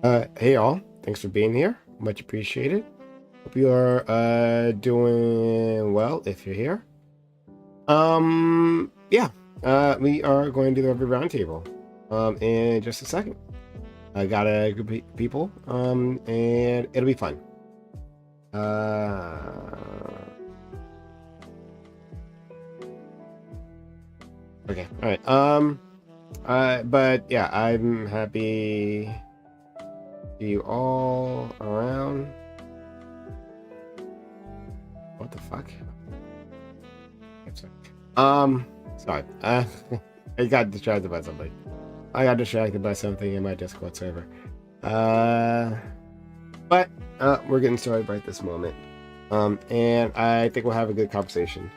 Hey all, thanks for being here. Much appreciated. Hope you are doing well if you're here. Yeah. We are going to do the Reverie roundtable in just a second. I got a group of people and it'll be fun. Okay. All right. But yeah, I'm happy. See you all around. What the fuck? Sorry. I got distracted by something. In my Discord server. But we're getting started right this moment. And I think we'll have a good conversation.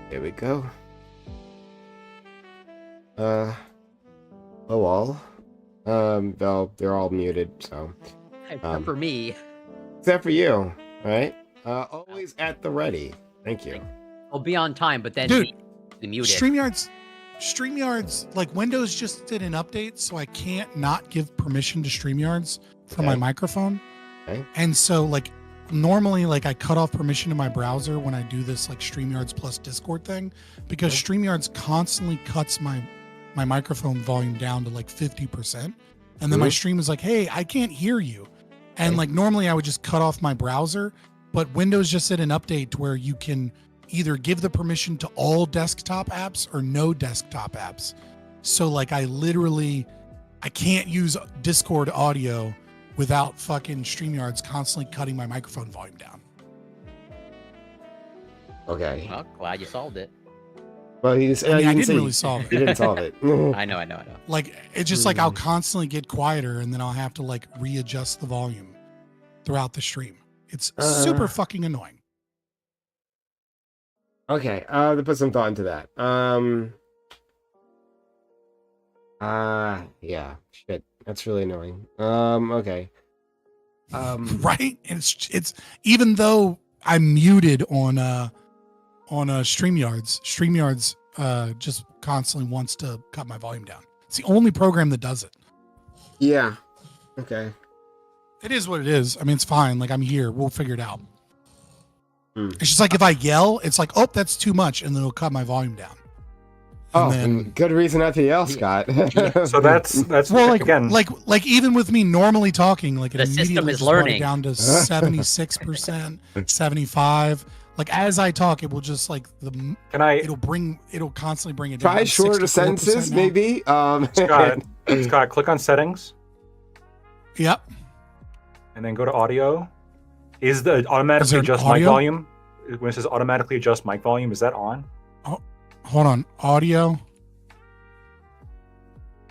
Here we go. Hello all. They're all muted, so. Except for me. Except for you, right? Always at the ready. Thank you. I'll be on time, but then Dude, be muted. StreamYards, like Windows just did an update, so I can't not give permission to StreamYards for my microphone. Okay. And so, like, normally, like, I cut off permission to my browser when I do this, like, StreamYards plus Discord thing, because StreamYards constantly cuts my microphone volume down to like 50%. And then my stream is like, hey, I can't hear you. And like normally I would just cut off my browser, but Windows just did an update where you can either give the permission to all desktop apps or no desktop apps. So like I can't use Discord audio without fucking StreamYards constantly cutting my microphone volume down. Okay. Well, glad you solved it. Well, I didn't really solve it. You didn't solve it. I know. Like, it's just like I'll constantly get quieter and then I'll have to like readjust the volume throughout the stream. It's super fucking annoying. Okay, to put some thought into that. Yeah, shit, that's really annoying. Okay. Right? It's even though I'm muted on StreamYards just constantly wants to cut my volume down. It's the only program that does it. Yeah. Okay. It is what it is. I mean, it's fine. Like, I'm here. We'll figure it out. It's just like if I yell, it's like, oh, that's too much, and then it'll cut my volume down. And then, good reason not to yell, Scott. So that's well, like again, like even with me normally talking, like it The system immediately is just brought it learning. down to 76%, 75. Like as I talk, it will just like it'll constantly bring it down. Try to shorter 64% sentences, now. maybe. Scott, click on settings Yep. and then go to audio. Is the automatically there adjust audio? mic volume? When it says automatically adjust mic volume, is that on? Oh, hold on. Audio.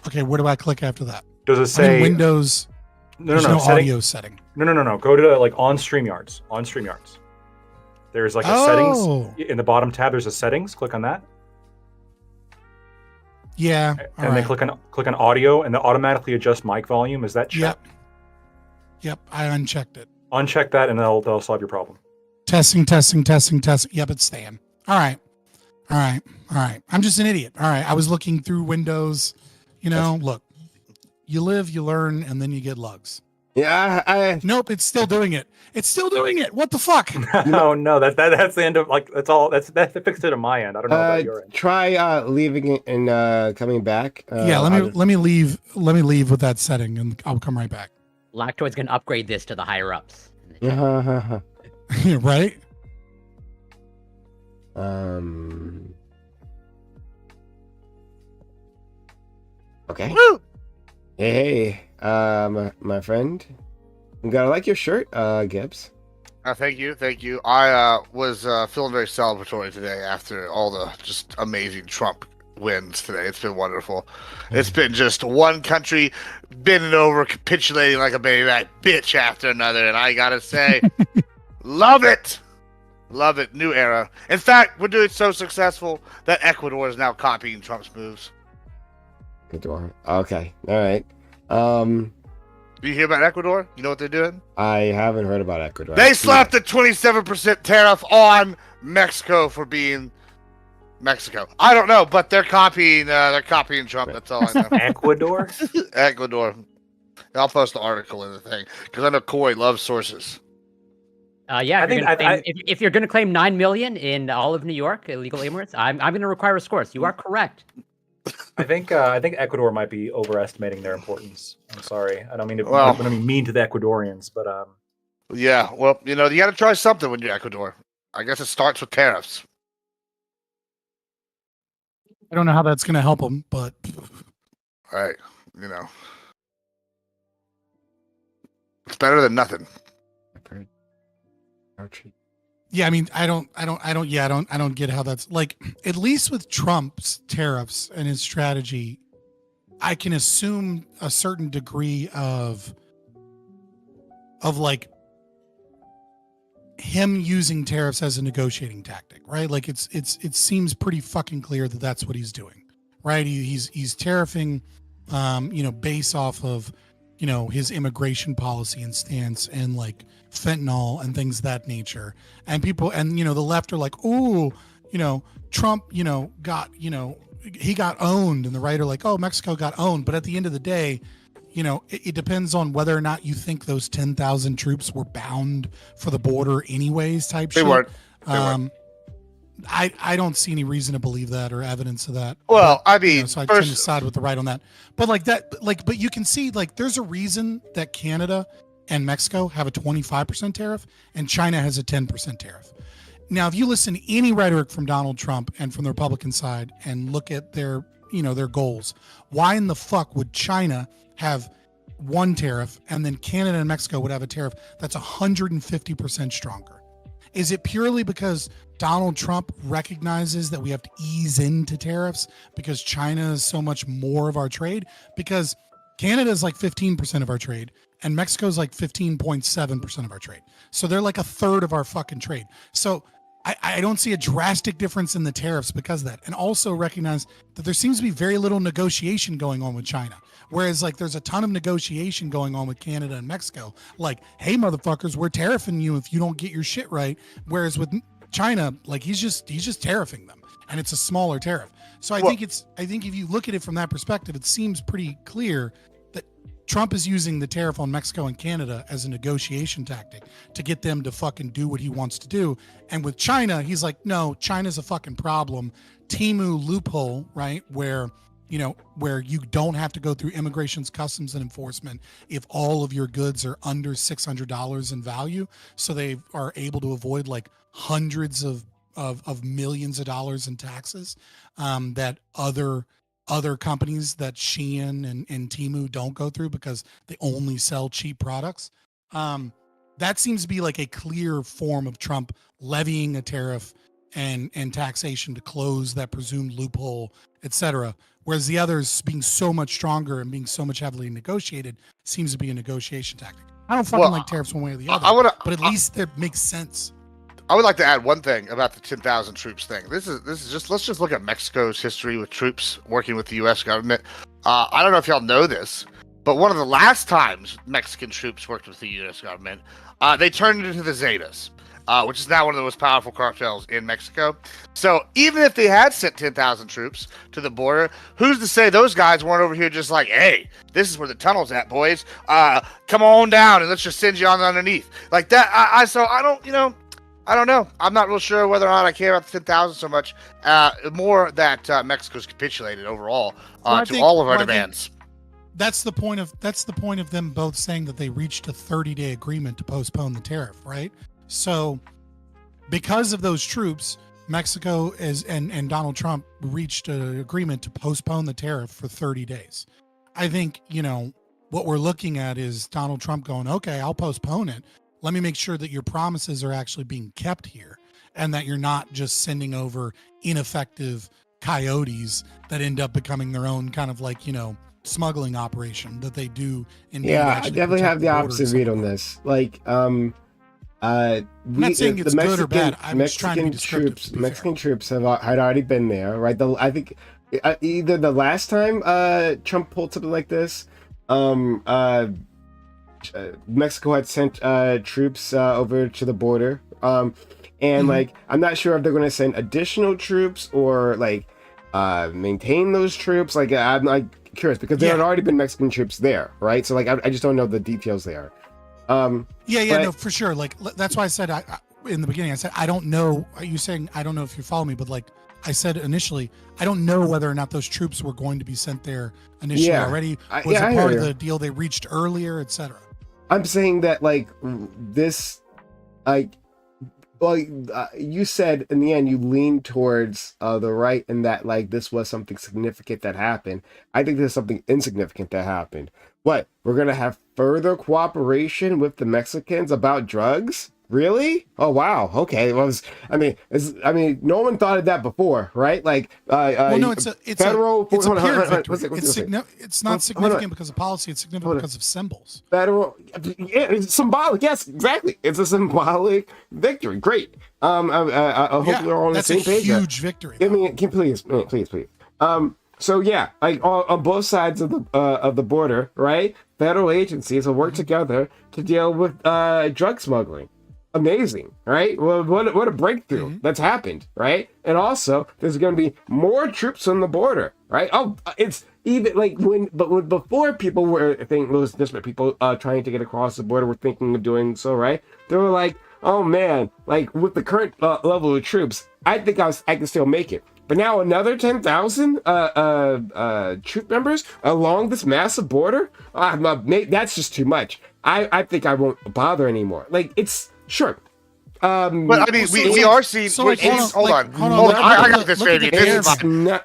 Okay, where do I click after that? Does it I'm in say Windows? No, There's no setting- audio setting. No. Go to like on StreamYards. On StreamYards. There's like a settings in the bottom tab. There's a settings. Click on that, Yeah. and then click on audio, and the automatically adjust mic volume. Is that checked? Yep. I unchecked it. Uncheck that, and that'll solve your problem. Testing. Yep, it's staying. All right. I'm just an idiot. All right. I was looking through Windows. You know, look, you live, you learn, and then you get lugs. Yeah, Nope, it's still doing it. What the fuck? No, that's the end of like that's all. That's fixed it on my end. I don't know about your end. try leaving it and coming back. Yeah, let me leave with that setting, and I'll come right back. Lactoid's gonna upgrade this to the higher ups. Right? Okay. Woo! Hey, my friend. I'm gonna like your shirt, Gibbs. Thank you. I was feeling very celebratory today after all the just amazing Trump wins today. It's been wonderful. It's been just one country bending over, capitulating like a baby back bitch after another, and I gotta say, love it. New era. In fact, we're doing so successful that Ecuador is now copying Trump's moves. Ecuador. Okay. All right. Do you hear about Ecuador? You know what they're doing? I haven't heard about Ecuador. They slapped a 27% tariff on Mexico for being Mexico. I don't know, but they're copying Trump. That's all I know. Ecuador. Ecuador. I'll post the article in the thing because I know Corey loves sources. Yeah, I think if you're going to claim 9 million in all of New York illegal immigrants, I'm going to require a source. You are correct. I think Ecuador might be overestimating their importance. I'm sorry, I don't mean to. Well- I don't mean mean to the Ecuadorians, but Yeah, well, you got to try something when you're Ecuador. I guess it starts with tariffs. I don't know how that's going to help them, but Right, it's better than nothing. yeah, I mean, I don't get how that's like. At least with Trump's tariffs and his strategy, I can assume a certain degree of like him using tariffs as a negotiating tactic, right? Like it seems pretty fucking clear that that's what he's doing, right? He's tariffing, based off of, his immigration policy and stance and like fentanyl and things of that nature. And people, and the left are like, oh, Trump, got, he got owned, and the right are like, oh, Mexico got owned. But at the end of the day, it depends on whether or not you think those 10,000 troops were bound for the border anyways type They shit. weren't. weren't. I don't see any reason to believe that or evidence of that. Well, But, I mean, so I tend to first, side with the right on that. But like that, but you can see like there's a reason that Canada and Mexico have a 25% tariff and China has a 10% tariff. Now, if you listen to any rhetoric from Donald Trump and from the Republican side and look at their goals, why in the fuck would China have one tariff and then Canada and Mexico would have a tariff that's 150% stronger? Is it purely because Donald Trump recognizes that we have to ease into tariffs because China is so much more of our trade? Because Canada is like 15% of our trade and Mexico is like 15.7% of our trade. So they're like a third of our fucking trade. So I don't see a drastic difference in the tariffs because of that. And also recognize that there seems to be very little negotiation going on with China. Whereas like there's a ton of negotiation going on with Canada and Mexico. Like, hey, motherfuckers, we're tariffing you if you don't get your shit right. Whereas with China, like he's just tariffing them, and it's a smaller tariff. So I think if you look at it from that perspective, it seems pretty clear that Trump is using the tariff on Mexico and Canada as a negotiation tactic to get them to fucking do what he wants to do. And with China, he's like, no, China's a fucking problem. Temu loophole, right? Where you don't have to go through immigration's customs and enforcement if all of your goods are under $600 in value. So they are able to avoid like hundreds of millions of dollars in taxes that other companies that Shein and Temu don't go through because they only sell cheap products. That seems to be like a clear form of Trump levying a tariff and taxation to close that presumed loophole, etc. Whereas the others being so much stronger and being so much heavily negotiated seems to be a negotiation tactic. I don't fucking like tariffs one way or the other, but at least it makes sense. I would like to add one thing about the 10,000 troops thing. This is just, let's just look at Mexico's history with troops working with the U.S. government. I don't know if y'all know this, but one of the last times Mexican troops worked with the U.S. government, they turned into the Zetas, which is now one of the most powerful cartels in Mexico. So even if they had sent 10,000 troops to the border, who's to say those guys weren't over here just like, hey, this is where the tunnel's at, boys. Come on down and let's just send you on underneath. Like that, I don't know. I'm not real sure whether or not I care about the 10,000 so much. More that Mexico's capitulated overall to all of our demands. That's the point of them both saying that they reached a 30-day agreement to postpone the tariff, right? So because of those troops, Mexico and Donald Trump reached an agreement to postpone the tariff for 30 days. I think, what we're looking at is Donald Trump going, okay, I'll postpone it. Let me make sure that your promises are actually being kept here and that you're not just sending over ineffective coyotes that end up becoming their own kind of like, smuggling operation that they do. Yeah, I definitely have the opposite read on this. Like, I'm not saying it's good or bad. I'm just trying to be descriptive. Mexican troops had already been there, right? I think either the last time Trump pulled something like this, Mexico had sent troops over to the border, and like I'm not sure if they're going to send additional troops or like maintain those troops. Like I'm like curious because there had already been Mexican troops there, right? So like I just don't know the details there. No, for sure. Like that's why I said I in the beginning I said I don't know. Are you saying I don't know if you follow me? But like I said initially, I don't know whether or not those troops were going to be sent there initially already. Was it part of the deal they reached earlier, etc.? I'm saying that like this, like, well, you said in the end you leaned towards the right, and that like this was something significant that happened. I think there's something insignificant that happened. What, we're gonna have further cooperation with the Mexicans about drugs? Really? Oh wow. Okay. Well, I mean, no one thought of that before, right? Like, no, it's federal. It's not significant because of policy. It's significant because of symbols. Federal. Yeah, it's symbolic. Yes, exactly. It's a symbolic victory. Great. I hope we're all on the same page. That's a huge victory. Please. So yeah, like on both sides of the border, right? Federal agencies will work together to deal with drug smuggling. Amazing, right? Well, what a breakthrough that's happened, right? And also, there's going to be more troops on the border, right? Oh, it's even like before people were thinking those disparate people trying to get across the border were thinking of doing so, right? They were like, oh man, like with the current level of troops, I think I can still make it. But now another 10,000 troop members along this massive border, that's just too much. I think I won't bother anymore. Like it's. Sure. But I mean, we are seeing. So hold on. I got this, baby. This is mine.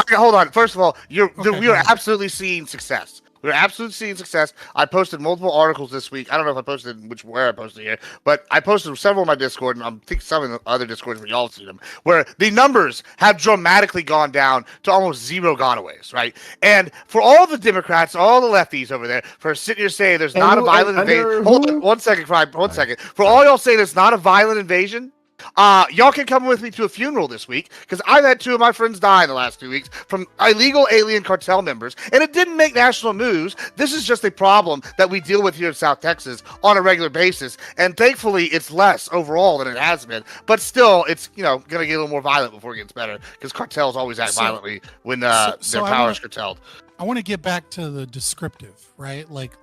Hold on. First of all, we are absolutely seeing success. We're absolutely seeing success. I posted multiple articles this week. I don't know if I posted where I posted here, but I posted several in my Discord, and I think some in the other Discords where y'all see them, where the numbers have dramatically gone down to almost zero gonaways, right? And for all the Democrats, all the lefties over there, for sitting here saying there's not a violent invasion. Hold on, 1 second, Fry, 1 second. For all y'all saying it's not a violent invasion, y'all can come with me to a funeral this week because I've had 2 of my friends die in the last 2 weeks from illegal alien cartel members, and it didn't make national news. This is just a problem that we deal with here in South Texas on a regular basis, and thankfully it's less overall than it has been. But still, it's gonna get a little more violent before it gets better because cartels always act violently when their power is curtailed. I want to get back to the descriptive, right? Like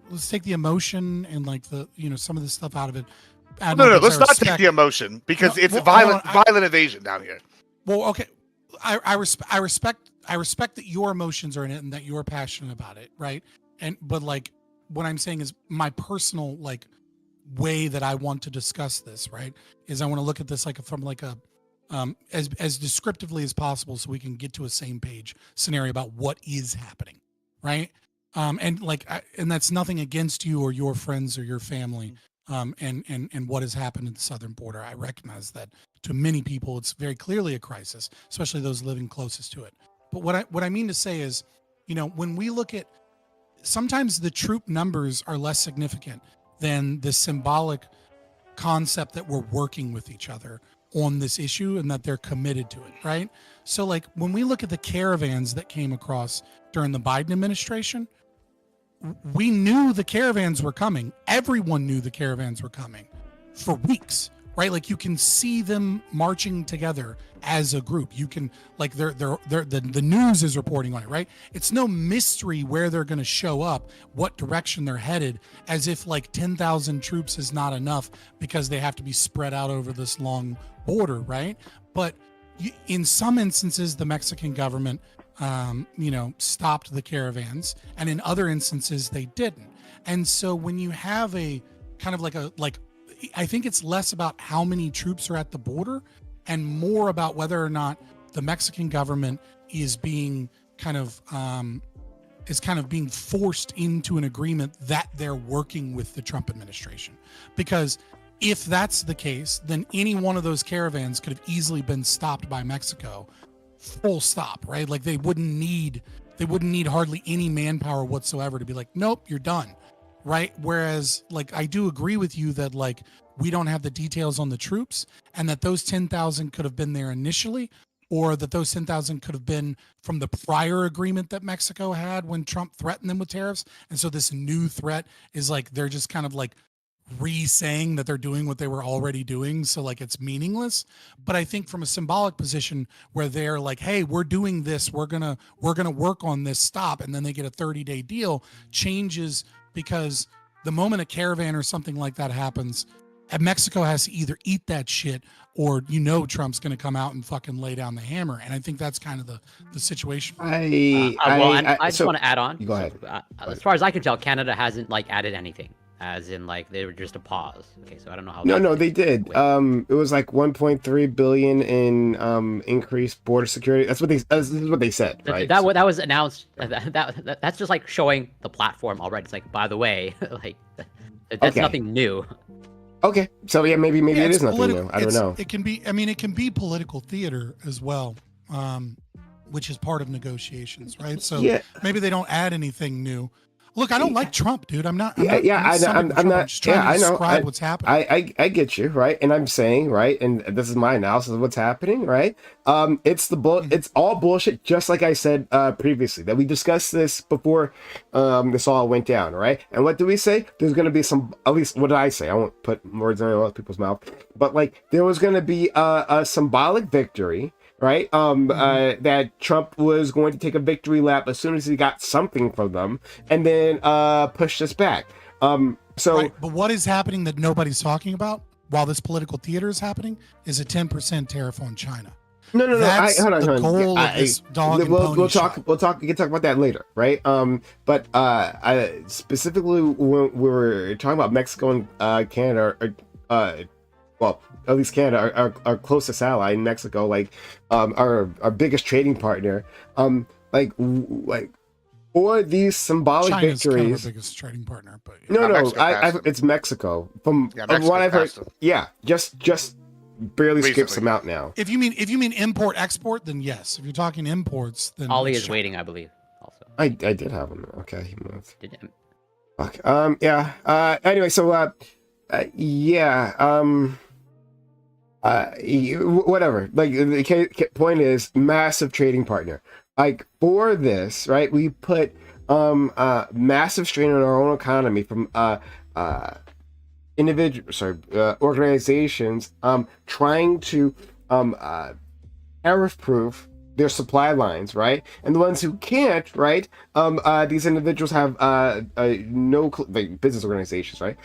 let's take the emotion and like the some of the stuff out of it. No, let's not take the emotion because it's violent invasion down here. Well, okay, I respect that your emotions are in it and that you're passionate about it, right? But like what I'm saying is my personal like way that I want to discuss this, right? Is I want to look at this like from like a as descriptively as possible so we can get to a same page scenario about what is happening, right? And that's nothing against you or your friends or your family. And what has happened at the southern border. I recognize that to many people, it's very clearly a crisis, especially those living closest to it. But what I mean to say is, when we look at, sometimes the troop numbers are less significant than the symbolic concept that we're working with each other on this issue and that they're committed to it, right? So like when we look at the caravans that came across during the Biden administration, we knew the caravans were coming. Everyone knew the caravans were coming for weeks, right? Like you can see them marching together as a group. You can like the news is reporting on it, right? It's no mystery where they're going to show up, what direction they're headed, as if like 10,000 troops is not enough because they have to be spread out over this long border, right? But in some instances, the Mexican government stopped the caravans, and in other instances they didn't. And so when you have a kind of I think it's less about how many troops are at the border and more about whether or not the Mexican government is being being forced into an agreement that they're working with the Trump administration. Because if that's the case, then any one of those caravans could have easily been stopped by Mexico. Full stop, right? Like they wouldn't need hardly any manpower whatsoever to be like, nope, you're done, right? Whereas like I do agree with you that like we don't have the details on the troops and that those 10,000 could have been there initially, or that those 10,000 could have been from the prior agreement that Mexico had when Trump threatened them with tariffs. And so this new threat is like they're just kind of like re-saying that they're doing what they were already doing, so like it's meaningless. But I think from a symbolic position where they're like, hey, we're doing this, we're gonna work on this, stop, and then they get a 30-day deal, changes, because the moment a caravan or something like that happens, and Mexico has to either eat that shit or Trump's going to come out and fucking lay down the hammer. And I think that's kind of the situation. I just want to add on. Go ahead. As far as I can tell, Canada hasn't like added anything, as in like they were just a pause. Okay, so I don't know how. No, they did. It was like 1.3 billion in increased border security. This is what they said, right? That was announced. That's just like showing the platform already. It's like, by the way, like that's nothing new. Okay, so yeah, maybe it is nothing new. I don't know. It can be. I mean, it can be political theater as well, which is part of negotiations, right? So maybe they don't add anything new. Look, I don't like Trump, dude. I'm not. I'm not. Just trying to describe what's happening. I get you, right? And I'm saying, right, and this is my analysis of what's happening, right? It's all bullshit, just like I said previously, that we discussed this before this all went down, right? And what do we say? There's going to be some, at least what did I say? I won't put words in other people's mouth, but like there was going to be a symbolic victory, right? That Trump was going to take a victory lap as soon as he got something from them, and then pushed us back. But what is happening that nobody's talking about while this political theater is happening is a 10% tariff on China. No. Hold on. The goal of this dog and pony shot. We can talk about that later, right? But I specifically when we were talking about Mexico and Canada, well, at least Canada, our closest ally in Mexico, like our biggest trading partner, or these symbolic China's victories. Kind of our biggest trading partner, but it's Mexico. From what I've heard, just barely skips them out now. If you mean import export, then yes. If you're talking imports, then Ollie is waiting, I believe. Also, I did have him. Okay, he moved. Did him. Fuck. Anyway, so whatever. Like the point is, massive trading partner. Like for this, right? We put massive strain on our own economy from organizations trying to tariff proof their supply lines, right? And the ones who can't, right? These individuals have business organizations, right?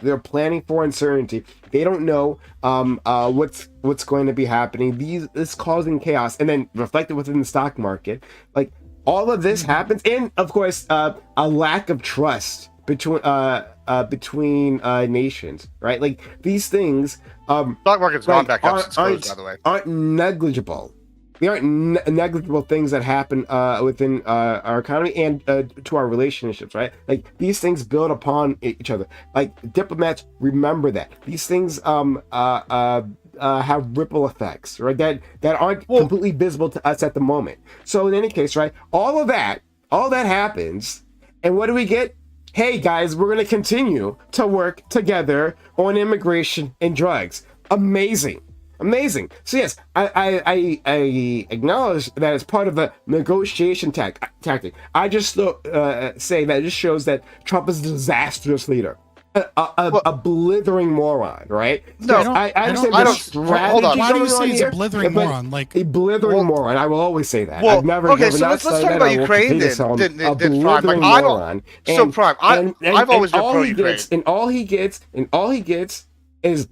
They're planning for uncertainty. They don't know what's going to be happening. This causing chaos, and then reflected within the stock market. Like all of this happens, and of course, a lack of trust between nations, right? Like these things. Stock market's gone back up since closed, by the way. Aren't negligible. They aren't negligible things that happen within our economy and to our relationships, right? Like these things build upon each other. Like diplomats remember that these things have ripple effects, right? That aren't completely visible to us at the moment. So in any case, right, all that happens, and what do we get? Hey guys, we're going to continue to work together on immigration and drugs. Amazing. So yes, I acknowledge that it's part of the negotiation tactic. I just say that it just shows that Trump is a disastrous leader. A blithering moron, right? No, I understand the strategy. Hold on. Why do you say he's a blithering moron? Like a blithering moron. I will always say that. Well, I've never. Okay, so let's talk about Ukraine then. A blithering moron. I've always been pro-Ukraine. And all he gets is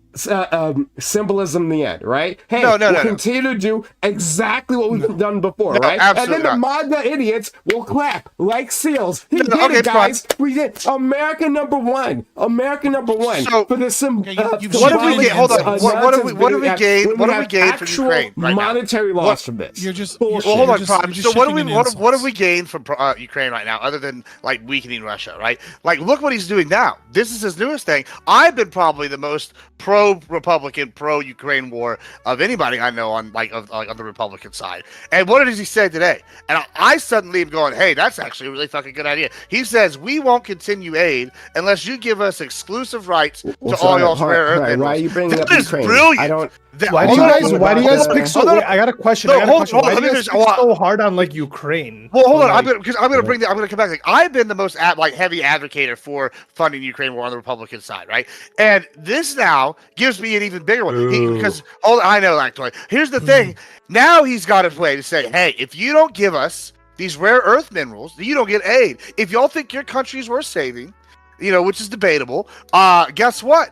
symbolism in the end, right? Hey, we'll continue to do exactly what we've done before, right? And then the MAGA idiots will clap like seals. He did it, guys. We did America number one. So, for the what have we gained? Hold on. What have we gained? What have we gained from Ukraine right now? Monetary loss from this. You're just hold on, Prime. So what have we gained from Ukraine right now, other than like weakening Russia, right? Like, look what he's doing now. This is his newest thing. I've been probably the most pro-Republican, pro-Ukraine war of anybody I know on the Republican side. And what does he say today? And I suddenly am going, hey, that's actually a really fucking good idea. He says, we won't continue aid unless you give us exclusive rights to all y'all's rare earth minerals. Why are you bringing up That is Ukraine? brilliant. Why do you guys pick so? Wait, I got a question. No, I got a hold question. on, Why let do you me guys finish. pick so hard on like Ukraine? Well, hold on. Like, I'm gonna come back. Like, I've been the most heavy advocate for funding Ukraine war on the Republican side, right? And this now gives me an even bigger one because I know, Lactoid. Here's the thing. Now he's got a way to say, hey, if you don't give us these rare earth minerals, you don't get aid. If y'all think your country's worth saving, which is debatable, guess what?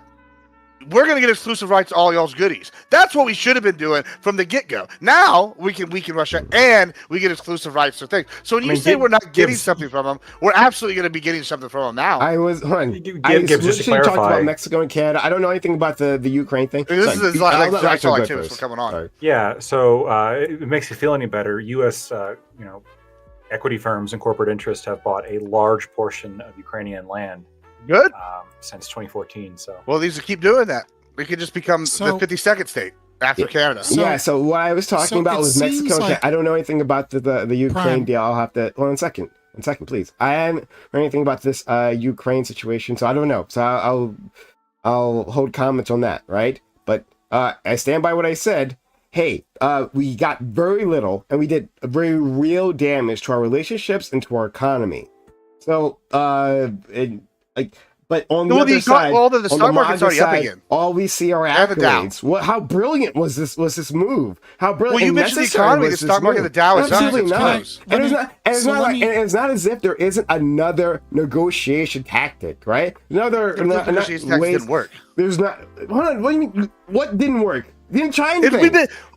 We're gonna get exclusive rights to all y'all's goodies. That's what we should have been doing from the get-go. Now we can Russia and we get exclusive rights to things. So when you say we're not getting something from them, we're absolutely gonna be getting something from them now. I was just to talked about Mexico and Canada. I don't know anything about the Ukraine thing. This is I saw like what's coming on. Sorry. Yeah, so if it makes you feel any better, U.S. Equity firms and corporate interests have bought a large portion of Ukrainian land. Good. Since 2014. So well, these keep doing that. We could just become the 52nd state after Canada. So what I was talking about was Mexico. I don't know anything about the Ukraine deal. I'll have to hold on a second. One second, please. I haven't heard anything about this Ukraine situation, so I don't know. So I'll hold comments on that, right? But I stand by what I said. Hey, we got very little, and we did very real damage to our relationships and to our economy. So but on the other side, the stock market's already up again. All we see are accolades. How brilliant was this move? How brilliant! Well, you mentioned the economy, the stock market, the Dow is absolutely not. It's not as if there isn't another negotiation tactic, right? Negotiation tactics didn't work. There's not. Hold on. What do you mean? What didn't work? You didn't try anything.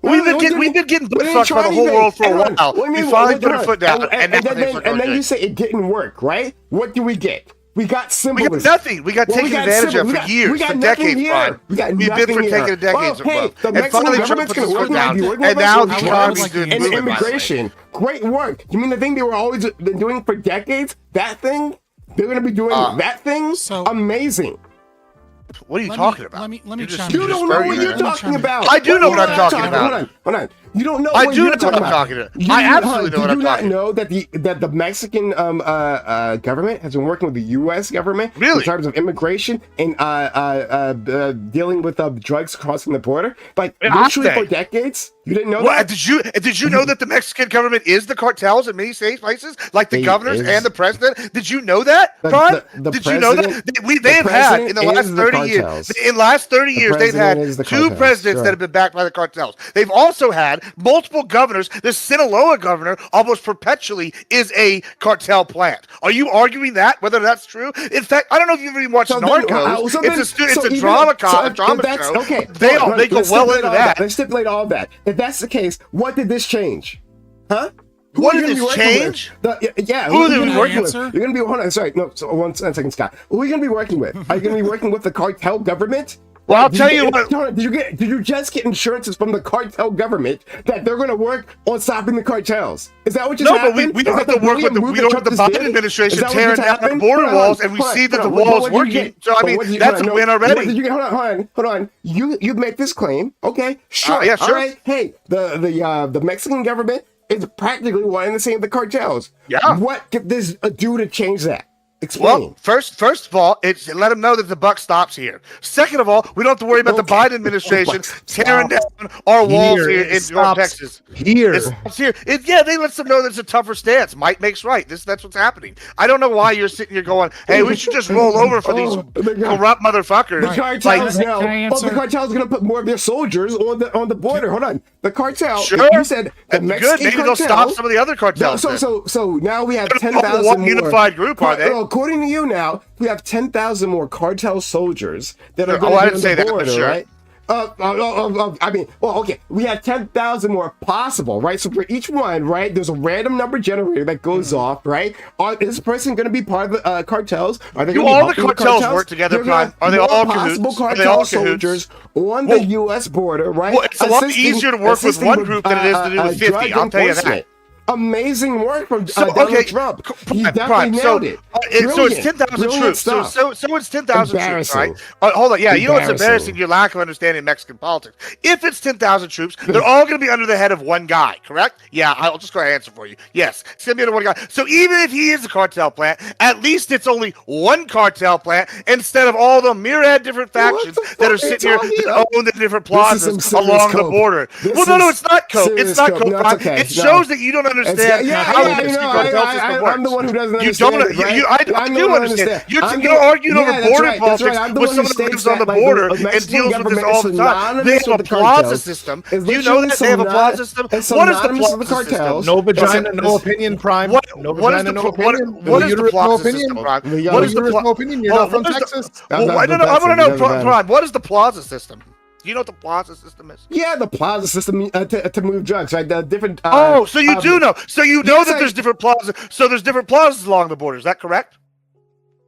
We've been getting butt fucked by the whole world for a while. We finally put a foot down, and then you say it didn't work, right? What do we get? We got symbolism. We got nothing. We got taken advantage of for years, for decades, Brian. We've been for taking decades. And finally Trump puts his foot down, and now the economy's doing and immigration. Great work. You mean the thing they were always been doing for decades? That thing? They're going to be doing that thing? Amazing. What are you talking about? Let me chime You don't know what you're talking about. I do know what I'm talking about. Hold on. You don't know what you're talking about. I absolutely know what I'm talking about. Do you not know that the Mexican government has been working with the U.S. government in terms of immigration and dealing with drugs crossing the border? Like literally for decades? You didn't know that? Did you know that the Mexican government is the cartels in many places, like the governors and the president? Did you know that, Brian? Did you know that they've had in the last 30 years? In the last 30 years, they've had two presidents that have been backed by the cartels. They've also had multiple governors. The Sinaloa governor almost perpetually is a cartel plant. Are you arguing that, whether that's true? In fact, I don't know if you've even watched Narcos. It's a drama show. Okay, they go well into that. Let's stipulate all of that. If that's the case, what did this change? Huh? What did this change? Who are you going to be working with? You're going to be, hold on, sorry, no, so one second, Scott. Who are you going to be working with? Are you going to be working with the cartel government? Well, I'll tell you what. Did you just get insurances from the cartel government that they're going to work on stopping the cartels? Is that what just happened? No, but we don't have to work with the Biden administration tearing down the border walls, and we see that the wall's working. So I mean, that's a win already. Hold on. You make this claim, okay? Sure. Yeah, sure. All right. Hey, the Mexican government is practically one and the same as the cartels. Yeah. What could this do to change that? Explain. Well, first of all, it's let them know that the buck stops here. Second of all, we don't have to worry about the Biden administration tearing down our walls here in Texas. It stops here. They let them know that it's a tougher stance. Might makes right. That's what's happening. I don't know why you're sitting here going, "Hey, we should just roll over for these corrupt motherfuckers." The cartels know. The cartel's going to put more of their soldiers on the border. Hold on. The cartel. Sure. You said the Mexican Maybe they'll stop some of the other cartels. So now we have 10,000 one more. unified group, are they? According to you now, we have 10,000 more cartel soldiers that are going to be on the border, right? I mean, okay. We have 10,000 more possible, right? So for each one, right, there's a random number generator that goes off, right? Is this person going to be part of the cartels? Are they? Do all the cartels work together, Prime? Are they all possible cartel soldiers on the U.S. border, right? Well, it's a lot easier to work with one group than it is to do with 50. I'll tell you that. Amazing work from So, Donald Trump. He definitely nailed it. So it's Brilliant. 10,000 Brilliant troops. stuff. So it's 10,000 troops, right? Embarrassing. Hold on. Yeah, you know what's Embarrassing. embarrassing? Your lack of understanding Mexican politics. If it's 10,000 troops, they're all going to be under the head of one guy, correct? Yeah, I'll just go ahead and answer for you. Yes, it's going to be under one guy. So even if he is a cartel plant, at least it's only one cartel plant instead of all the myriad different factions that are sitting here that own the different plazas along the border. Well, no, it's not coke. It's not coke. No, it's okay. It shows that you don't understand how the Mexican cartel system works. I'm the one who doesn't You understand don't. it, right? I do understand. You're arguing over border politics with someone who lives on the border and deals with this all the time. They have a plaza system. Do you know that they have a plaza system? What is the plaza system? No vagina, no opinion, Prime. No vagina, no opinion. What is the plaza system, Prime? What is the no opinion? You're not from Texas. I want to know, Prime. What is the plaza system? Do you know what the plaza system is? Yeah, the plaza system to move drugs, right? The different. So you do know. So you know that there's different plazas. So there's different plazas along the border. Is that correct?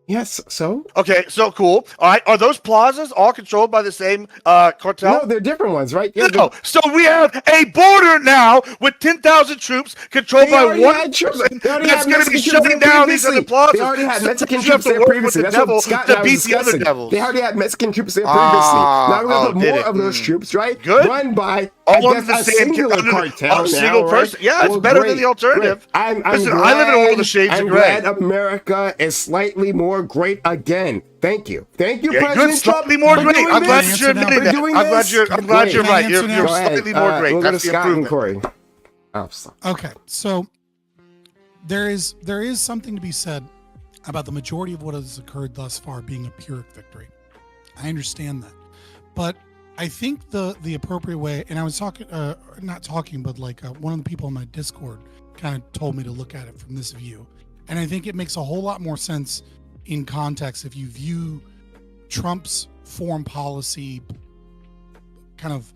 Yes. So. Okay. So cool. All right. Are those plazas all controlled by the same cartel? No, they're different ones, right? Yeah, no. So we have a border now with 10,000 troops controlled by one person that's going to be shutting down these other plazas. They already had Mexican troops there previously. That's what Scott and I was discussing. They already had Mexican troops there previously. Now we're going to put more of those troops, right? Good. Run by all of the a singular cartel. A single person. Yeah, it's better than the alternative. Listen, I live in all the shades of gray. I'm glad America is slightly more great again. Thank you, President Trump. Slightly more great. I'm glad you're admitting that. I'm glad you're right. You're slightly more great. That's the improvement. Oh, stop. Okay, so there is something to be said about the majority of what has occurred thus far being a Pyrrhic victory. I understand that, but I think the appropriate way, and I was talking, not talking, but like one of the people in my Discord kind of told me to look at it from this view, and I think it makes a whole lot more sense in context if you view Trump's foreign policy kind of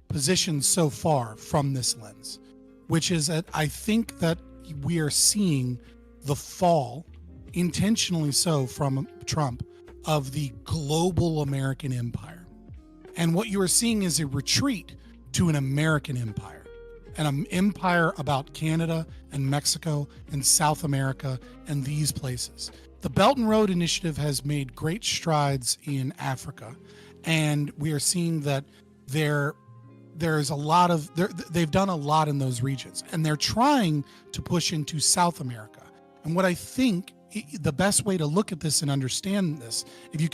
position so far from this lens, which is that I think that we are seeing the fall, intentionally so from Trump, of the global American empire. And what you are seeing is a retreat to an American empire, an empire about Canada and Mexico and South America and these places. The Belt and Road Initiative has made great strides in Africa, and we are seeing that there's a lot of they've done a lot in those regions, and they're trying to push into South America. And what I think the best way to look at this and understand this, if you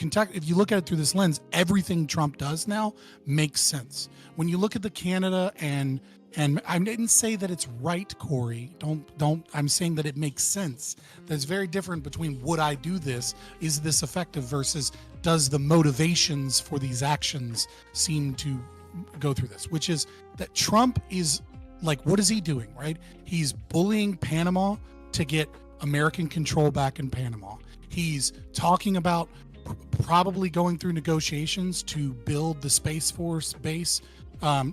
look at it through this lens, everything Trump does now makes sense. When you look at the Canada and I didn't say that it's right, Corey. Don't. I'm saying that it makes sense. There's very different between would I do this, is this effective, versus does the motivations for these actions seem to go through this, which is that Trump is like, what is he doing, right? He's bullying Panama to get American control back in Panama. He's talking about probably going through negotiations to build the Space Force base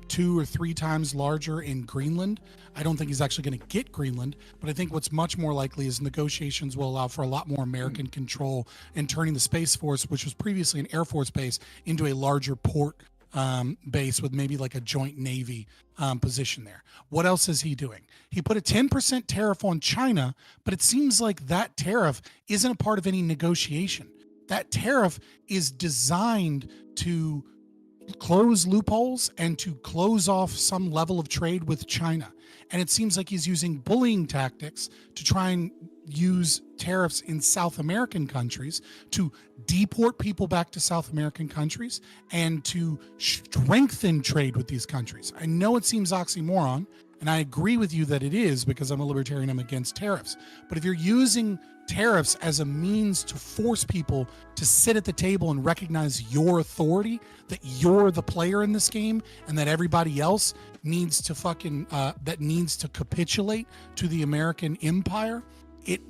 2 or 3 times larger in Greenland. I don't think he's actually going to get Greenland, but I think what's much more likely is negotiations will allow for a lot more American control in turning the Space Force, which was previously an Air Force base, into a larger port base with maybe like a joint Navy position there. What else is he doing? He put a 10% tariff on China, but it seems like that tariff isn't a part of any negotiation. That tariff is designed to close loopholes and to close off some level of trade with China. And it seems like he's using bullying tactics to try and use tariffs in South American countries to deport people back to South American countries and to strengthen trade with these countries. I know it seems oxymoron, and I agree with you that it is, because I'm a libertarian, I'm against tariffs. But if you're using tariffs as a means to force people to sit at the table and recognize your authority, that you're the player in this game, and that everybody else needs to capitulate to the American empire,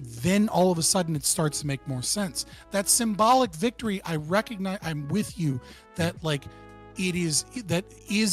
then all of a sudden it starts to make more sense. That symbolic victory, I recognize, I'm with you that is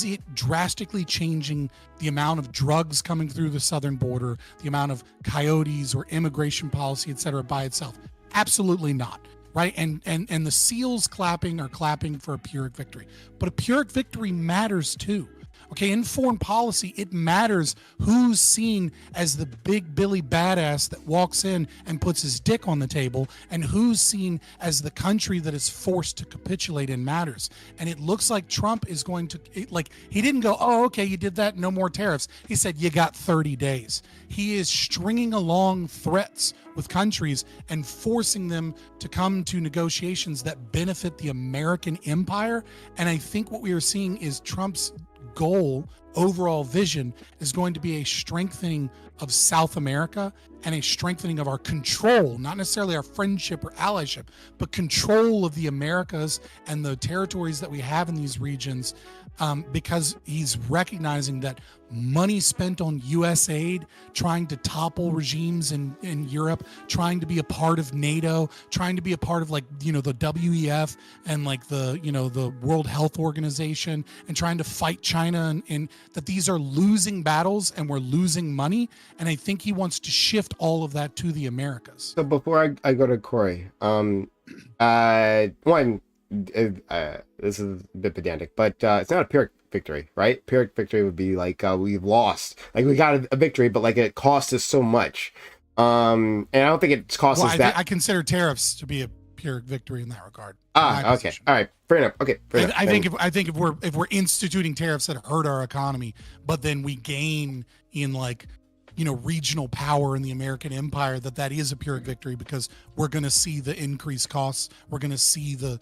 it drastically changing the amount of drugs coming through the southern border, the amount of coyotes or immigration policy, et cetera, by itself? Absolutely not, right? And the SEALs are clapping for a Pyrrhic victory. But a Pyrrhic victory matters too. Okay, in foreign policy, it matters who's seen as the big Billy badass that walks in and puts his dick on the table, and who's seen as the country that is forced to capitulate and matters. And it looks like Trump is going to, he didn't go, oh, okay, you did that, no more tariffs. He said, you got 30 days. He is stringing along threats with countries and forcing them to come to negotiations that benefit the American empire. And I think what we are seeing is Trump's goal, overall vision, is going to be a strengthening of South America and a strengthening of our control, not necessarily our friendship or allyship, but control of the Americas and the territories that we have in these regions, because he's recognizing that money spent on USAID, trying to topple regimes in Europe, trying to be a part of NATO, trying to be a part of the WEF and the World Health Organization, and trying to fight China, and that these are losing battles and we're losing money. And I think he wants to shift all of that to the Americas. So before I go to Corey, this is a bit pedantic, but it's not a Pyrrhic victory, right? Pyrrhic victory would be like we've lost, like we got a victory, but like it cost us so much. And I don't think it cost us that. I consider tariffs to be a Pyrrhic victory in that regard. Okay, all right, fair enough. Okay, fair enough. I think if we're instituting tariffs that hurt our economy, but then we gain in regional power in the American empire, that is a Pyrrhic victory, because we're going to see the increased costs. We're going to see the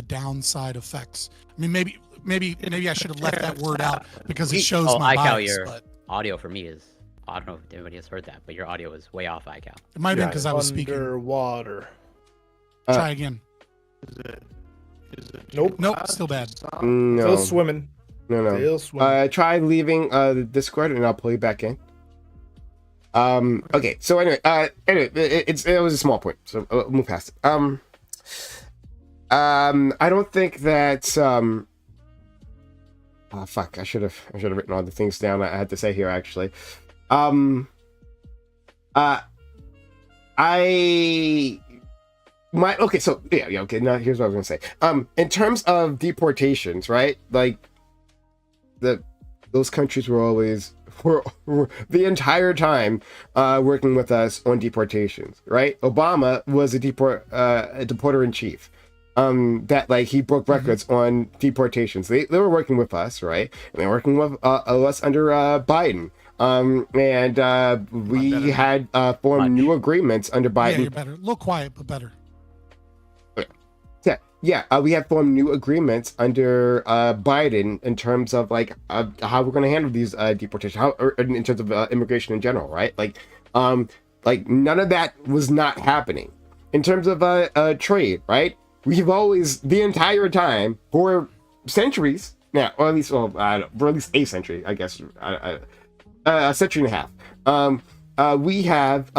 downside effects. I mean, maybe I should have left that word out because it shows my bias. Your audio for me is, I don't know if anybody has heard that, but your audio is way off, iCal. It might have been because I was speaking. Underwater. Try again. Is it? Nope. Still bad. No. Still swimming. No. Still swimming. Try leaving the Discord and I'll pull you back in. Okay. So anyway, it was a small point, so we'll move past it. I don't think that fuck, I should have written all the things down I had to say here actually. Okay, so yeah, okay, now here's what I was gonna say. In terms of deportations, right? Like those countries were always the entire time working with us on deportations, right? Obama was a deporter in chief. That he broke records on deportations. They were working with us, right? And they were working with us under Biden. We had formed new agreements under Biden. Yeah, you're better. A little quiet, but better. Yeah, we have formed new agreements under Biden in terms of how we're going to handle these deportations, or in terms of immigration in general, right? None of that was not happening. In terms of trade, right? We've always, the entire time, for centuries now, or at least, for at least a century, I guess, a century and a half, we have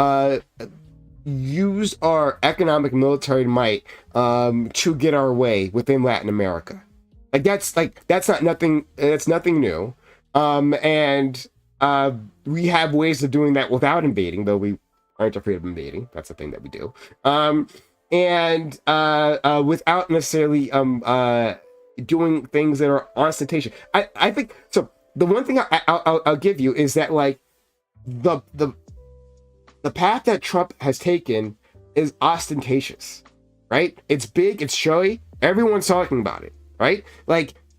used our economic military might to get our way within Latin America. That's nothing new. We have ways of doing that without invading, though we aren't afraid of invading. That's the thing that we do. Without necessarily doing things that are ostentatious. I think so. The one thing I'll give you is that the path that Trump has taken is ostentatious, right? It's big, it's showy, everyone's talking about it, right?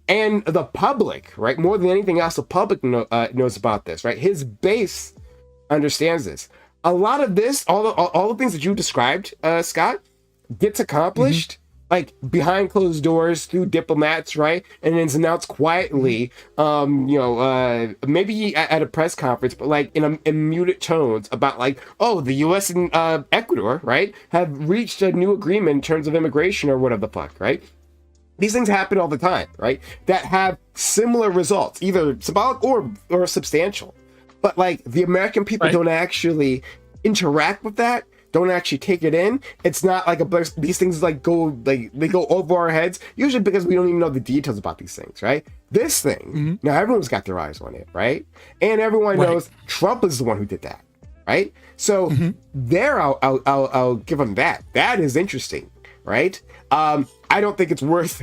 And the public, right? More than anything else, the public knows about this, right? His base understands this. A lot of this, all the things that you described, Scott, gets accomplished behind closed doors through diplomats, right? And it's announced quietly, maybe at a press conference, but in muted tones about the U.S. and Ecuador, right, have reached a new agreement in terms of immigration or whatever the fuck, right? These things happen all the time, right? That have similar results, either symbolic or substantial. But the American people don't actually interact with that. Don't actually take it in. It's not these things they go over our heads, usually because we don't even know the details about these things, right? This thing, now everyone's got their eyes on it, right? And everyone knows Trump is the one who did that, right? So there, I'll give him that. That is interesting, right? I don't think it's worth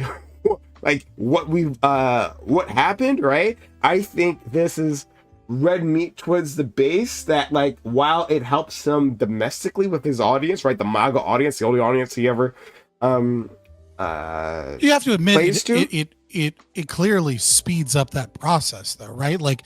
like what happened, right? I think this is red meat towards the base that, like, while it helps him domestically with his audience, right, the MAGA audience, the only audience he ever you have to admit plays to. It clearly speeds up that process, though, right? Like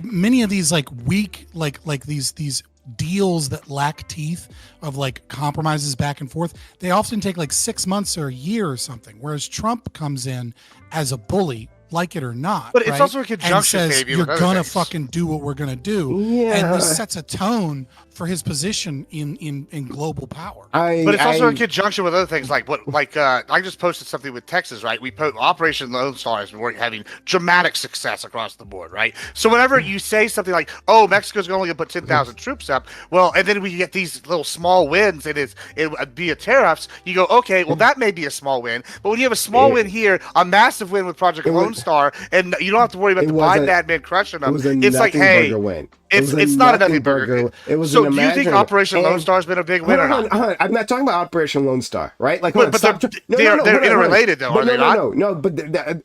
many of these like weak like these deals that lack teeth of like compromises back and forth, they often take like 6 months or a year or something, whereas Trump comes in as a bully, like it or not, but it's right? also a conjunction, and says, baby, you're with gonna other things. fucking do what we're gonna do. Yeah. And this sets a tone for his position in global power. But it's also in conjunction with other things, like I just posted something with Texas, right? Operation Lone Star has been having dramatic success across the board, right? So whenever you say something like, "Oh, Mexico's only going to put 10,000 troops up," well, and then we get these little small wins, and it would be a tariffs. You go, okay, well that may be a small win, but when you have a small win here, a massive win with Project Lone Star, and you don't have to worry about the Biden admin crushing them. It's like, hey, win. it's not a nothing burger. It was so an do you think Operation Lone Star has been a big win or not? I'm not talking about Operation Lone Star, right? Like, but they're interrelated, though, are they not? No, but they're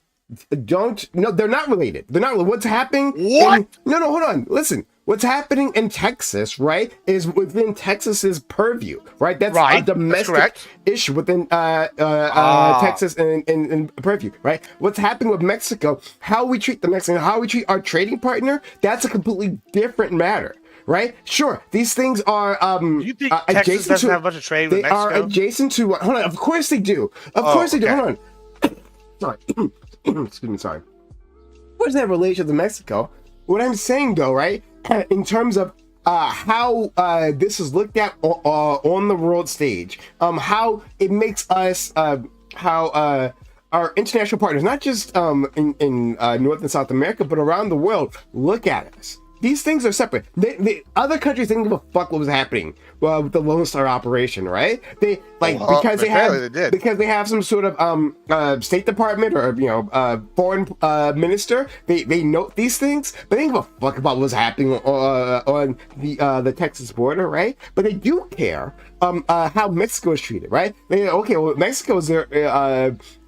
not related. They're not. What's happening? What? Hold on. Listen. What's happening in Texas, right, is within Texas's purview, right? That's a domestic issue within Texas and purview, right? What's happening with Mexico, how we treat the Mexicans, how we treat our trading partner, that's a completely different matter. Right? Sure. These things are do you think Texas doesn't have a bunch of trade with Mexico? They are adjacent to hold on. Of course they do. Of course they do. Hold on. Sorry. Excuse me. Sorry. Of course they have relations with Mexico. What I'm saying, though, right, in terms of how this is looked at on the world stage, how it makes us, how our international partners, not just in North and South America, but around the world, look at us. These things are separate. The other countries didn't give a fuck what was happening with the Lone Star operation, right? Because they have some sort of State Department or foreign minister. They note these things, but they didn't give a fuck about what was happening on the Texas border, right? But they do care how Mexico is treated, right? Mexico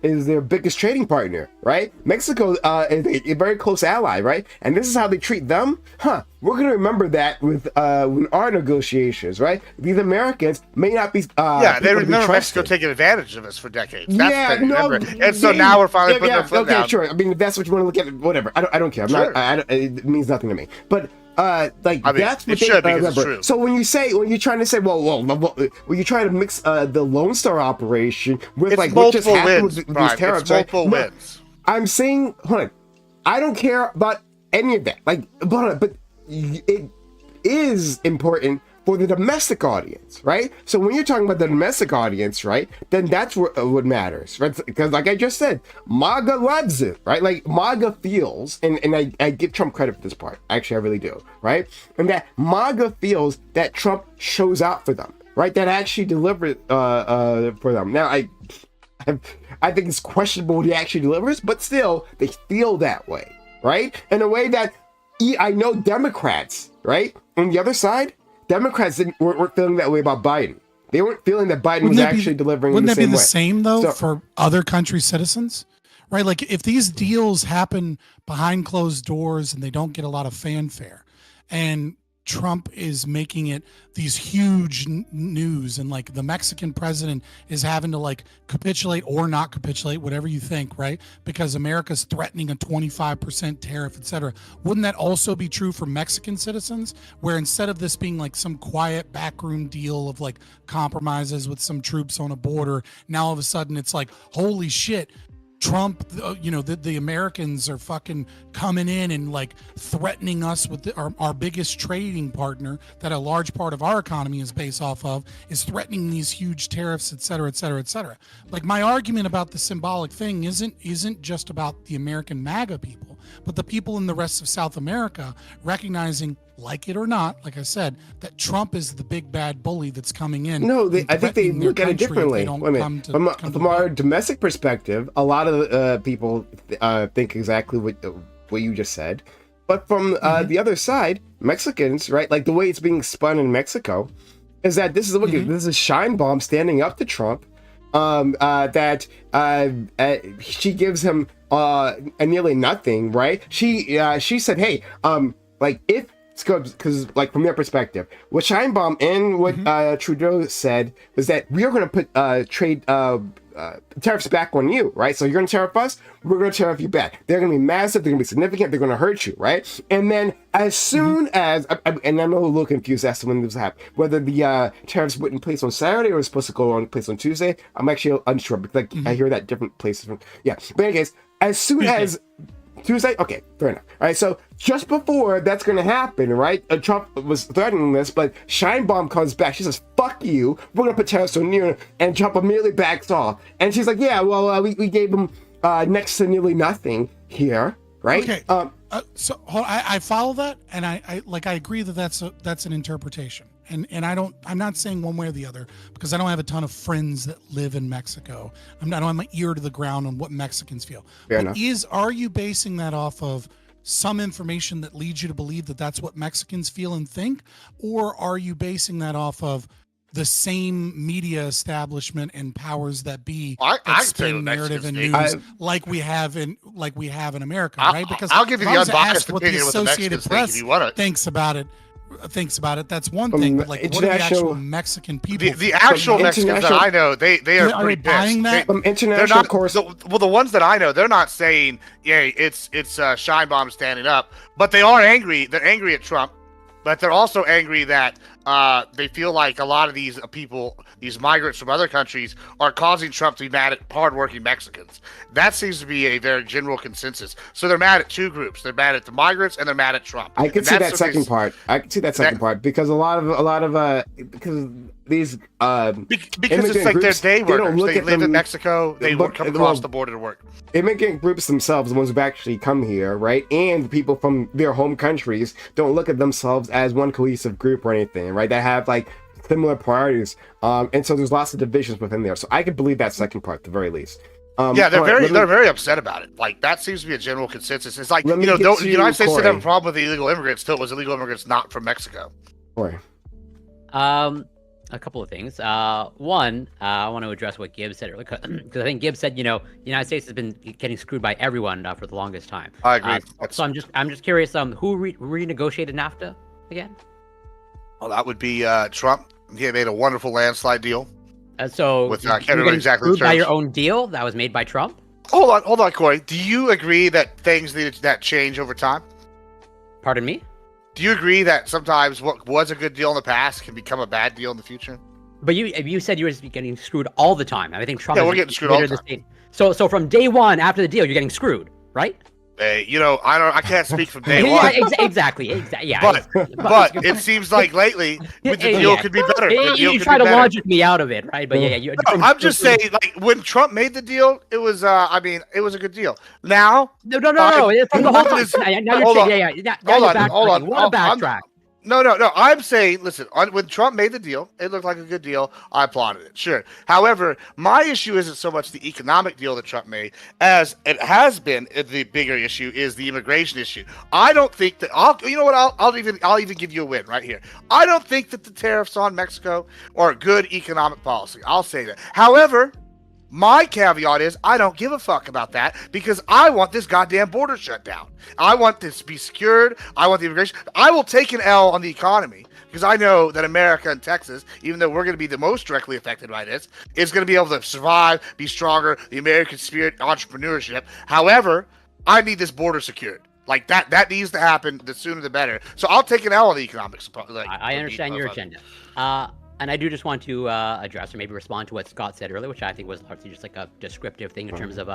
is their biggest trading partner, right? Mexico is a very close ally, right? And this is how they treat them. We're gonna remember that with our negotiations, right? These Americans may not be. They remember Mexico taking advantage of us for decades. That's and so now we're finally putting their foot down. Okay, sure. I mean, if that's what you want to look at, whatever. I don't care. It means nothing to me. But that's what they remember. So when you're trying to say, when you're trying to mix the Lone Star operation with what just happened with these tariffs, wins. I'm saying, hold on, I don't care about any of that. But it is important for the domestic audience, right? So when you're talking about the domestic audience, right, then that's what matters, right? Because like I just said, MAGA loves it, right? Like MAGA feels, and I give Trump credit for this part. Actually, I really do, right? And that MAGA feels that Trump shows out for them, right? That actually delivers for them. Now, I think it's questionable what he actually delivers, but still, they feel that way, right? In a way that I know Democrats, right, on the other side, Democrats weren't feeling that way about Biden. They weren't feeling that Biden was actually delivering. Wouldn't that be the way. same though for other countries' citizens? Right? Like if these deals happen behind closed doors and they don't get a lot of fanfare, and Trump is making it these huge news, and like the Mexican president is having to like capitulate or not capitulate, whatever you think, right? Because America's threatening a 25% tariff, etc. Wouldn't that also be true for Mexican citizens, where instead of this being like some quiet backroom deal of like compromises with some troops on a border, now all of a sudden it's like, holy shit, Trump, the Americans are fucking coming in and like threatening us with our biggest trading partner that a large part of our economy is based off of, is threatening these huge tariffs, et cetera, et cetera, et cetera. Like my argument about the symbolic thing isn't just about the American MAGA people, but the people in the rest of South America recognizing, like it or not, like I said, that Trump is the big bad bully that's coming in. No, I think they look at it differently. From our domestic perspective, a lot of people think exactly what you just said. But from the other side, Mexicans, right, like the way it's being spun in Mexico, is that this is a shine bomb standing up to Trump, that she gives him nearly nothing, right? She said, hey, like if because like from their perspective, what Scheinbaum and what Trudeau said was that we are going to put trade tariffs back on you, right? So you're going to tariff us, we're going to tariff you back. They're going to be massive, they're going to be significant, they're going to hurt you, right? And then as soon as, and I'm a little confused as to when this happened, whether the tariffs went in place on Saturday or was supposed to go on place on Tuesday, I'm actually unsure, because like I hear that different places from, yeah. But in any case, as soon as Tuesday? Okay, fair enough. All right, so just before that's going to happen, right? Trump was threatening this, but Scheinbaum comes back. She says, fuck you. We're going to put tariffs on you. And Trump immediately backs off. And she's like, yeah, well, we gave him next to nearly nothing here, right? Okay. So I follow that, and I agree that that's an interpretation. And I'm not saying one way or the other, because I don't have a ton of friends that live in Mexico. I don't have my ear to the ground on what Mexicans feel. Fair enough. Are you basing that off of some information that leads you to believe that that's what Mexicans feel and think? Or are you basing that off of the same media establishment and powers that be that spin narrative and news like we have in America, right? Because I'll give you the unbiased what the opinion what the Associated Mexicans think if Press you want it. thinks about it. That's one thing, but like, what are the actual Mexican people? The actual Mexicans that I know, they are pretty buying pissed. that. From international course. Well, the ones that I know, they're not saying, "Yeah, it's Scheinbaum standing up," but they are angry. They're angry at Trump, but they're also angry that they feel like a lot of these people, these migrants from other countries, are causing Trump to be mad at hardworking Mexicans. That seems to be a very general consensus. So they're mad at two groups. They're mad at the migrants and they're mad at Trump. I can see that second part. Because a lot of because these because it's like groups, they're day workers. They live them, in Mexico. They come across the border to work. Immigrant groups themselves, the ones who actually come here, right, and people from their home countries don't look at themselves as one cohesive group or anything, right? They have like similar priorities, and so there's lots of divisions within there. So I could believe that second part at the very least. Yeah, they're very upset about it. Like that seems to be a general consensus. It's like the United States didn't have a problem with the illegal immigrants till it was illegal immigrants not from Mexico. Corey. A couple of things. One, I want to address what Gibbs said earlier, because I think Gibbs said, the United States has been getting screwed by everyone for the longest time. I agree. So I'm just curious, who renegotiated NAFTA again? Well, that would be Trump. He had made a wonderful landslide deal. So with you're can't remember exactly the screwed by terms. your own deal that was made by Trump? Hold on, Corey. Do you agree that things needed that change over time? Pardon me? Do you agree that sometimes what was a good deal in the past can become a bad deal in the future? But you said you were just getting screwed all the time. I think Trump. Yeah, we're getting screwed all the time. So from day one after the deal, you're getting screwed, right? I can't speak from day one. Exactly. Yeah. But it seems like lately the deal could be better. You try to logic me out of it, right? But I'm just saying, like when Trump made the deal, it was it was a good deal. Now, no. From the whole time. Now you're hold on. What a backtrack. No. I'm saying, listen, when Trump made the deal, it looked like a good deal. I applauded it, sure. However, my issue isn't so much the economic deal that Trump made as it has been. The bigger issue is the immigration issue. I don't think that I'll even give you a win right here. I don't think that the tariffs on Mexico are good economic policy. I'll say that. However, my caveat is I don't give a fuck about that because I want this goddamn border shut down. I want this to be secured. I want the immigration. I will take an L on the economy because I know that America and Texas, even though we're going to be the most directly affected by this, is going to be able to survive, be stronger, the American spirit, entrepreneurship. However, I need this border secured. Like that needs to happen. The sooner the better. So I'll take an L on the economics. I understand your agenda. And I do just want to address or maybe respond to what Scott said earlier, which I think was largely just like a descriptive thing in terms of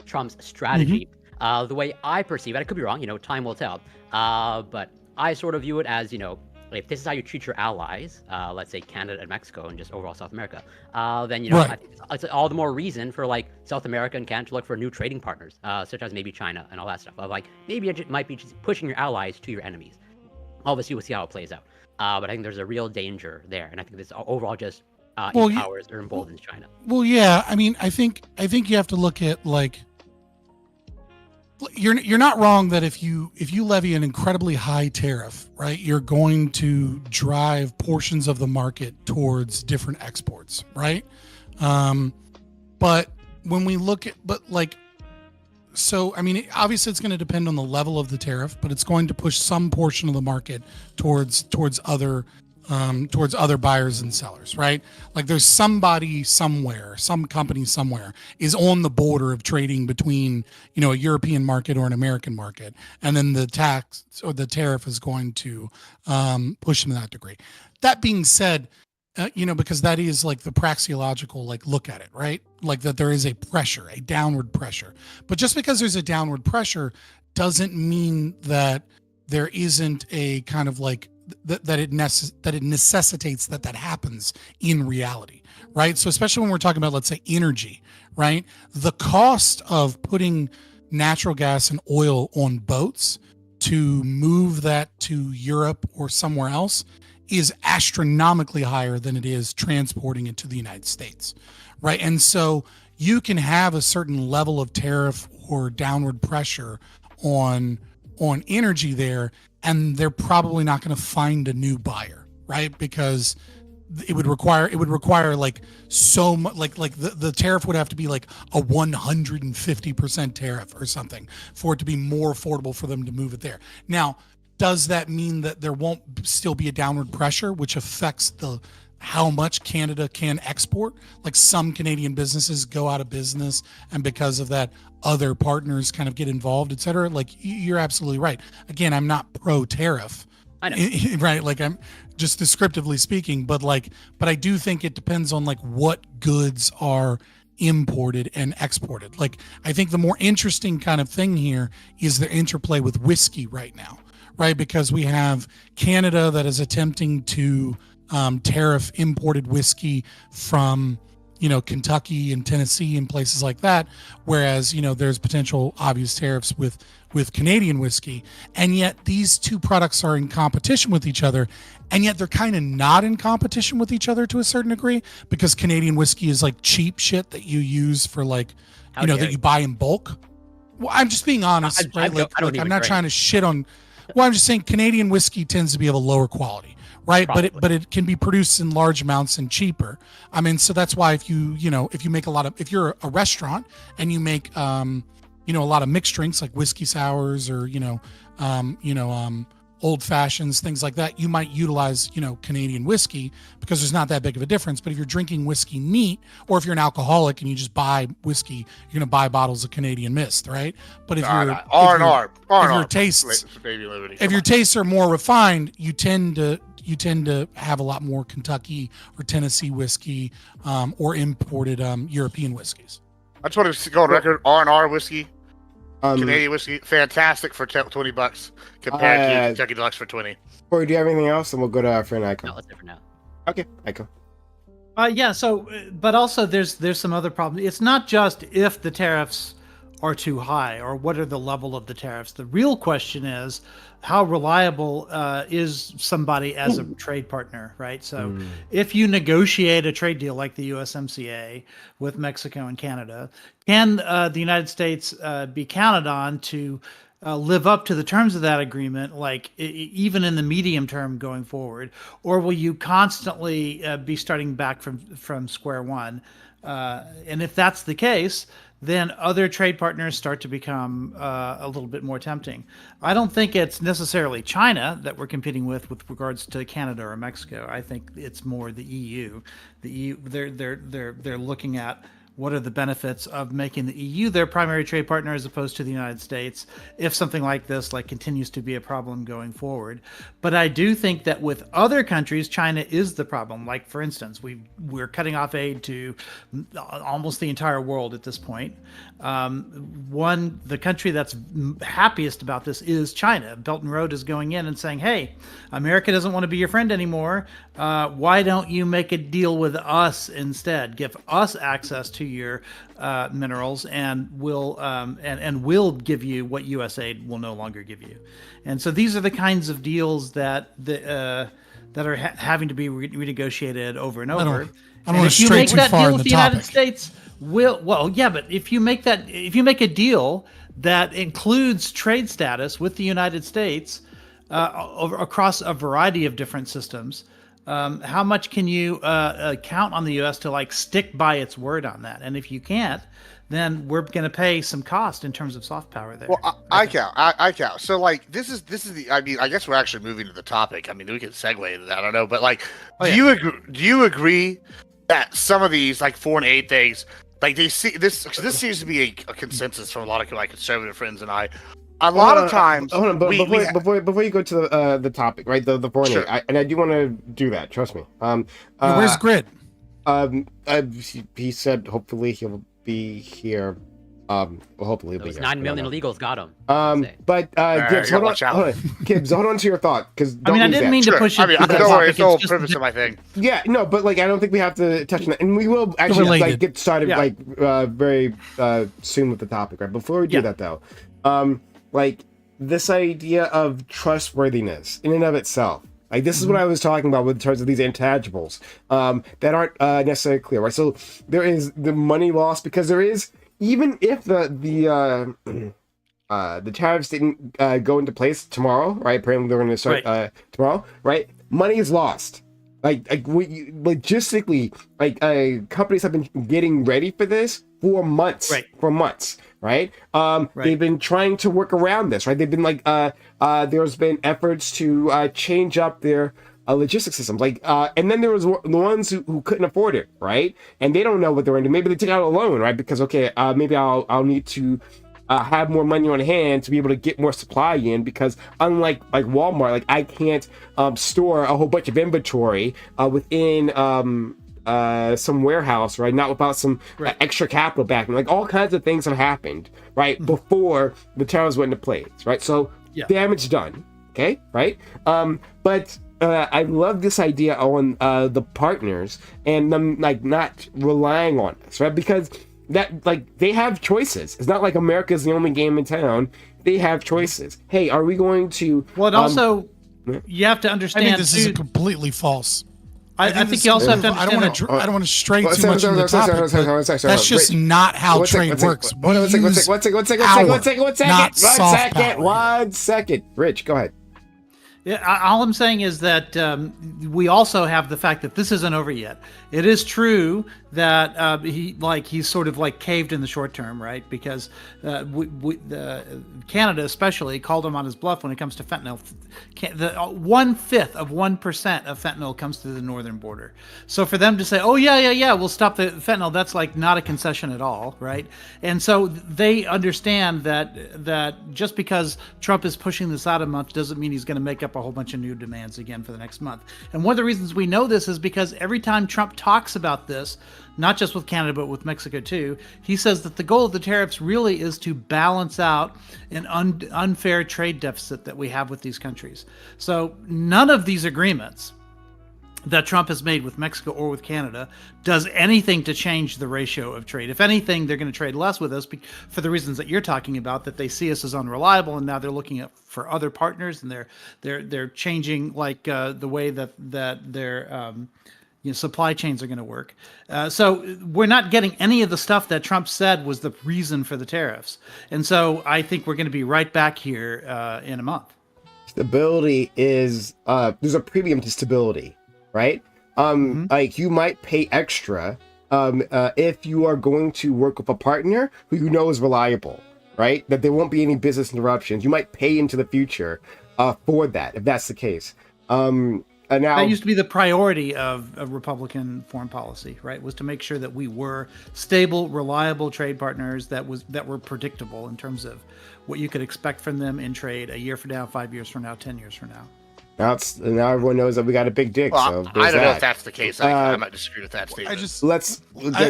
Trump's strategy. The way I perceive it, I could be wrong, time will tell. But I sort of view it as, if this is how you treat your allies, let's say Canada and Mexico and just overall South America, then, right. I think it's all the more reason for like South America and Canada to look for new trading partners, such as maybe China and all that stuff. Of like, maybe it might be just pushing your allies to your enemies. Obviously, we'll see how it plays out. But I think there's a real danger there, and I think this overall just empowers or emboldens China. Well, yeah, I mean, I think you have to look at like you're not wrong that if you levy an incredibly high tariff, right, you're going to drive portions of the market towards different exports, right? But when we look at, so I mean, obviously it's going to depend on the level of the tariff, but it's going to push some portion of the market towards other buyers and sellers, right? Like there's somebody somewhere, some company somewhere is on the border of trading between, a European market or an American market. And then the tax or the tariff is going to push them to that degree. That being said, because that is like the praxeological, like look at it, right? Like that there is a pressure, a downward pressure. But just because there's a downward pressure doesn't mean that there isn't a kind of like that it necessitates that happens in reality, right? So especially when we're talking about, let's say, energy, right? The cost of putting natural gas and oil on boats to move that to Europe or somewhere else is astronomically higher than it is transporting it to the United States, right? And so you can have a certain level of tariff or downward pressure on energy there, and they're probably not going to find a new buyer, right? Because it would require like so much, like the tariff would have to be like a 150% tariff or something for it to be more affordable for them to move it there. Now, does that mean that there won't still be a downward pressure, which affects how much Canada can export? Like some Canadian businesses go out of business, and because of that, other partners kind of get involved, et cetera. Like you're absolutely right. Again, I'm not pro tariff, I know. right? Like I'm just descriptively speaking, but I do think it depends on like what goods are imported and exported. Like I think the more interesting kind of thing here is the interplay with whiskey right now. Right, because we have Canada that is attempting to tariff imported whiskey from, Kentucky and Tennessee and places like that, whereas there's potential obvious tariffs with Canadian whiskey, and yet these two products are in competition with each other, and yet they're kind of not in competition with each other to a certain degree, because Canadian whiskey is like cheap shit that you use for like, that you buy in bulk. Well, I'm just being honest, right? I'm not trying to shit on. Well, I'm just saying Canadian whiskey tends to be of a lower quality, right? Probably. But it can be produced in large amounts and cheaper. I mean, so that's why if you make if you're a restaurant and you make a lot of mixed drinks like whiskey sours or old fashions, things like that, you might utilize Canadian whiskey because there's not that big of a difference. But if you're drinking whiskey neat, or if you're an alcoholic and you just buy whiskey, you're gonna buy bottles of Canadian Mist, right? But if your tastes are more refined, you tend to have a lot more Kentucky or Tennessee whiskey or imported European whiskeys. I just want to go on record. R&R whiskey, Canadian whiskey, fantastic for $20 compared to Kentucky Deluxe for $20. Corey, do you have anything else? And we'll go to our friend Icon. No, let's never know. Okay, Icon. Yeah. So, but also there's some other problems. It's not just if the tariffs are too high or what are the level of the tariffs. The real question is how reliable is somebody as a trade partner, right? So if you negotiate a trade deal like the USMCA with Mexico and Canada, can the United States be counted on to live up to the terms of that agreement, like even in the medium term going forward? Or will you constantly be starting back from square one? And if that's the case, then other trade partners start to become a little bit more tempting. I don't think it's necessarily China that we're competing with regards to Canada or Mexico. I think it's more the EU. The EU, they're looking at what are the benefits of making the EU their primary trade partner as opposed to the United States if something like this continues to be a problem going forward. But I do think that with other countries, China is the problem. Like, for instance, we're cutting off aid to almost the entire world at this point. The country that's happiest about this is China. Belt and Road is going in and saying, hey, America doesn't want to be your friend anymore. Why don't you make a deal with us instead? Give us access to your minerals, and we'll give you what USAID will no longer give you. And so these are the kinds of deals that are having to be renegotiated over and over. I'm going to stray too far in the topic. United States but if you make a deal that includes trade status with the United States across a variety of different systems, how much can you count on the U.S. to like stick by its word on that? And if you can't, then we're going to pay some cost in terms of soft power there. Well, I count. So like this is the. I mean, I guess we're actually moving to the topic. I mean, we can segue into that. I don't know, but like, do you agree that some of these like foreign aid things, like they see this? Because this seems to be a consensus from a lot of my conservative friends and I. A lot of times, hold on, before you go to the topic, right? The foreign aid, and I do want to do that. Trust me. Where's Grid? He said hopefully he'll be here. Hopefully he'll be Those here. 9 million illegals got him. But Gibbs, hold on. Gibbs, hold on to your thought, because I mean, I didn't mean to push it. I mean, don't worry, it's the whole purpose of my thing. Yeah, no, but like I don't think we have to touch on that, and we will actually like get started very soon with the topic. Right before we do that, though, like this idea of trustworthiness in and of itself. Like this is what I was talking about in terms of these intangibles that aren't necessarily clear, right? So there is the money loss because there is, even if the tariffs didn't go into place tomorrow, right? Apparently they're going to start tomorrow, right? Money is lost. Logistically, companies have been getting ready for this for months, right? They've been trying to work around this, right? They've been there's been efforts to change up their logistics systems, and then there was the ones who couldn't afford it, right? And they don't know what they're going to do. Maybe they took out a loan, right? Because maybe I'll need to have more money on hand to be able to get more supply in, because unlike Walmart, I can't store a whole bunch of inventory within some warehouse, right? Not without some extra capital backing. All kinds of things have happened, right? Before the tariffs went into place, right? So damage done, okay, right? But I love this idea on the partners and them not relying on us, right? Because that they have choices. It's not like America's the only game in town. They have choices. Hey, are we going to? Well, it also you have to understand. I think this is completely false. I think you also have to understand. I don't want to stray too much into the topic. That's just not how trade works. One second. Rich, go ahead. Yeah, all I'm saying is that we also have the fact that this isn't over yet. It is true that he's sort of caved in the short term, right? Because Canada especially called him on his bluff when it comes to fentanyl. 1/5 of 1% of fentanyl comes to the northern border. So for them to say, "Oh yeah, we'll stop the fentanyl," that's not a concession at all, right? And so they understand that just because Trump is pushing this out a month doesn't mean he's going to make up a whole bunch of new demands again for the next month. And one of the reasons we know this is because every time Trump talks about this, not just with Canada, but with Mexico too, he says that the goal of the tariffs really is to balance out an unfair trade deficit that we have with these countries. So none of these agreements that Trump has made with Mexico or with Canada does anything to change the ratio of trade. If anything, they're going to trade less with us for the reasons that you're talking about, that they see us as unreliable, and now they're looking for other partners, and they're changing the way that their supply chains are going to work. So we're not getting any of the stuff that Trump said was the reason for the tariffs. And so I think we're going to be right back here in a month. Stability is there's a premium to stability, right? You might pay extra if you are going to work with a partner who you know is reliable, right? That there won't be any business interruptions. You might pay into the future for that, if that's the case. Now, that used to be the priority of Republican foreign policy, right? Was to make sure that we were stable, reliable trade partners that were predictable in terms of what you could expect from them in trade a year from now, 5 years from now, 10 years from now. Now everyone knows that we got a big dick. Well, so I don't know if that's the case. I might disagree with that statement.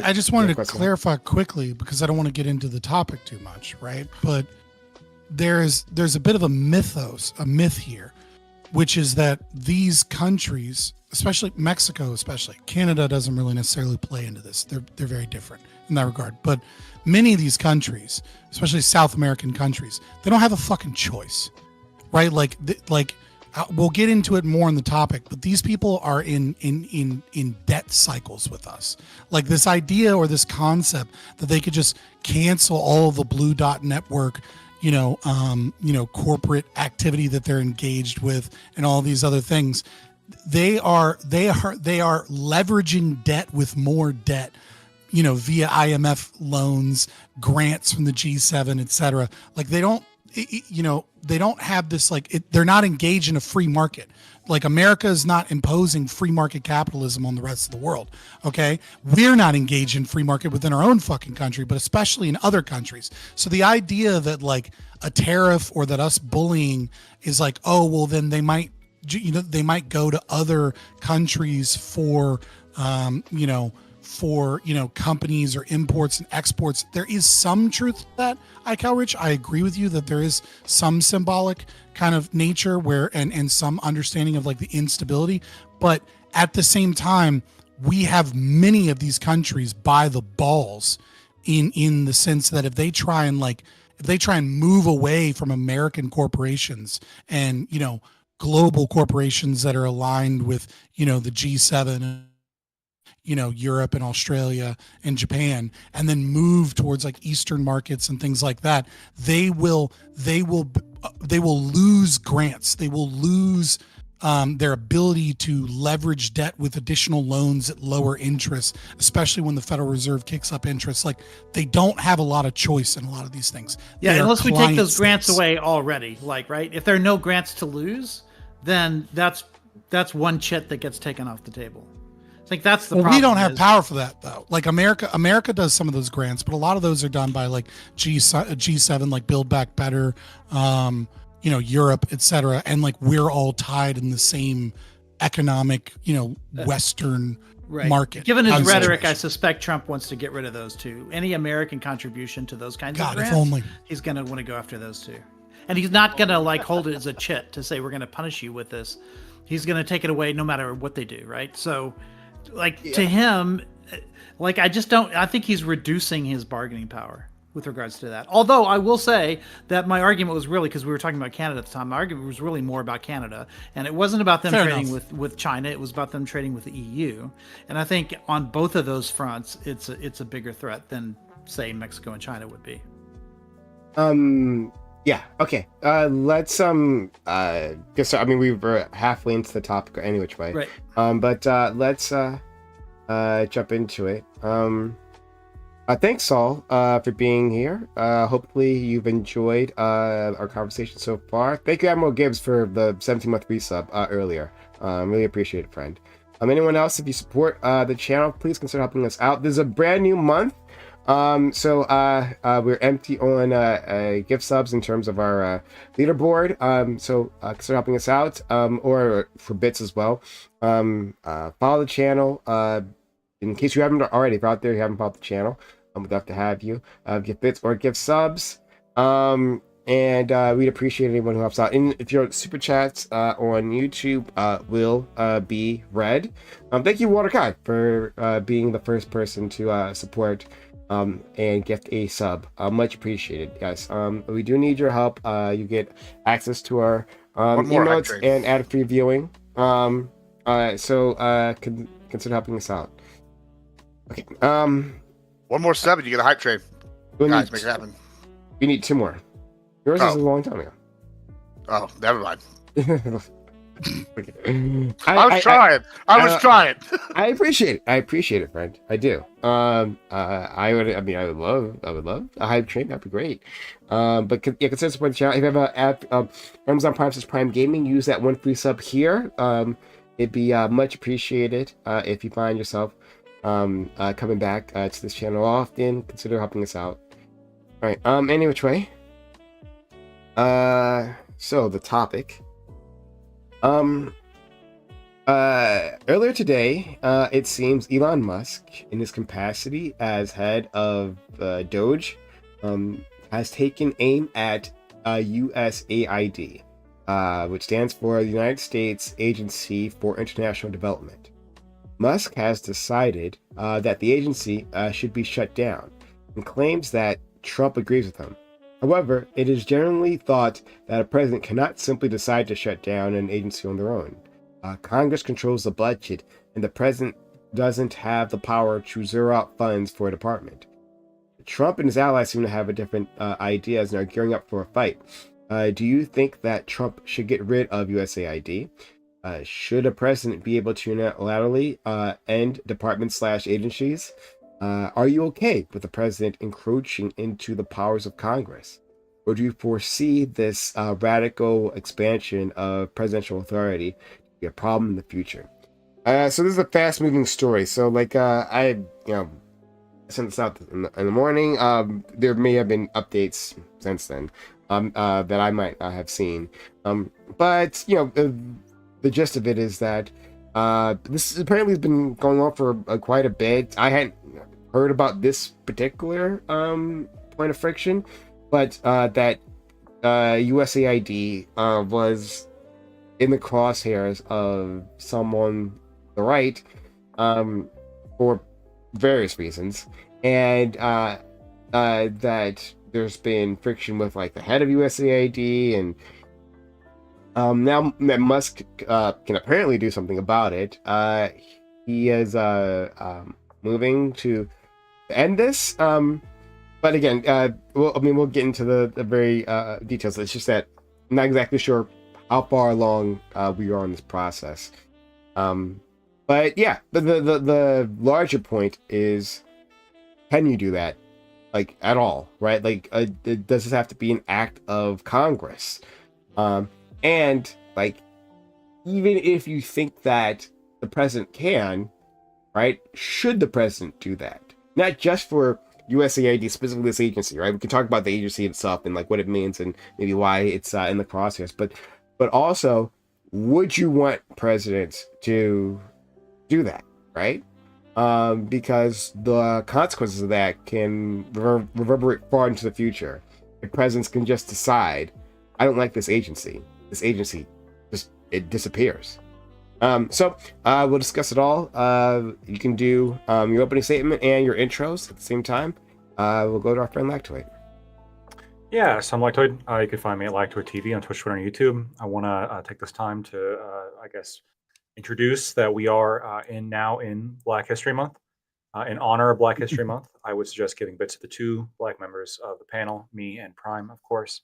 I just wanted to clarify quickly, because I don't want to get into the topic too much, right? But there's a bit of a myth here, which is that these countries, especially Mexico, Canada doesn't really necessarily play into this. They're very different in that regard. But many of these countries, especially South American countries, they don't have a fucking choice, right? We'll get into it more in the topic, but these people are in debt cycles with us. This idea or this concept that they could just cancel all of the Blue Dot Network corporate activity that they're engaged with and all these other things. they are leveraging debt with more debt, via IMF loans, grants from the G7, etc. Like they don't have this, they're not engaged in a free market. Like America is not imposing free market capitalism on the rest of the world. Okay. We're not engaged in free market within our own fucking country, but especially in other countries. So the idea that like a tariff or that us bullying is like, oh, well then they might go to other countries for, companies or imports and exports. There is some truth to that, Rich. I agree with you that there is some symbolic kind of nature where and some understanding of like the instability. But at the same time, we have many of these countries by the balls in the sense that if they try and move away from American corporations and, global corporations that are aligned with, the G7, Europe and Australia and Japan, and then move towards like Eastern markets and things like that, they will lose grants. They will lose their ability to leverage debt with additional loans at lower interest, especially when the Federal Reserve kicks up interest. Like they don't have a lot of choice in a lot of these things. Yeah, unless we take those grants away already, right? If there are no grants to lose, then that's one chit that gets taken off the table. I think that's the problem. We don't have power for that though. Like America does some of those grants, but a lot of those are done by like G7, like Build Back Better, Europe, etc. And like we're all tied in the same economic, Western market. Given his rhetoric, I suspect Trump wants to get rid of those two. Any American contribution to those kinds of grants, if only. He's going to want to go after those two. And he's not going to like hold it as a chit to say we're going to punish you with this. He's going to take it away no matter what they do, right? So to him, I think he's reducing his bargaining power with regards to that. Although I will say that my argument was really, because we were talking about Canada at the time, my argument was really more about Canada. And it wasn't about them trading with China. It was about them trading with the EU. And I think on both of those fronts, it's a bigger threat than, say, Mexico and China would be. Yeah. Okay. Let's get started. I mean, we were halfway into the topic any which way. Right. But let's jump into it. Thanks, Saul, for being here. Hopefully you've enjoyed our conversation so far. Thank you, Admiral Gibbs, for the 17-month resub earlier. Really appreciate it, friend. Anyone else, if you support the channel, please consider helping us out. This is a brand new month. So we're empty on gift subs in terms of our leaderboard. So consider helping us out, or for bits as well. Follow the channel. In case you haven't already, if you're out there, you haven't followed the channel, we'd love to have you give bits or give subs. And we'd appreciate anyone who helps out. And if your super chats on YouTube will be read. Thank you, Waterkai, for being the first person to support and gift a sub. Much appreciated, guys. We do need your help. You get access to our emotes and ad-free viewing. So consider helping us out. Okay. One more sub and you get a hype train. Guys, make it happen. You need 2 more. Yours is a long time ago. Oh, never mind. Okay. I was trying. I appreciate it, friend. I do. I would love a hype train. That'd be great. But consider supporting the channel. If you have a Amazon Prime / Prime Gaming, use that 1 free sub here. It'd be much appreciated if you find yourself coming back to this channel often. Consider helping us out. All right. Any which way. So the topic. Earlier today, it seems Elon Musk, in his capacity as head of Doge, has taken aim at USAID, which stands for the United States Agency for International Development. Musk has decided that the agency should be shut down and claims that Trump agrees with him. However, it is generally thought that a president cannot simply decide to shut down an agency on their own. Congress controls the budget, and the president doesn't have the power to zero out funds for a department. Trump and his allies seem to have a different ideas and are gearing up for a fight. Do you think that Trump should get rid of USAID? Should a president be able to unilaterally end departments/agencies? Are you okay with the president encroaching into the powers of Congress? Or do you foresee this radical expansion of presidential authority to be a problem in the future? So this is a fast-moving story. So, like, I sent this out in the morning. There may have been updates since then that I might not have seen. But the gist of it is that this apparently has been going on for quite a bit. I hadn't heard about this particular point of friction, but that USAID was in the crosshairs of someone, the right, for various reasons, and that there's been friction with like the head of USAID, and now that Musk can apparently do something about it, he is moving to end this. But again, we'll get into the very details. It's just that I'm not exactly sure how far along we are in this process. But yeah, the larger point is, can you do that, like, at all, right? Like, does this have to be an act of Congress? And like, even if you think that the president can, right? Should the president do that? Not just for USAID, specifically this agency, right? We can talk about the agency itself and like what it means and maybe why it's in the crosshairs, but also, would you want presidents to do that, right? Because the consequences of that can reverberate far into the future. If presidents can just decide, I don't like this agency just, it disappears. So we'll discuss it all. You can do your opening statement and your intros at the same time. We'll go to our friend Lactoid. Yeah, so I'm Lactoid. You can find me at Lactoid TV on Twitch, Twitter, and YouTube. I want to take this time to, introduce that we are now in Black History Month. In honor of Black History Month, I would suggest giving bits to the two Black members of the panel, me and Prime, of course.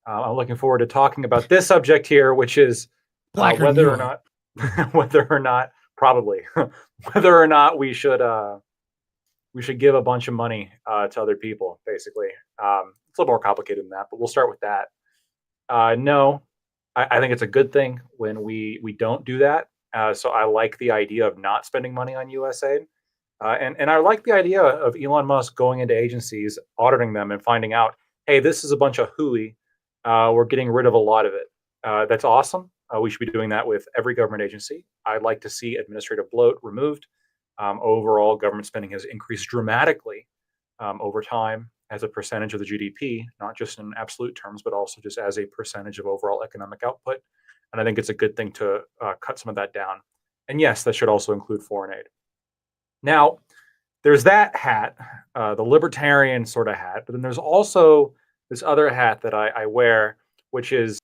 I'm looking forward to talking about this subject here, which is whether or not we should give a bunch of money to other people, basically. It's a little more complicated than that, but we'll start with that. No, I think it's a good thing when we don't do that. So I like the idea of not spending money on USAID. And I like the idea of Elon Musk going into agencies, auditing them, and finding out, hey, this is a bunch of hooey. We're getting rid of a lot of it. That's awesome. We should be doing that with every government agency. I'd like to see administrative bloat removed. Overall, government spending has increased dramatically over time as a percentage of the GDP, not just in absolute terms, but also just as a percentage of overall economic output. And I think it's a good thing to cut some of that down. And yes, that should also include foreign aid. Now, there's that hat, the libertarian sort of hat, but then there's also this other hat that I wear, which is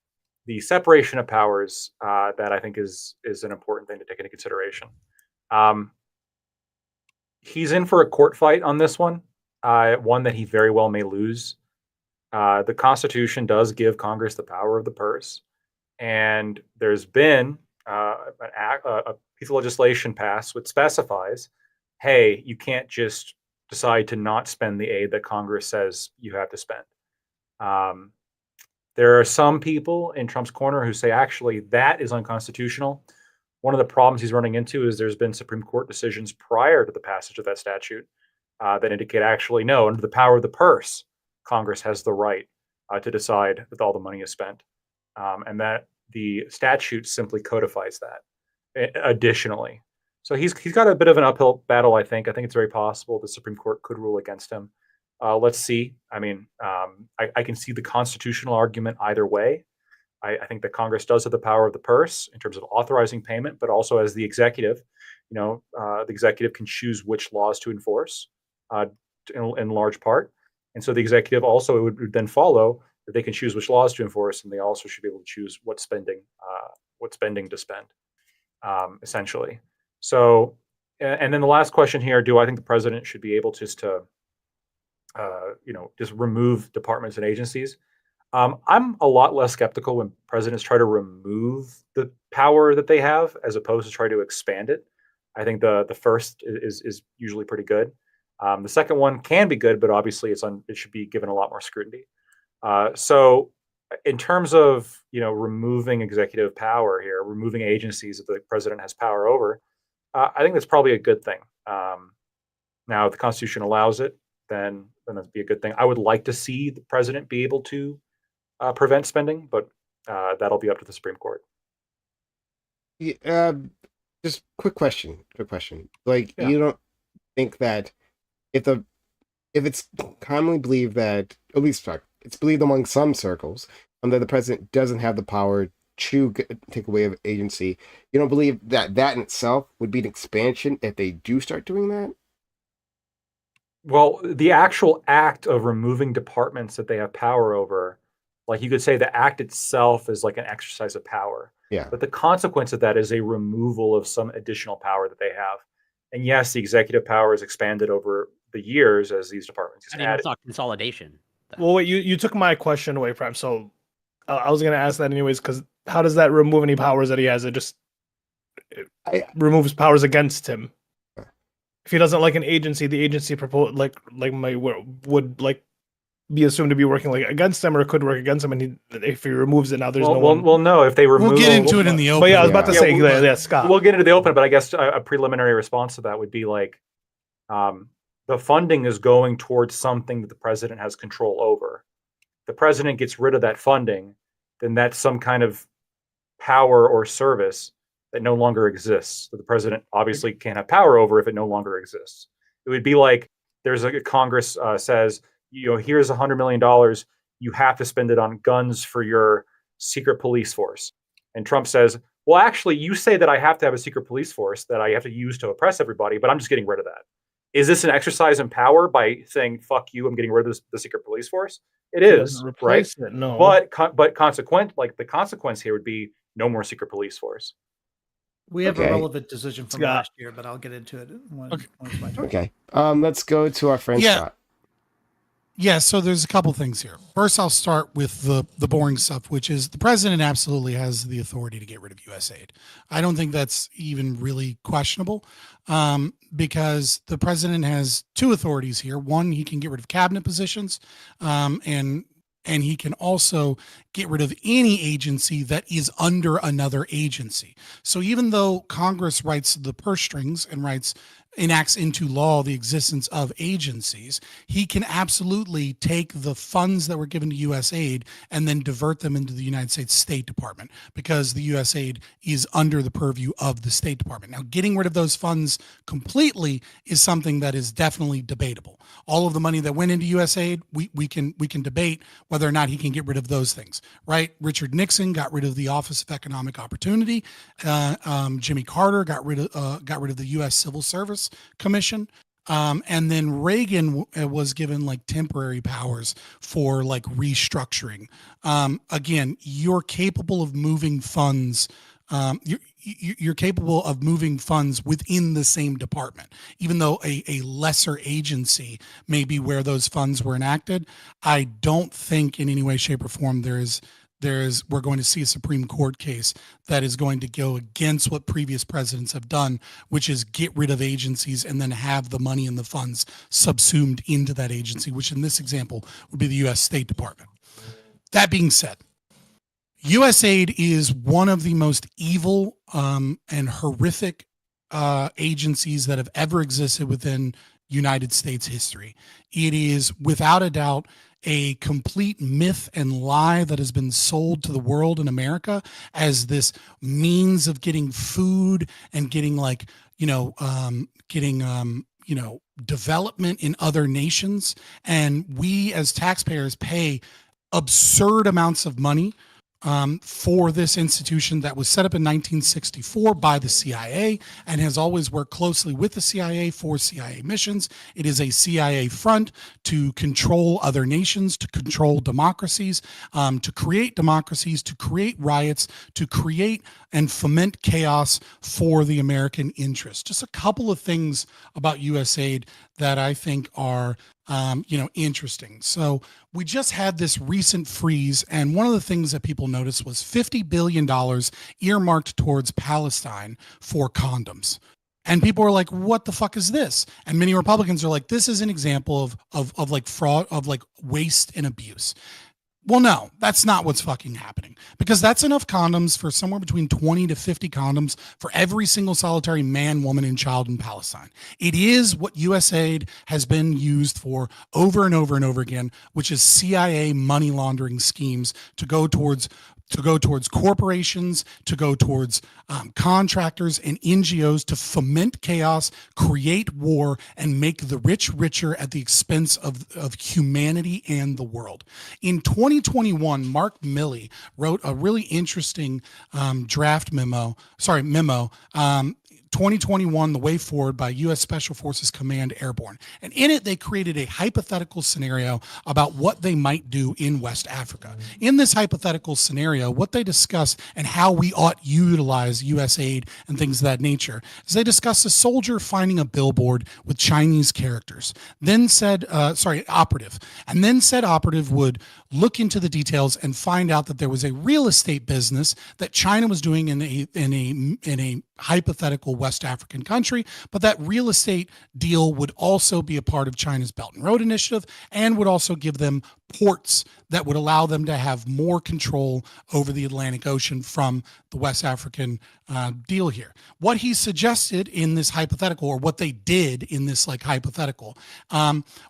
the separation of powers that I think is an important thing to take into consideration. He's in for a court fight on this one that he very well may lose. The Constitution does give Congress the power of the purse, and there's been a piece of legislation passed which specifies, hey, you can't just decide to not spend the aid that Congress says you have to spend. There are some people in Trump's corner who say, actually, that is unconstitutional. One of the problems he's running into is there's been Supreme Court decisions prior to the passage of that statute that indicate, actually, no, under the power of the purse, Congress has the right to decide that all the money is spent. And that the statute simply codifies that additionally. So he's got a bit of an uphill battle, I think. I think it's very possible the Supreme Court could rule against him. Let's see. I mean, I can see the constitutional argument either way. I think that Congress does have the power of the purse in terms of authorizing payment, but also as the executive, the executive can choose which laws to enforce in large part. And so the executive also, it would then follow that they can choose which laws to enforce, and they also should be able to choose what spending to spend, essentially. So, and then the last question here, do I think the president should be able just to remove departments and agencies? I'm a lot less skeptical when presidents try to remove the power that they have as opposed to try to expand it. I think the first is usually pretty good. The second one can be good, but obviously it should be given a lot more scrutiny. So in terms of removing executive power here, removing agencies that the president has power over, I think that's probably a good thing. Now, if the Constitution allows it, then that'd be a good thing. I would like to see the president be able to prevent spending, but that'll be up to the Supreme Court. Yeah, just quick question. Like, Yeah. you don't think that if it's commonly believed that, at least it's believed among some circles, that the president doesn't have the power to take away of agency, you don't believe that in itself would be an expansion if they do start doing that? Well, the actual act of removing departments that they have power over, like you could say the act itself is like an exercise of power. Yeah. But the consequence of that is a removal of some additional power that they have. And yes, the executive power is expanded over the years as these departments I mean, it's not consolidation. Well, wait, you took my question away, Prime. So I was going to ask that anyways, because how does that remove any powers that he has? It just removes powers against him. If he doesn't like an agency, the agency would be assumed to be working against him, or could work against him. And if he removes it, now there's no one. Well, no. If they remove, We'll get into it in the open. But yeah, I was about to say, Scott. We'll get into the open, but I guess a preliminary response to that would be the funding is going towards something that the president has control over. The president gets rid of that funding, then that's some kind of power or service that no longer exists. So the president obviously can't have power over if it no longer exists. It would be like there's a Congress says, here's $100 million. You have to spend it on guns for your secret police force. And Trump says, well, actually, you say that I have to have a secret police force that I have to use to oppress everybody, but I'm just getting rid of that. Is this an exercise in power by saying, fuck you, I'm getting rid of the secret police force? It is, right? No. But the consequence here would be no more secret police force. We have a relevant decision from last year, but I'll get into it when it's my turn. Okay. Let's go to our friend Scott. Yeah, so there's a couple things here. First, I'll start with the boring stuff, which is the president absolutely has the authority to get rid of USAID. I don't think that's even really questionable, because the president has two authorities here. One, he can get rid of cabinet positions, and he can also get rid of any agency that is under another agency. So even though Congress writes the purse strings and enacts into law the existence of agencies, he can absolutely take the funds that were given to USAID and then divert them into the United States State Department, because the USAID is under the purview of the State Department. Now, getting rid of those funds completely is something that is definitely debatable. All of the money that went into USAID, we can debate whether or not he can get rid of those things, right? Richard Nixon got rid of the Office of Economic Opportunity. Jimmy Carter got rid of the U.S. Civil Service Commission. And then Reagan was given temporary powers for restructuring. Again, you're capable of moving funds. You're capable of moving funds within the same department, even though a lesser agency may be where those funds were enacted. I don't think in any way, shape, or form we're going to see a Supreme Court case that is going to go against what previous presidents have done, which is get rid of agencies and then have the money and the funds subsumed into that agency, which in this example would be the U.S. State Department. That being said, USAID is one of the most evil and horrific agencies that have ever existed within United States history. It is without a doubt a complete myth and lie that has been sold to the world in America as this means of getting food and getting development in other nations. And we as taxpayers pay absurd amounts of money for this institution that was set up in 1964 by the CIA and has always worked closely with the CIA for CIA missions. It is a CIA front to control other nations, to control democracies, to create riots, to create and foment chaos for the American interest. Just a couple of things about USAID that I think are interesting. So we just had this recent freeze, and one of the things that people noticed was $50 billion earmarked towards Palestine for condoms. And people were like, what the fuck is this? And many Republicans are like, this is an example of like fraud, of like waste and abuse. Well, no, that's not what's fucking happening, because that's enough condoms for somewhere between 20 to 50 condoms for every single solitary man, woman, and child in Palestine. It is what USAID has been used for over and over and over again, which is CIA money laundering schemes to go towards corporations, to go towards contractors and NGOs to foment chaos, create war, and make the rich richer at the expense of humanity and the world. In 2021, Mark Milley wrote a really interesting memo, 2021, The Way Forward by U.S. Special Forces Command Airborne. And in it, they created a hypothetical scenario about what they might do in West Africa. In this hypothetical scenario, what they discuss and how we ought utilize U.S. aid and things of that nature is they discuss a soldier finding a billboard with Chinese characters, then said, operative. And then said operative would look into the details and find out that there was a real estate business that China was doing in a hypothetical West African country, but that real estate deal would also be a part of China's Belt and Road Initiative and would also give them ports that would allow them to have more control over the Atlantic Ocean from the West African deal here. What he suggested in this hypothetical, or what they did in this like hypothetical,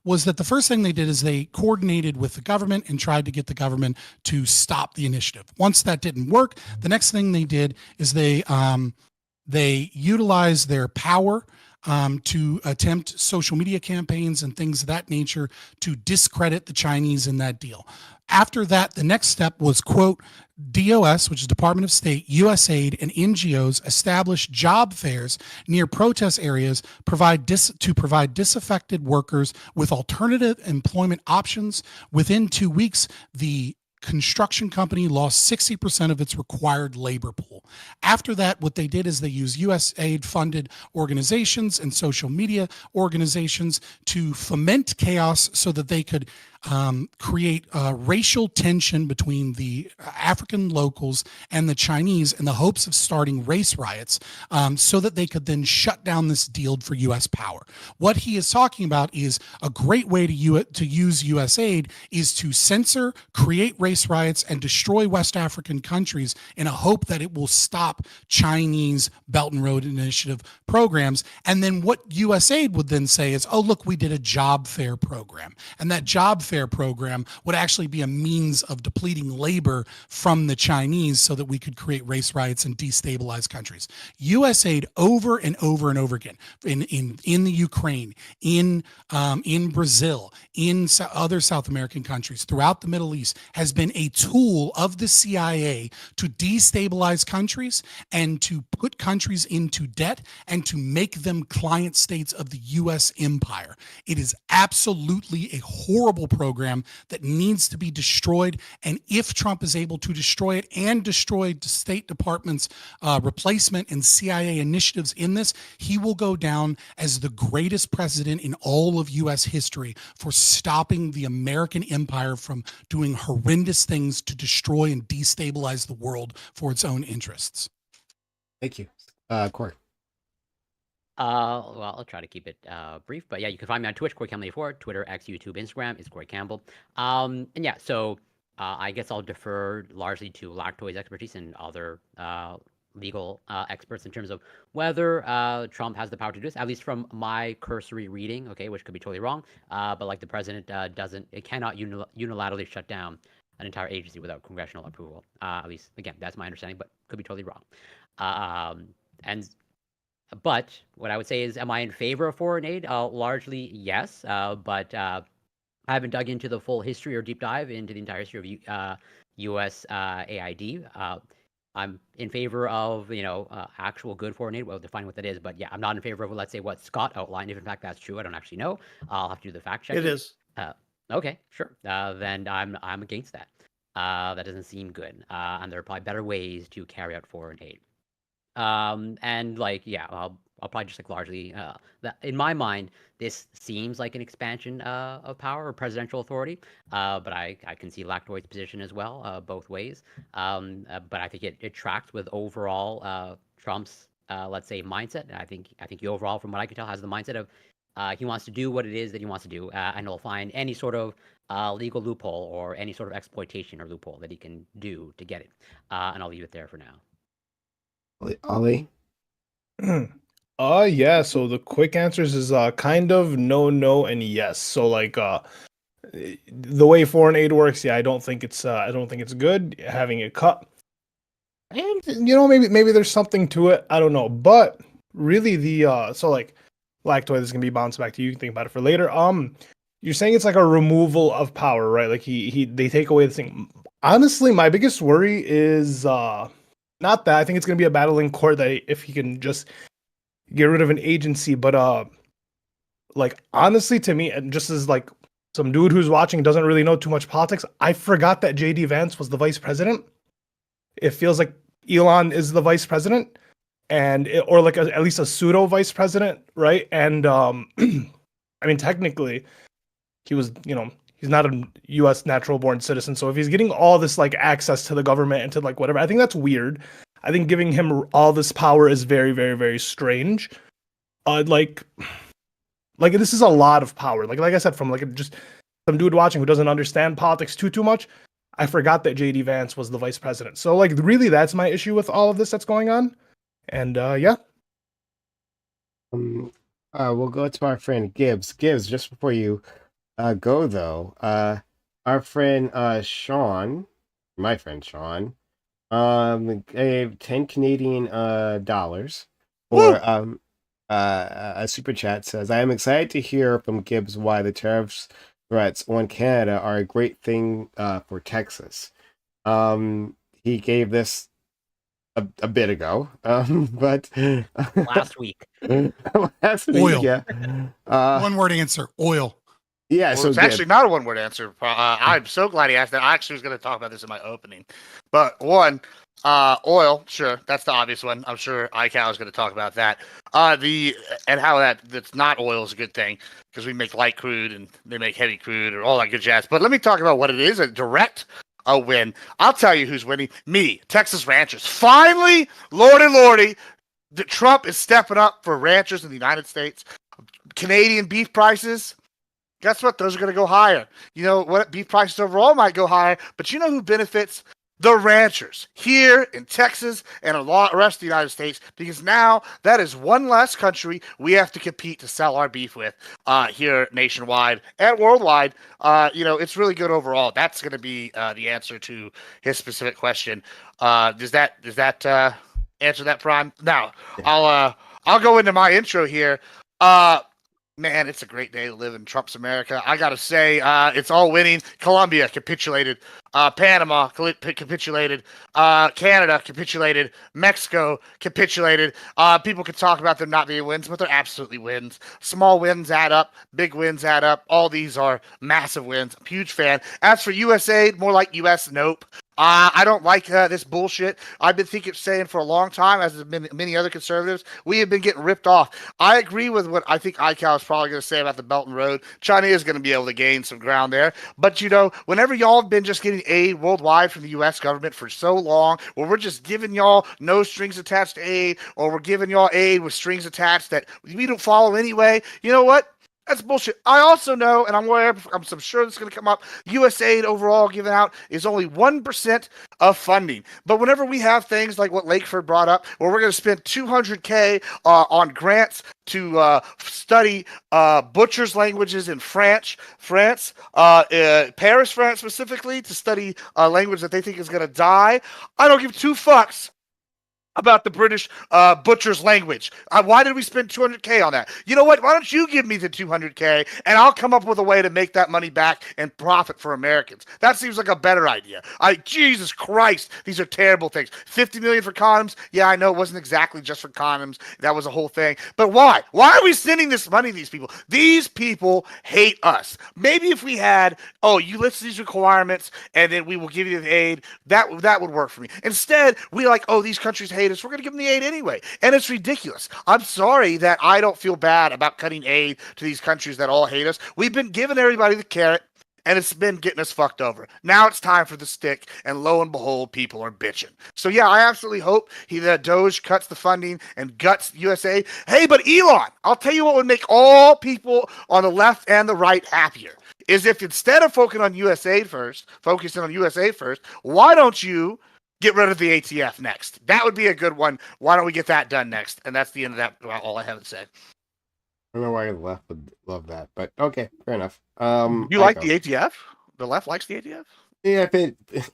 was that the first thing they did is they coordinated with the government and tried to get the government to stop the initiative. Once that didn't work, the next thing they did is they utilized their power to attempt social media campaigns and things of that nature to discredit the Chinese in that deal. After that, the next step was, quote, DOS, which is Department of State, USAID, and NGOs establish job fairs near protest areas to provide disaffected workers with alternative employment options. Within 2 weeks, the construction company lost 60% of its required labor pool. After that, what they did is they used USAID-funded organizations and social media organizations to foment chaos so that they could create racial tension between the African locals and the Chinese in the hopes of starting race riots so that they could then shut down this deal for U.S. power. What he is talking about is a great way to use USAID is to censor, create race riots, and destroy West African countries in a hope that it will stop Chinese Belt and Road Initiative programs. And then what USAID would then say is, oh, look, we did a job fair program. And that job fair program would actually be a means of depleting labor from the Chinese so that we could create race riots and destabilize countries. USAID over and over and over again in the Ukraine, in Brazil, in other South American countries, throughout the Middle East, has been a tool of the CIA to destabilize countries and to put countries into debt and to make them client states of the U.S. empire. It is absolutely a horrible program that needs to be destroyed. And if Trump is able to destroy it and destroy the State Department's replacement and CIA initiatives in this, he will go down as the greatest president in all of U.S. history for stopping the American empire from doing horrendous things to destroy and destabilize the world for its own interests. Thank you. Corey. Well, I'll try to keep it brief, but yeah, you can find me on Twitch, Corey Campbell 84, Twitter, X, YouTube, Instagram is Corey Campbell. And yeah, so I guess I'll defer largely to Lactoi's expertise and other legal experts in terms of whether Trump has the power to do this, at least from my cursory reading, okay, which could be totally wrong. But like the president cannot unilaterally shut down an entire agency without congressional approval. At least, again, that's my understanding, but could be totally wrong. But what I would say is, am I in favor of foreign aid? Largely, yes. But I haven't dug into the full history or deep dive into the entire history of U.S. AID. I'm in favor of, actual good foreign aid. Well, define what that is. But yeah, I'm not in favor of, let's say, what Scott outlined. If in fact that's true, I don't actually know. I'll have to do the fact check. It is. Okay, sure. Then I'm against that. That doesn't seem good. And there are probably better ways to carry out foreign aid. And like, yeah, I'll probably just like largely that in my mind, this seems like an expansion of power or presidential authority. But I can see Lactoid's position as well, both ways. But I think it tracks with overall Trump's let's say mindset. And I think he overall, from what I can tell, has the mindset of he wants to do what it is that he wants to do, and he'll find any sort of legal loophole or any sort of exploitation or loophole that he can do to get it. And I'll leave it there for now. Ollie? Yeah, so the quick answers is kind of no, and yes. So like the way foreign aid works, yeah, I don't think it's good having it cut. And maybe there's something to it. I don't know. But really the so like Lactoid, this is gonna be bounced back to you. You can think about it for later. You're saying it's like a removal of power, right? Like they take away the thing. Honestly, my biggest worry is not that. I think it's gonna be a battle in court that if he can just get rid of an agency, but like honestly to me, and just as like some dude who's watching doesn't really know too much politics, I forgot that JD Vance was the vice president. It feels like Elon is the vice president, or like at least a pseudo vice president, right? And I mean technically he was, he's not a US natural born citizen, so if he's getting all this like access to the government and to like whatever, I think that's weird. I think giving him all this power is very, very, very strange. Like this is a lot of power. Like I said, from like just some dude watching who doesn't understand politics too much, I forgot that JD Vance was the vice president. So like really, that's my issue with all of this that's going on. And yeah. We'll go to our friend Gibbs. Gibbs, just before you go though, our friend Sean, my friend Sean, gave 10 Canadian dollars for a super chat. Says, I am excited to hear from Gibbs why the tariffs threats on Canada are a great thing for Texas. He gave this a bit ago, but Last week. last week, Oil. yeah. One word answer: oil. Yeah, Well, so it's Gibbs, actually not a one-word answer. I'm so glad he asked that. I actually was going to talk about this in my opening. But one, oil, sure, that's the obvious one. I'm sure iCal is going to talk about that. And how that's not oil is a good thing because we make light crude and they make heavy crude or all that good jazz. But let me talk about what it is, a direct win. I'll tell you who's winning. Me, Texas ranchers. Finally, lordy, Trump is stepping up for ranchers in the United States. Canadian beef prices, guess what? Those are going to go higher. You know what? Beef prices overall might go higher, but you know who benefits? The ranchers here in Texas and a lot the rest of the United States, because now that is one less country we have to compete to sell our beef with here nationwide and worldwide. It's really good overall. That's going to be the answer to his specific question. Does that answer that, Prime? Now, I'll go into my intro here. Man, it's a great day to live in Trump's America. I got to say, it's all winning. Colombia capitulated. Panama capitulated. Canada capitulated. Mexico capitulated. People could talk about them not being wins, but they're absolutely wins. Small wins add up. Big wins add up. All these are massive wins. I'm a huge fan. As for USAID, more like US nope. I don't like this bullshit. I've been saying for a long time, as have been many other conservatives, we have been getting ripped off. I agree with what I think iCal is probably going to say about the Belt and Road. China is going to be able to gain some ground there. But, whenever y'all have been just getting aid worldwide from the U.S. government for so long, where we're just giving y'all no strings attached to aid, or we're giving y'all aid with strings attached that we don't follow anyway, you know what? That's bullshit. I also know, and I'm sure this is going to come up, USAID overall given out is only 1% of funding. But whenever we have things like what Lakeford brought up, where we're going to spend $200K on grants to study butchers' languages in Paris, France specifically, to study a language that they think is going to die, I don't give two fucks about the British butcher's language. Why did we spend $200K on that? You know what? Why don't you give me the $200K and I'll come up with a way to make that money back and profit for Americans? That seems like a better idea. Jesus Christ, these are terrible things. $50 million for condoms? Yeah, I know it wasn't exactly just for condoms. That was a whole thing. But why? Why are we sending this money to these people? These people hate us. Maybe if we had, you list these requirements and then we will give you the aid, that would work for me. Instead, we these countries hate aid us, we're going to give them the aid anyway. And it's ridiculous. I'm sorry that I don't feel bad about cutting aid to these countries that all hate us. We've been giving everybody the carrot, and it's been getting us fucked over. Now it's time for the stick, and lo and behold, people are bitching. So yeah, I absolutely hope that Doge cuts the funding and guts USAID. Hey, but Elon, I'll tell you what would make all people on the left and the right happier is if instead of focusing on USAID first, why don't you get rid of the ATF next? That would be a good one. Why don't we get that done next? And that's the end of that. All I have to say. I don't know why the left would love that, but okay, fair enough. You like the ATF? The left likes the ATF?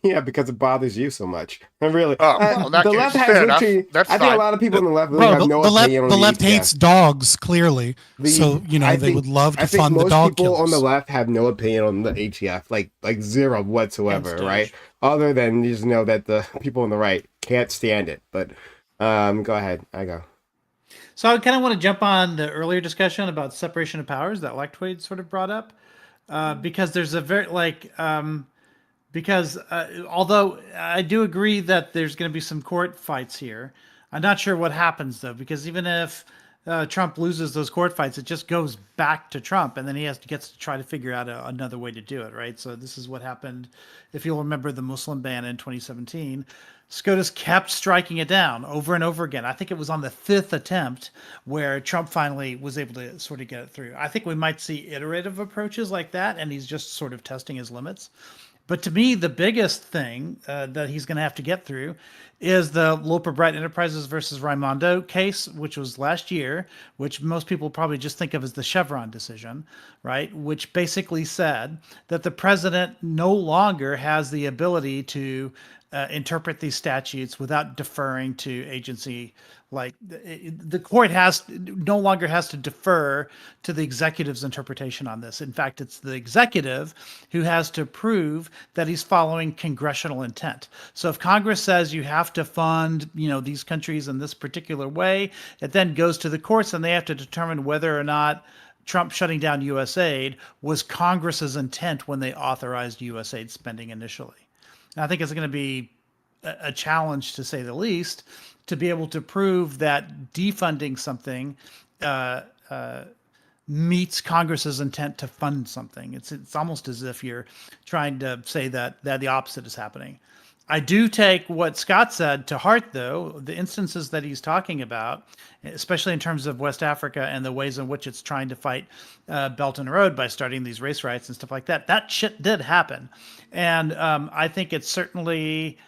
Yeah, because it bothers you so much. Really. Oh, well, in that the case, left has fair enough. literally. That's I think fine. a lot of people on the left really have no opinion on the left ATF. hates dogs, clearly. So, I they think- would love I to think fund the most dog people on the killers. left have no opinion on the ATF, like zero whatsoever, Against right? Doge. Other than you just know that the people on the right can't stand it. But go ahead, I go. So I kind of want to jump on the earlier discussion about separation of powers that Lectwade sort of brought up, because there's a very although I do agree that there's going to be some court fights here, I'm not sure what happens though, because even if Trump loses those court fights, it just goes back to Trump, and then he gets to try to figure out another way to do it, right? So this is what happened, if you'll remember the Muslim ban in 2017. SCOTUS kept striking it down over and over again. I think it was on the 5th attempt where Trump finally was able to sort of get it through. I think we might see iterative approaches like that, and he's just sort of testing his limits. But to me, the biggest thing that he's going to have to get through is the Loper Bright Enterprises versus Raimondo case, which was last year, which most people probably just think of as the Chevron decision, right? Which basically said that the president no longer has the ability to interpret these statutes without deferring to agency. Like the court no longer has to defer to the executive's interpretation on this. In fact, it's the executive who has to prove that he's following congressional intent. So if Congress says you have to fund, these countries in this particular way, it then goes to the courts and they have to determine whether or not Trump shutting down USAID was Congress's intent when they authorized USAID spending initially. And I think it's going to be a challenge, to say the least, to be able to prove that defunding something meets Congress's intent to fund something. It's almost as if you're trying to say that the opposite is happening. I do take what Scott said to heart, though. The instances that he's talking about, especially in terms of West Africa and the ways in which it's trying to fight Belt and Road by starting these race riots and stuff like that, that shit did happen. And I think it's certainly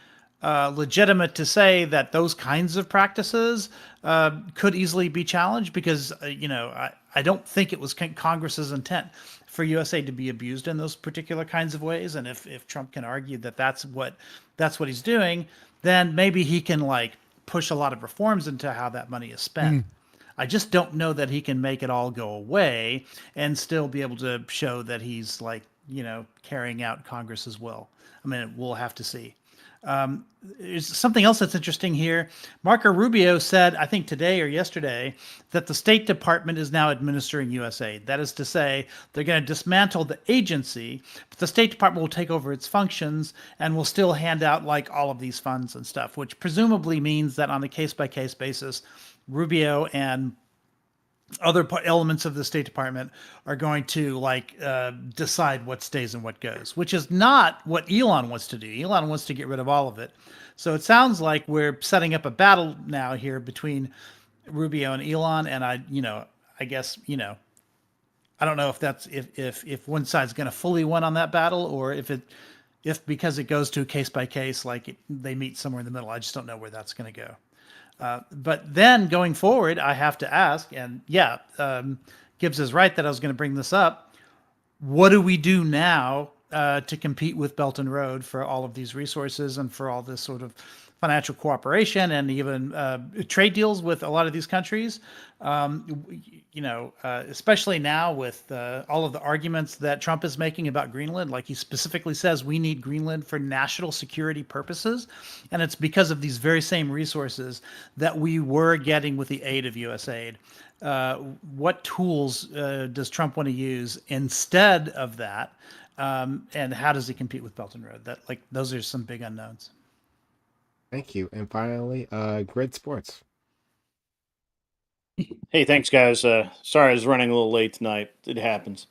legitimate to say that those kinds of practices could easily be challenged because, I don't think it was Congress's intent for USAID to be abused in those particular kinds of ways. And if Trump can argue that that's what he's doing, then maybe he can push a lot of reforms into how that money is spent. I just don't know that he can make it all go away and still be able to show that he's carrying out Congress's will. I mean, we'll have to see. There's something else that's interesting here. Marco Rubio said, I think today or yesterday, that the State Department is now administering USAID. That is to say, they're going to dismantle the agency, but the State Department will take over its functions and will still hand out all of these funds and stuff, which presumably means that on a case-by-case basis, Rubio and other elements of the State Department are going to decide what stays and what goes, which is not what Elon wants to do. Elon wants to get rid of all of it. So it sounds like we're setting up a battle now here between Rubio and Elon. And I guess, I don't know if that's, if one side's going to fully win on that battle, or if because it goes to case by case, they meet somewhere in the middle. I just don't know where that's going to go. But then going forward, I have to ask, and Gibbs is right that I was going to bring this up. What do we do now to compete with Belt and Road for all of these resources and for all this sort of financial cooperation and even trade deals with a lot of these countries? Especially now with all of the arguments that Trump is making about Greenland, he specifically says we need Greenland for national security purposes. And it's because of these very same resources that we were getting with the aid of USAID. What tools does Trump want to use instead of that? And how does he compete with Belt and Road? Those are some big unknowns. Thank you. And finally, Grid Sports. Hey, thanks, guys. Sorry I was running a little late tonight. It happens.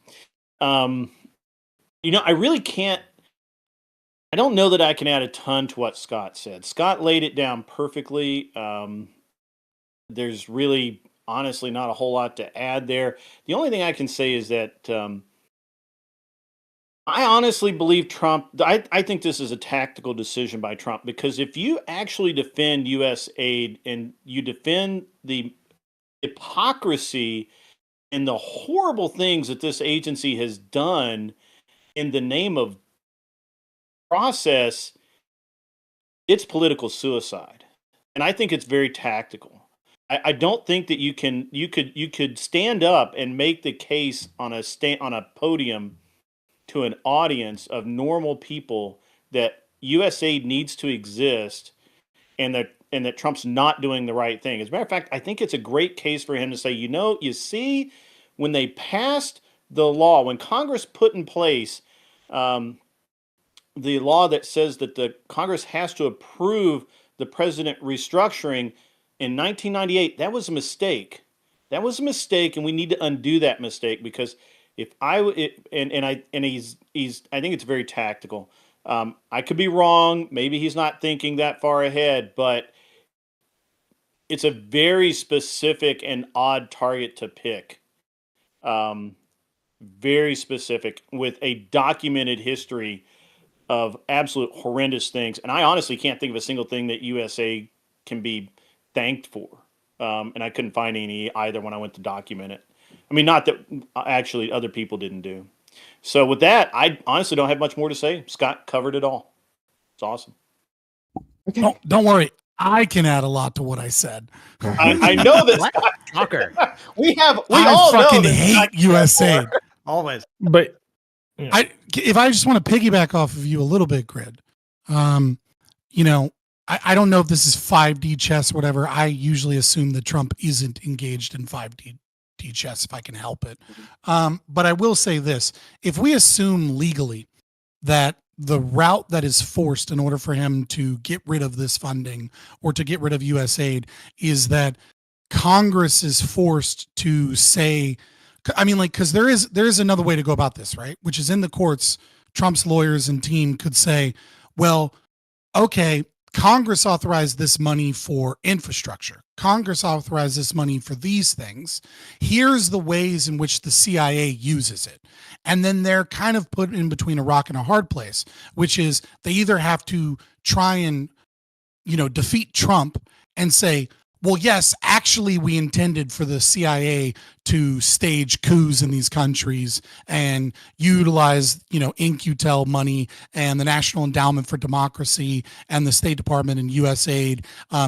I really can't. I don't know that I can add a ton to what Scott said. Scott laid it down perfectly. There's really, honestly, not a whole lot to add there. The only thing I can say is that I honestly believe Trump. I think this is a tactical decision by Trump, because if you actually defend U.S. aid and you defend the hypocrisy and the horrible things that this agency has done in the name of process, it's political suicide. And I think it's very tactical. I don't think that you could stand up and make the case on a podium to an audience of normal people that USAID needs to exist, and that Trump's not doing the right thing. As a matter of fact, I think it's a great case for him to say, you see, when they passed the law, when Congress put in place the law that says that the Congress has to approve the president restructuring in 1998, that was a mistake. That was a mistake, and we need to undo that mistake, because if I he's I think it's very tactical. I could be wrong. Maybe he's not thinking that far ahead, but it's a very specific and odd target to pick. Very specific, with a documented history of absolute horrendous things. And I honestly can't think of a single thing that USA can be thanked for. And I couldn't find any either when I went to document it. I mean, not that actually other people didn't do. So with that, I honestly don't have much more to say. Scott covered it all. It's awesome. Okay. Don't worry. I can add a lot to what I said. I know that. What? Shocker. We I all fucking know that hate Scott USA. Always. But If I just want to piggyback off of you a little bit, Grid, I don't know if this is 5D chess or whatever. I usually assume that Trump isn't engaged in 5D chess if I can help it. But I will say this. If we assume legally that the route that is forced in order for him to get rid of this funding or to get rid of USAID is that Congress is forced to say, because there is another way to go about this, right? Which is in the courts, Trump's lawyers and team could say, well, okay, Congress authorized this money for infrastructure. Congress authorized this money for these things. Here's the ways in which the CIA uses it. And then they're kind of put in between a rock and a hard place, which is they either have to try and, defeat Trump and say, well, yes, actually, we intended for the CIA to stage coups in these countries and utilize, InQtel money and the National Endowment for Democracy and the State Department and USAID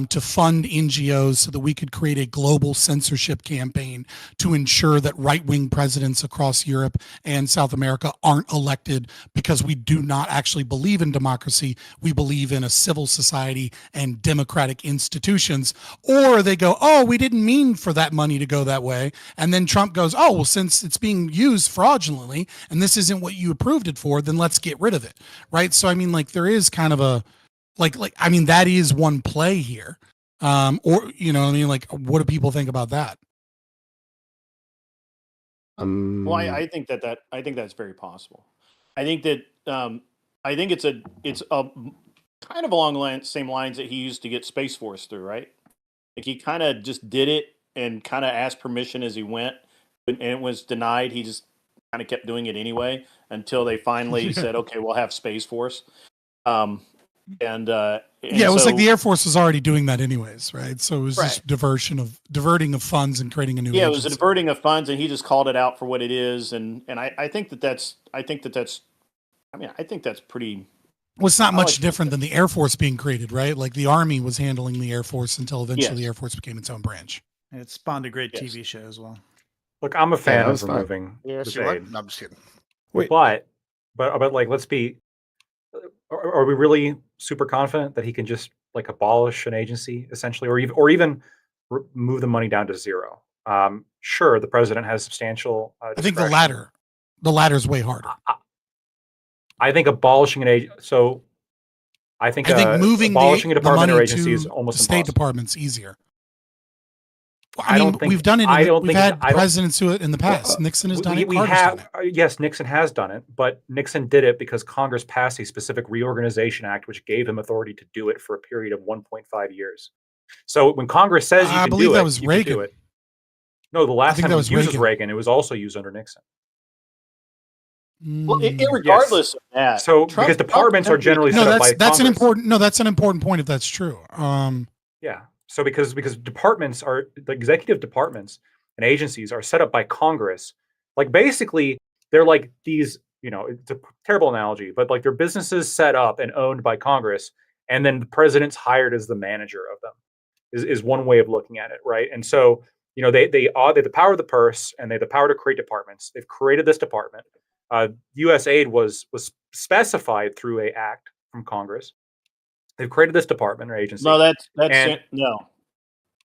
to fund NGOs so that we could create a global censorship campaign to ensure that right-wing presidents across Europe and South America aren't elected, because we do not actually believe in democracy. We believe in a civil society and democratic institutions. Or they go, oh, we didn't mean for that money to go that way. And then Trump goes, oh, well, since it's being used fraudulently and this isn't what you approved it for, then let's get rid of it. Right. So, there is kind of a, that is one play here. What do people think about that? Well, I think that's very possible. I think that I think it's a kind of along the same lines that he used to get Space Force through, right? Like he kind of just did it and kind of asked permission as he went, and it was denied. He just kind of kept doing it anyway until they finally said, "Okay, we'll have Space Force." And it was like the Air Force was already doing that anyways, right? So it was just diverting of funds and creating a new. Yeah, agency. It was a diverting of funds, and he just called it out for what it is. And I think that's pretty. Well, it's not much different than the Air Force being created, right? Like the Army was handling the Air Force until eventually the Air Force became its own branch. It spawned a great TV show as well. Look, I'm a fan of removing USAID. No, I'm just kidding. Wait. But let's be. Are we really super confident that he can just abolish an agency essentially, or even move the money down to zero? Sure, the president has substantial. I think the latter. The latter is way harder. I think abolishing an agency. So I think moving abolishing a the department money or agency is to almost the State impossible. Department's easier. I don't think we've done it. We've had I don't- presidents do it in the past. Nixon has done it. We Carter's have done it. yes, Nixon has done it, but Nixon did it because Congress passed a specific reorganization act, which gave him authority to do it for a period of 1.5 years. So when Congress says you I can believe do that it, was you can do Reagan. it. No, the last think time that it was was used was Reagan. Reagan. It was also used under Nixon. Well, Mm. regardless of that, So Trump- because departments are Trump generally No, set up by that's an Congress. important. That's an important point if that's true. Yeah. So because departments are the executive departments and agencies are set up by Congress, like basically they're like these, it's a terrible analogy, but like they're businesses set up and owned by Congress, and then the president's hired as the manager of them. Is one way of looking at it, right? And so they have the power of the purse and they have the power to create departments. They've created this department. USAID was specified through a act from Congress. They've created this department or agency. No, that's And- it. No.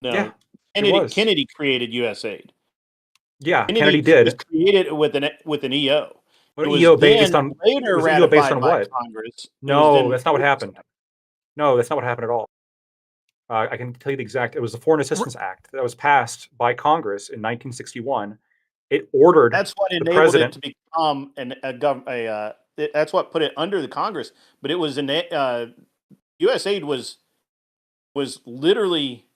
Yeah, it was. Kennedy created USAID. Yeah, Kennedy did. Was created with an EO. What It was EO based then on? later was EO based ratified on by what? Congress. It was No, then- that's not what happened. No, that's not what happened at all. I can tell you the exact. It was the Foreign Assistance Act that was passed by Congress in 1961. It ordered That's what the enabled president. it to become that's what put it under the Congress. But it was USAID was literally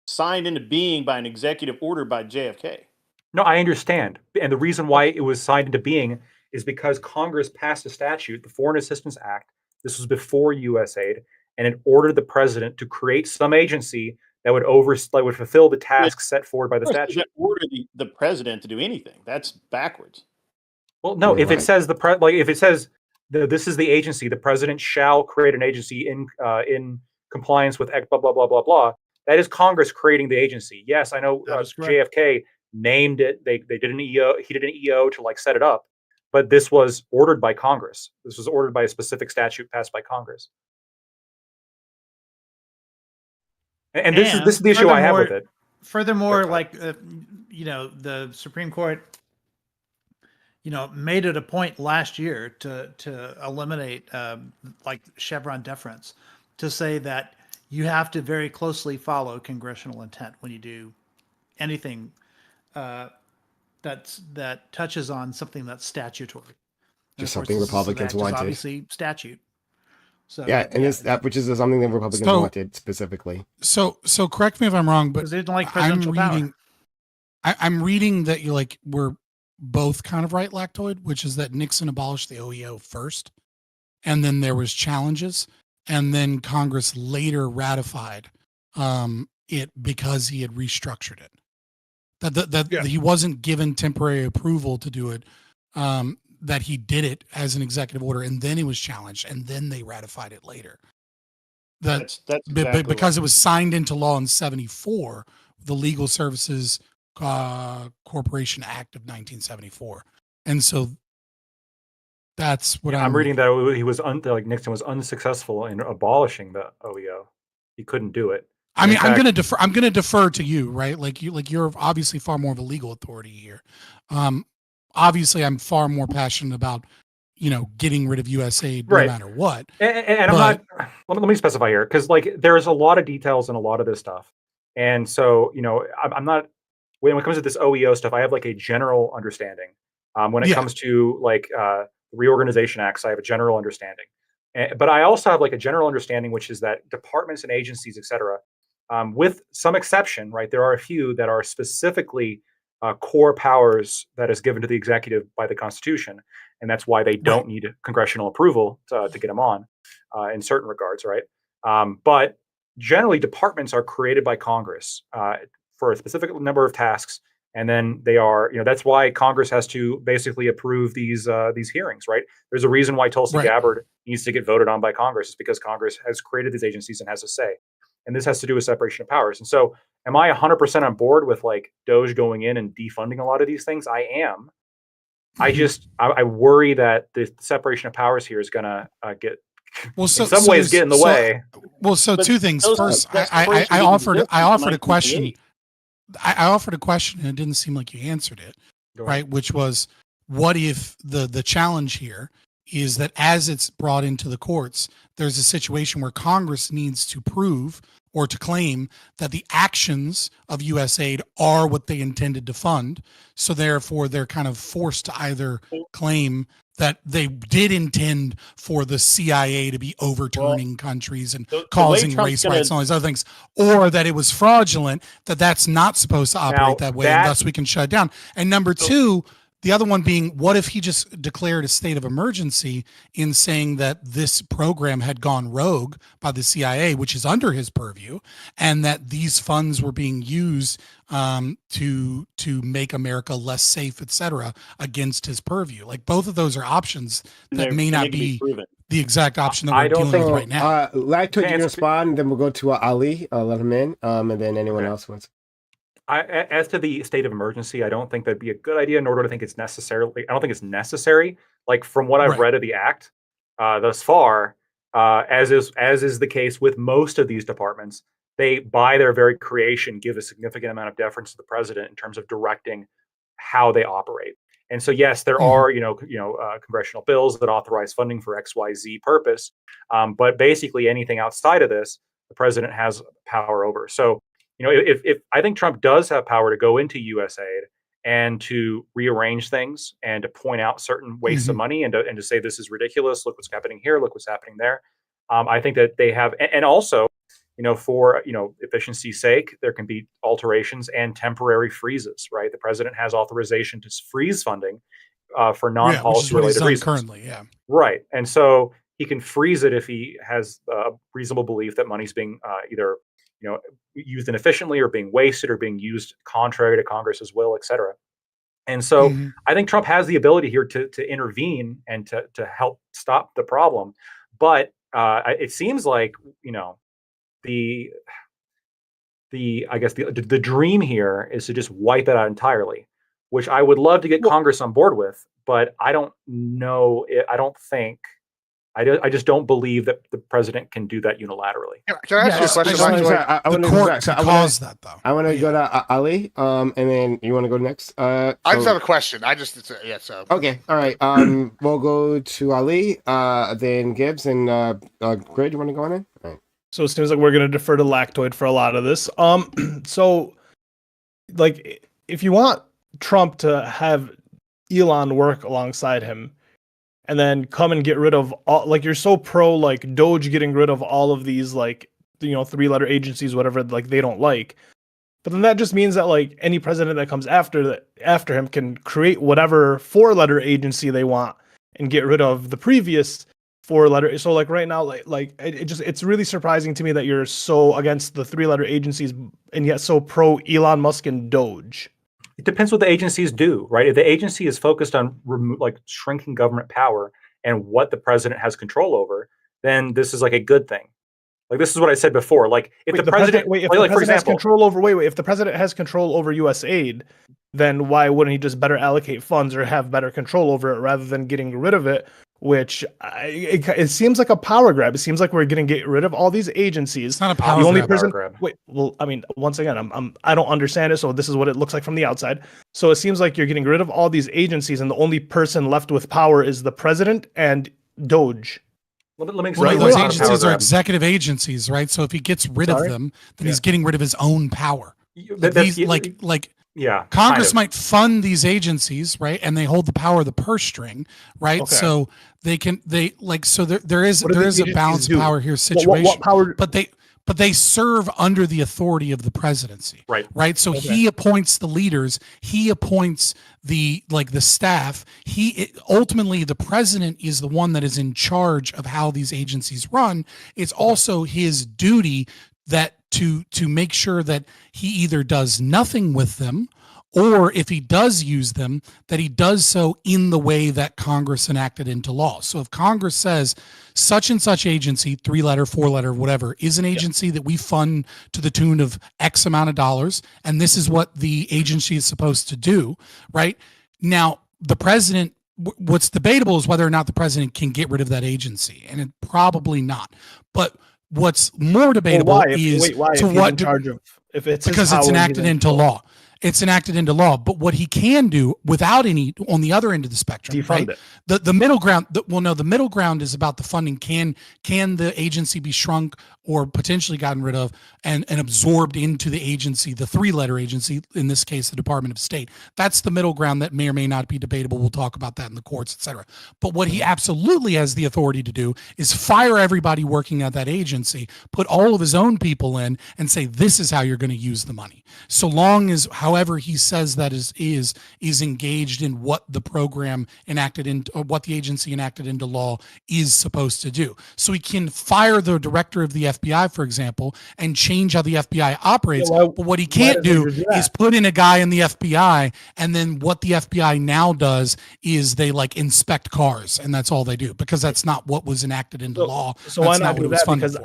signed into being by an executive order by JFK. No, I understand. And the reason why it was signed into being is because Congress passed a statute, the Foreign Assistance Act. This was before USAID, and it ordered the president to create some agency that would fulfill the tasks set forward by the statute. That order the president to do anything. That's backwards. Well, no, if Right. it says if it says this is the agency, the president shall create an agency in compliance with blah blah blah blah blah. That is Congress creating the agency. Yes, I know That is correct. JFK named it. They did an EO. He did an EO to set it up, but this was ordered by Congress. This was ordered by a specific statute passed by Congress. And this is the issue I have with it. Furthermore, the Supreme Court, made it a point last year to eliminate Chevron deference, to say that you have to very closely follow congressional intent when you do anything that touches on something that's statutory. And Just of course, something this Republicans act is wanted. obviously statute. So Yeah, and which is something that Republicans wanted specifically. So correct me if I'm wrong, but because they didn't like presidential power. I'm reading that we're both kind of right, Lactoid, which is that Nixon abolished the OEO first, and then there was challenges, and then Congress later ratified it because he had restructured it. That he wasn't given temporary approval to do it. That he did it as an executive order, and then it was challenged, and then they ratified it later. That's exactly because it was signed into law in '74, the Legal Services Corporation Act of 1974, and so that's what I'm reading. That he was Nixon was unsuccessful in abolishing the OEO. He couldn't do it. I mean, I'm going to defer to you, right? You're obviously far more of a legal authority here. Obviously, I'm far more passionate about, getting rid of USAID no matter what. And I'm not. Let me specify here, because there's a lot of details in a lot of this stuff, and so I'm not. When it comes to this OEO stuff, I have a general understanding. When it comes to reorganization acts, I have a general understanding, but I also have a general understanding, which is that departments and agencies, etc., with some exception, right? There are a few that are specifically core powers that is given to the executive by the Constitution, and that's why they don't need congressional approval to get them on in certain regards, right? But generally, departments are created by Congress for a specific number of tasks, and then they are, that's why Congress has to basically approve these hearings, right? There's a reason why Tulsi Gabbard needs to get voted on by Congress. It's because Congress has created these agencies and has a say. And this has to do with separation of powers. And so am I 100% on board with Doge going in and defunding a lot of these things? I am. I worry that the separation of powers here is going to get in some ways get in the way. Well, so two things. First, I offered a question. I offered a question and it didn't seem like you answered it, right? Which was, what if the challenge here is that as it's brought into the courts, there's a situation where Congress needs to prove or to claim that the actions of USAID are what they intended to fund. So therefore, they're kind of forced to either claim that they did intend for the CIA to be overturning countries and causing race riots and all these other things, or that it was fraudulent, that that's not supposed to operate that way, and thus we can shut it down. And number two, the other one being, what if he just declared a state of emergency in saying that this program had gone rogue by the CIA, which is under his purview, and that these funds were being used to make America less safe, et cetera, against his purview? Like, both of those are options that may not be the exact option that we're dealing with right now. Lactoid, you can respond, then we'll go to Ali, let him in, and then anyone else wants. As to the state of emergency, I don't think that'd be a good idea, nor do I think it's necessarily. I don't think it's necessary. Like, from what I've read of the act thus far, as is the case with most of these departments, they, by their very creation, give a significant amount of deference to the president in terms of directing how they operate. And so, yes, there are congressional bills that authorize funding for XYZ purpose, but basically anything outside of this, the president has power over. So, if I think Trump does have power to go into USAID and to rearrange things and to point out certain wastes of money and to say this is ridiculous, look what's happening here, look what's happening there. I think that they have, and also, for efficiency's sake, there can be alterations and temporary freezes. Right, the president has authorization to freeze funding for non-policy related reasons. Currently, right, and so he can freeze it if he has a reasonable belief that money's being either used inefficiently or being wasted or being used contrary to Congress's will, et cetera. And so I think Trump has the ability here to intervene and to help stop the problem. But it seems like, the dream here is to just wipe it out entirely, which I would love to get Congress on board with, but I don't know. I just don't believe that the president can do that unilaterally. Can I ask you a question? I want to go to Ali, and then you want to go next. I just have a question. Okay, all right. We'll go to Ali, then Gibbs, and Gray. Do you want to go on in? All right. So it seems like we're going to defer to Lactoid for a lot of this. So, like, if you want Trump to have Elon work alongside him, and then come and get rid of all, like, you're so pro, like, Doge getting rid of all of these, like, 3-letter agencies, whatever, like, they don't like. But then that just means that, like, any president that comes after him can create whatever 4-letter agency they want and get rid of the previous 4-letter. So, like, right now, it's really surprising to me that you're so against the 3-letter agencies and yet so pro Elon Musk and Doge. It depends what the agencies do, right? If the agency is focused on shrinking government power and what the president has control over, then this is like a good thing. Like, this is what I said before. Like, if the president has control over USAID, then why wouldn't he just better allocate funds or have better control over it rather than getting rid of it? Which it seems like a power grab. It seems like we're going to get rid of all these agencies. It's not a power grab. Wait, well, I mean, once again, I don't understand it, so this is what it looks like from the outside. So it seems like you're getting rid of all these agencies, and the only person left with power is the president and Doge. Let me explain. Those agencies are executive agencies, right? So if he gets rid of them, then he's getting rid of his own power. Congress might fund these agencies, right? And they hold the power of the purse string, right? Okay. So there is a balance of power here situation. What power? But they serve under the authority of the presidency, right? So he appoints the leaders, he appoints the staff. Ultimately, the president is the one that is in charge of how these agencies run. It's also his duty to make sure that he either does nothing with them, or if he does use them, that he does so in the way that Congress enacted into law. So if Congress says such and such agency, 3-letter, 4-letter, whatever, is an agency that we fund to the tune of X amount of dollars, and this is what the agency is supposed to do, right? Now, the president, what's debatable is whether or not the president can get rid of that agency, and probably not. But what's more debatable is to what, if it's because it's enacted into law. it's enacted into law. But what he can do without any, on the other end of the spectrum, Defund right? it. The middle ground, the middle ground is about the funding. Can the agency be shrunk or potentially gotten rid of and absorbed into the agency, the 3-letter agency, in this case, the Department of State? That's the middle ground that may or may not be debatable. We'll talk about that in the courts, etc. But what he absolutely has the authority to do is fire everybody working at that agency, put all of his own people in, and say, this is how you're going to use the money. So long as, however he says that is engaged in what the program enacted in, or what the agency enacted into law is supposed to do. So he can fire the director of the FBI, for example, and change how the FBI operates. Yeah, but what he can't do is put in a guy in the FBI, and then what the FBI now does is they like inspect cars, and that's all they do, because that's not what was enacted into law. So why not do that? Because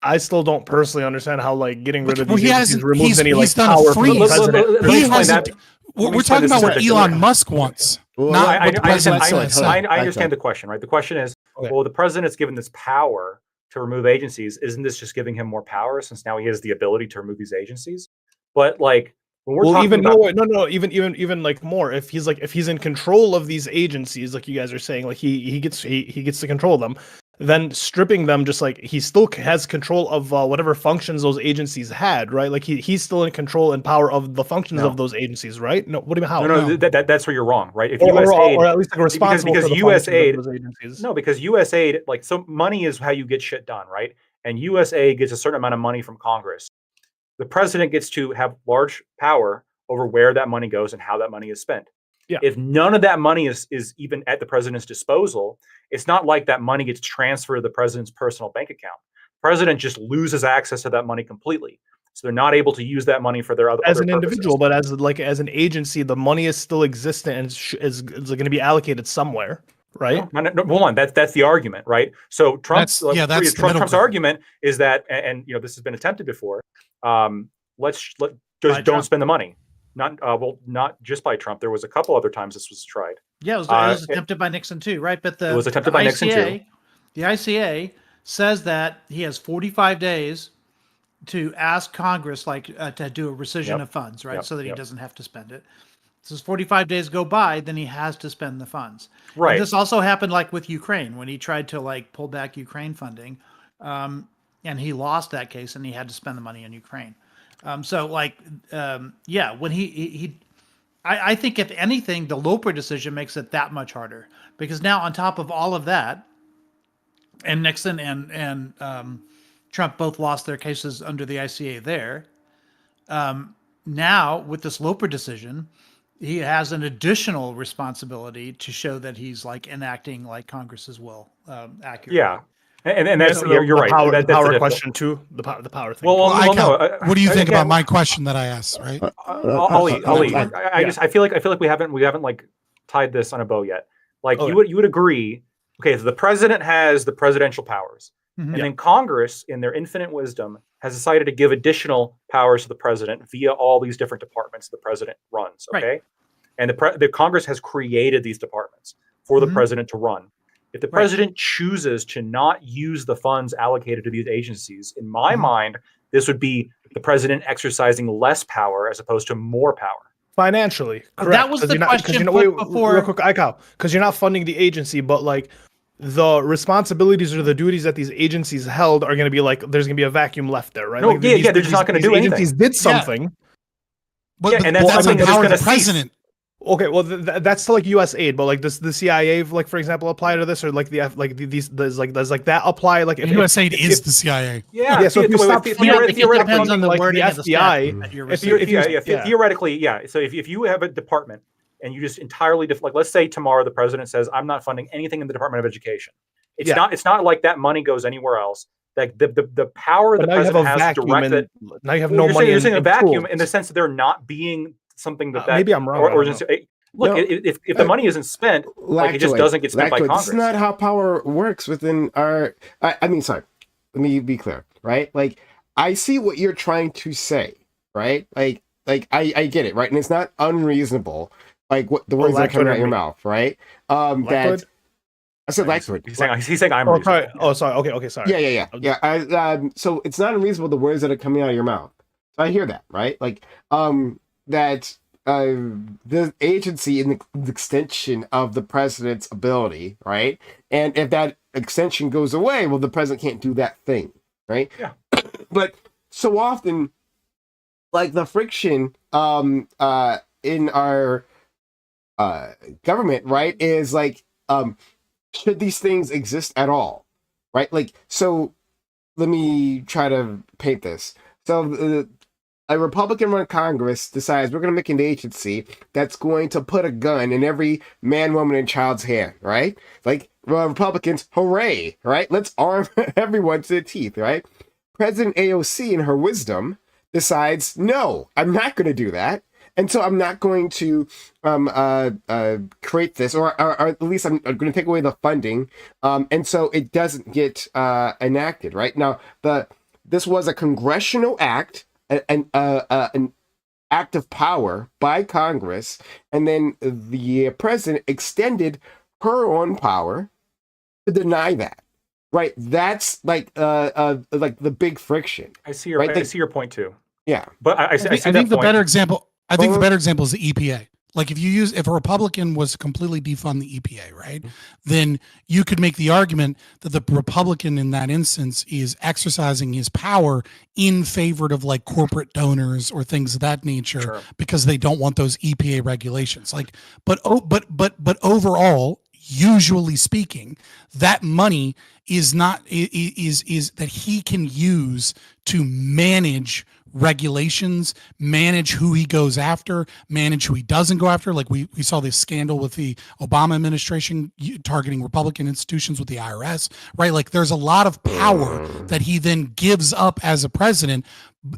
I still don't personally understand how like getting rid of these agencies removes any like power from the president. We're talking about what Elon Musk wants. I understand the question, right? The question is, well, the president's given this power to remove agencies. Isn't this just giving him more power since now he has the ability to remove these agencies? But like when we're talking about even like more, if he's in control of these agencies, like you guys are saying, like he gets to control them, then stripping them, just like he still has control of whatever functions those agencies had, right? Like he's still in control and power of the functions of those agencies, right? No, what do you mean? How? No. That's where you're wrong, right? If USAID, or at least like responsible because for the USAID, of those agencies. No, because USAID, like, so money is how you get shit done, right? And USAID gets a certain amount of money from Congress. The president gets to have large power over where that money goes and how that money is spent. Yeah. If none of that money is even at the president's disposal, it's not like that money gets transferred to the president's personal bank account. The president just loses access to that money completely. So they're not able to use that money for their other as an purposes. Individual, but as an agency, the money is still existent and is going to be allocated somewhere, right? No, hold on, that's the argument, right? So Trump's argument is that, and you know, this has been attempted before. Don't spend the money. Not just by Trump. There was a couple other times this was tried. Yeah, it was attempted by Nixon too, right? But it was attempted by Nixon too. The ICA says that he has 45 days to ask Congress, to do a rescission of funds, right? So that he doesn't have to spend it. So 45 days go by, then he has to spend the funds. Right. And this also happened like with Ukraine when he tried to pull back Ukraine funding, and he lost that case and he had to spend the money in Ukraine. When I think if anything, the Loper decision makes it that much harder, because now on top of all of that, and Nixon and Trump both lost their cases under the ICA there. Now with this Loper decision, he has an additional responsibility to show that he's enacting Congress's will accurately. Yeah. And that's you're right. The power question too. The power thing. What do you think about my question that I asked? Right, Ali. I feel like we haven't tied this on a bow yet. You would agree. Okay, so the president has the presidential powers, and then Congress, in their infinite wisdom, has decided to give additional powers to the president via all these different departments the president runs. Okay, right. And the Congress has created these departments for the president to run. If the president chooses to not use the funds allocated to these agencies, in my mind, this would be the president exercising less power as opposed to more power. Financially, correct. That was the question before. Real quick, because you're not funding the agency, but the responsibilities or the duties that these agencies held are going to be there's going to be a vacuum left there, right? No, they're just not going to do anything. Agencies did something. But and that's something that's going to president. Okay, well that's to USAID, but does the CIA, for example, apply to this, or does that apply? USAID is the CIA. Yeah. So if you stop theoretically, it depends on the wording of the FBI. Theoretically, yeah. So if you have a department and you just entirely let's say tomorrow the president says, I'm not funding anything in the Department of Education. It's not like that money goes anywhere else. The power the president has to direct it. Now you have no money. You're saying a vacuum in the sense that they're not being something that maybe I'm wrong. If the money isn't spent, it just doesn't get spent by Congress. That's not how power works within our. Sorry. Let me be clear, right? I see what you're trying to say, right? I get it, right? And it's not unreasonable, what the words that are coming out of your mouth, right? That I said lactoid. He's saying I'm. Oh, sorry. Okay, sorry. Yeah. So it's not unreasonable the words that are coming out of your mouth. So I hear that, right? That the agency in the extension of the president's ability, right? And if that extension goes away, well, the president can't do that thing, right? Yeah. But so often, like the friction in our government, right, is like should these things exist at all, right? Like, so let me try to paint this. So a Republican-run Congress decides we're going to make an agency that's going to put a gun in every man, woman, and child's hand, right? Like, Republicans, hooray, right? Let's arm everyone to the teeth, right? President AOC, in her wisdom, decides, no, I'm not going to do that. And so I'm not going to create this, or at least I'm going to take away the funding. And so it doesn't get enacted, right? Now, this was a congressional act, an act of power by Congress, and then the president extended her own power to deny that. Right, that's like the big friction. I see your right? I see your point too. Yeah, but I think the better example. I think the better example is the EPA. Like if a Republican was to completely defund the EPA, right, then you could make the argument that the Republican in that instance is exercising his power in favor of like corporate donors or things of that nature, Sure. because they don't want those EPA regulations. Like, but overall, usually speaking, that money is not is that he can use to manage regulations, manage who he goes after, manage who he doesn't go after. Like we saw this scandal with the Obama administration targeting Republican institutions with the IRS, right? Like there's a lot of power that he then gives up as a president.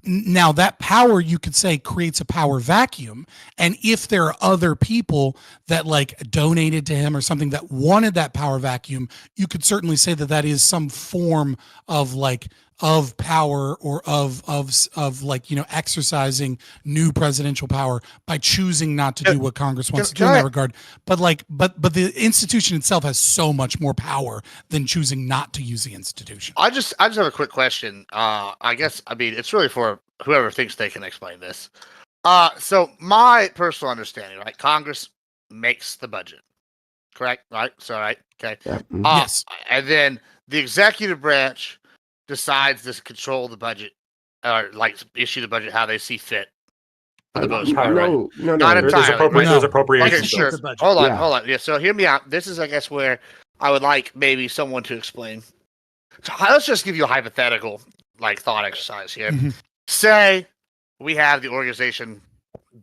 Now that power, you could say, creates a power vacuum. And if there are other people that like donated to him or something that wanted that power vacuum, you could certainly say that that is some form of like of power or of like, you know, exercising new presidential power by choosing not to do what Congress wants to do in that regard. But like, but the institution itself has so much more power than choosing not to use the institution. I just have a quick question. I mean, it's really for whoever thinks they can explain this. So my personal understanding, right? Congress makes the budget, correct? Right? So, right? Okay. Yes. And then the executive branch decides to control the budget, or like issue the budget how they see fit. For the most part, right? No, Not entirely. There's appropriations. Okay, sure. Hold on. Yeah. So hear me out. This is, I guess, where I would like maybe someone to explain. So let's just give you a hypothetical, like, thought exercise here. Mm-hmm. Say we have the organization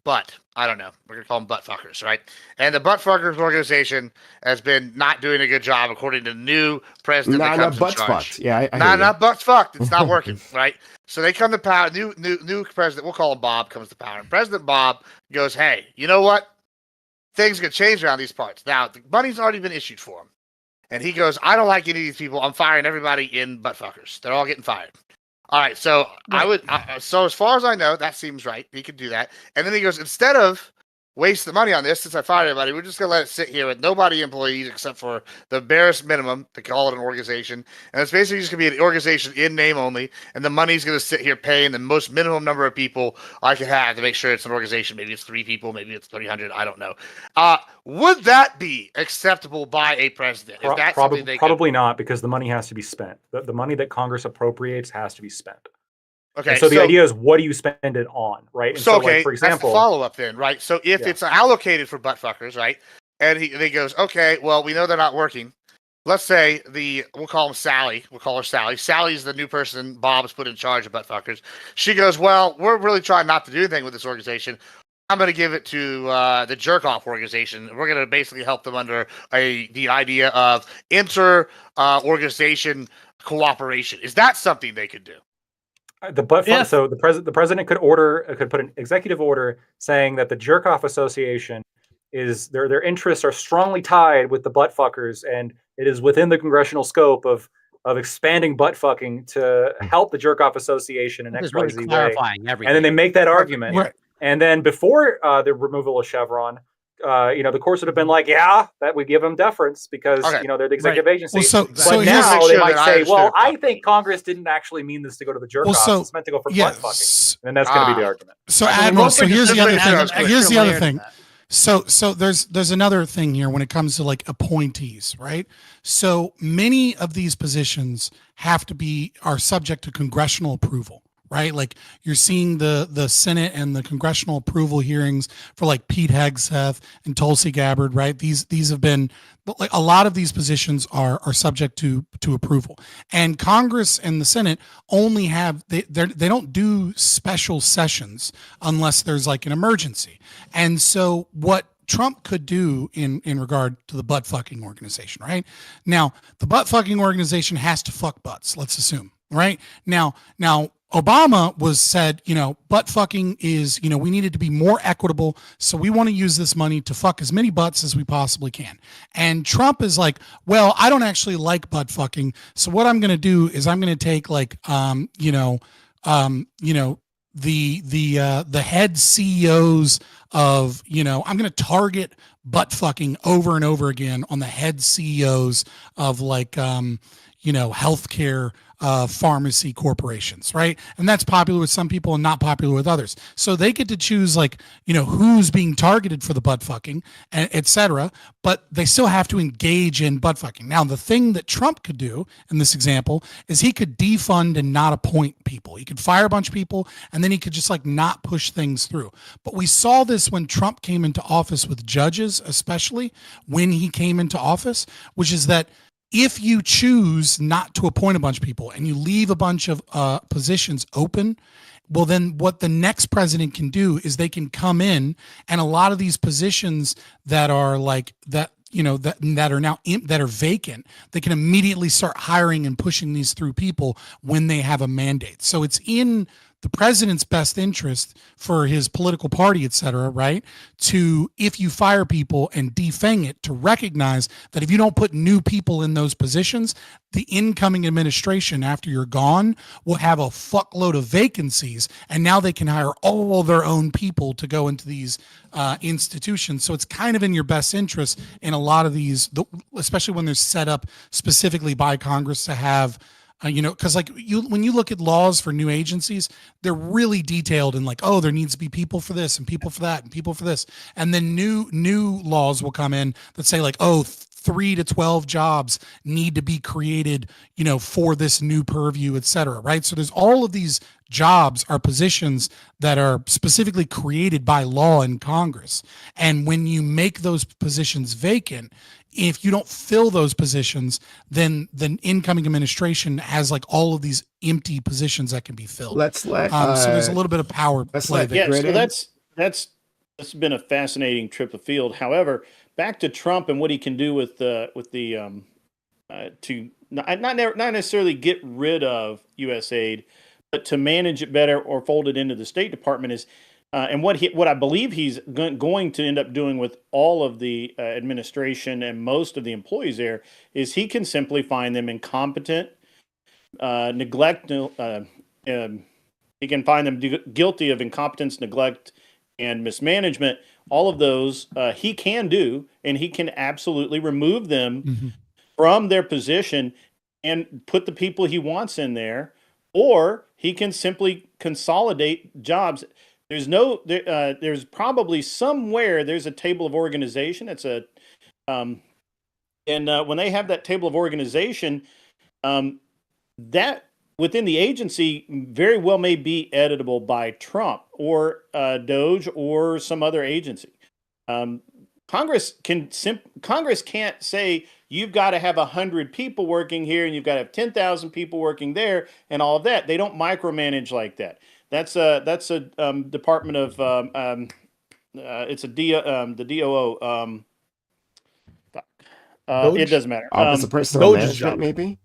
Butt. I don't know. We're gonna call them butt fuckers, right? And the butt fuckers organization has been not doing a good job, according to the new president that comes in charge. Fucked. Yeah, not butts fucked. It's not working, right? So they come to power. New president. We'll call him Bob. Comes to power, and President Bob goes, "Hey, you know what? Things could change around these parts. Now the money's already been issued for him." And he goes, "I don't like any of these people. I'm firing everybody in butt fuckers. They're all getting fired." All right, so so as far as I know, that seems right. He could do that. And then he goes, instead of waste the money on this, since I fired everybody, we're just going to let it sit here with nobody employees except for the barest minimum to call it an organization. And it's basically just going to be an organization in name only. And the money's going to sit here paying the most minimum number of people I could have to make sure it's an organization. Maybe it's 3 people, maybe it's 300. I don't know. Would that be acceptable by a president? Is that probably not, because the money has to be spent. The money that Congress appropriates has to be spent. Okay. And so the idea is, what do you spend it on, right? And so okay, like, for example, that's the follow-up then, right? So if it's allocated for butt fuckers, right? And he goes, okay, well, we know they're not working. Let's say we'll call him Sally. We'll call her Sally. Sally's the new person Bob's put in charge of butt fuckers. She goes, well, we're really trying not to do anything with this organization. I'm going to give it to the jerk-off organization. We're going to basically help them under the idea of inter-organization cooperation. Is that something they could do? So the president could put an executive order saying that the jerk-off association is their interests are strongly tied with the butt fuckers, and it is within the congressional scope of expanding butt fucking to help the jerk-off association in XYZ way. Clarifying everything. And then they make that argument. Right. And then before the removal of Chevron, the courts would have been like, yeah, that we give them deference because Okay. they're the executive agency. Well, so But so here's- now Make they sure might that I say, well, understood. I think Congress didn't actually mean this to go to the jerk Well, offs. so- It's meant to go for yeah, butt fucking. And that's going to be the argument. So So Admiral, we're so open to here's the just other make sure that's thing. clear. Here's the other Extra layer thing. to that. So there's another thing here when it comes to like appointees, right? So many of these positions are subject to congressional approval, right? Like you're seeing the Senate and the congressional approval hearings for like Pete Hegseth and Tulsi Gabbard, right? These have been, but like a lot of these positions are subject to approval, and Congress and the Senate only have they don't do special sessions unless there's like an emergency. And so what Trump could do in regard to the butt fucking organization, right? Now, the butt fucking organization has to fuck butts, let's assume, right? Now Obama said, butt fucking is, we needed to be more equitable. So we want to use this money to fuck as many butts as we possibly can. And Trump is like, well, I don't actually like butt fucking. So what I'm going to do is I'm going to take like, the head CEOs of, I'm going to target butt fucking over and over again on the head CEOs of like, healthcare, pharmacy corporations, right? And that's popular with some people and not popular with others. So they get to choose like, who's being targeted for the butt fucking, et cetera, but they still have to engage in butt fucking. Now, the thing that Trump could do in this example is he could defund and not appoint people. He could fire a bunch of people and then he could just like not push things through. But we saw this when Trump came into office with judges, especially when he came into office, which is that if you choose not to appoint a bunch of people and you leave a bunch of positions open, well, then what the next president can do is they can come in, and a lot of these positions that are like that, that are now that are vacant, they can immediately start hiring and pushing these through people when they have a mandate. So it's in the president's best interest for his political party, et cetera, right? To, if you fire people and defang it, to recognize that if you don't put new people in those positions, the incoming administration after you're gone will have a fuckload of vacancies, and now they can hire all their own people to go into these institutions. So it's kind of in your best interest in a lot of these, especially when they're set up specifically by Congress to have because like when you look at laws for new agencies, they're really detailed in like, oh, there needs to be people for this and people for that and people for this. And then new laws will come in that say like, oh, 3 to 12 jobs need to be created, for this new purview, et cetera. Right. So there's all of these jobs are positions that are specifically created by law in Congress. And when you make those positions vacant, if you don't fill those positions, then the incoming administration has like all of these empty positions that can be filled. So there's a little bit of power play there. Yeah, so that's been a fascinating trip afield. However, back to Trump and what he can do with the to not necessarily get rid of USAID, but to manage it better or fold it into the State Department is. And what I believe he's going to end up doing with all of the administration and most of the employees there is he can simply find them incompetent, neglect. He can find them guilty of incompetence, neglect, and mismanagement. All of those he can do, and he can absolutely remove them from their position and put the people he wants in there, or he can simply consolidate jobs. There's probably somewhere there's a table of organization. It's when they have that table of organization, that within the agency very well may be editable by Trump or Doge or some other agency. Congress can't say you've got to have 100 people working here and you've got to have 10,000 people working there and all of that. They don't micromanage like that. That's a Department of it's the DOO. It doesn't matter. Office of Personnel Doge's Management, job. maybe.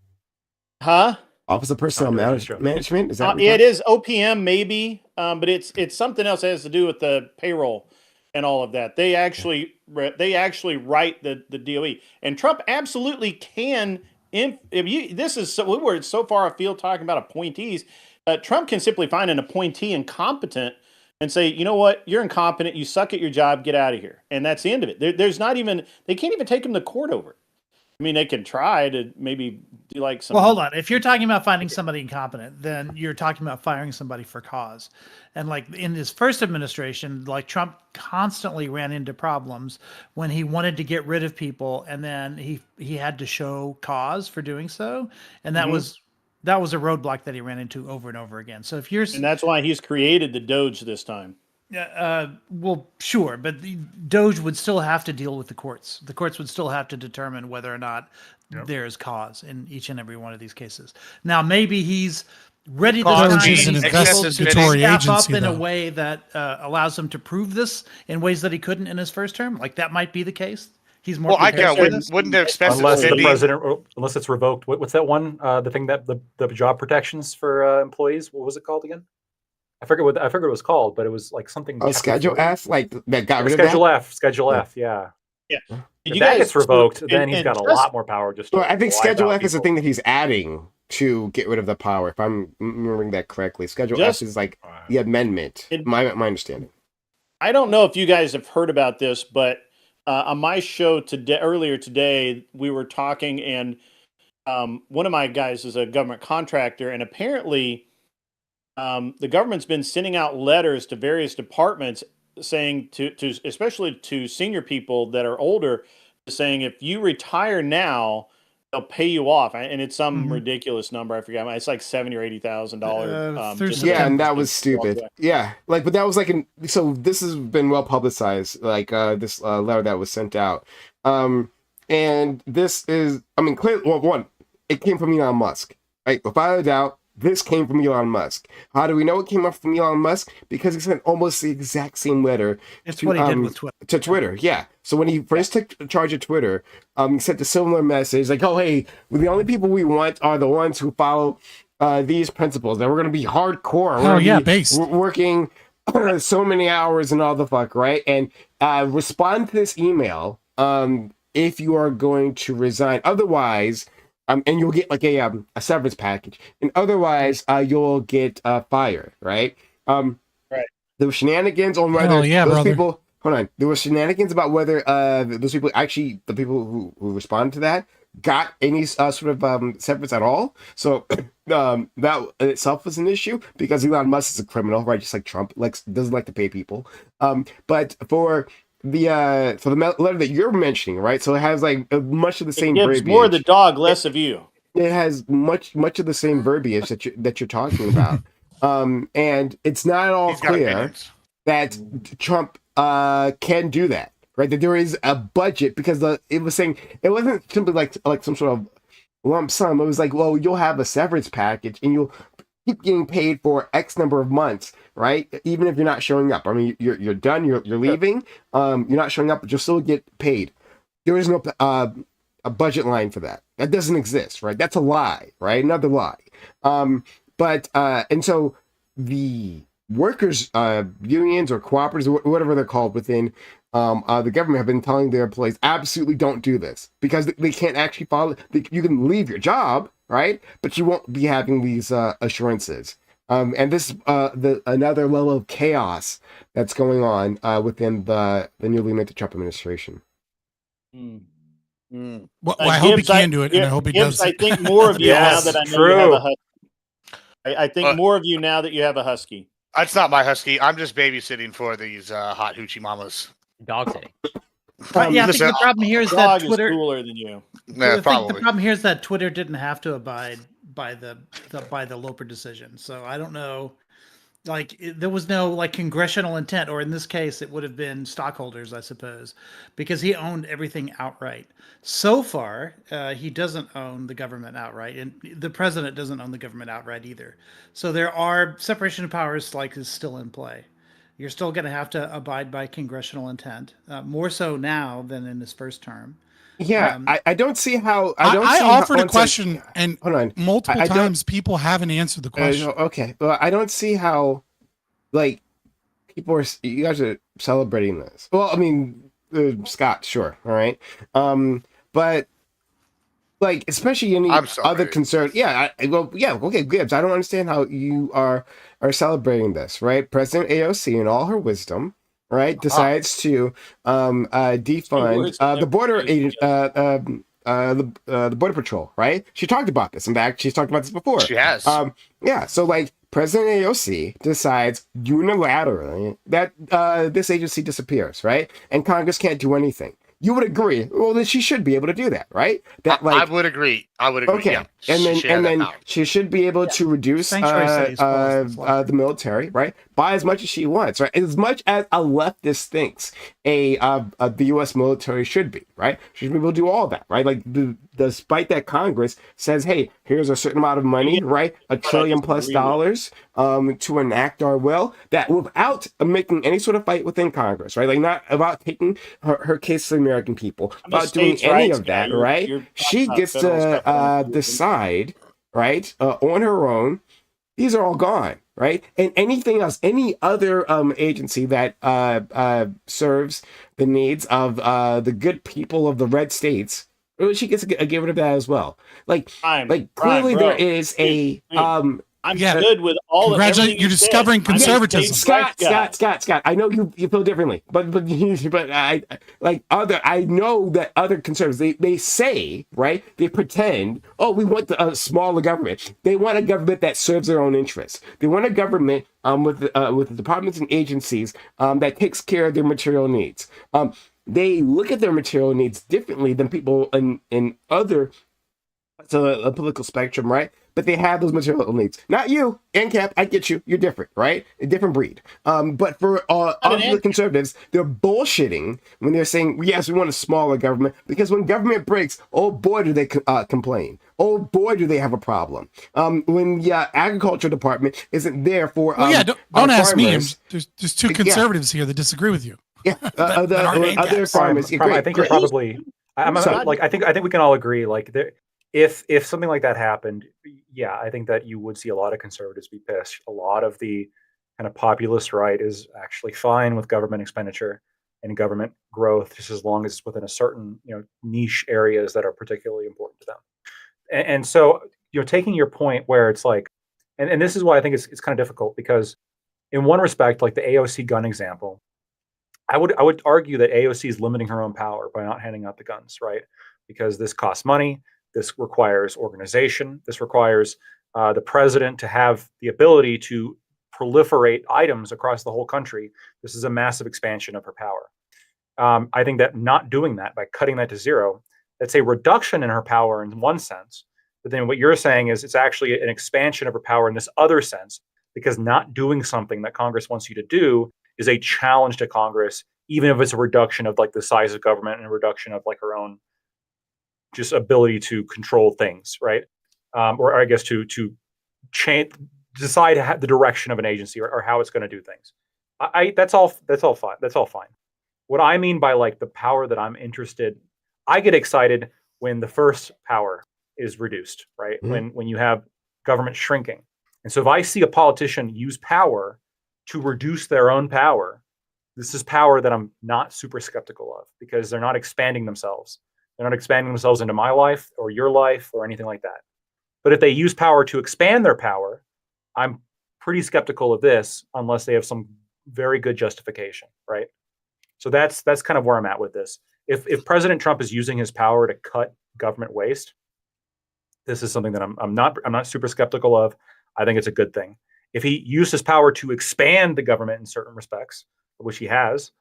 Huh? Office of Personnel Management. Is that? Yeah, it is OPM maybe, but it's something else that has to do with the payroll and all of that. They actually write the DOE, and Trump absolutely can. We're so far afield talking about appointees. Trump can simply find an appointee incompetent and say, you know what, you're incompetent, you suck at your job, get out of here, and that's the end of it. There's not even, they can't even take him to court over it. I mean, they can try to maybe do like some. Well, hold on. If you're talking about finding somebody incompetent, then you're talking about firing somebody for cause. And like in his first administration, like Trump constantly ran into problems when he wanted to get rid of people, and then he had to show cause for doing so, and that was a roadblock that he ran into over and over again. So if you're, and that's why he's created the Doge this time. well, sure, but the Doge would still have to deal with the courts. The courts would still have to determine whether or not there is cause in each and every one of these cases. Now, maybe he's ready this Cause time is an to investigatory step agency, up in a though. way that allows him to prove this in ways that he couldn't in his first term. Like that might be the case. He's more. Well, I prepared can't. for this. Wouldn't their expensive Unless the spending? president, unless it's revoked. What's that one? The thing that the job protections for employees. What was it called again? I forget what it was called, but it was like something. Oh, Schedule F, like that got rid of Schedule that. F. Schedule F. Yeah. Yeah. If that gets revoked, then he's got a lot more power. Just. Well, I think lie Schedule about F is the people. thing that he's adding to get rid of the power. If I'm remembering that correctly, Schedule F is like the amendment. My understanding. I don't know if you guys have heard about this, but on my show today, earlier today, we were talking, and one of my guys is a government contractor, and apparently the government's been sending out letters to various departments saying to especially to senior people that are older, saying if you retire now, they'll pay you off, and it's some ridiculous number. I forget. It's like $70,000 or $80,000. Yeah, and that was stupid. Yeah, like, but that was like so this has been well publicized, like this letter that was sent out, and this is, I mean, clearly, well, one, it came from Elon Musk, right? Without a doubt, this came from Elon Musk. How do we know it came up from Elon Musk? Because he sent almost the exact same letter. It's what he did with Twitter. To Twitter, yeah. So when he first took charge of Twitter, he sent a similar message, like, "Oh, hey, the only people we want are the ones who follow these principles. That we're going to be hardcore. Oh yeah, based. Working so many hours and all the fuck, right? And respond to this email if you are going to resign. Otherwise." And you'll get like a severance package, and otherwise you'll get fired, right? Right. There were shenanigans on whether those people. Hold on, there were shenanigans about whether those people actually, the people who responded to that, got any sort of severance at all. So that in itself was an issue because Elon Musk is a criminal, right? Just like Trump, doesn't like to pay people. But for the letter that you're mentioning, right? So it has like much of the same verbiage. It's more the dog, less of you. It has much of the same verbiage that you're talking about, and it's not at all clear that Trump can do that, right? That there is a budget because it was saying it wasn't simply like some sort of lump sum. It was like, well, you'll have a severance package and you'll keep getting paid for X number of months, right? Even if you're not showing up. I mean, you're done, you're leaving, you're not showing up, but you'll still get paid. There is no a budget line for that. That doesn't exist, right? That's a lie, right? Another lie. And so the workers, unions or cooperatives, or whatever they're called within the government, have been telling their employees absolutely don't do this because they can't actually follow. You can leave your job, right? But you won't be having these assurances. And this is another level of chaos that's going on within the newly minted Trump administration. Well, I hope he can do it, and I hope he does. I think more of you now that I know you have a husky. I think more of you now that you have a husky. That's not my husky. I'm just babysitting for these hot hoochie mamas. Dog sitting. Yeah, I think the problem here is that Twitter is cooler than you. Yeah, probably. The problem here is that Twitter didn't have to abide by the Loper decision. So I don't know, there was no like congressional intent, or in this case, it would have been stockholders, I suppose, because he owned everything outright. So far, he doesn't own the government outright, and the president doesn't own the government outright either. So there are separation of powers is still in play. You're still going to have to abide by congressional intent, more so now than in his first term. Yeah, I don't see how. I offered a question, and hold on, multiple times people haven't answered the question. Okay, well, I don't see how, you guys are celebrating this. Well, I mean, Scott, sure, all right, but like especially any I'm sorry. other concern. Yeah, okay, Gibbs. I don't understand how you are celebrating this, right? President AOC, in all her wisdom, right, decides to defund words the never border used agent, the border patrol, right? She talked about this. In fact, she's talked about this before. She has. Yeah. So like President AOC decides unilaterally that this agency disappears, right? And Congress can't do anything. You would agree? Well, then she should be able to do that, right? That I would agree. I would agree. okay, Yeah. and then she should be able to reduce Sanctuary cities clause, the military, right, by as much as she wants, right, as much as a leftist thinks the U.S. military should be, right. She should be able to do all that, right. Like despite that, Congress says, hey, here's a certain amount of money, right, $1 trillion+ to enact our will, that without making any sort of fight within Congress, right, like not about taking her case to the American people, about doing any of that, right. She gets to decide, right, on her own. These are all gone, right? And anything else, any other agency that serves the needs of the good people of the red states, she gets a give rid of that as well. Like clearly there is a I'm good with all. Congratulations, you're discovering conservatism. Scott. I know you feel differently, but I know that other conservatives they say, right, they pretend, oh, we want a smaller government. They want a government that serves their own interests. They want a government with the departments and agencies that takes care of their material needs. They look at their material needs differently than people in other a political spectrum, right? But they have those material needs. Not you, ANCAP, I get you. You're different, right? A different breed. But for all the conservatives, they're bullshitting when they're saying, yes, we want a smaller government, because when government breaks, oh boy, do they complain. Oh boy, do they have a problem. When the agriculture department isn't there for don't ask me. There's two conservatives here that disagree with you. Yeah, other farmers. I think you're probably. I think we can all agree. Like if something like that happened, yeah, I think that you would see a lot of conservatives be pissed. A lot of the kind of populist right is actually fine with government expenditure and government growth, just as long as it's within a certain niche areas that are particularly important to them. And so taking your point where it's like, and this is why I think it's kind of difficult, because in one respect, like the AOC gun example, I would argue that AOC is limiting her own power by not handing out the guns, right? Because this costs money. This requires organization. This requires the president to have the ability to proliferate items across the whole country. This is a massive expansion of her power. I think that not doing that, by cutting that to zero, that's a reduction in her power in one sense. But then what you're saying is it's actually an expansion of her power in this other sense, because not doing something that Congress wants you to do is a challenge to Congress, even if it's a reduction of like the size of government and a reduction of like her own just ability to control things, right? Or I guess to change, decide the direction of an agency or how it's going to do things. That's all fine. That's all fine. What I mean by like the power that I'm interested, I get excited when the first power is reduced, right? Mm-hmm. When you have government shrinking. And so if I see a politician use power to reduce their own power, this is power that I'm not super skeptical of, because they're not expanding themselves. They're not expanding themselves into my life or your life or anything like that. But if they use power to expand their power, I'm pretty skeptical of this unless they have some very good justification, right? So that's kind of where I'm at with this. If President Trump is using his power to cut government waste, this is something that I'm not super skeptical of. I think it's a good thing. If he used his power to expand the government in certain respects, which he has,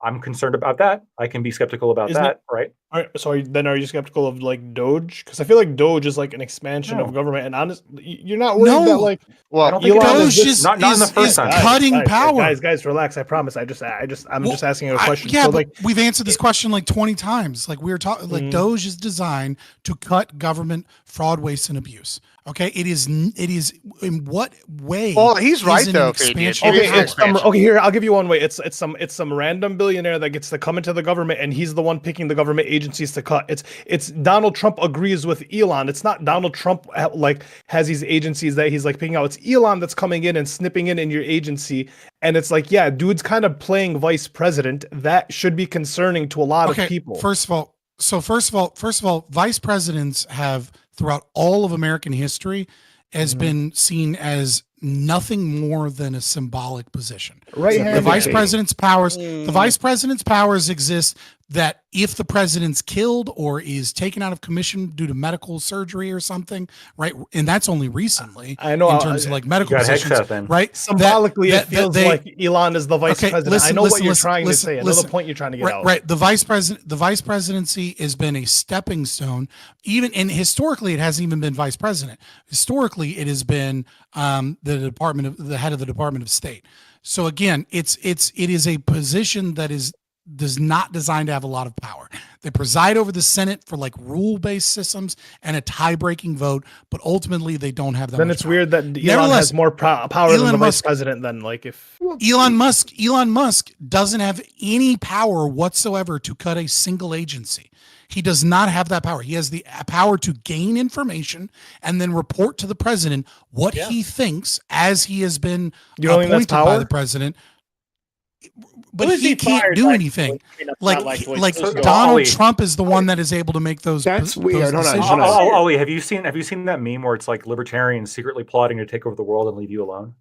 I'm concerned about that. I can be skeptical about that, right? All right. So are you skeptical of like Doge? Because I feel like Doge is like an expansion of government, and honestly, you're not worried that like. Well, I don't think Doge is cutting power. Guys, relax. I promise. I'm just asking you a question. Yeah, so, but we've answered this question like 20 times. Like we were talking, like Doge is designed to cut government fraud, waste, and abuse. Okay, it is in what way? Oh, he's right though. Okay, here I'll give you one way. It's some random billionaire that gets to come into the government, and he's the one picking the government agencies to cut. It's Donald Trump agrees with Elon. It's not Donald Trump like has these agencies that he's like picking out. It's Elon that's coming in and snipping in your agency, and it's like, yeah, dude's kind of playing vice president. That should be concerning to a lot of people. First of all, So first of all, vice presidents have throughout all of American history has been seen as nothing more than a symbolic position. Right The hand. vice president's powers exist that if the president's killed or is taken out of commission due to medical surgery or something, right? And that's only recently. I know, in terms of like medical got positions, headshot then. right? Symbolically, it feels like Elon is the vice president. I know what you're trying to say. I know the point you're trying to get out. Right. The vice presidency has been a stepping stone. Even and historically, it hasn't even been vice president. Historically, it has been the head of the Department of State. So again, it is a position that is not designed to have a lot of power. They preside over the Senate for like rule-based systems and a tie-breaking vote, but ultimately they don't have that. Then much it's power. weird that Elon has more power than the vice president. Then, like, if Elon Musk doesn't have any power whatsoever to cut a single agency. He does not have that power. He has the power to gain information and then report to the president what he thinks as he has been appointed by the president. But he can't do anything. Like Donald Trump is the one that is able to make those. That's weird. Those Ollie, have you seen that meme where it's like libertarians secretly plotting to take over the world and leave you alone?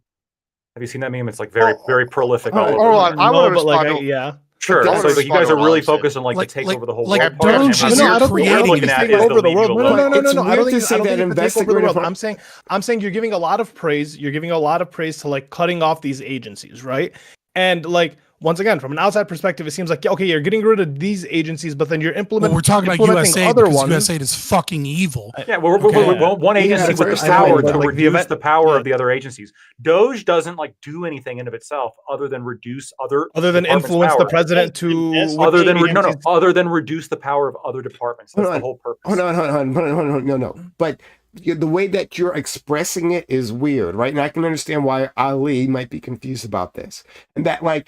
Have you seen that meme? It's like very prolific. All over. I want to respond. Sure. So you guys are really focused on to take over the whole world. Doge is creating taking over the world. No. I don't think say that investigative. I'm saying you're giving a lot of praise. You're giving a lot of praise to like cutting off these agencies, right? And like once again, from an outside perspective, it seems like okay, you're getting rid of these agencies, but then you're implementing. Well, we're talking about USAID because USAID is fucking evil. Yeah, we're one agency with the power to reduce the power of the other agencies. Doge doesn't like do anything in of itself other than reduce other than influence the president to other than reduce the power of other departments. That's the whole purpose. Hold on. No. But the way that you're expressing it is weird, right? And I can understand why Ali might be confused about this, and that like.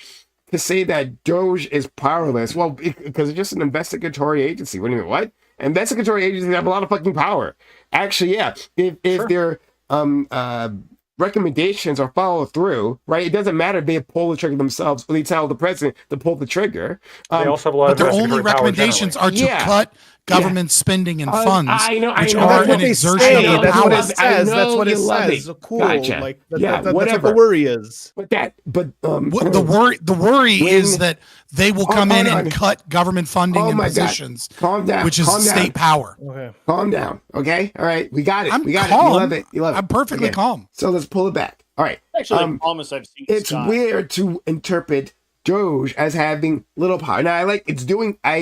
To say that Doge is powerless, well, because it's just an investigatory agency. What do you mean? What? Investigatory agencies have a lot of fucking power. Actually, yeah. If their recommendations are followed through, right? It doesn't matter if they pull the trigger themselves or they tell the president to pull the trigger. They also have a lot of their only recommendations are to cut government spending and funds, which are an exertion of That's power. what it says. That's what it says. Cool. Gotcha. Like whatever. That's what the worry is. The worry is that they will come in and cut government funding and positions, calm down, which is state power. Okay. Calm down. Okay. All right. We got it. We got calm. it. You love it. You love it. I'm perfectly calm. So let's pull it back. All right. Actually, the calmest I've seen. It's weird to interpret Doge as having little power. Now I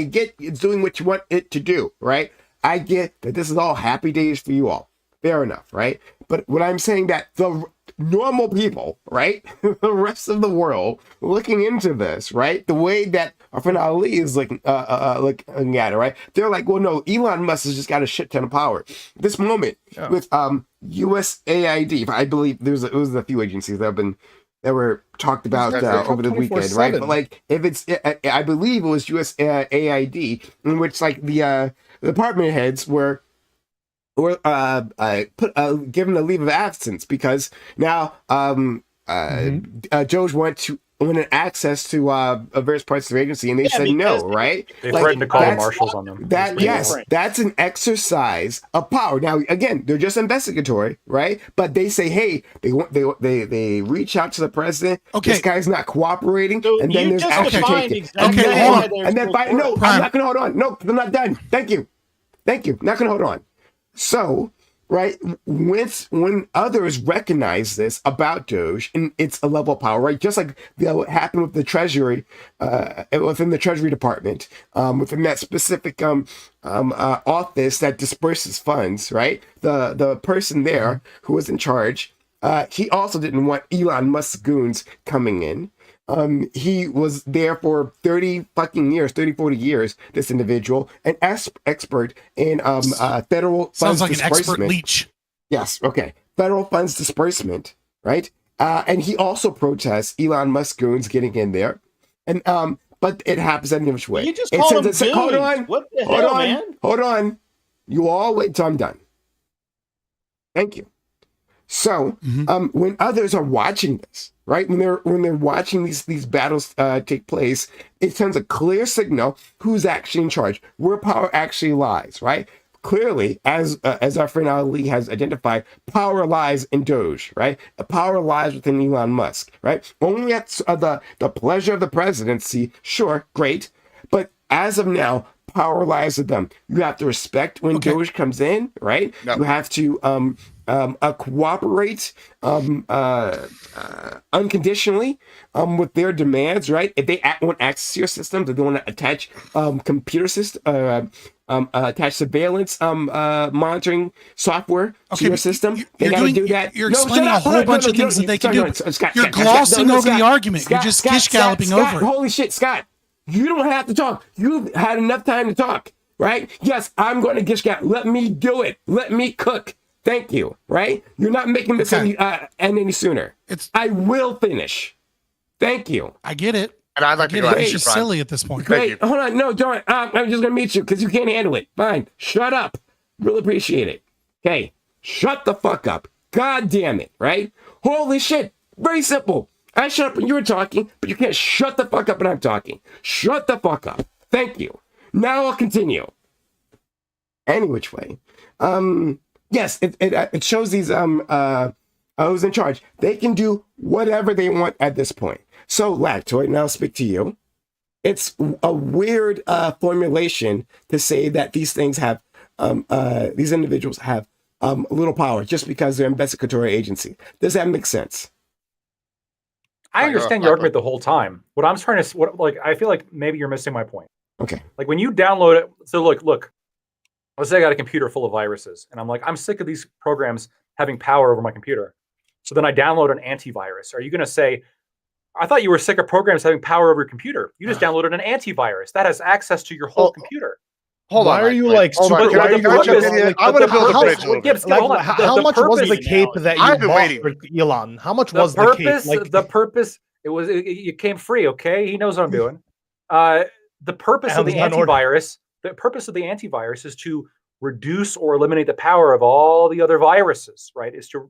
get it's doing what you want it to do, right? I get that this is all happy days for you all. Fair enough, right? But what I'm saying that the normal people, right? The rest of the world looking into this, right? The way that our friend Ali is looking at it, right? They're like, well, no, Elon Musk has just got a shit ton of power. This moment with USAID, I believe it was a few agencies that were talked about over the weekend, right? But like, if it's, I believe it was USAID, in which like the department heads were given a leave of absence because now Doge wanted access to various parts of the agency, and they said no, right? They threatened to call the marshals on them. That's an exercise of power. Now, again, they're just investigatory, right? But they say, hey, they reach out to the president. Okay, this guy's not cooperating, so and then there's action taken. I'm not gonna hold on. No, I'm not done. Thank you. Not gonna hold on. So, right, when others recognize this about Doge, and it's a level of power, right? Just like what happened with the Treasury, within the Treasury Department, within that specific office that disperses funds, right? The person there who was in charge, he also didn't want Elon Musk's goons coming in. He was there for 40 years, this individual, an expert in federal funds Sounds like an disbursement. expert leech. Yes, okay. Federal funds disbursement, right? And he also protests Elon Musk goons getting in there. And but it happens any which way. You just called them goons. Hold on. What the hell, man? Hold on. You all wait till I'm done. Thank you. So when others are watching this, right, when they're watching these battles take place, it sends a clear signal who's actually in charge, where power actually lies, right? Clearly, as our friend Ali has identified, power lies in Doge, right? Power lies within Elon Musk, right? Only at the pleasure of the presidency, sure, great, but as of now, power lies with them. You have to respect when Doge comes in, right? No. You have to cooperate unconditionally with their demands, right? If they want access to your systems, if they want to attach computer system, attach surveillance monitoring software to your system, they got to do that. You're explaining a whole bunch of things that they can do. You're glossing over the argument. You're just gish galloping over it. Holy shit, Scott! You don't have to talk. You've had enough time to talk, right? Yes, I'm going to gish gallop. Let me do it. Let me cook. Thank you, right? You're not making this end any sooner. I will finish. Thank you. I get it. And I'd like to go It's just silly at this point. Great. Hold on. No, don't. I'm just going to meet you because you can't handle it. Fine. Shut up. Really appreciate it. Okay. Shut the fuck up. God damn it, right? Holy shit. Very simple. I shut up when you were talking, but you can't shut the fuck up when I'm talking. Shut the fuck up. Thank you. Now I'll continue. Any which way. Yes, it shows these who's in charge. They can do whatever they want at this point. So, Lactoid, now I'll speak to you. It's a weird formulation to say that these things have, these individuals have little power just because they're investigatory agency. Does that make sense? I understand your argument the whole time. What I'm trying to, I feel like maybe you're missing my point. Okay. Like when you download it, so look. Let's say I got a computer full of viruses, and I'm like, I'm sick of these programs having power over my computer. So then I download an antivirus. Are you going to say, I thought you were sick of programs having power over your computer? You just downloaded an antivirus that has access to your whole computer. Hold on. Why are you like super? I want to build a bridge a little bit. How much was the cape that you bought for Elon? How much was the cape? The purpose, it came free. Okay, he knows what I'm doing. The purpose of the antivirus. The purpose of the antivirus is to reduce or eliminate the power of all the other viruses, right? Yes, you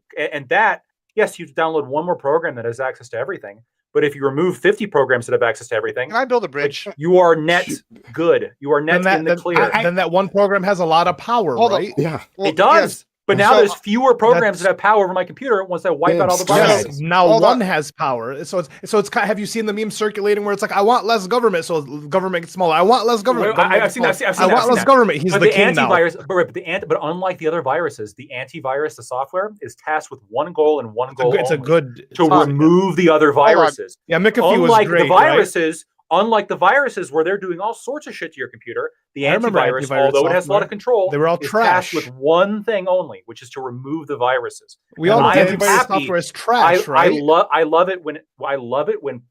download one more program that has access to everything. But if you remove 50 programs that have access to everything, can I build a bridge? You are net good. You are net in the clear. Then that one program has a lot of power, right? Yeah, well, it does. Yes. But now there's fewer programs that have power over my computer once I wipe out all the viruses. Now one has power. So it's kind of, have you seen the meme circulating where it's like, I want less government, so government gets smaller. I want less government. I've seen that. I want less government. He's the king now. But unlike the other viruses, the antivirus, the software, is tasked with one goal and one goal. It's a good to remove the other viruses. Yeah, McAfee was great. Unlike the viruses where they're doing all sorts of shit to your computer, the antivirus, although it has a lot of control, they were all trash with one thing only, which is to remove the viruses. We all know antivirus software is trash, right? I love it when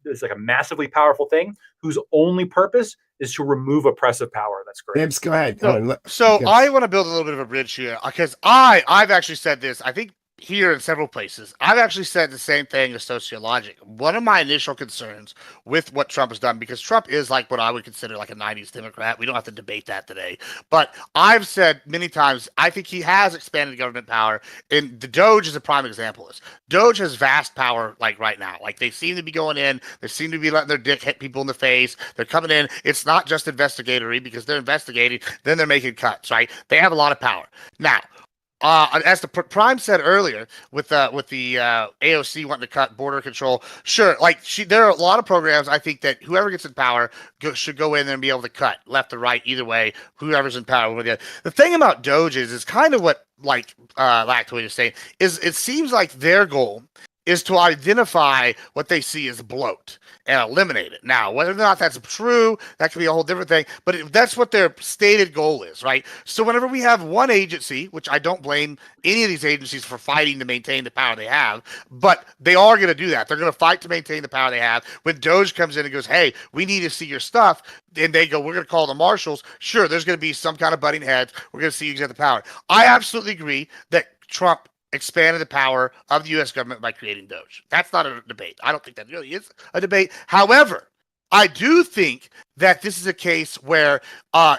it's like a massively powerful thing whose only purpose is to remove oppressive power. That's great. Babs, go ahead. So I want to build a little bit of a bridge here because I've actually said this. I think here in several places, I've actually said the same thing as Sociological. One of my initial concerns with what Trump has done, because Trump is like what I would consider like a 90s Democrat. We don't have to debate that today. But I've said many times, I think he has expanded government power. And the Doge is a prime example of this. Doge has vast power like right now. Like they seem to be going in. They seem to be letting their dick hit people in the face. They're coming in. It's not just investigatory because they're investigating. Then they're making cuts, right? They have a lot of power. Now, as the Prime said earlier, with the AOC wanting to cut border control, sure, there are a lot of programs. I think that whoever gets in power should go in there and be able to cut left or right, either way. Whoever's in power. The thing about Doge is kind of what Lactoid is saying is it seems like their goal is to identify what they see as bloat and eliminate it. Now, whether or not that's true, that could be a whole different thing, but that's what their stated goal is, right? So whenever we have one agency, which I don't blame any of these agencies for fighting to maintain the power they have, but they are going to do that. They're going to fight to maintain the power they have. When Doge comes in and goes, hey, we need to see your stuff, and they go, we're going to call the marshals. Sure, there's going to be some kind of butting heads. We're going to see you get the power. I absolutely agree that Trump expanded the power of the U.S. government by creating Doge. That's not a debate. I don't think that really is a debate. However, I do think that this is a case where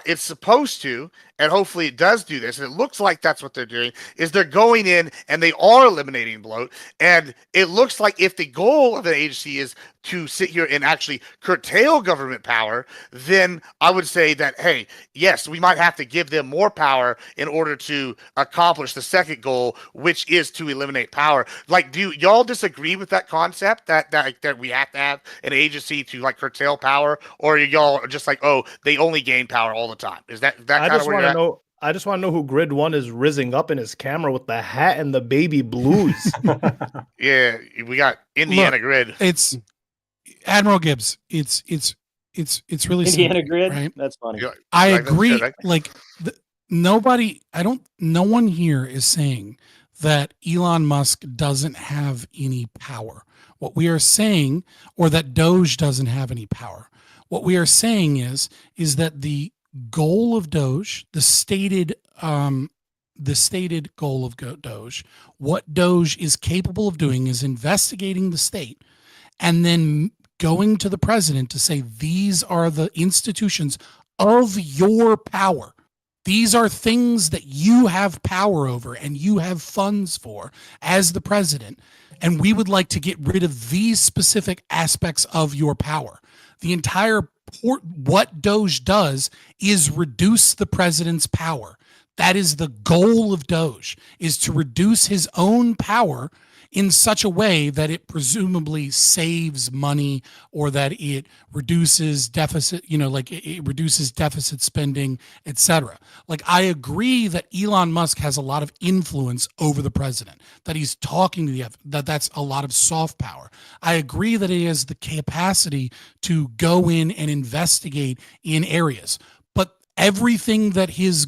it's supposed to, and hopefully it does do this, and it looks like that's what they're doing, is they're going in and they are eliminating bloat. And it looks like if the goal of an agency is to sit here and actually curtail government power, then I would say that, hey, yes, we might have to give them more power in order to accomplish the second goal, which is to eliminate power. Like, do y'all disagree with that concept that we have to have an agency to like curtail power, or y'all are just like, oh, they only gain power all the time? Is that kind of where you're at? I just want to know who Grid One is rizzing up in his camera with the hat and the baby blues. Yeah, we got Indiana Look, Grid. It's Admiral Gibbs. It's really Indiana simple, Grid. right? That's funny. I Like, that's agree. good, right? Like no one here is saying that Elon Musk doesn't have any power. What we are saying, or that Doge doesn't have any power. What we are saying is that the goal of Doge, the stated goal of Doge, what Doge is capable of doing is investigating the state and then going to the president to say, these are the institutions of your power. These are things that you have power over and you have funds for as the president. And we would like to get rid of these specific aspects of your power. The entire what Doge does is reduce the president's power. That is the goal of Doge, is to reduce his own power in such a way that it presumably saves money, or that it reduces deficit, like it reduces deficit spending, etc. Like, I agree that Elon Musk has a lot of influence over the president, that he's talking to that's a lot of soft power. I agree that he has the capacity to go in and investigate in areas, but everything that his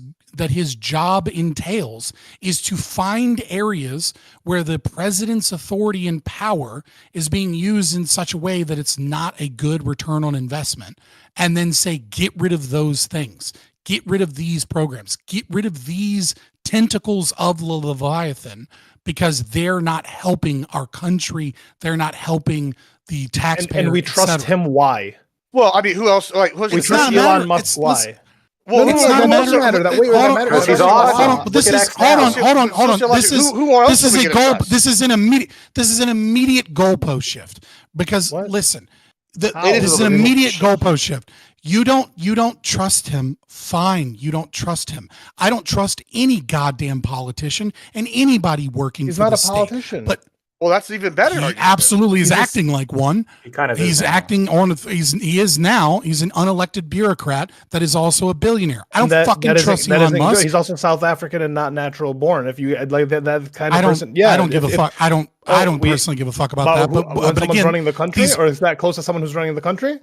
job entails is to find areas where the president's authority and power is being used in such a way that it's not a good return on investment, and then say, get rid of those things, get rid of these programs, get rid of these tentacles of the Leviathan, because they're not helping our country, they're not helping the taxpayer. And we trust him. Why? Well, I mean, who else? Like, who's We trust Elon Musk. Why? Well, it's not a matter that. Wait, that matters. He's awesome. This is hold on. This is a goal. This is an immediate goalpost shift. Because listen, this is an immediate goalpost shift. You don't trust him. Fine, you don't trust him. I don't trust any goddamn politician and anybody working. He's for not the a politician. But well, that's even better. he absolutely is acting like one. He kind of He's is now. acting on. He is now. He's an unelected bureaucrat that is also a billionaire. I don't fucking trust Elon Musk. He's also South African and not natural born. If you like that kind of person, I don't give a fuck. I don't personally give a fuck about that. But someone's again, running the country, or is that close to someone who's running the country?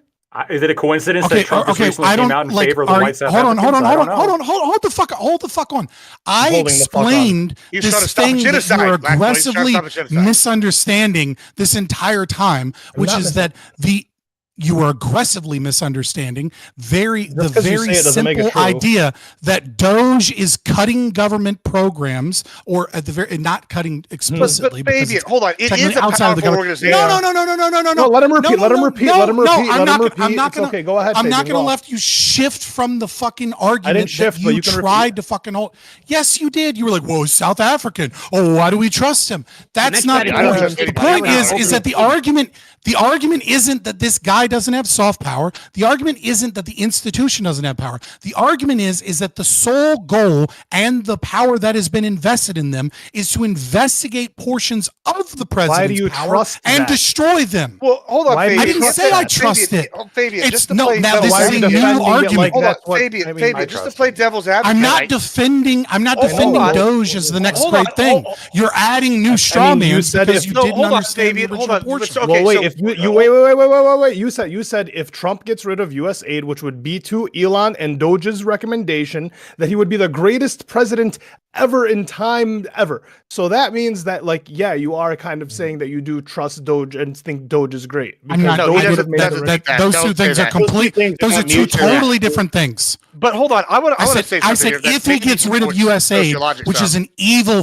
Is it a coincidence that Trump just recently came out in favor of the white South Hold Africans? hold the fuck on. I explained this thing that you're aggressively misunderstanding this entire time, which is that you are aggressively misunderstanding the very simple idea that Doge is cutting government programs, or at the very not cutting explicitly. But baby, hold on. It is a powerful organization. No. Let him repeat. Let him repeat. I'm not gonna. Okay, go ahead. I'm not gonna let you shift from the fucking argument. I didn't shift, that but you you can tried to fucking hold. Yes, you did. You were like, "Whoa, South African. Oh, why do we trust him?" That's not the point. The point is that the argument isn't that this guy doesn't have soft power. The argument isn't that the institution doesn't have power. The argument is that the sole goal and the power that has been invested in them is to investigate portions of the president's power and destroy them. Well, hold on, Fabian. I didn't say I trust it. Fabian, It's no. Now this is a new argument. Hold on, Fabian, just to play devil's advocate. I'm not defending Doge as the next great thing. You're adding new straw man because you didn't understand the original portion. Well, wait. You said if Trump gets rid of USAID, which would be to Elon and Doge's recommendation, that he would be the greatest president ever in time ever. So that means that, like, yeah, you are kind of saying that you do trust Doge and think Doge is great. I'm not. No, he doesn't- made doesn't the think that. Those Don't two say things are that. complete. things Those are two mutual. totally different things. But hold on, I want to say I something said here that if he maybe gets needs rid of more USAID, sociologic which stuff. is an evil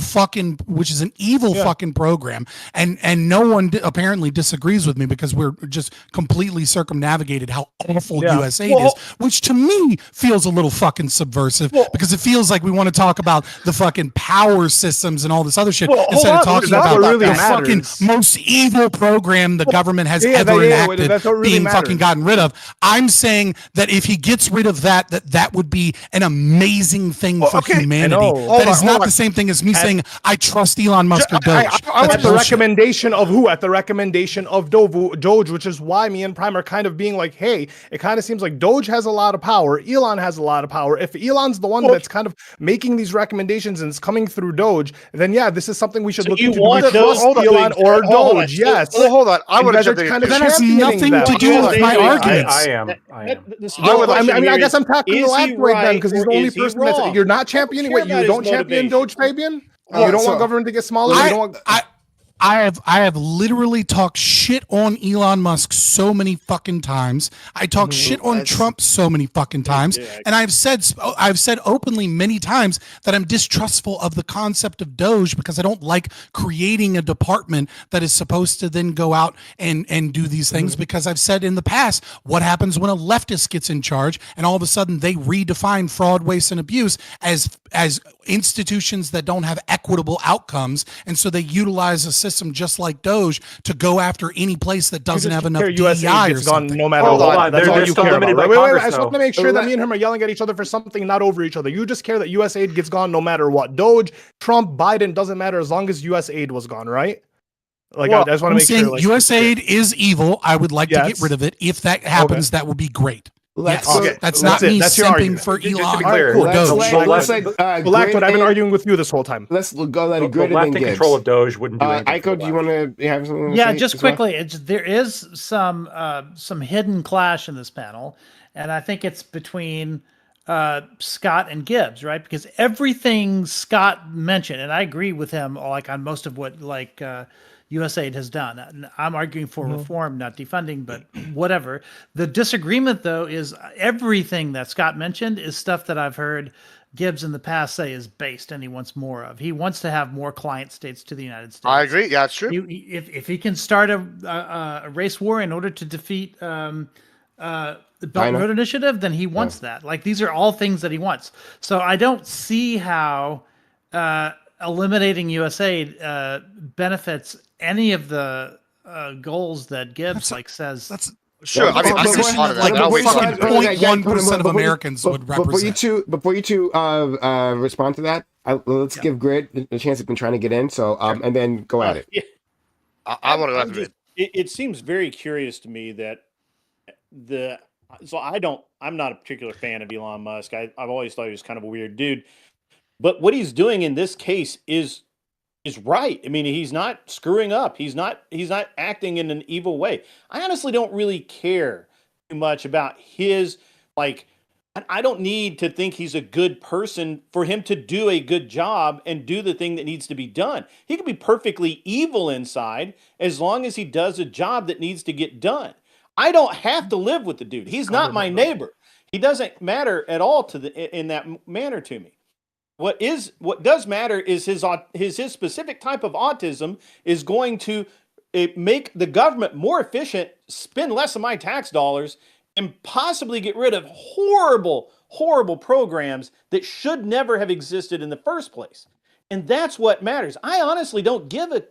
fucking program, and no one apparently disagrees with me because we're just completely circumnavigated how awful Yeah. USAID is, which to me feels a little fucking subversive because it feels like we want to talk about the fucking power systems and all this other shit instead of talking that's about what really the matters. fucking most evil program the government has yeah, ever yeah, enacted that's what really being matters. fucking gotten rid of. I'm saying that if he gets rid of that would be an amazing thing for okay, I humanity. know. That is Hold not on. the same thing as me saying I trust Elon Musk or Doge. I That's want At the bullshit. recommendation of who? At the recommendation of Doge, which is why me and Prime are kind of being like, hey, it kind of seems like Doge has a lot of power. Elon has a lot of power. If Elon's the one that's kind of making these recommendations and it's coming through Doge, then yeah, this is something we should So look you into. Do we want trust those to Elon exist? or Hold on. Doge? Yes. Well, hold on. I You want guys to are jump in. kind of That has championing nothing them. to do with my arguments. I am. I guess I'm talking to Lacroix then, because he's the only person that's. You're not championing. Wait, you don't champion Doge, Fabian? You don't want government to get smaller. You don't want. I have literally talked shit on Elon Musk so many fucking times. I talk shit on Trump so many fucking times, and I've said openly many times that I'm distrustful of the concept of Doge because I don't like creating a department that is supposed to then go out and do these things. Because I've said in the past, what happens when a leftist gets in charge and all of a sudden they redefine fraud, waste, and abuse as institutions that don't have equitable outcomes, and so they utilize a system just like Doge to go after any place that doesn't have enough DEI or something. No matter Hold what. on, That's they're all you still care limited about. by Wait, Congress, I just want to though. make sure that me and him are yelling at each other for something, not over each other. You just care that USAID gets gone no matter what. Doge, Trump, Biden, doesn't matter as long as USAID was gone, right? Like, I just want to make sure. Like, USAID is evil. I would like to get rid of it. If that happens, that would be great. That's not me simping for Elon. To be clear, or Doge. Blackwood, I've been arguing with you this whole time. Let's go let it The go left in control of Doge wouldn't do anything. Iko, do you want to have something? Yeah, just quickly, there is some hidden clash in this panel, and I think it's between Scott and Gibbs, right? Because everything Scott mentioned, and I agree with him, like on most of what USAID has done. I'm arguing for reform, not defunding, but whatever. The disagreement, though, is everything that Scott mentioned is stuff that I've heard Gibbs in the past say is based, and he wants more of. He wants to have more client states to the United States. I agree. Yeah, it's true. If he can start a race war in order to defeat the Belt and Road Initiative, then he wants that. Like, these are all things that he wants. So I don't see how eliminating USAID benefits any of the goals that Gibbs says. Sure. I mean, I just thought of that. That was fucking funny. 0.1% of Americans would represent. Before you two respond to that, let's give Grid a chance. He's been trying to get in, so and then go at it. Yeah. I want to go after it. It seems very curious to me that I'm not a particular fan of Elon Musk. I've always thought he was kind of a weird dude. But what he's doing in this case is right. I mean, he's not screwing up. He's not acting in an evil way. I honestly don't really care too much about his, I don't need to think he's a good person for him to do a good job and do the thing that needs to be done. He can be perfectly evil inside as long as he does a job that needs to get done. I don't have to live with the dude. He's not my neighbor. He doesn't matter at all in that manner to me. What does matter is his specific type of autism is going to make the government more efficient, spend less of my tax dollars, and possibly get rid of horrible, horrible programs that should never have existed in the first place. And that's what matters. I honestly don't give a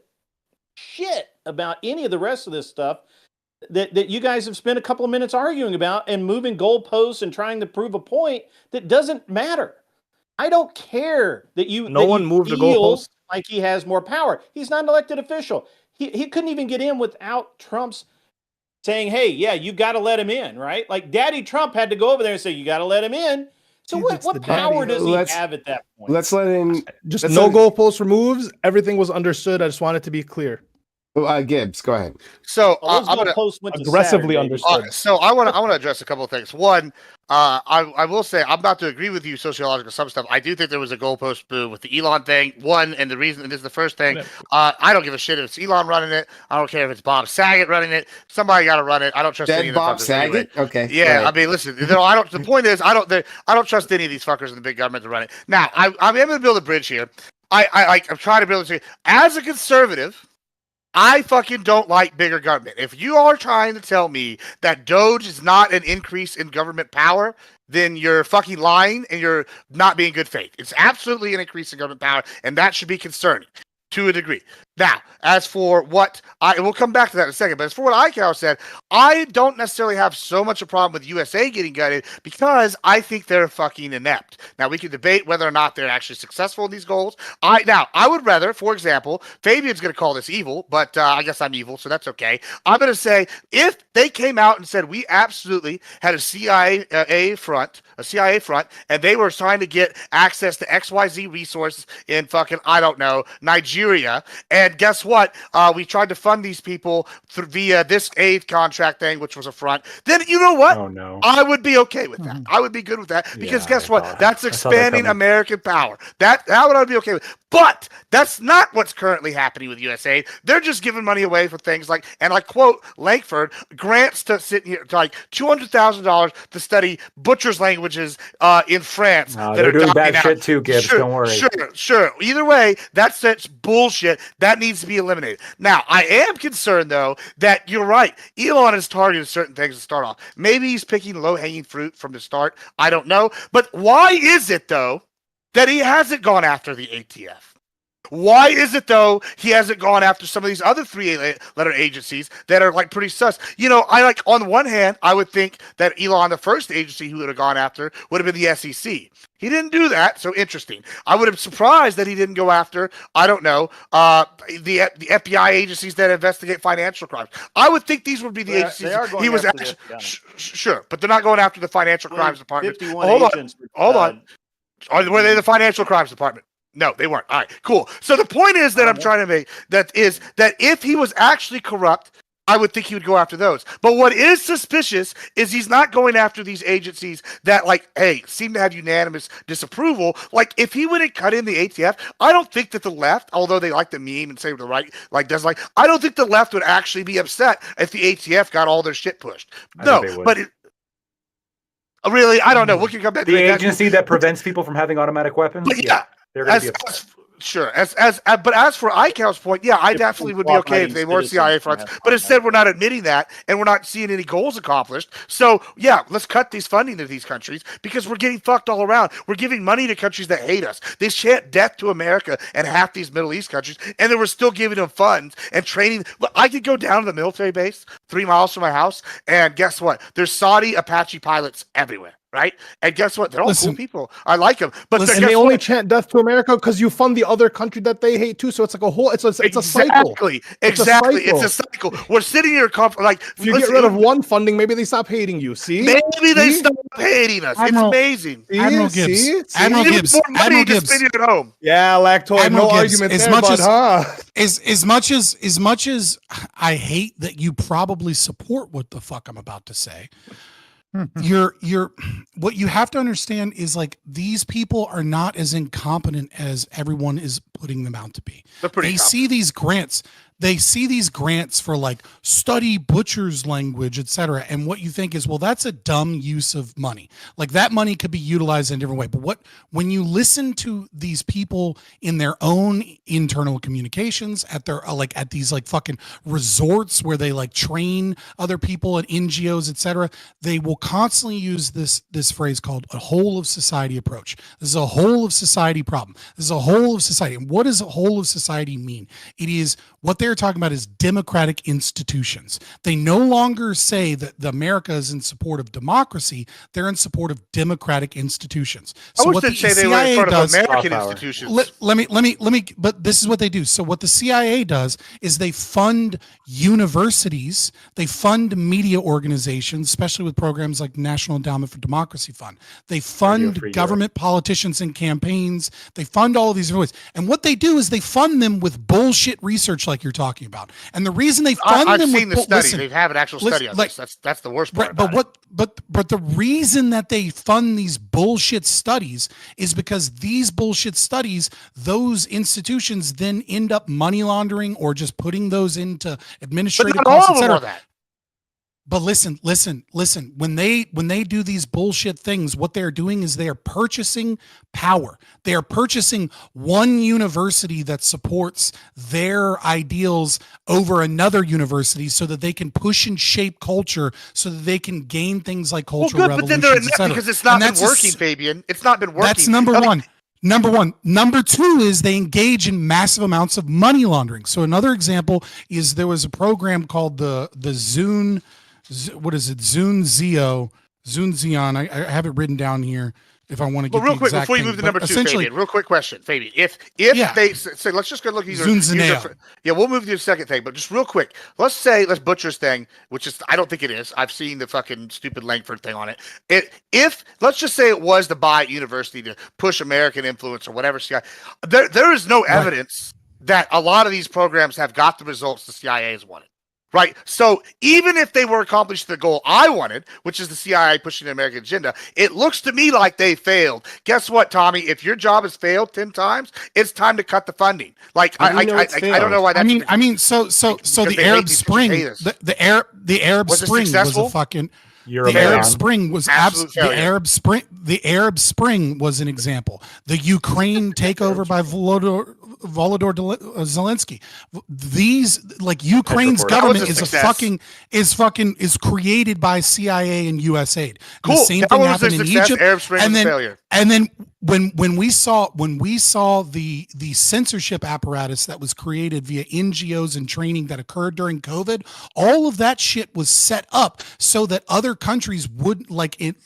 shit about any of the rest of this stuff that you guys have spent a couple of minutes arguing about and moving goalposts and trying to prove a point that doesn't matter. I don't care that no one moved the goalpost. Like he has more power. He's not an elected official. He couldn't even get in without Trump's saying, "Hey, yeah, you got to let him in," right? Like Daddy Trump had to go over there and say, "You got to let him in." So what power does he have at that point? Let's let in. Just no goalpost removes. Everything was understood. I just want it to be clear. Gibbs, go ahead. So Well, those I'm gonna goalposts went to aggressively Saturday. understood. so I want to address a couple of things. One, I will say I'm about to agree with you, sociological some stuff. I do think there was a goalpost move with the Elon thing. One, and the reason, and this is the first thing, I don't give a shit if it's Elon running it. I don't care if it's Bob Saget running it. Somebody got to run it. I don't trust any of the Bob fuckers Saget. anyway. Okay. Yeah, right. I mean, listen. I don't. The point is, I don't trust any of these fuckers in the big government to run it. Now, I'm going to build a bridge here. I'm trying to build a. As a conservative, I fucking don't like bigger government. If you are trying to tell me that Doge is not an increase in government power, then you're fucking lying and you're not being good faith. It's absolutely an increase in government power, and that should be concerning to a degree. Now, as for what we'll come back to that in a second, but as for what ICAO said, I don't necessarily have so much a problem with USA getting gutted because I think they're fucking inept. Now, we can debate whether or not they're actually successful in these goals. I would rather, for example, Fabian's going to call this evil, but I guess I'm evil, so that's okay. I'm going to say if they came out and said we absolutely had a CIA front, and they were trying to get access to XYZ resources in fucking, I don't know, Nigeria, and guess what? We tried to fund these people via this aid contract thing, which was a front. Then you know what? Oh no. I would be okay with that. I would be good with that because Yeah, guess I what? saw- That's I saw that expanding coming. American power. That would I be okay with. But that's not what's currently happening with USAID. They're just giving money away for things like, and I quote Langford, grants to sit here to like $200,000 to study butchers' languages in France. No, that they're are doing dying bad out. shit too, Gibbs. Sure, Don't worry. Sure. Either way, that's such bullshit. That needs to be eliminated. Now, I am concerned, though, that you're right. Elon has targeted certain things to start off. Maybe he's picking low-hanging fruit from the start. I don't know. But why is it, though, that he hasn't gone after the ATF? Why is it, though, he hasn't gone after some of these other three-letter agencies that are, like, pretty sus? You know, on the one hand, I would think that Elon, the first agency he would have gone after, would have been the SEC. He didn't do that, so interesting. I would have been surprised that he didn't go after, I don't know, the FBI agencies that investigate financial crimes. I would think these would be the agencies They are going he was after the actually... FBI. Sure, but they're not going after the financial crimes department. 51 Hold on. agents. Hold on. Were they the financial crimes department? No, they weren't. All right, cool. So the point is that I'm trying to make that is that if he was actually corrupt, I would think he would go after those. But what is suspicious is he's not going after these agencies that, like, hey, seem to have unanimous disapproval. Like, if he wouldn't cut in the ATF, I don't think that the left, although they like to meme and say the right, like, does like, I don't think the left would actually be upset if the ATF got all their shit pushed. No, but really, I don't know. We can come back to The agency that prevents people from having automatic weapons. But yeah, they're going to be upset. Sure. But as for ICAO's point, yeah, I definitely would be okay if they were CIA fronts. But instead, we're not admitting that, and we're not seeing any goals accomplished. So yeah, let's cut this funding to these countries because we're getting fucked all around. We're giving money to countries that hate us. They chant death to America and half these Middle East countries, and then we're still giving them funds and training. Look, I could go down to the military base 3 miles from my house, and guess what? There's Saudi Apache pilots everywhere. Right, and guess what? They're all cool people. I like them, but and they only chant death to America because you fund the other country that they hate too. So it's like a whole. It's a cycle. Exactly. It's a cycle. We're sitting here, like, if you get rid of one funding, maybe they stop hating you. See, maybe they stop hating us. It's amazing. Admiral Gibbs. Admiral Gibbs. Admiral Gibbs. At home. Yeah, Lactoid. Admiral No Gibbs, argument as there, much bud, as, as much as I hate that you probably support what the fuck I'm about to say. You're what you have to understand is, like, these people are not as incompetent as everyone is putting them out to be. They see these grants. They see these grants for, like, study butcher's language, etc. And what you think is, well, that's a dumb use of money. Like, that money could be utilized in a different way. But when you listen to these people in their own internal communications at their at these, like, fucking resorts where they, like, train other people at NGOs, etc., they will constantly use this phrase called a whole of society approach. This is a whole of society problem. This is a whole of society. And what does a whole of society mean? It is what they're talking about is democratic institutions. They no longer say that America is in support of democracy. They're in support of democratic institutions. So I wish what they'd the say they CIA were in front does, of American institutions. let me, but this is what they do. So what the CIA does is they fund universities, they fund media organizations, especially with programs like National Endowment for Democracy Fund. They fund government politicians and campaigns. They fund all of these ways. And what they do is they fund them with bullshit research like you're talking about. And the reason they fund I've them seen with the study. They have an actual study on like, this. That's the worst part. But the reason that they fund these bullshit studies is because these bullshit studies, those institutions then end up money laundering or just putting those into administrative costs, etc. But listen. When they do these bullshit things, what they're doing is they are purchasing power. They are purchasing one university that supports their ideals over another university so that they can push and shape culture so that they can gain things like cultural revolutions, but then they're because it's not been working, Fabian. It's not been working. That's number one. Number two is they engage in massive amounts of money laundering. So another example is there was a program called the Zune. What is it? Zune Zion. I have it written down here if I want to get real the quick exact before you thing. move to number two, Fabian, real quick question, Fabian. If Yeah. they say, let's just go look at Zune. yeah, we'll move to the second thing, but just real quick, let's butcher this thing, which is I don't think it is. I've seen the fucking stupid Langford thing on it. If let's just say it was to buy university to push American influence or whatever, there is no evidence that a lot of these programs have got the results the CIA has wanted. Right. So even if they were accomplished the goal I wanted, which is the CIA pushing the American agenda, it looks to me like they failed. Guess what, Tommy? If your job has failed 10 times, it's time to cut the funding. Like I don't know why that's so the Arab Spring, the Arab Spring was a fucking the Arab Spring was the Arab Spring was an example. The Ukraine takeover by Volodymyr Zelensky. These like Ukraine's government is created by CIA and USAID. Cool. The same thing happened in Egypt. Arab Spring was a failure. And then when we saw the censorship apparatus that was created via NGOs and training that occurred during COVID, all of that shit was set up so that other countries would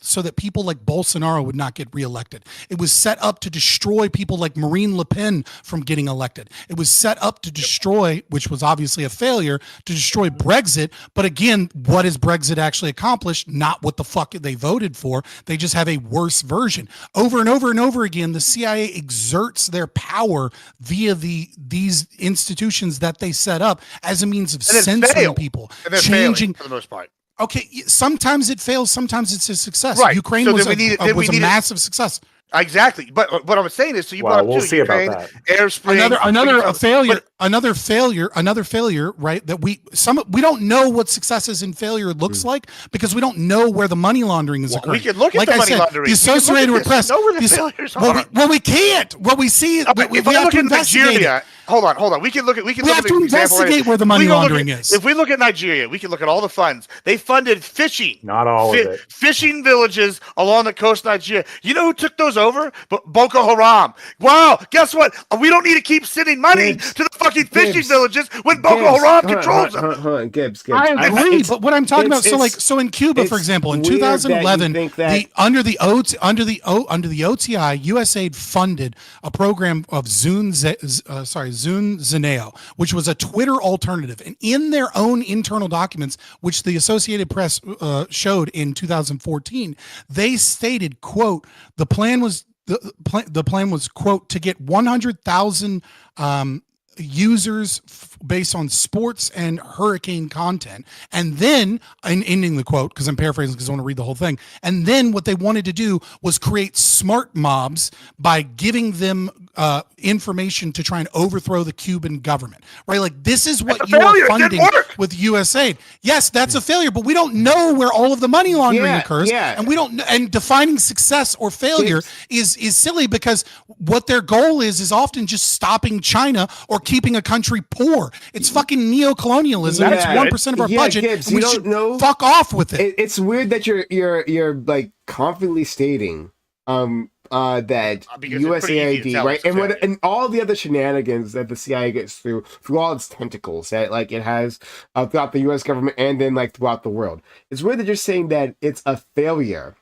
so that people like Bolsonaro would not get reelected. It was set up to destroy people like Marine Le Pen from getting elected. It was set up to destroy, which was obviously a failure, to destroy Brexit. But again, what has Brexit actually accomplished? Not what the fuck they voted for. They just have a worse version. Over and over and over again, the CIA exerts their power via these institutions that they set up as a means of censoring people, changing for the most part. Okay, sometimes it fails, sometimes it's a success. Right. Ukraine so was a massive success. Exactly, but what I'm saying is, so you brought up we'll see Ukraine, about that. Arab Spring, another failure, right? That we don't know what success and failure looks like because we don't know where the money laundering is occurring. We can look at the money laundering. The Associated Press. Well, we can't. What we see, if we have to investigate Nigeria. Hold on. We can look at. We have to investigate where the money laundering is. If we look at Nigeria, we can look at all the funds they funded fishing. Not all of it. Fishing villages along the coast of Nigeria. You know who took those over? Boko Haram. Wow. Guess what? We don't need to keep sending money to the fucking fishing villages when Boko Haram controls them. Gibbs. I agree, but what I'm talking about, so in Cuba, for example, in 2011, under the OTI, USAID funded a program of Zune Zeneo, which was a Twitter alternative, and in their own internal documents, which the Associated Press showed in 2014, they stated, quote, the plan was quote to get 100,000 users based on sports and hurricane content, and then ending the quote because I'm paraphrasing because I want to read the whole thing, and then what they wanted to do was create smart mobs by giving them information to try and overthrow the Cuban government, right? Like this is what you are funding with USAID. Yes, that's a failure, but we don't know where all of the money laundering occurs, and we don't. And defining success or failure is silly because what their goal is often just stopping China or keeping a country poor. It's fucking neocolonialism. It's 1% of our budget. Gibbs, and we should fuck off with it. It's weird that you're like confidently stating that USAID, right, and all the other shenanigans that the CIA gets through all its tentacles that like it has throughout the U.S. government and then like throughout the world. It's weird that you're saying that it's a failure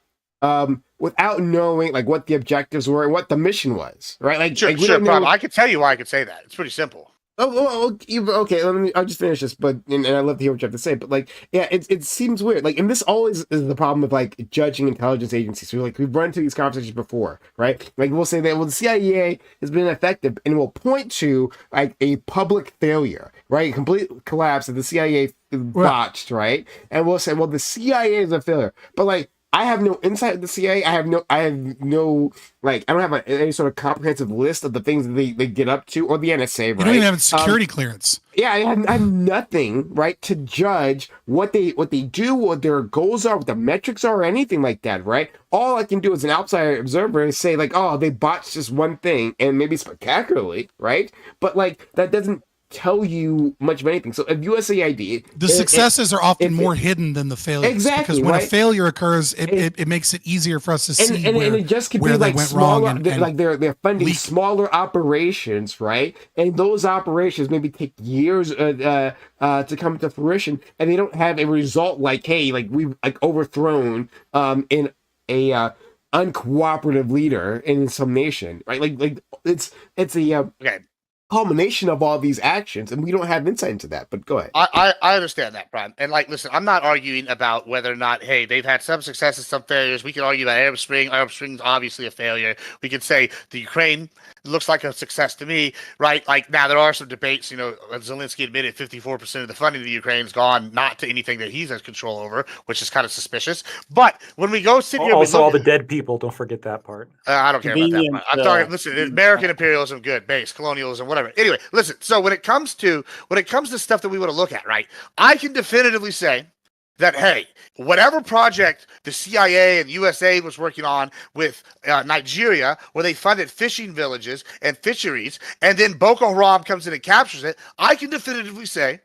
without knowing like what the objectives were and what the mission was, right? Like, sure, problem. I can tell you why I could say that. It's pretty simple. Okay. I'll just finish this, but and I love to hear what you have to say. But like, yeah, it seems weird. Like, and this always is the problem with like judging intelligence agencies. So like we've run into these conversations before, right? Like we'll say that the CIA has been effective, and we'll point to like a public failure, right? Complete collapse of the CIA botched, right? And we'll say, well, the CIA is a failure, but like. I have no insight of the CIA. I have no, like, I don't have any sort of comprehensive list of the things that they get up to, or the NSA, right? You don't even have a security clearance. Yeah, I have nothing, right, to judge what they do, what their goals are, what the metrics are, or anything like that, right? All I can do as an outside observer is say, like, oh, they botched just one thing, and maybe spectacularly, right? But, like, that doesn't tell you much of anything. So if USAID, the successes are often more hidden than the failures. Exactly, because when right? a failure occurs, it makes it easier for us to see and where, it just could where be they like went smaller, wrong and like they're funding leak. smaller operations, right? And those operations maybe take years to come to fruition, and they don't have a result like, hey, like we've like overthrown in a uncooperative leader in some nation, right? Like it's a Okay. culmination of all these actions, and we don't have insight into that. But go ahead. I understand that, Prime. And like, listen, I'm not arguing about whether or not, hey, they've had some successes, some failures. We can argue about Arab Spring. Arab Spring's obviously a failure. We could say the Ukraine looks like a success to me, right? Like, now there are some debates. You know, Zelensky admitted 54% of the funding of the Ukraine has gone not to anything that he has control over, which is kind of suspicious. But when we go sit here, also all the dead people. Don't forget that part. I don't care about that part. I'm talking. Listen, American imperialism, good, base colonialism, whatever. Anyway, listen. So when it comes to stuff that we want to look at, right? I can definitively say that, hey, whatever project the CIA and USAID was working on with Nigeria, where they funded fishing villages and fisheries, and then Boko Haram comes in and captures it, I can definitively say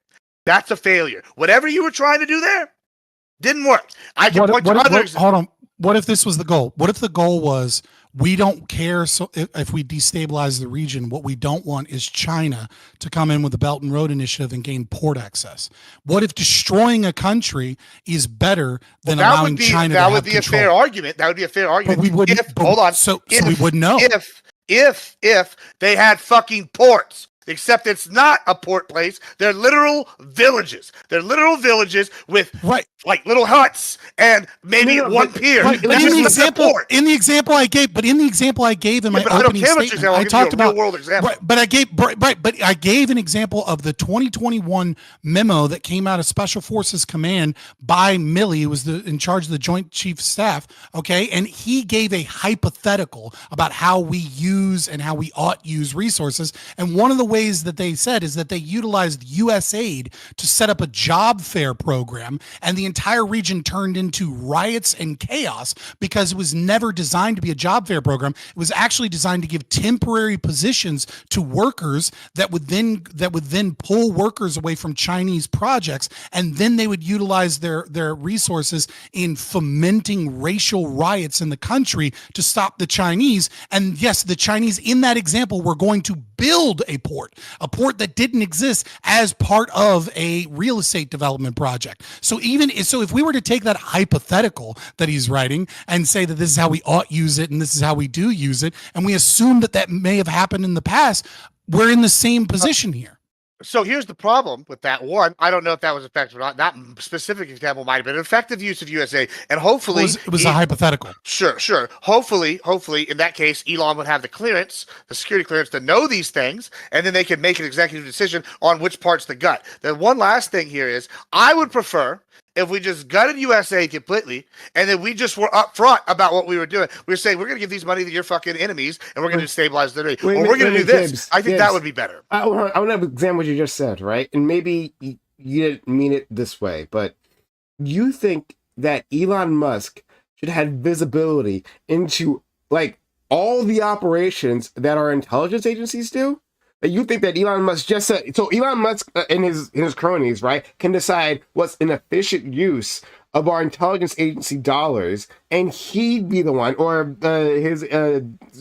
that's a failure. Whatever you were trying to do there didn't work. I can point to others. Hold on. What if this was the goal? What if the goal was we don't care so if we destabilize the region? What we don't want is China to come in with the Belt and Road Initiative and gain port access. What if destroying a country is better than allowing China to have control? That would be a fair argument. That would be a fair argument. But we wouldn't. Hold on. So we wouldn't know. If they had fucking ports. Except it's not a port place. They're literal villages. They're literal villages with like little huts and maybe one pier. Right. In the example I gave in my opening statement, I talked about real world example. But I gave an example of the 2021 memo that came out of Special Forces Command by Milley, who was in charge of the Joint Chief Staff. Okay, and he gave a hypothetical about how we use and how we ought use resources, and one of the ways that they said is that they utilized USAID to set up a job fair program, and the entire region turned into riots and chaos because it was never designed to be a job fair program. It was actually designed to give temporary positions to workers that would then pull workers away from Chinese projects, and then they would utilize their resources in fomenting racial riots in the country to stop the Chinese. And yes, the Chinese in that example were going to build a port that didn't exist as part of a real estate development project. So if we were to take that hypothetical that he's writing and say that this is how we ought use it and this is how we do use it, and we assume that may have happened in the past, we're in the same position here. So here's the problem with that. One, I don't know if that was effective or not. That specific example might have been an effective use of USA, and hopefully it was a hypothetical. Sure. Hopefully, in that case, Elon would have the clearance, the security clearance, to know these things, and then they could make an executive decision on which part's the gut. The one last thing here is, I would prefer if we just gutted USA completely, and then we just were upfront about what we were doing. We were saying, we're going to give these money to your fucking enemies, and we're going to destabilize the country. Or we're going to do this. I think that would be better. I want to examine what you just said, right? And maybe you didn't mean it this way, but you think that Elon Musk should have visibility into, like, all the operations that our intelligence agencies do? You think that Elon Musk just said, so Elon Musk and his cronies, right, can decide what's an efficient use of our intelligence agency dollars, and he'd be the one, or his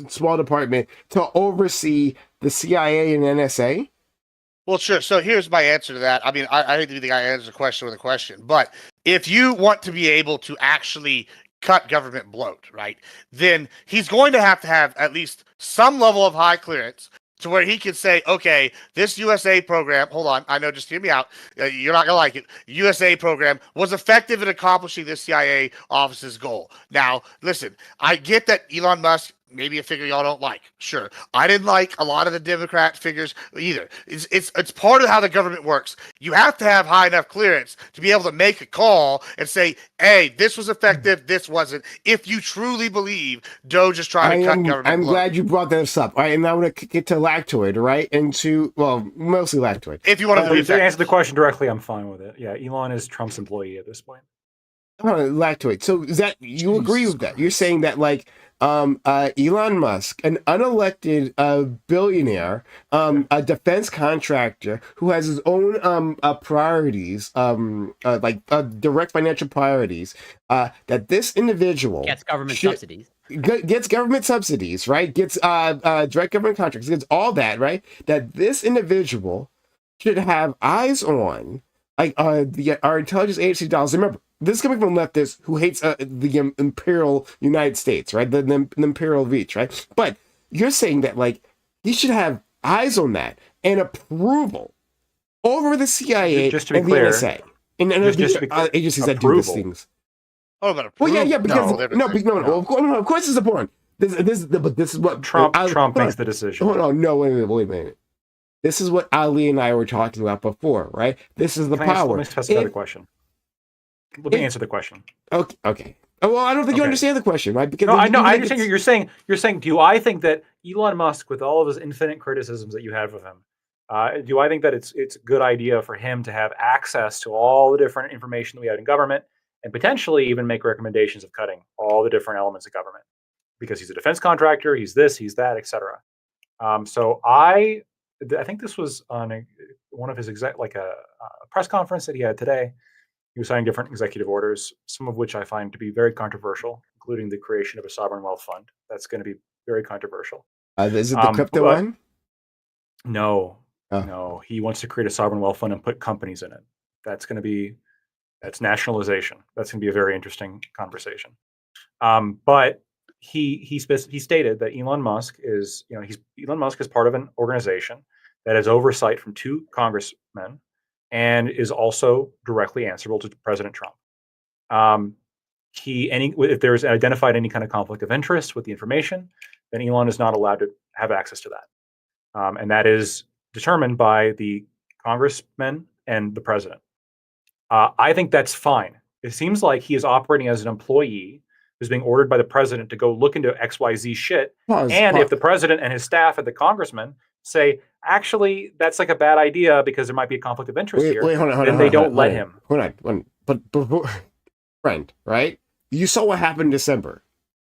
small department, to oversee the CIA and NSA? Well, sure. So here's my answer to that. I mean, I hate to be the guy who answers a question with a question, but if you want to be able to actually cut government bloat, right, then he's going to have at least some level of high clearance to where he could say, okay, this USA program, hold on, I know, just hear me out. You're not going to like it. USA program was effective in accomplishing this CIA office's goal. Now, listen, I get that Elon Musk, maybe a figure y'all don't like. Sure. I didn't like a lot of the Democrat figures either. It's part of how the government works. You have to have high enough clearance to be able to make a call and say, hey, this was effective, this wasn't. If you truly believe Doge is trying to cut government. I'm glad you brought this up. All right, and now I'm going to get to Lactoid, right? Mostly Lactoid. If you want to answer the question directly, I'm fine with it. Yeah, Elon is Trump's employee at this point. Lactoid. So is that you agree with that? You're saying that Elon Musk, an unelected billionaire, a defense contractor who has his own priorities, direct financial priorities, that this individual gets government subsidies. Gets government subsidies, right? Gets direct government contracts, gets all that, right? That this individual should have eyes on our intelligence agency dollars. Remember, this is coming from leftists who hates the imperial United States, right? The imperial reach, right? But you're saying that he should have eyes on that and approval over the CIA just to be and clear, the NSA and the agencies that do these things. Oh, about approval? Well, yeah, because of course it's important. This is what Trump makes the decision. Hold on, no, wait a minute. This is what Ali and I were talking about before, right? This is the power. Let me specify the question. Let me answer the question. Okay. Well, I don't think you understand the question, right? Because I understand. You're saying. Do I think that Elon Musk, with all of his infinite criticisms that you have of him, do I think that it's a good idea for him to have access to all the different information that we have in government, and potentially even make recommendations of cutting all the different elements of government, because he's a defense contractor, he's this, he's that, etc. So I think this was on one of his a press conference that he had today. He was signing different executive orders, some of which I find to be very controversial, including the creation of a sovereign wealth fund. That's going to be very controversial. Is it the crypto one? No, no. He wants to create a sovereign wealth fund and put companies in it. That's nationalization. That's going to be a very interesting conversation. But he stated that Elon Musk is part of an organization that has oversight from 2 congressmen and is also directly answerable to President Trump. If there's identified any kind of conflict of interest with the information, then Elon is not allowed to have access to that. And that is determined by the congressmen and the president. I think that's fine. It seems like he is operating as an employee who's being ordered by the president to go look into XYZ shit. If the president and his staff and the congressmen say, actually, that's a bad idea because there might be a conflict of interest here, then they don't let him. Hold on. But friend, right? You saw what happened in December.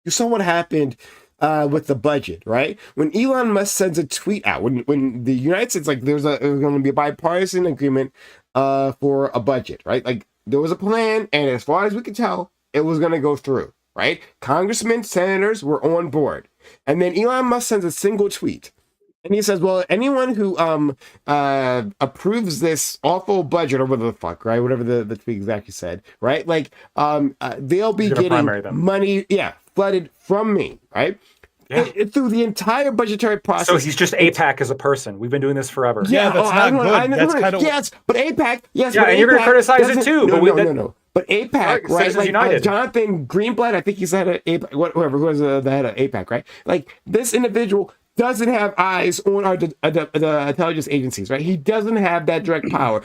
You saw what happened with the budget, right? When Elon Musk sends a tweet out, when the United States, there's going to be a bipartisan agreement for a budget, right? There was a plan, and as far as we could tell, it was going to go through, right? Congressmen, senators were on board. And then Elon Musk sends a single tweet. And he says, well, anyone who approves this awful budget, or whatever the fuck, right? Whatever the tweet exactly said, right? They'll be getting money, flooded from me, right? Yeah. Through the entire budgetary process. So he's just AIPAC as a person. We've been doing this forever. Yeah, that's not good. Yes, but AIPAC, yes. Yeah, and you're going to criticize it too. No. But AIPAC, right? Jonathan Greenblatt, I think he's the head of AIPAC, whoever who was the head of AIPAC, right? This individual doesn't have eyes on the intelligence agencies, right? He doesn't have that direct power.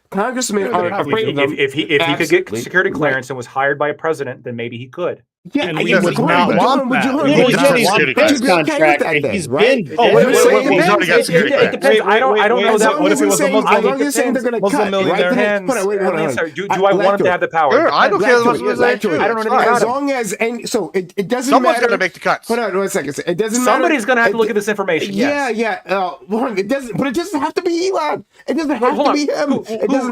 Congressmen are afraid of them. If he could get security clearance and was hired by a president, then maybe he could. Yeah, and we would not want that. He's been. It depends. I don't know that. What if it was a Muslim millionaire? Do I want him to have the power? I don't care. I don't know anything about as long as it doesn't Someone's matter. going to make the cuts. Hold on 1 second. It doesn't matter. Somebody's going to have to look at this information. Yeah. It doesn't. But it doesn't have to be Elon. It doesn't have to be him.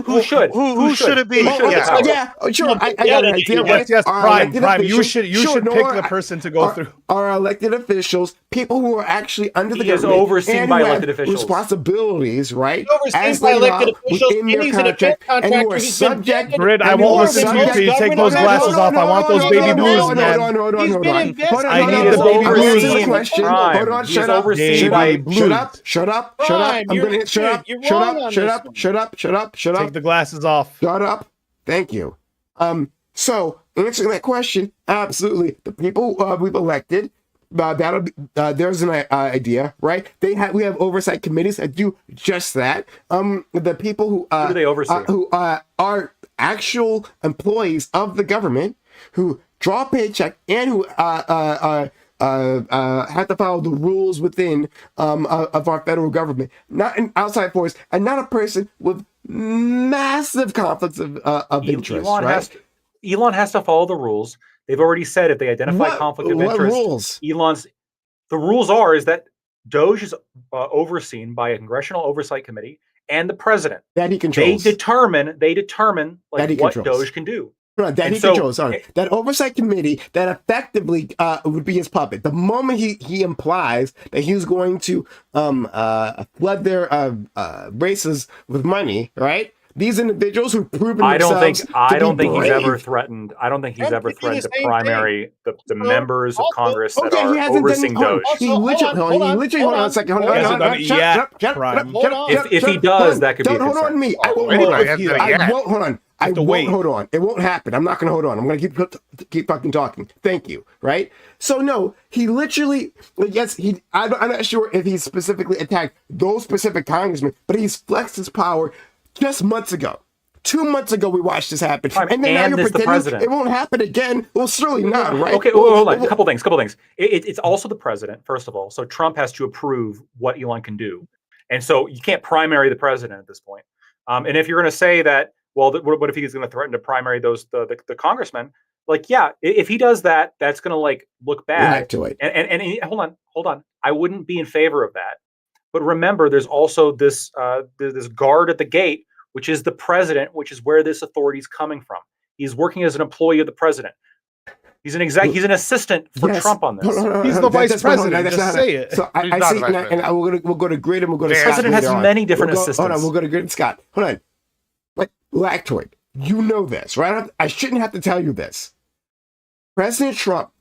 Who should? Who should it be? Yeah, sure. I got an idea. Yes, Prime. You should should pick the person to go through. Our elected officials, people who are actually under the government, overseen by elected officials, responsibilities, right? Overseen by elected officials, within their and he's an defense contract, and who are contractor who's been subject. vetted. Brit, I won't listen to you until you take those glasses off. I want those baby blues, man. Hold on. I need the baby blues. Question. Hold on. Shut up. Shut up. I'm gonna shut up. Take the glasses off. Shut up. Thank you. So answering that question, absolutely. The people we've elected, there's an idea, right? We have oversight committees that do just that. The people who do they oversee? Who are actual employees of the government who draw a paycheck and who have to follow the rules within of our federal government, not an outside force, and not a person with massive conflicts of interest. Elon has to follow the rules. They've already said if they identify conflict of interest, rules? The rules is that Doge is overseen by a congressional oversight committee and the president. That he controls. They determine what controls. Doge can do. Controls. Sorry, that oversight committee that effectively would be his puppet. The moment he implies that he's going to flood their races with money, right? These individuals who've proven I don't think brave. he's ever threatened. I don't think he's ever threatened to primary the members of Congress that are overseeing Doge. Hold on a second. Hold on. If he does, that could be a concern. Hold on me. I won't hold on. I won't hold on. It won't happen. I'm not going to hold on. I'm going to keep fucking talking. Thank you. Right? So no, he literally, yes, I'm not sure if he specifically attacked those specific congressmen, but he's flexed his power just months ago. 2 months ago, we watched this happen. And then now you're pretending it won't happen again. Well, surely not, right? Okay, hold on. A couple things. It's also the president, first of all. So Trump has to approve what Elon can do. And so you can't primary the president at this point. And if you're going to say that, well, what if he's going to threaten to primary the congressmen? Like, yeah, if he does that, that's going to look bad. And hold on. I wouldn't be in favor of that. But remember, there's also this guard at the gate, which is the president, which is where this authority is coming from. He's working as an employee of the president. He's an assistant for Trump on this. He's the vice president. Just say it. So I see, and we'll go to Grid and we'll go to Scott. The president has many different assistants. Hold on, we'll go to Grid and Scott. Hold on. But Lactoid, you know this, right? I shouldn't have to tell you this. President Trump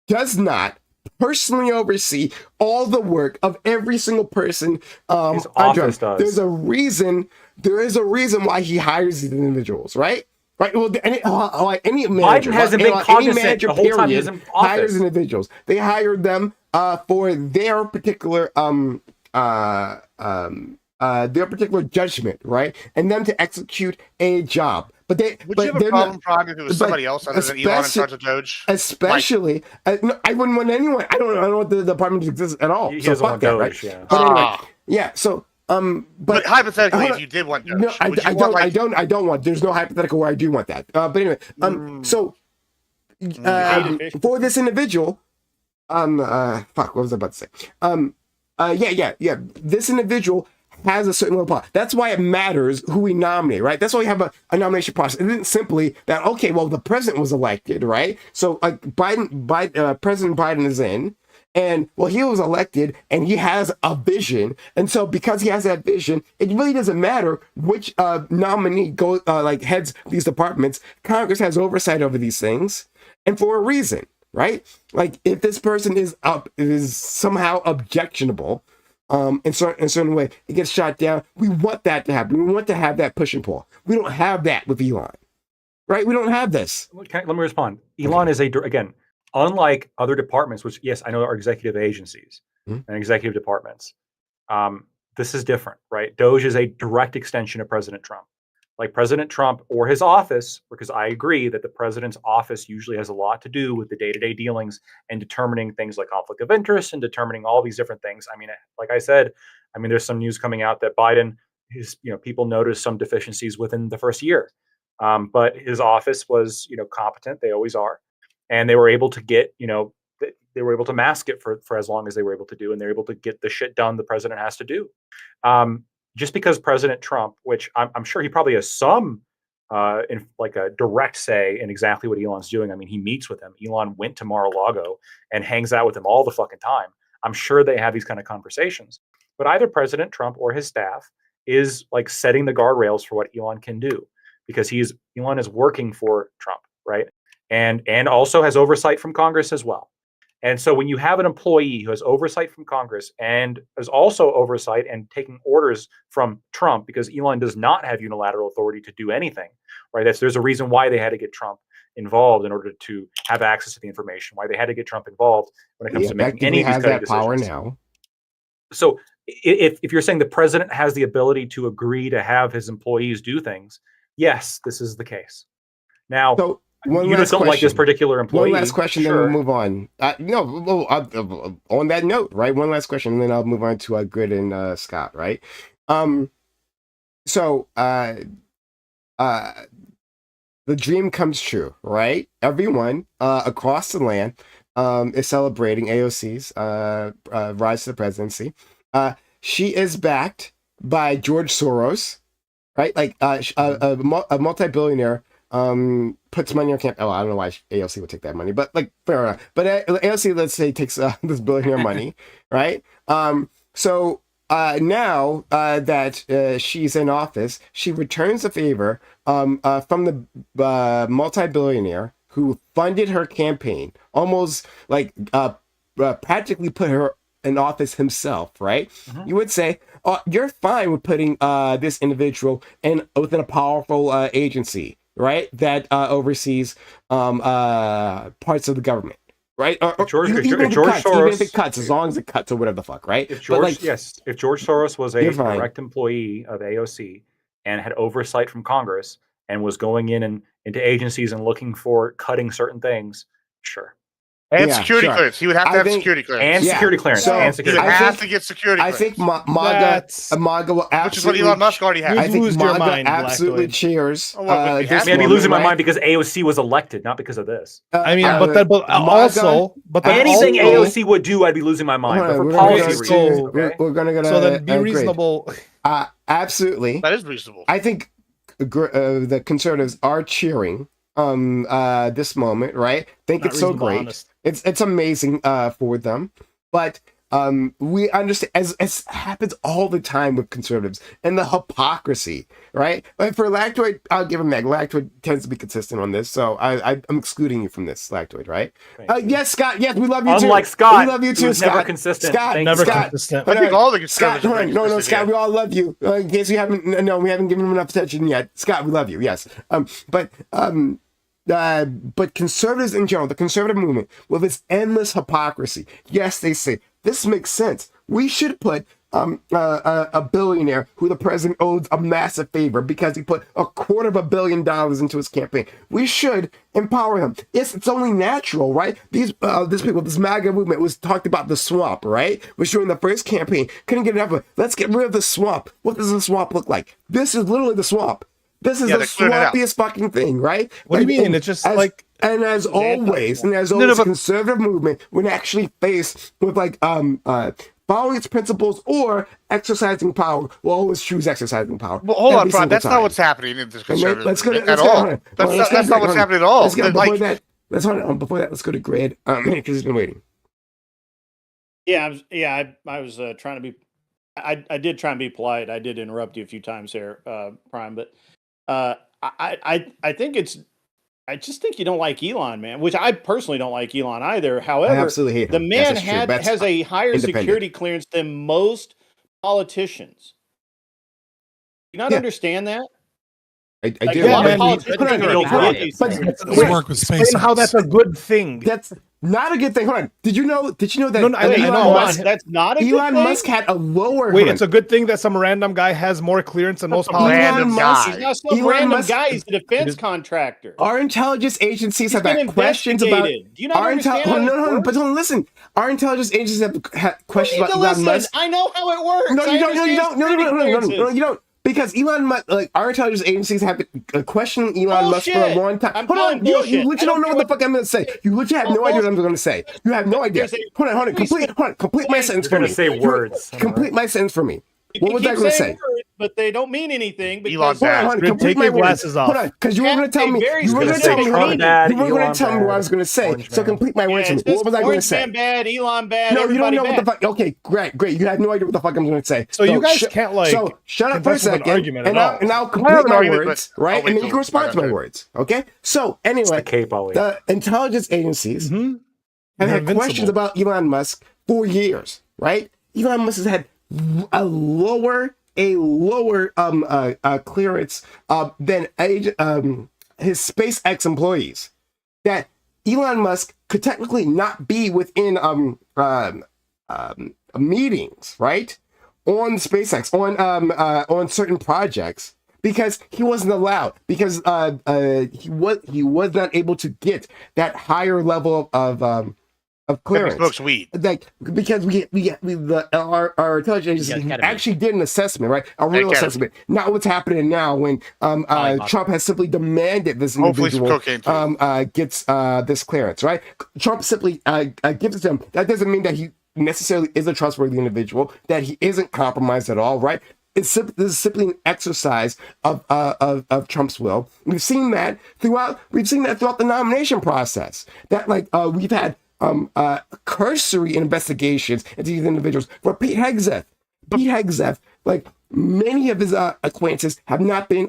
does not personally oversee all the work of every single person. His office does. There is a reason why he hires these individuals, right? Right. Well, any manager, Biden hasn't been cognizant manager the whole time he's in office. Hires individuals. They hire them for their particular judgment, right, and them to execute a job. But would you have a problem if it was somebody else other than Elon in charge of Doge? Especially, no, I wouldn't want anyone. I don't know what the department exists at all. So fuck that, right? Yeah. But anyway, yeah. So, but hypothetically, if you did want Doge, no, I don't want. There's no hypothetical where I do want that. But anyway, so for this individual, fuck, what was I about to say? Yeah. This individual has a certain level of power. That's why it matters who we nominate, right? That's why we have a nomination process. It isn't simply that, okay, well, the president was elected, right? So like President Biden is in, and well, he was elected and he has a vision. And so because he has that vision, it really doesn't matter which nominee heads these departments. Congress has oversight over these things, and for a reason, right? Like if this person is somehow objectionable, in certain way, it gets shot down. We want that to happen. We want to have that push and pull. We don't have that with Elon, right? We don't have this. Let me respond. Elon is again, unlike other departments, which yes, I know are executive agencies and executive departments. This is different, right? Doge is a direct extension of President Trump. Like President Trump or his office, because I agree that the president's office usually has a lot to do with the day-to-day dealings and determining things like conflict of interest and determining all these different things. I mean, like I said, there's some news coming out that Biden, people noticed some deficiencies within the first year. But his office was, competent. They always are. And they were able to get, they were able to mask it for as long as they were able to do. And they're able to get the shit done the president has to do. Just because President Trump, which I'm sure he probably has some in like a direct say in exactly what Elon's doing. I mean, he meets with him. Elon went to Mar-a-Lago and hangs out with him all the fucking time. I'm sure they have these kind of conversations. But either President Trump or his staff is like setting the guardrails for what Elon can do, because Elon is working for Trump, right? And also has oversight from Congress as well. And so when you have an employee who has oversight from Congress and is also oversight and taking orders from Trump, because Elon does not have unilateral authority to do anything, right? There's a reason why they had to get Trump involved in order to have access to the information, why they had to get Trump involved when it comes to making any of these kind of decisions. Power now. So if you're saying the president has the ability to agree to have his employees do things, yes, this is the case. Now, so, you just don't like this particular employee. One last question, sure. then we'll move on. On that note, right? One last question, and then I'll move on to Grid and Scott, right? So the dream comes true, right? Everyone across the land is celebrating AOC's rise to the presidency. She is backed by George Soros, right? Like a multi-billionaire puts money on campaign. Oh, I don't know why AOC would take that money, but like fair enough. But AOC, let's say, takes this billionaire money, right? So now that she's in office, she returns the favor from the multi-billionaire who funded her campaign, almost like practically put her in office himself, right? Mm-hmm. You would say, you're fine with putting this individual within a powerful agency, right? That oversees parts of the government, right? George even Soros, if it cuts, as long as it cuts or whatever the fuck, right? If George Soros was a direct employee of AOC and had oversight from Congress and was going in into agencies and looking for cutting certain things, sure. And security clearance. He would have to have security clearance. And security clearance. So he would have to get security clearance. I think MAGA will absolutely... Which is what Elon Musk already has. I think MAGA absolutely cheers. I'd be losing my mind because AOC was elected, not because of this. Anything AOC would do, I'd be losing my mind. But for policy reasons, we're going to go to... So then be reasonable. Absolutely. That is reasonable. I think the conservatives are cheering this moment, right? Think it's so great. Honest. It's amazing for them, but we understand, as happens all the time with conservatives, and the hypocrisy, right? But for Lactoid, I'll give him that. Lactoid tends to be consistent on this, so I'm excluding you from this, Lactoid, right? Yes, Scott. Yes, we love you too. Unlike Scott, we love you too, Scott. Never consistent. Scott, never consistent. I think all the conservatives. No, Scott. We all love you. In case you haven't, we haven't given him enough attention yet. Scott, we love you. Yes, but conservatives in general, the conservative movement, with its endless hypocrisy, yes, they say this makes sense. We should put a billionaire who the president owes a massive favor because he put $250 million into his campaign. We should empower him. Yes, it's only natural, right? This MAGA movement was talked about the swamp, right? Which during the first campaign couldn't get enough of it. Let's get rid of the swamp. What does the swamp look like? This is literally the swamp. This is the swampiest fucking thing, right? What do you mean? It's just and as always, the conservative movement, when actually faced with following its principles or exercising power, will always choose exercising power. Well, hold on, Brian. That's not what's happening in this conservative movement at all. That's not what's happening at all. Before that, let's go to Grid because he's been waiting. I was trying to be. I did try and be polite. I did interrupt you a few times here, Prime, but. I think I just think you don't like Elon, man, which I personally don't like Elon either. However, I absolutely hate him. The man has a higher security clearance than most politicians. Do you not understand that? I do. A lot of politicians work with space. How that's a good thing. That's not a good thing. Hold on. Did you know that Elon Musk, that's not a good thing? Elon Musk had a lower... Wait, it's a good thing that some random guy has more clearance than most politicians. He's not some random guy. He's a defense contractor. Our intelligence agencies have had questions about... Do you not understand No, but don't listen. Our intelligence agencies have had questions about Elon Musk. I know how it works. No, you don't. Because Elon Musk, our intelligence agencies have been questioning Elon Musk for a long time. Hold on, you literally don't know what the fuck I'm going to say. You literally have no idea what I'm going to say. You have no idea. Hold on. Complete my sentence for me. You're going to say words. Complete my sentence for me. What was I going to say? but they don't mean anything Elon because bad. Hold on, Grid, complete take my your words. glasses off. Hold on, because you were Yeah, going to tell a me. very You were going to specific tell me. meaning. Bad, You were going Elon to tell me what I bad, was going to say. orange So man. complete my words. yeah, For it's me. What just was I going to Orange say? Man bad, Elon bad, No, you don't everybody know what the bad. fuck. Okay, great. You have no idea what the fuck I'm going to say. So you guys can't, like, So shut up for a contest with an second, argument and at all. I'll I complete have an my argument, words, but right? I'll wait And then you till can respond my to my turn. words. Okay. So It's anyway, the cape, Ollie. the intelligence agencies Mhm. have You're had invincible. questions about Elon Musk for years, right? Elon Musk has had a lower clearance than his SpaceX employees. That Elon Musk could technically not be within meetings, right? On SpaceX, on certain projects, because he wasn't allowed, because he was not able to get that higher level of He clearance. smokes weed. Like, because our intelligence agency ketamine. actually did an assessment, right? A real ketamine. assessment, not what's happening now when Trump has simply demanded this Hopefully some individual cocaine, too. gets this clearance, right? Trump simply gives it to him. That doesn't mean that he necessarily is a trustworthy individual, that he isn't compromised at all, right? This is simply an exercise of Trump's will. We've seen that throughout the nomination process. That we've had cursory investigations into these individuals. For Pete Hegseth, like many of his acquaintances have not been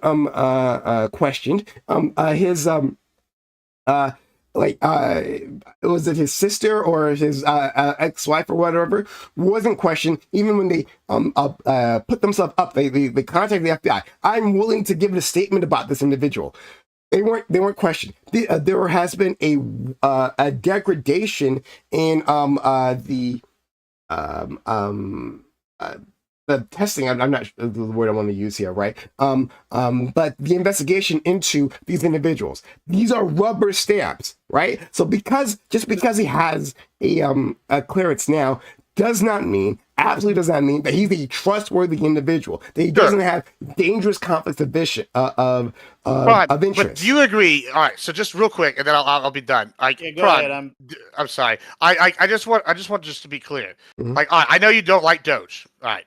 questioned. Was it his sister or his ex-wife or whatever wasn't questioned, even when they put themselves up. They contacted the FBI. I'm willing to give a statement about this individual. They weren't questioned. There has been a degradation in the testing. I'm not sure the word I want to use here, right? But the investigation into these individuals. These are rubber stamps, right? So just because he has a clearance now absolutely does not mean that he's a trustworthy individual. That he doesn't have dangerous conflicts of interest. But do you agree? All right, so just real quick, and then I'll be done. Go ahead. I'm sorry. I just want just to be clear. Mhm. Like, I know you don't like Doge. All right.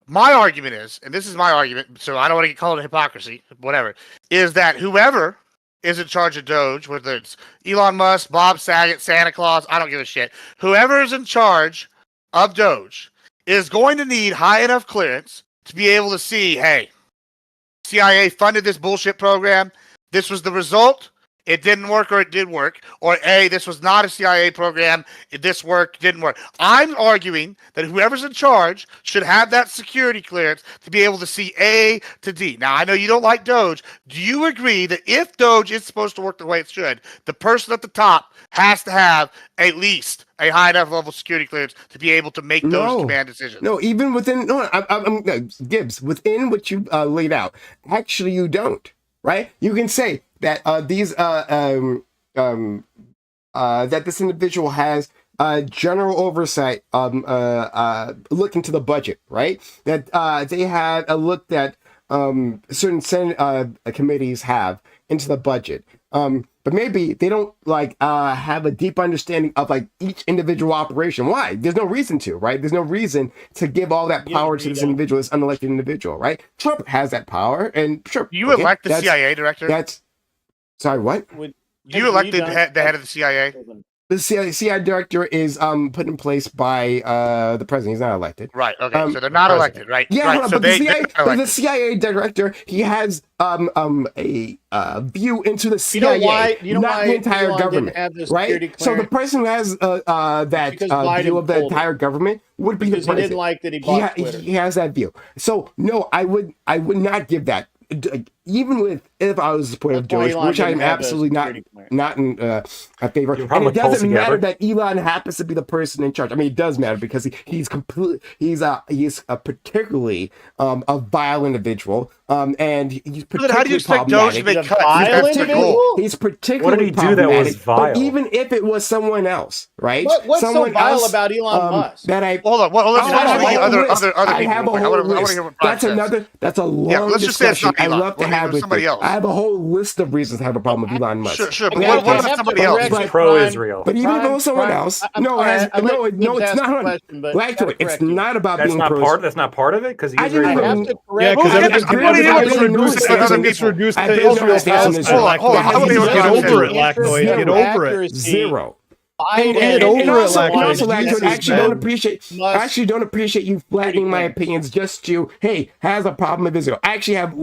My argument is, and this is my argument, so I don't want to get called a hypocrisy, whatever, is that whoever is in charge of Doge, whether it's Elon Musk, Bob Saget, Santa Claus, I don't give a shit. Whoever is in charge of Doge is going to need high enough clearance to be able to see, hey, CIA funded this bullshit program. This was the result. It didn't work or it did work. Or A, this was not a CIA program. This worked, didn't work. I'm arguing that whoever's in charge should have that security clearance to be able to see A to D. Now, I know you don't like Doge. Do you agree that if Doge is supposed to work the way it should, the person at the top has to have at least a high enough level security clearance to be able to make those command decisions? No, even within Gibbs, within what you laid out, actually you don't, right? You can say that that this individual has general oversight, look into the budget, right? That they had a look that certain Senate committees have into the budget. But maybe they don't have a deep understanding of each individual operation. Why? There's no reason to, right? There's no reason to give all that power to this individual, this unelected individual, right? Trump has that power, and sure. You elect the CIA director? Sorry, what? You elected the head of the CIA? The CIA director is put in place by the president. He's not elected. Right. Okay. So they're not elected, right? Yeah. Right. So but the CIA director, he has a view into the CIA, not the entire government, right? So the person who has that view of the entire government would be the president. He didn't like that he bought Twitter. He has that view. So no, I would not give that. Even if I was a supporter of Doge, which I am absolutely not in favor, and it doesn't matter that Elon happens to be the person in charge. I mean, it does matter because he's a particularly a vile individual, and he's particularly how do you expect Doge to make cuts? He's particularly what did he do that was vile? But even if it was someone else, right? What's someone so vile else, about Elon Musk? Hold on. Well, let's I have a whole list. That's That's a long discussion. I love to have with somebody it. else. I have a whole list of reasons to have a problem with Elon Musk. Sure, but Okay, what okay, about somebody else? He's pro-Israel. But even though someone else, no, it's not. It's not about That's being not pro. part. That's not part of it because I didn't Israel. even- Yeah, because everything gets reduced to Israel's Hold on. Get over it, Lactoid. Get over it. Zero. Get over it, Lactoid. Lactoid. I actually don't appreciate you flattening my opinions just to, hey, has a problem with Israel. I actually have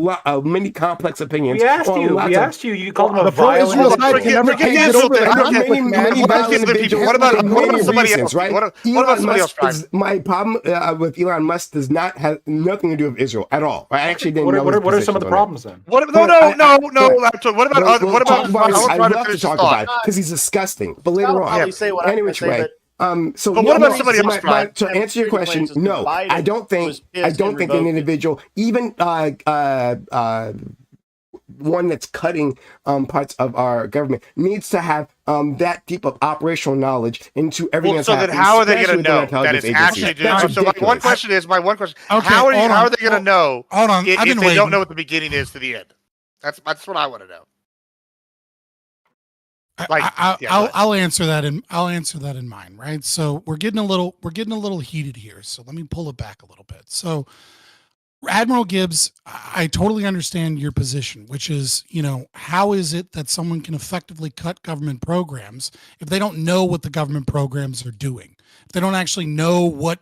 many complex opinions. We asked you. You called him a pro-Israel violent. side can never get over that. What about somebody else? Right? What about somebody else? My problem with Elon Musk does not have nothing to do with Israel at all. I actually didn't know. What are some of the problems then? No, Lactoid. What about? I love to talk about it because he's disgusting. But later on. Anyway, so but what about somebody else? To answer your question, no, I don't think an individual, even one that's cutting parts of our government, needs to have that deep of operational knowledge into everything that's happening. So then how are they going to know that it's actually doing? So my one question is, how are they going to know if they don't know what the beginning is to the end? That's what I want to know. I'll answer that in mine, right? So we're getting a little heated here. So let me pull it back a little bit. So Admiral Gibbs, I totally understand your position, which is, how is it that someone can effectively cut government programs if they don't know what the government programs are doing? If they don't actually know what,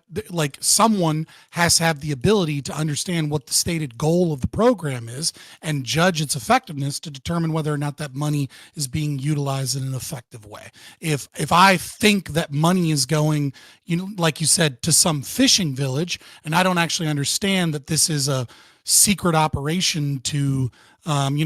someone has to have the ability to understand what the stated goal of the program is and judge its effectiveness to determine whether or not that money is being utilized in an effective way. If I think that money is going, like you said, to some fishing village, and I don't actually understand that this is a secret operation to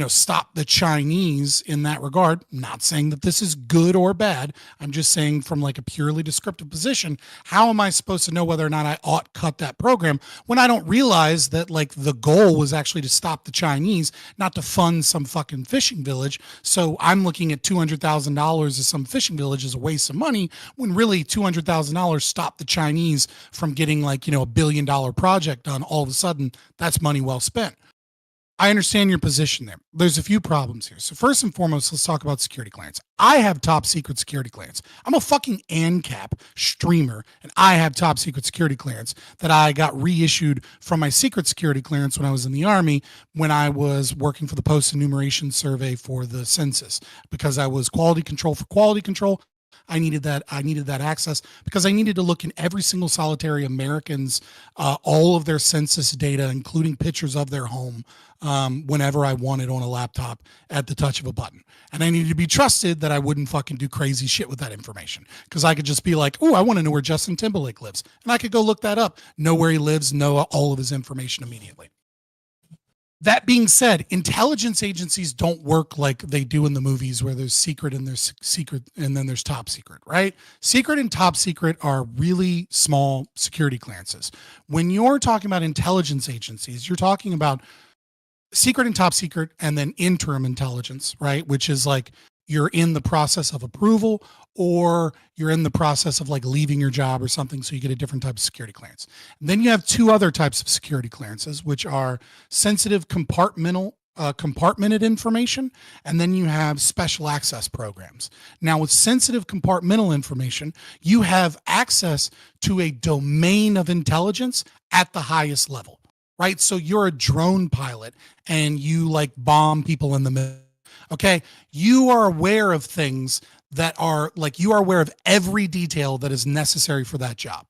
stop the Chinese in that regard. I'm not saying that this is good or bad. I'm just saying from a purely descriptive position, how am I supposed to know whether or not I ought cut that program when I don't realize that the goal was actually to stop the Chinese, not to fund some fucking fishing village. So I'm looking at $200,000 as some fishing village as a waste of money when really $200,000 stopped the Chinese from getting $1 billion project done. All of a sudden, that's money well spent. I understand your position there. There's a few problems here. So first and foremost, let's talk about security clearance. I have top secret security clearance. I'm a fucking ANCAP streamer, and I have top secret security clearance that I got reissued from my secret security clearance when I was in the Army, when I was working for the post-enumeration survey for the census, because I was quality control for quality control. I needed that access because I needed to look in every single solitary American's, all of their census data, including pictures of their home, whenever I wanted on a laptop at the touch of a button. And I needed to be trusted that I wouldn't fucking do crazy shit with that information. Because I could just be like, oh, I want to know where Justin Timberlake lives. And I could go look that up, know where he lives, know all of his information immediately. That being said, intelligence agencies don't work like they do in the movies where there's secret and there's secret and then there's top secret, right? Secret and top secret are really small security clearances. When you're talking about intelligence agencies, you're talking about secret and top secret and then interim intelligence, right? Which is you're in the process of approval or you're in the process of leaving your job or something, so you get a different type of security clearance. And then you have two other types of security clearances, which are sensitive compartmented information, and then you have special access programs. Now, with sensitive compartmental information, you have access to a domain of intelligence at the highest level, right? So you're a drone pilot and you bomb people in the middle. Okay, you are aware of things that are you are aware of every detail that is necessary for that job,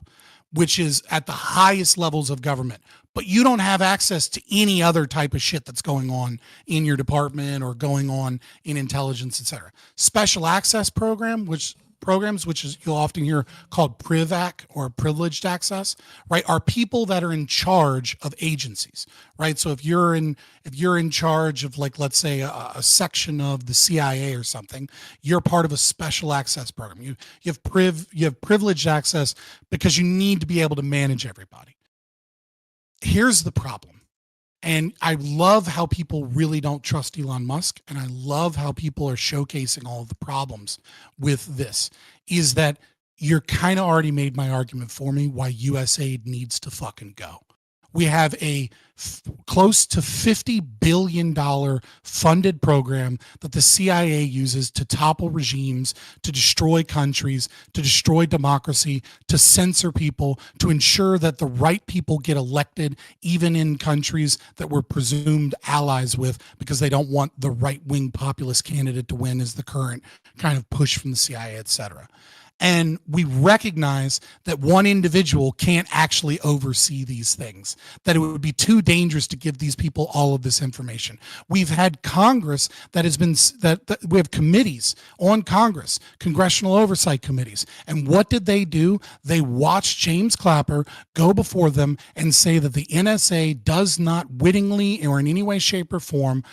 which is at the highest levels of government. But you don't have access to any other type of shit that's going on in your department or going on in intelligence, et cetera. Special access programs, which is you'll often hear called PRIVAC or privileged access, right, are people that are in charge of agencies, right? So if you're in charge of let's say a section of the CIA or something, you're part of a special access program. You have privileged access because you need to be able to manage everybody. Here's the problem. And I love how people really don't trust Elon Musk. And I love how people are showcasing all of the problems with this, is that you're kind of already made my argument for me why USAID needs to fucking go. We have a close to $50 billion funded program that the CIA uses to topple regimes, to destroy countries, to destroy democracy, to censor people, to ensure that the right people get elected, even in countries that we're presumed allies with, because they don't want the right-wing populist candidate to win, is the current kind of push from the CIA, etc. And we recognize that one individual can't actually oversee these things, that it would be too dangerous to give these people all of this information. We've had Congress that has been, that we have committees on Congress, congressional oversight committees. And what did they do? They watched James Clapper go before them and say that the NSA does not wittingly or in any way, shape, or form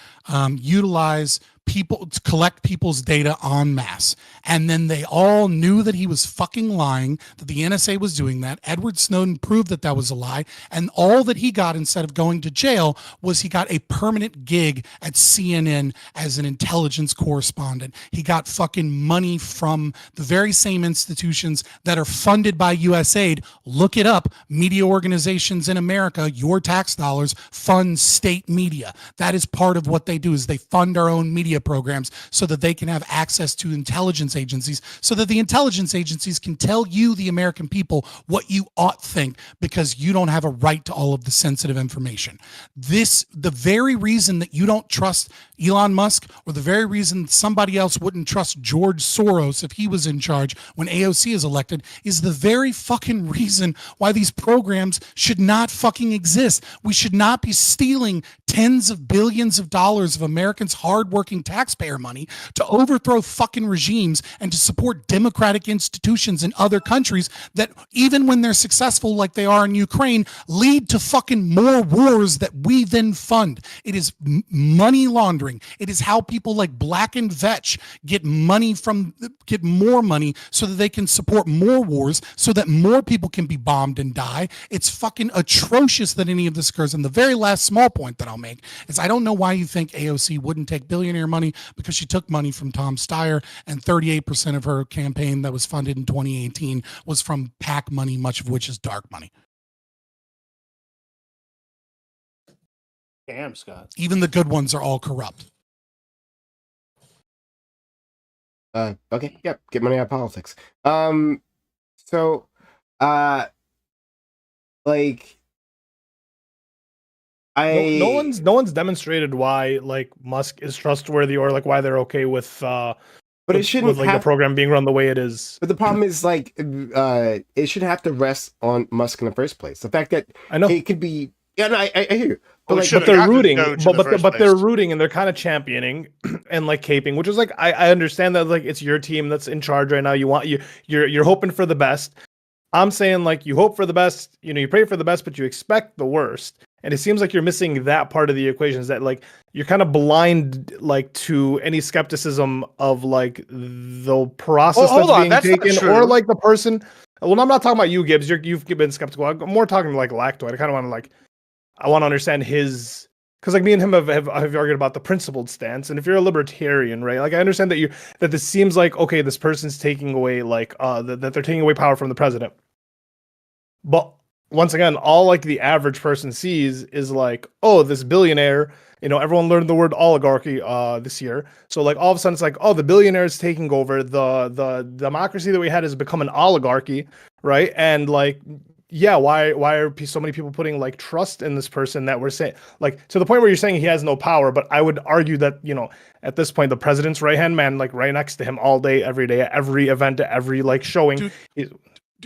utilize people to collect people's data en masse. And then they all knew that he was fucking lying, that the NSA was doing that. Edward Snowden proved that that was a lie. And all that he got instead of going to jail was he got a permanent gig at CNN as an intelligence correspondent. He got fucking money from the very same institutions that are funded by USAID. Look it up. Media organizations in America, your tax dollars fund state media. That is part of what they do, is they fund our own media programs so that they can have access to intelligence agencies, so that the intelligence agencies can tell you, the American people, what you ought to think, because you don't have a right to all of the sensitive information. The very reason that you don't trust Elon Musk, or the very reason somebody else wouldn't trust George Soros if he was in charge when AOC is elected, is the very fucking reason why these programs should not fucking exist. We should not be stealing tens of billions of dollars of Americans' hardworking taxpayer money to overthrow fucking regimes and to support democratic institutions in other countries that, even when they're successful like they are in Ukraine, lead to fucking more wars that we then fund. It is money laundering. It is how people like Black and Vetch get more money so that they can support more wars, so that more people can be bombed and die. It's fucking atrocious that any of this occurs. And the very last small point that I'll make is, I don't know why you think AOC wouldn't take billionaire money, because she took money from Tom Steyer, and 38% of her campaign that was funded in 2018 was from PAC money, much of which is dark money. Damn, Scott. Even the good ones are all corrupt. Okay, yep, get money out of politics. No one's demonstrated why like Musk is trustworthy, or like why they're okay with but it shouldn't with, like, the program being run the way it is. But the problem is, like, it should have to rest on Musk in the first place. The fact that I know it could be, yeah, no, I hear you. But they're rooting, but they're rooting, and they're kind of championing and like caping, which is like, I understand that, like, it's your team that's in charge right now. You're hoping for the best. I'm saying, like, you hope for the best, you pray for the best, but you expect the worst. And it seems like you're missing that part of the equation, is that, like, you're kind of blind, like, to any skepticism of, like, the process that's being taken, or like the person. Well, I'm not talking about you, Gibbs. You've been skeptical. I'm more talking like Lactoid. I kind of want to, like, I want to understand his, because, like, me and him have argued about the principled stance. And if you're a libertarian, right, like, I understand that this seems like, okay, this person's taking away, like, that they're taking away power from the president. But once again, all, like, the average person sees is, like, oh, this billionaire, everyone learned the word oligarchy this year. So, like, all of a sudden it's like, oh, the billionaire is taking over. The democracy that we had has become an oligarchy, right? And, like, yeah, why are so many people putting, like, trust in this person that we're saying, like, to the point where you're saying he has no power? But I would argue that, at this point, the president's right-hand man, like, right next to him all day, every day, at every event, at every, like, showing.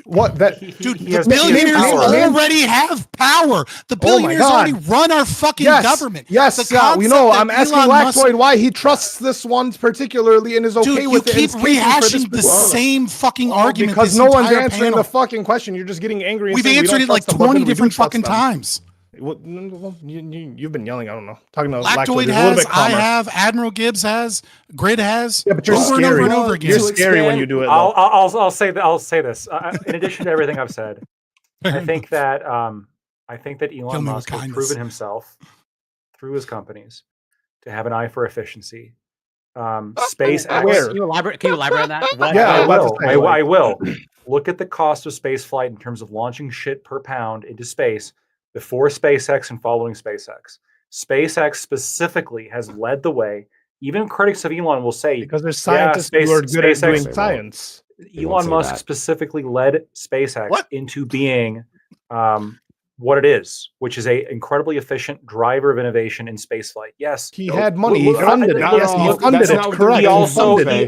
What that dude? The billionaires already have power. The billionaires already run our fucking government. Yes, we know. I'm asking Lactoid why he trusts this one particularly and is okay with it. You keep rehashing the same fucking argument because no one's answering the fucking question. You're just getting angry. We've answered it like 20 different fucking times. Well, you've been yelling. I don't know. Talking to Lactoid has, I have, Admiral Gibbs has, Grid has. Yeah, but you're over scary. And over and over again. You're scary when you do it. I'll say this. In addition to everything I've said, I think that Elon Musk has proven himself through his companies to have an eye for efficiency. SpaceX. Can you elaborate on that? I will. Look at the cost of space flight in terms of launching shit per pound into space. before SpaceX and following SpaceX. SpaceX specifically has led the way. Even critics of Elon will say, because there's scientists who are good at doing science. Elon Musk specifically led SpaceX into being what it is, which is a incredibly efficient driver of innovation in spaceflight. Yes, he had money. He funded it. Yes, he funded it. Correct.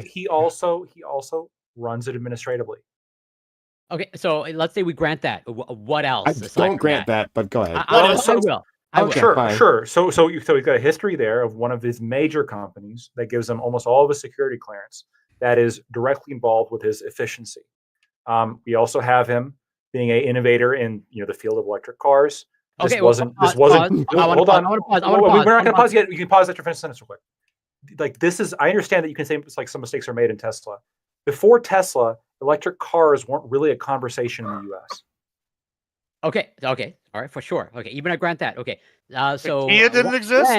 He also runs it administratively. Okay, so let's say we grant that. What else? I don't grant that, but go ahead. I will. Sure. So we've got a history there of one of his major companies that gives him almost all of his security clearance that is directly involved with his efficiency. We also have him being an innovator in the field of electric cars. This wasn't. Hold on. We're not going to pause yet. You can pause after finish the sentence real quick. Like this is. I understand that you can say it's like some mistakes are made in Tesla. Before Tesla, electric cars weren't really a conversation in the U.S. Okay. All right, for sure. Okay, even I grant that. Okay, so Kia didn't exist.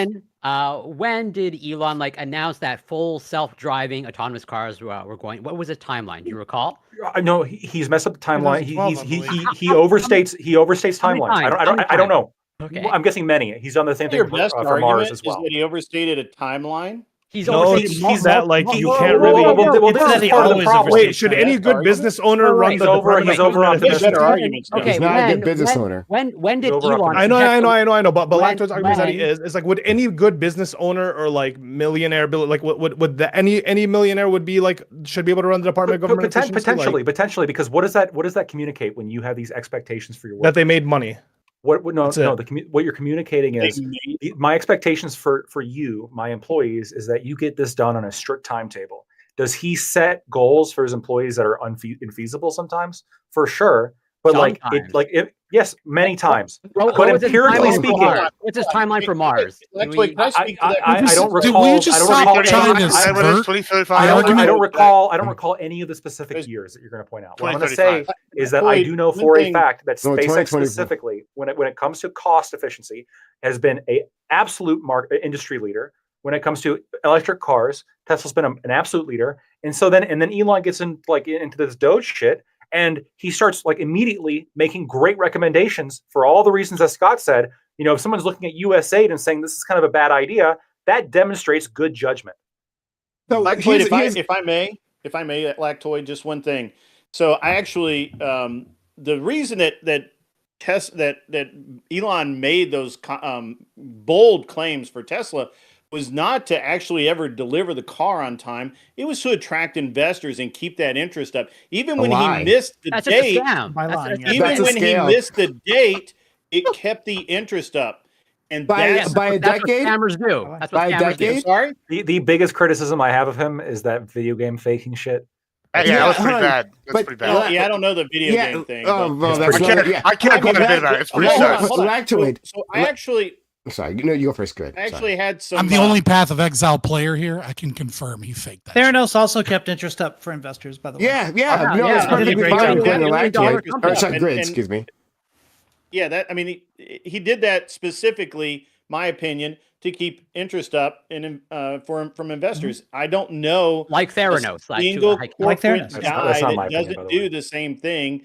When did Elon announce that full self-driving autonomous cars were going? What was the timeline? Do you recall? No, he's messed up the timeline. He overstates timelines. I don't know. Okay. I'm guessing many. He's done the same thing for Mars as well. Is that he overstated a timeline? He's that you can't really. Wait, should any good business owner run the department? He's over on better arguments. Okay, he's not a good business owner. When did Elon? I know. But Lactoid's argument that he is like, would any good business owner or millionaire, would any millionaire would be should be able to run the department of government potentially, because what does that communicate when you have these expectations for your work? That they made money. What you're communicating is my expectations for you, my employees, is that you get this done on a strict timetable. Does he set goals for his employees that are infeasible sometimes? For sure. But yes, many times. But empirically speaking, what's his timeline for Mars? I don't recall. I don't recall any of the specific years that you're going to point out. What I'm going to say is that I do know for a fact that SpaceX specifically, when it comes to cost efficiency, has been an absolute industry leader. When it comes to electric cars, Tesla's been an absolute leader. And so then Elon gets into this Doge shit. And he starts immediately making great recommendations for all the reasons that Scott said. If someone's looking at USAID and saying this is kind of a bad idea, that demonstrates good judgment. So, if I may, Lactoid, just one thing. So I actually, the reason that Elon made those bold claims for Tesla was not to actually ever deliver the car on time. It was to attract investors and keep that interest up. Even when he missed the date, it kept the interest up. And by a decade? That's what scammers do. That's what scammers do. Sorry? The biggest criticism I have of him is that video game faking shit. Yeah, that was pretty bad. That's pretty bad. I don't know the video game thing. I can't go into that. It's pretty sad. So I actually... Sorry, you go first. Good. I actually had some. I'm the only Path of Exile player here. I can confirm he faked that. Theranos also kept interest up for investors, by the way. Yeah. It's perfectly fine. Excuse me. Yeah, he did that specifically, my opinion, to keep interest up and from investors. I don't know, like Theranos, single corporate guy that doesn't do the same thing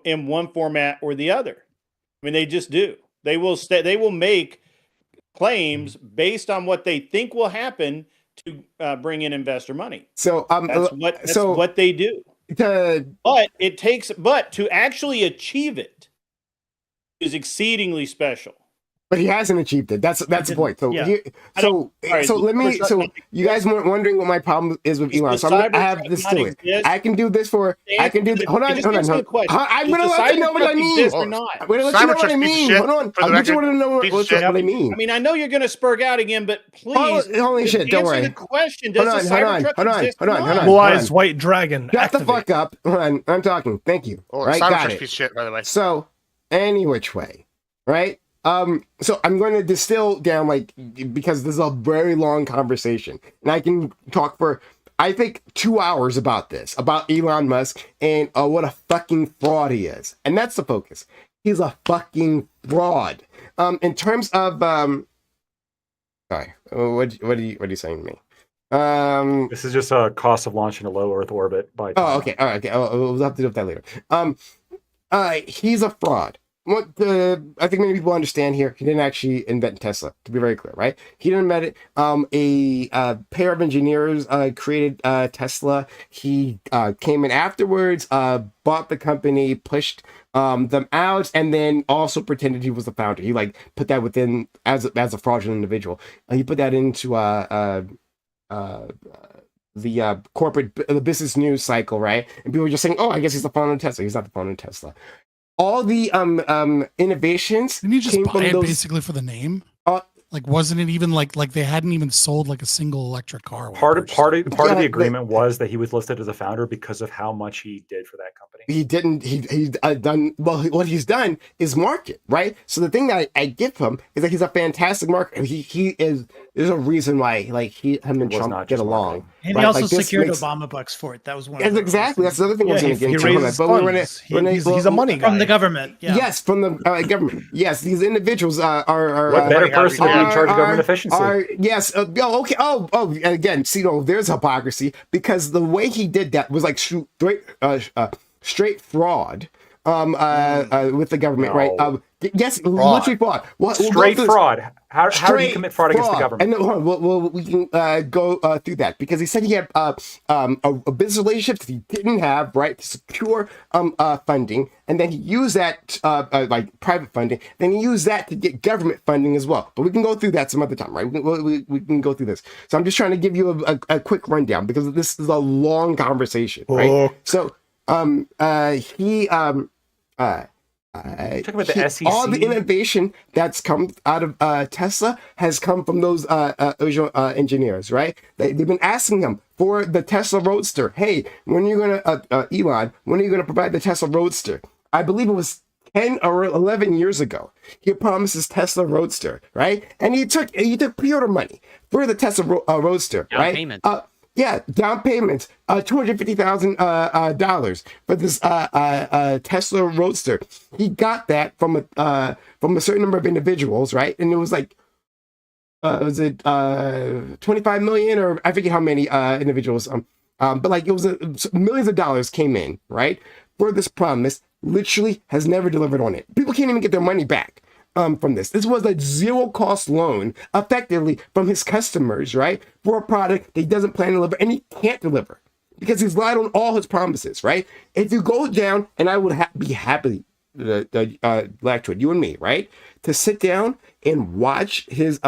in one format or the other. They just do. They will make claims based on what they think will happen to bring in investor money. So that's what they do. But to actually achieve it is exceedingly special. But he hasn't achieved it. That's the point. So you guys weren't wondering what my problem is with Elon. So I have this to it. I can do this for. I can do. Hold on. I'm going to let you know what I mean. I'm going to let you know what I mean. Hold on. I'm going to know what I mean. I know you're going to spurg out again, but please. Holy shit! Don't worry. The question: does the Cybertruck exist? Hold on. Blue Eyes White Dragon. Shut the fuck up. Hold on. I'm talking. Thank you. Right. Got it. Shit, by the way. So any which way, right? So I'm going to distill down because this is a very long conversation and I can talk for, I think 2 hours about Elon Musk and what a fucking fraud he is. And that's the focus. He's a fucking fraud. In terms of, sorry, what are you saying to me? This is just a cost of launching a low Earth orbit by. Oh, okay. All right. Okay. We'll have to do that later. He's a fraud. I think many people understand here, he didn't actually invent Tesla, to be very clear, right? He didn't invent it. A pair of engineers created Tesla. He came in afterwards, bought the company, pushed them out, and then also pretended he was the founder. He like put that within as a fraudulent individual. He put that into the corporate the business news cycle, right? And people were just saying, "Oh, I guess he's the founder of Tesla." He's not the founder of Tesla. All the innovations Didn't you just came buy from it those. basically for the name? Uh, Like, wasn't it even like they hadn't even sold like a single electric car? when he Part of purchased it? the Yeah, agreement was that he was listed as a founder because of how much he did for that company. he didn't. He done well. What he's done is market, right? So the thing that I give him is that he's a fantastic marketer. He is. There's a reason why like him and It was Trump not get just along. marketing. And right? he also Like, this secured makes- Obama bucks for it. That was one. Yes, of the exactly. That's the other thing I was Yeah, going to get he into. Hold on, raises but we're gonna- funds. He's a money guy. from the government. Yeah. Yes, from the government. Yes, these individuals are What better money person to be in are- charge of government efficiency? Yes. Okay. Oh. And again, see, there's hypocrisy because the way he did that was like straight fraud. With the government, right? No. Yes, literally fraud. Straight fraud. How did he commit fraud against the fraud. government? And hold on, we can go through that because he said he had a business relationship that he didn't have, right, to secure funding, and then he used that like private funding. Then he used that to get government funding as well. But we can go through that some other time, right? We can go through this. So I'm just trying to give you a quick rundown because this is a long conversation, right? So he Talking about the SEC. all the innovation that's come out of Tesla has come from those original engineers, right? They've been asking him for the Tesla Roadster. Hey, when are you gonna Elon? When are you gonna provide the Tesla Roadster? I believe it was 10 or 11 years ago. He promised his Tesla Roadster, right? And he took pre-order money for the Tesla Roadster, Down right? payment. Yeah, down payments, $250,000 for this Tesla Roadster. He got that from a certain number of individuals, right? And it was like, was it 25 million or I forget how many individuals? But like it was millions of dollars came in, right? For this promise, literally has never delivered on it. People can't even get their money back. From this. This was a zero cost loan, effectively from his customers, right? For a product that he doesn't plan to deliver and he can't deliver because he's lied on all his promises, right? If you go down, and I would be happy, Blackwood, you and me, right? To sit down and watch his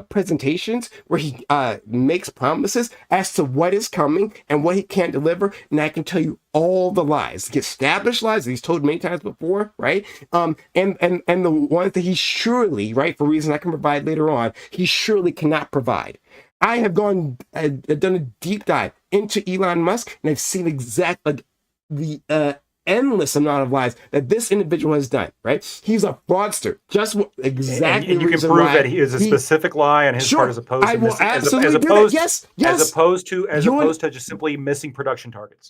presentations where he makes promises as to what is coming and what he can't deliver, and I can tell you all the lies, the established lies that he's told many times before, right? And the ones that he surely, right, for reasons I can provide later on, he surely cannot provide. I have done a deep dive into Elon Musk, and I've seen exactly the endless amount of lies that this individual has done, right? He's a fraudster. Just exactly. And you can prove that he is a specific lie on his part as opposed to will absolutely do that. Yes. as opposed to just simply missing production targets.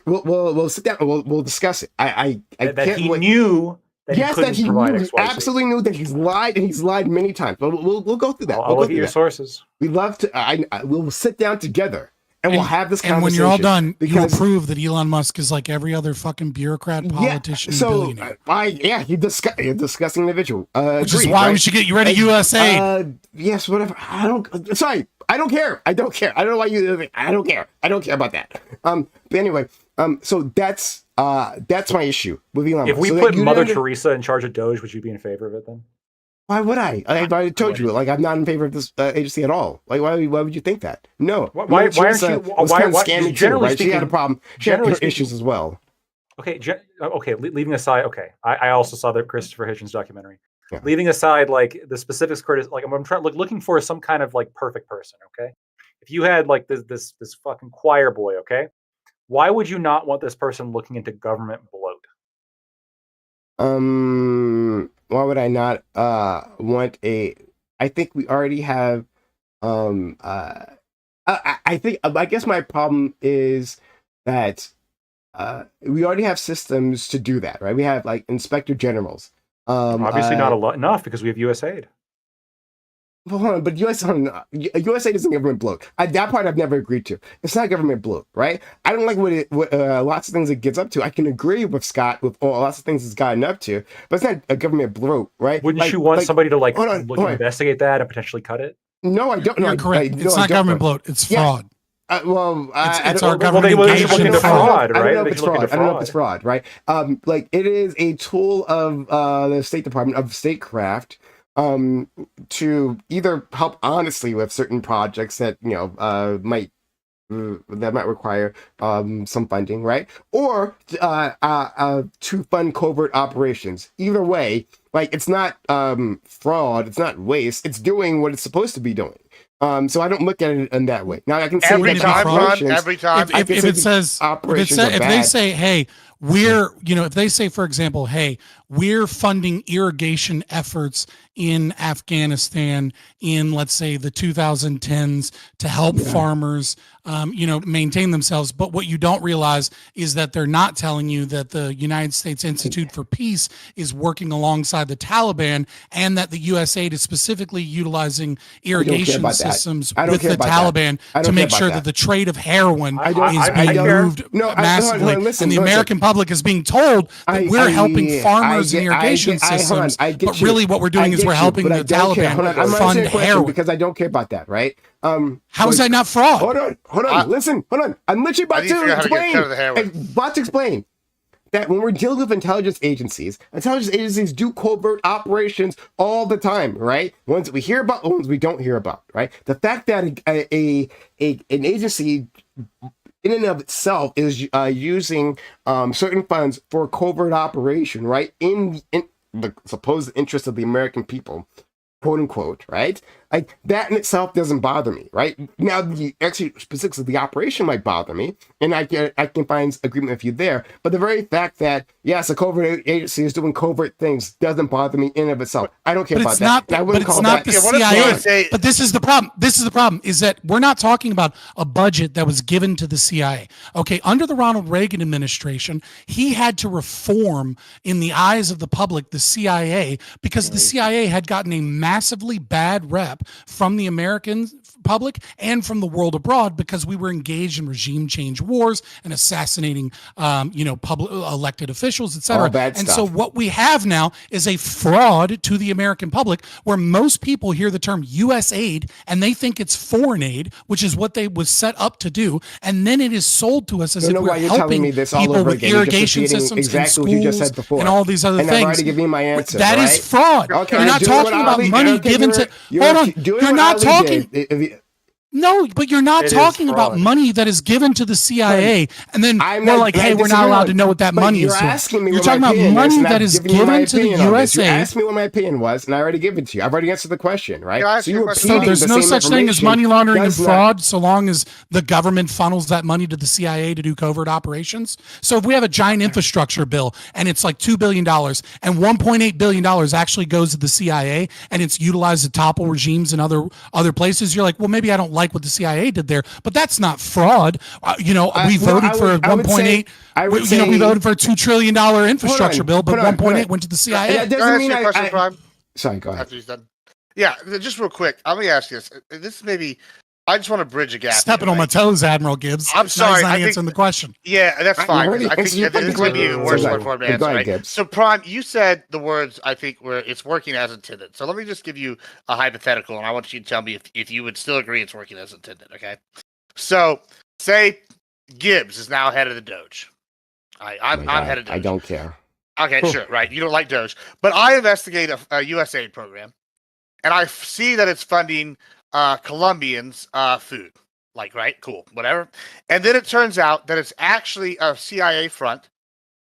We'll sit down. We'll discuss it. I that can't he wait. knew that Yes, he couldn't that he provide knew, XYZ. absolutely knew that he's lied, and he's lied many times. But we'll go through that. I'll We'll go look at through your that. sources. We love to. We'll sit down together and we'll have this conversation. And when you're all done, you'll because prove that Elon Musk is like every other fucking bureaucrat, politician, billionaire. he's a disgusting individual. Which is why we should get you rid of USAID. Yes, whatever. I don't care. I don't care. I don't know why you. I don't care. I don't care about that. But anyway, so that's my issue with Elon Musk. If we So put you Mother didn't- Teresa in charge of Doge, would you be in favor of it then? Why would I? I told you, like I'm not in favor of this agency at all. Like why would you think that? No. Why Mother aren't Teresa you? was Why, kind of why, scammy too, generally right? speaking, She had a problem. She had generally her speaking- issues as well. Okay, leaving aside. Okay, I also saw the Christopher Hitchens documentary. Yeah. Leaving aside like the specifics, Curtis. Like I'm trying looking for some kind of like perfect person. Okay, if you had like this fucking choir boy, okay, why would you not want this person looking into government bloat? Why would I not want a? I think we already have. I guess my problem is that we already have systems to do that, right? We have like inspector generals. Obviously not enough because we have USAID. Well, hold on, but USA isn't government bloat. That part I've never agreed to. It's not government bloat, right? I don't like what lots of things it gets up to. I can agree with Scott with lots of things it's gotten up to, but it's not a government bloat, right? Wouldn't you want somebody to investigate that and potentially cut it? No, I don't. You're correct. It's not government bloat. It's fraud. It's our government engaged in fraud, right? I don't know if it's fraud, right? Like it is a tool of the State Department of statecraft to either help honestly with certain projects that might require some funding, right? Or to fund covert operations. Either way, like it's not fraud, it's not waste, it's doing what it's supposed to be doing. So I don't look at it in that way. Now I can say every time. If it says if they say, hey, if they say, for example, hey, we're funding irrigation efforts in Afghanistan in, let's say, the 2010s to help farmers, maintain themselves. But what you don't realize is that they're not telling you that the United States Institute for Peace is working alongside the Taliban, and that the USAID is specifically utilizing irrigation systems with the Taliban to make sure that the trade of heroin is being moved massively. And the American public is being told that we're helping farmers and irrigation systems, but really what we're doing is we're helping the Taliban fund heroin. Because I don't care about that, right? How is that not fraud? Hold on, listen. I'm literally about to explain that when we're dealing with intelligence agencies do covert operations all the time, right? Ones that we hear about, ones we don't hear about, right? The fact that an agency in and of itself is using certain funds for a covert operation, right? In the supposed interest of the American people, quote unquote, right? Like that in itself doesn't bother me, right? Now the actually specifics of the operation might bother me, and I can find agreement with you there. But the very fact that yes, a covert agency is doing covert things doesn't bother me in and of itself. I don't care about that. But it's not the CIA. But this is the problem. This is the problem: is that we're not talking about a budget that was given to the CIA. Okay, under the Ronald Reagan administration, he had to reform, in the eyes of the public, the CIA because the CIA had gotten a massively bad rep from the American public and from the world abroad because we were engaged in regime change wars and assassinating, public elected officials, etc. And so what we have now is a fraud to the American public, where most people hear the term U.S. aid and they think it's foreign aid, which is what they was set up to do, and then it is sold to us as if we're helping people with irrigation systems and schools and all these other things. I've already given you my answer. That is fraud. Okay, you're not talking about money given to. Hold on. You're not talking. No, but you're not talking about money that is given to the CIA, and then we're like, hey, we're not allowed to know what that money is. You're talking about money that is given to the USA. You asked me what my opinion was, and I already gave it to you. I've already answered the question, right? So there's no such thing as money laundering and fraud so long as the government funnels that money to the CIA to do covert operations. So if we have a giant infrastructure bill and it's like $2 billion and $1.8 billion actually goes to the CIA and it's utilized to topple regimes in other places, you're like, well, maybe I don't like what the CIA did there, but that's not fraud. We voted for 1.8. We voted for a $2 trillion infrastructure bill, but 1.8 went to the CIA. That doesn't mean Sorry, go ahead. After he's done. Yeah, just real quick. Let me ask you this. This maybe I just want to bridge a gap. Stepping on my toes, Admiral Gibbs. I'm sorry. I'm answering the question. Yeah, that's fine. I think this may be even worse for an answer. Right? So, Prime, you said the words, I think, where it's working as intended. So let me just give you a hypothetical, and I want you to tell me if you would still agree it's working as intended, okay? So, say Gibbs is now head of the Doge. I'm head of Doge. I don't care. Okay, sure, right. You don't like Doge. But I investigate a USAID program, and I see that it's funding Colombians food. Like, right? Cool. Whatever. And then it turns out that it's actually a CIA front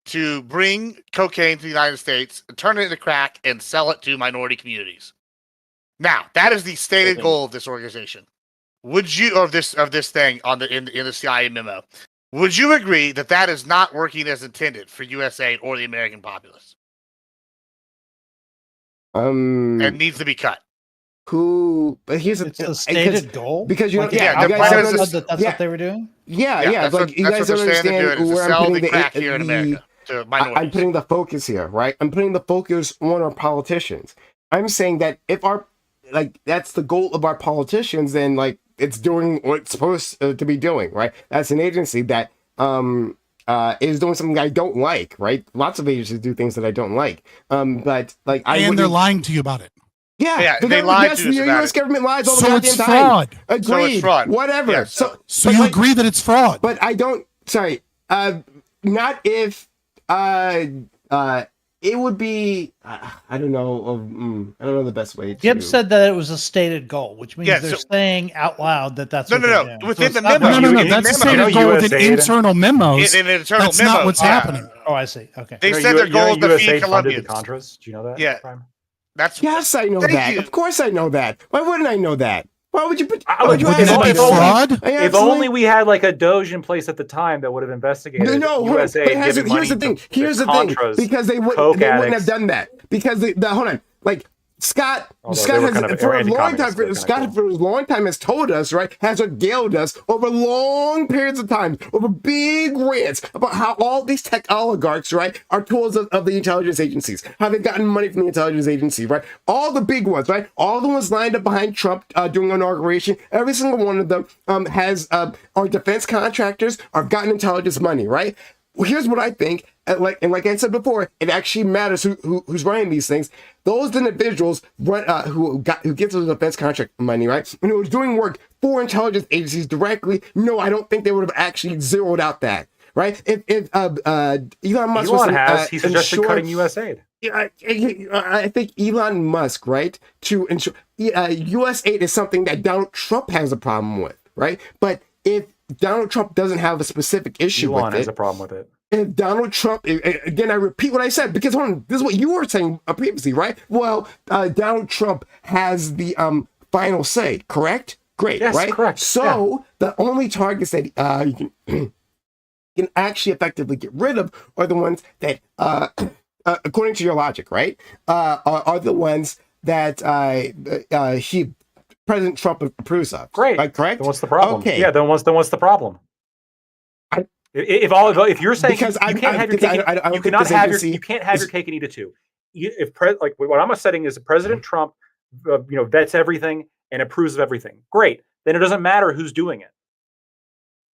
to bring cocaine to the United States, turn it into crack, and sell it to minority communities. Now, that is the stated goal of this organization. Would you, of this thing on in the CIA memo, would you agree that that is not working as intended for USAID or the American populace? And needs to be cut. But here's it's a stated goal because you that's what they were doing. Like you guys don't understand where I'm putting crack here in America to minorities. I'm putting the focus here, right? I'm putting the focus on our politicians. I'm saying that if like that's the goal of our politicians, and like it's doing what it's supposed to be doing, right? That's an agency that is doing something I don't like, right? Lots of agencies do things that I don't like, but like and they're lying to you about it. Yeah, they lied to us the about U.S. it. government lies all the So goddamn it's time. fraud. Agreed. So it's fraud. Whatever. Yeah, so So you agree that it's fraud. but I don't. Sorry. Not if. It would be. I don't know. I don't know the best way to. Gibbs said that it was a stated goal, which means Yeah, they're so- saying out loud that that's No, what no, they're no. doing. Within So the it's not memo, like- no. in That's the memo. same You know goal with USAID? internal memos. In an internal That's memo, not what's yeah. happening. Oh, I see. Okay. They You know, said their goal is to feed USAID funded the Colombians. Contras. Do you know that? Yeah. Prime? That's Yes, I know Thank that. you. Of course, I know that. Why wouldn't I know that? Why would you put? I Why would you would- ask Wouldn't me that be that? fraud? I If absolutely- only we had like a Doge in place at the time that would have investigated No, hold on. USAID But here's giving money the thing. to Here's the Contras, thing. Because they coke wouldn't have addicts. done that. Because hold on. Like Scott Although Scott they were has kind of for a long time. anti-communist, they're Scott kinda for a long time has told us, right? Has regaled us over long periods of time, over big rants about how all these tech oligarchs, right, are tools of the intelligence agencies. How they've gotten money from the intelligence agency, right? All the big ones, right? All the ones lined up behind Trump during inauguration. Every single one of them has our defense contractors are gotten intelligence money, right? Well, here's what I think, and like I said before, it actually matters who's running these things. Those individuals who gets the defense contract money, right, and who was doing work for intelligence agencies directly. No, I don't think they would have actually zeroed out that, right? If Elon Musk he suggested cutting USAID. Yeah, I think Elon Musk, right, to ensure USAID is something that Donald Trump has a problem with, right? But if Donald Trump doesn't have a specific issue Elon with has it, a problem with it. if Donald Trump, again, I repeat what I said, because hold on, this is what you were saying previously, right? Well, Donald Trump has the final say, correct? Great, Yes, right? correct. So the only targets that you can actually effectively get rid of are the ones that, according to your logic, right, are the ones that President Trump approves of. Great. Right, correct? Then what's the problem? Okay. Yeah. Then what's the problem? If you're saying Because you can't have your cake, I don't you think cannot this have agency you can't have your cake and eat it too. Like what I'm setting is President Trump, vets everything and approves of everything. Great. Then it doesn't matter who's doing it,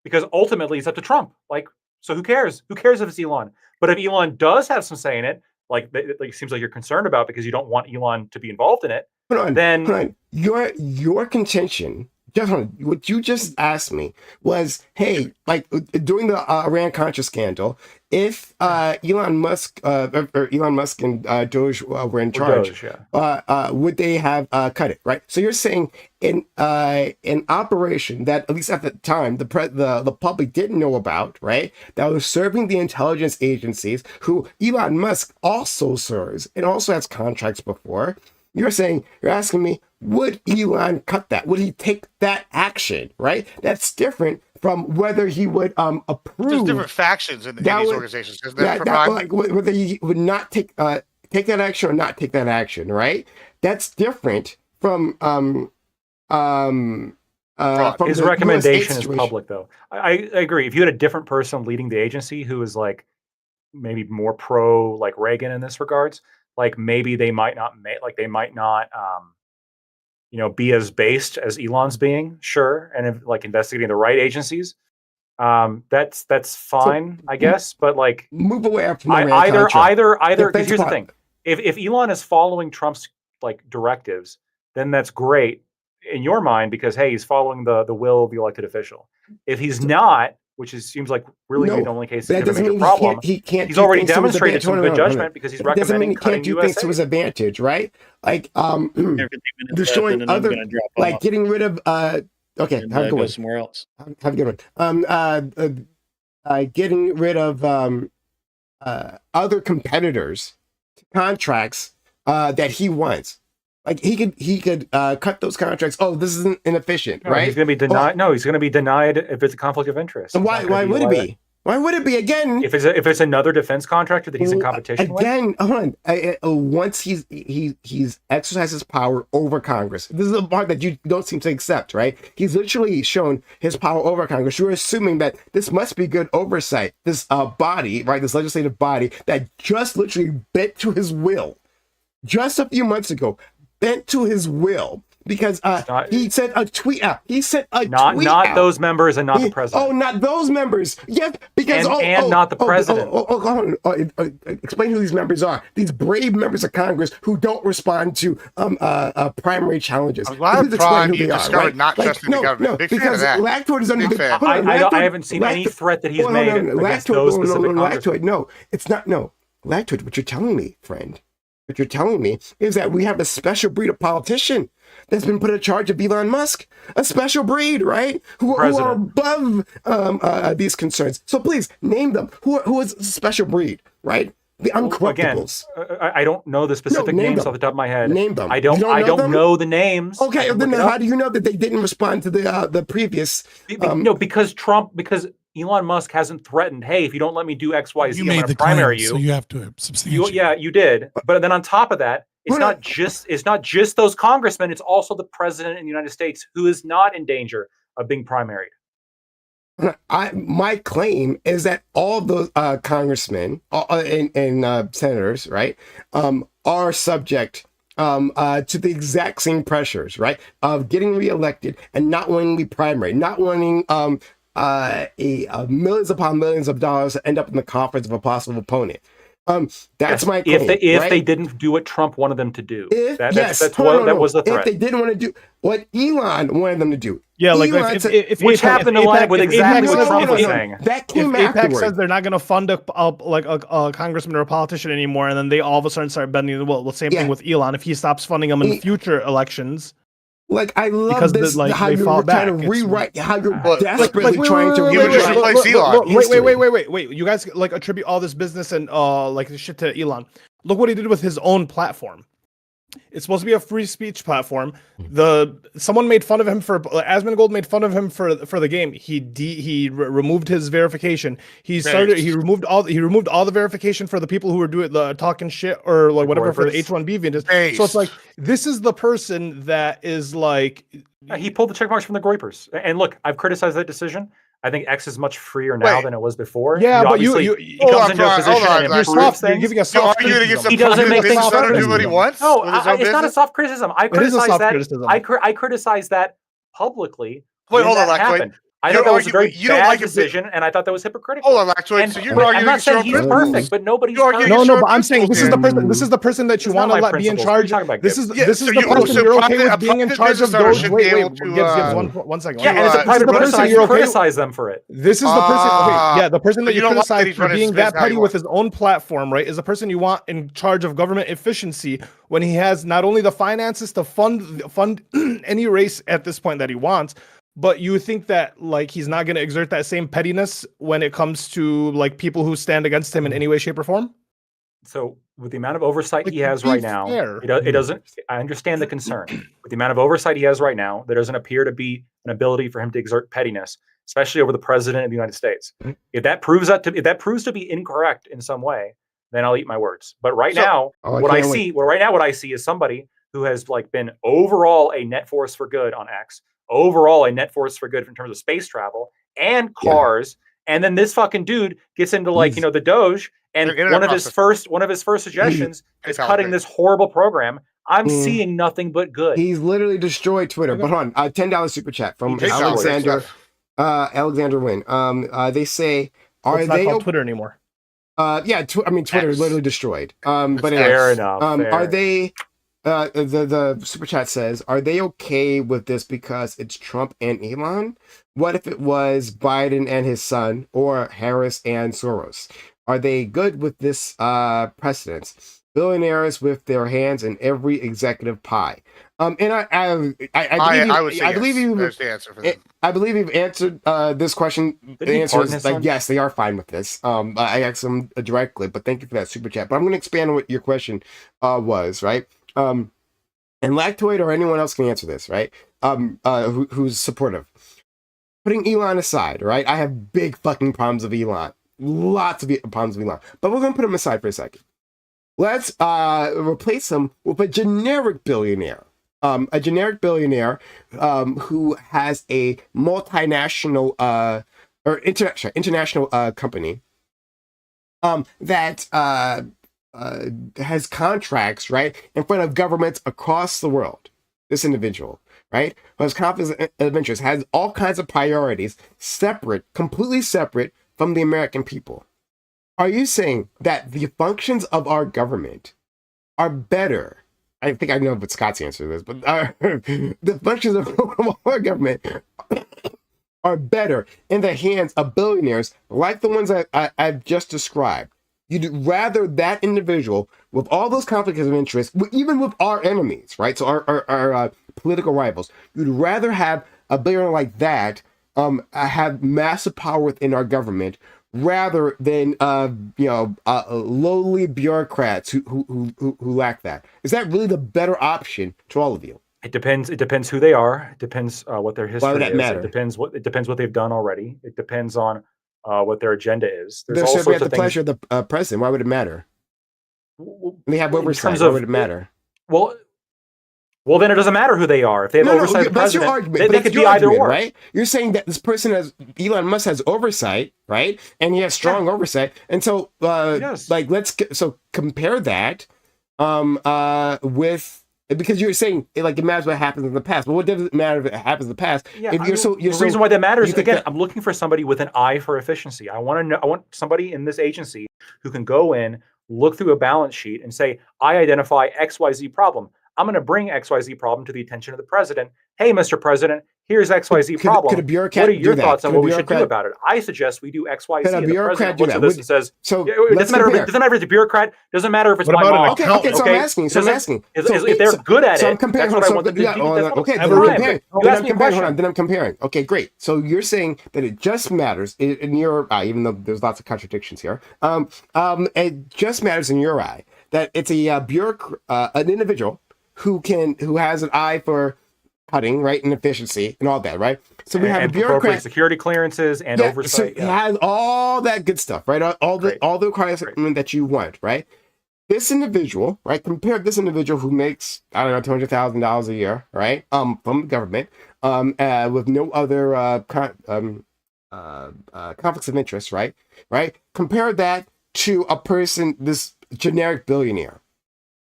because ultimately it's up to Trump. Like, so who cares? Who cares if it's Elon? But if Elon does have some say in it, like it seems like you're concerned about because you don't want Elon to be involved in it. Hold on. Your contention, just hold on, what you just asked me was, hey, like during the Iran-Contra scandal, if Elon Musk and Doge were in charge, Doge, yeah. Would they have cut it, right? So you're saying in an operation that, at least at the time, the public didn't know about, right? That was serving the intelligence agencies, who Elon Musk also serves and also has contracts before. You're asking me, would Elon cut that? Would he take that action, right? That's different from whether he would approve. There's different factions in these organizations. Isn't there, like whether he would not take that action or not take that action, right? That's different from his recommendation is public, though. I agree. If you had a different person leading the agency who is like maybe more pro like Reagan in this regards, like maybe they might not be as based as Elon's being, sure, and if like investigating the right agencies, that's fine, I guess. But like move away from either. Because here's the thing: if Elon is following Trump's like directives, then that's great in your mind because hey, he's following the will of the elected official. If he's not, which seems like really the only case that's going to make a problem. He's already demonstrated some good judgment because he's recommending cutting do things to his advantage, right? Like destroying other, like getting rid of. Okay, and, have a good go one. somewhere else. Have a good one. Getting rid of other competitors' contracts that he wants. Like he could cut those contracts. Oh, this isn't inefficient, right? He's going to be denied. No, he's going to be denied if it's a conflict of interest. And why would it be? Why would it be again? If it's another defense contractor that he's in competition again, hold on. Once he's exercised his power over Congress. This is the part that you don't seem to accept, right? He's literally shown his power over Congress. You're assuming that this must be good oversight. This body, right? This legislative body that just literally bent to his will, just a few months ago. bent to his will. Because he sent a tweet out. He sent a tweet out. Not those members and not the president. Oh, not those members. Yes, because not the president. Explain who these members are. These brave members of Congress who don't respond to primary challenges. I'm glad Prime you discovered not trusting the government. No, Big fan because of that. Lactoid is under the. I haven't seen any threat that he's made against those specific Lactoid. No, it's not. No, Lactoid. What you're telling me, friend. What you're telling me is that we have a special breed of politician that's been put in charge of Elon Musk, a special breed, right? Who are above these concerns. So please name them. Who is a special breed, right? The uncorruptibles. Again, I don't know the specific names off the top of my head. Name them. I don't know the names. Okay, then how do you know that they didn't respond to the previous? Because Elon Musk hasn't threatened, hey, if you don't let me do X, Y, Z, You I'm made going the to primary claim, you. so you have to substantiate. You did. But then on top of that, it's not just those congressmen. It's also the president of the United States who is not in danger of being primaried. My claim is that all those congressmen and senators, right, are subject to the exact same pressures, right, of getting reelected and not wanting to be primary, not wanting millions upon millions of dollars to end up in the coffers of a possible opponent. That's my claim. If they didn't do what Trump wanted them to do, that was the threat. If they didn't want to do what Elon wanted them to do, which happened to line with exactly what Trump was saying. That came if APEC afterward. says they're not going to fund a congressman or a politician anymore, and then they all of a sudden start bending the will. Well, same thing with Elon. If he stops funding them in future elections. Like, I love this, how you're trying to rewrite, how you're desperately trying to rewrite. Wait. You guys attribute all this business and shit to Elon. Look what he did with his own platform. It's supposed to be a free speech platform. Someone made fun of him Asmongold made fun of him for the game. He removed his verification. He removed all the verification for the people who were doing the talking shit or whatever for the H-1B visas. So it's like, this is the person that is he pulled the check marks from the Groypers. And look, I've criticized that decision. I think X is much freer now than it was before. Yeah, but he comes into a position and improves things. You're giving a soft criticism. He doesn't make things better. Do what he wants. No, it's not a soft criticism. I criticize that. I criticize that publicly. Wait, hold on, Lactoid. I thought that was a very bad decision, and I thought that was hypocritical. Hold on, Lactoid. So you're arguing I'm not saying he's perfect, but nobody's perfect. No, but I'm saying this is the person that you want to let be in charge. This is the person you're okay with being in charge of Doge. Wait, one second. Yeah, and as a private person, you criticize them for it. This is the person. The person that you criticize for being that petty with his own platform, right? Is the person you want in charge of government efficiency when he has not only the finances to fund any race at this point that he wants. But you think that he's not going to exert that same pettiness when it comes to people who stand against him in any way, shape, or form? So with the amount of oversight he has right now, it doesn't. I understand the concern. With the amount of oversight he has right now, there doesn't appear to be an ability for him to exert pettiness, especially over the president of the United States. If that proves to be incorrect in some way, then I'll eat my words. But right now, what I see is somebody who has been overall a net force for good on X. Overall, a net force for good in terms of space travel and cars, and then this fucking dude gets into the Doge, and one of his first suggestions is cutting this horrible program. I'm seeing nothing but good. He's literally destroyed Twitter. But hold on, $10 super chat from Alexander Wynn. They say, are they not Twitter anymore? Twitter is literally destroyed. But fair enough. Are they? The super chat says, are they okay with this because it's Trump and Elon? What if it was Biden and his son, or Harris and Soros? Are they good with this precedence? Billionaires with their hands in every executive pie. And I believe you've answered this question. The answer is yes, they are fine with this. I asked them directly, but thank you for that super chat. But I'm going to expand on what your question was, right? And Lactoid or anyone else can answer this, right? Who's supportive. Putting Elon aside, right? I have big fucking problems with Elon. Lots of problems with Elon. But we're going to put him aside for a second. Let's replace him with a generic billionaire. Who has a multinational or international company that has contracts, right, in front of governments across the world. This individual, right, who has conflicts of interest, has all kinds of priorities, separate, completely separate from the American people. Are you saying that the functions of our government are better? I think I know what Scott's answer is, but the functions of our government are better in the hands of billionaires like the ones I've just described. You'd rather that individual with all those conflicts of interest, even with our enemies, right? So our political rivals, you'd rather have a billionaire like that have massive power within our government rather than lowly bureaucrats who lack that. Is that really the better option to all of you? It depends. It depends who they are. It depends what their history Why would that is. matter? It depends what they've done already. It depends on what their agenda is. There's They're all serving sorts at the of things. pleasure of the president. Why would it matter? They have In oversight. terms Why of- would it matter? Well, then it doesn't matter who they are. If they have oversight of the that's your president, argument. they That's could your be either argument, or. right? You're saying that this person Elon Musk has oversight, right? And he has strong oversight. And so, Yes. so compare that with, because you're saying it matters what happens in the past. But what does it matter if it happens in the past? Yeah, If the reason why that matters, you think again, that- I'm looking for somebody with an eye for efficiency. I want somebody in this agency who can go in, look through a balance sheet and say, I identify XYZ problem. I'm going to bring XYZ problem to the attention of the president. Hey, Mr. President, here's XYZ problem. Could a bureaucrat what are your do that? thoughts on Could a what we should do bureaucrat- about it? I suggest we do XYZ. Could a And the bureaucrat president do looks that? at this and says, So it let's doesn't matter. It compare. doesn't matter if it's a bureaucrat. Doesn't matter if it's What my about an mom. accountant? Okay, so I'm asking. If they're good at so it, I'm comparing. that's what I so- want them to do. yeah, That's what okay, I'm then I'm saying. comparing. You Then asked I'm me a comparing. Hold question. on. Then I'm comparing. Okay, great. So you're saying that it just matters in your eye, even though there's lots of contradictions here. It just matters in your eye that it's a an individual who has an eye for cutting, right, and efficiency and all that, right? So we have a appropriate bureaucrat. security clearances and So oversight. it has all that good stuff, right? All the Great. requirements that you want, right? This individual, right? Compare this individual who makes, I don't know, $200,000 a year, right? From the government, with no other conflicts of interest, right? Right? Compare that to a person, this generic billionaire.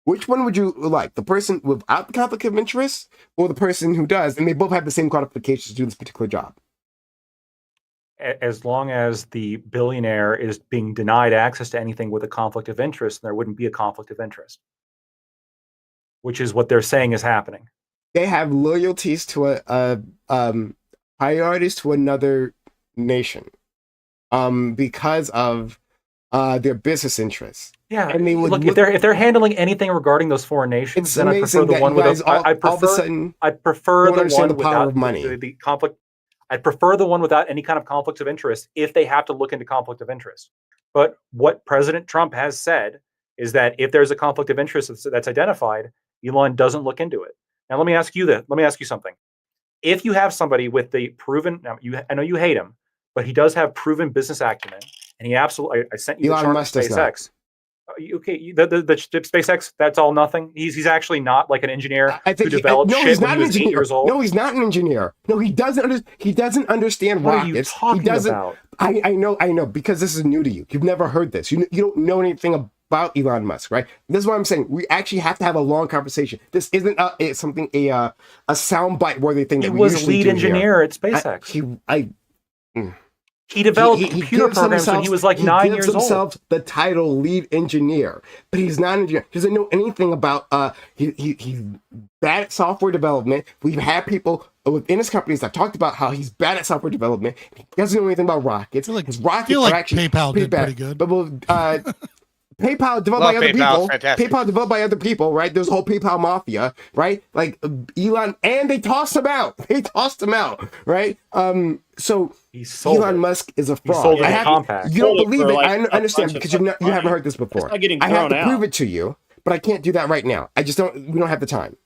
Which one would you like? The person without the conflict of interest or the person who does? And they both have the same qualifications to do this particular job. As long as the billionaire is being denied access to anything with a conflict of interest, there wouldn't be a conflict of interest, which is what they're saying is happening. They have loyalties to priorities to another nation, because of their business interests. Yeah, And they would look, look- if they're handling anything regarding those foreign nations, It's then I prefer amazing the that one you with guys all I of a prefer sudden I prefer don't the understand one the power without of money. the conflict. I prefer the one without any kind of conflict of interest if they have to look into conflict of interest. But what President Trump has said is that if there's a conflict of interest that's identified, Elon doesn't look into it. Now let me ask you that. Let me ask you something. If you have somebody with the proven, I know you hate him, but he does have proven business acumen, and he absolutely. I sent you the Elon chart Musk of does not. SpaceX. Okay, the SpaceX, that's all nothing. He's actually not like an engineer I who think developed no, shit he's when not he an was 8 engineer. years old. No, he's not an engineer. No, he doesn't understand What are you rockets. talking he doesn't. about? I know because this is new to you. You've never heard this. You don't know anything about Elon Musk, right? This is what I'm saying. We actually have to have a long conversation. This isn't a soundbite worthy thing He that we was usually lead do engineer at here. SpaceX. He developed computer gives programs when he was like 9 years gives old. himself the title lead engineer, but he's not an engineer. He doesn't know anything about. He's bad at software development. We've had people within his companies that talked about how he's bad at software development. He doesn't know anything about rockets. His rockets are actually PayPal did bad. pretty good. But PayPal developed Love by other PayPal, people. fantastic. PayPal developed by other people, right? There's a whole PayPal mafia, right? Like Elon, and they tossed him out. Right? So He sold Elon it. Musk is a fraud. sold it I in have- Compact. You don't Sold it believe for, it. like, I a understand bunch of because you fucking haven't money. heard this before. It's not getting I have to thrown prove out. it to you, but I can't do that right now. We don't have the time.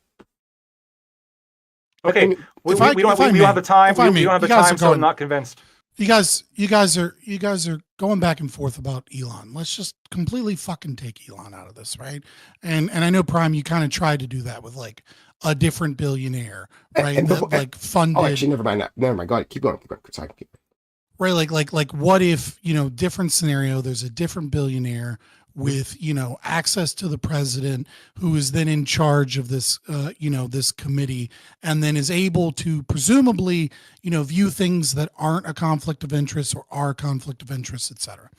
Okay, And we if I- don't if I have may, the time. if I We may, don't have the you guys time, are so I'm going- not convinced. You guys are going back and forth about Elon. Let's just completely fucking take Elon out of this, right? And I know Prime, you kind of tried to do that with like a different billionaire, right? And that before- like funded, Oh, actually, never mind. Never mind. Go ahead. Keep going. Sorry. right? Like what if, different scenario, there's a different billionaire with, access to the president, who is then in charge of this, this committee, and then is able to presumably, view things that aren't a conflict of interest or are a conflict of interest, et cetera.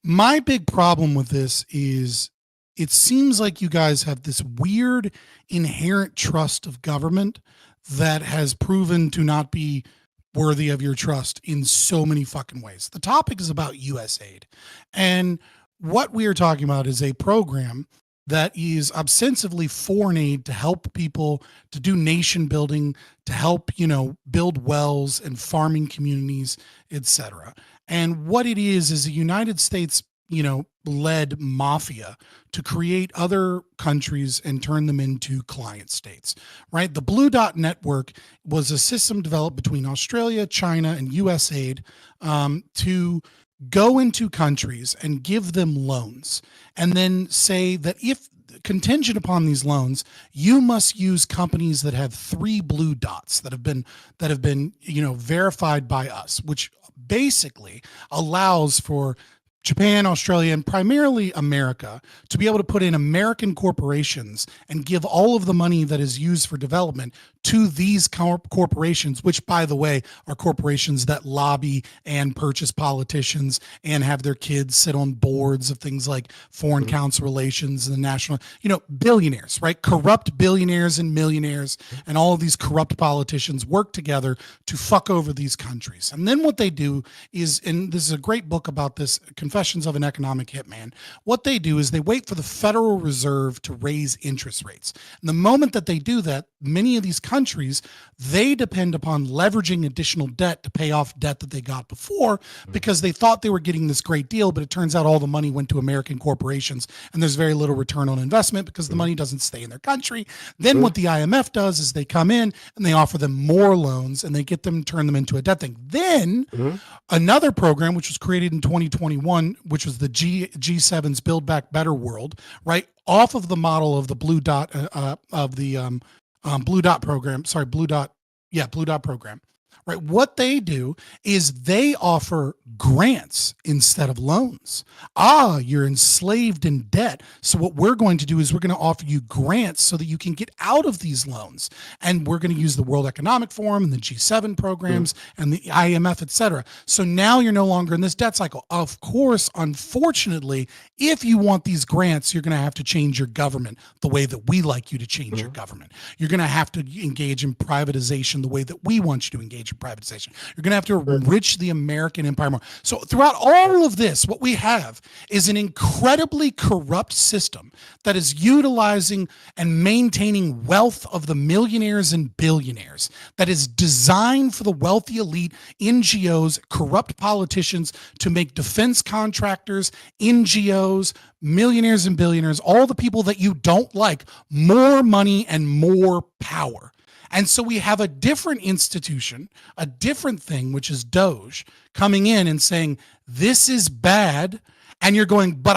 My big problem with this is it seems like you guys have this weird inherent trust of government that has proven to not be worthy of your trust in so many fucking ways. The topic is about USAID. And what we are talking about is a program that is ostensibly foreign aid to help people, to do nation building, to help, build wells and farming communities, etc. And what it is a United States, led mafia to create other countries and turn them into client states, right? The Blue Dot Network was a system developed between Australia, China, and USAID to go into countries and give them loans, and then say that if contingent upon these loans, you must use companies that have 3 blue dots that have been verified by us, which basically allows for Japan, Australia, and primarily America to be able to put in American corporations and give all of the money that is used for development to these corporations, which, by the way, are corporations that lobby and purchase politicians and have their kids sit on boards of things like foreign council relations and the national, billionaires, right? Corrupt billionaires and millionaires and all of these corrupt politicians work together to fuck over these countries. And then what they do is, and this is a great book about this, Confessions of an Economic Hitman, what they do is they wait for the Federal Reserve to raise interest rates. And the moment that they do that, many of these countries, they depend upon leveraging additional debt to pay off debt that they got before, because they thought they were getting this great deal, but it turns out all the money went to American corporations and there's very little return on investment because the money doesn't stay in their country. Then what the IMF does is they come in and they offer them more loans and they get them, turn them into a debt thing. Then another program, which was created in 2021, which was the G7's Build Back Better world, right? Off of the model of the Blue Dot Blue Dot program. Blue Dot program. Right. What they do is they offer grants instead of loans. You're enslaved in debt. So what we're going to do is we're going to offer you grants so that you can get out of these loans. And we're going to use the World Economic Forum and the G7 programs and the IMF, et cetera. So now you're no longer in this debt cycle. Of course, unfortunately, if you want these grants, you're going to have to change your government the way that we like you to change your government. You're going to have to engage in privatization the way that we want you to engage in privatization. You're going to have to enrich the American empire more. So throughout all of this, what we have is an incredibly corrupt system that is utilizing and maintaining wealth of the millionaires and billionaires, that is designed for the wealthy elite, NGOs, corrupt politicians to make defense contractors, NGOs, millionaires and billionaires, all the people that you don't like, more money and more power. And so we have a different institution, a different thing, which is Doge, coming in and saying, this is bad. And you're going, but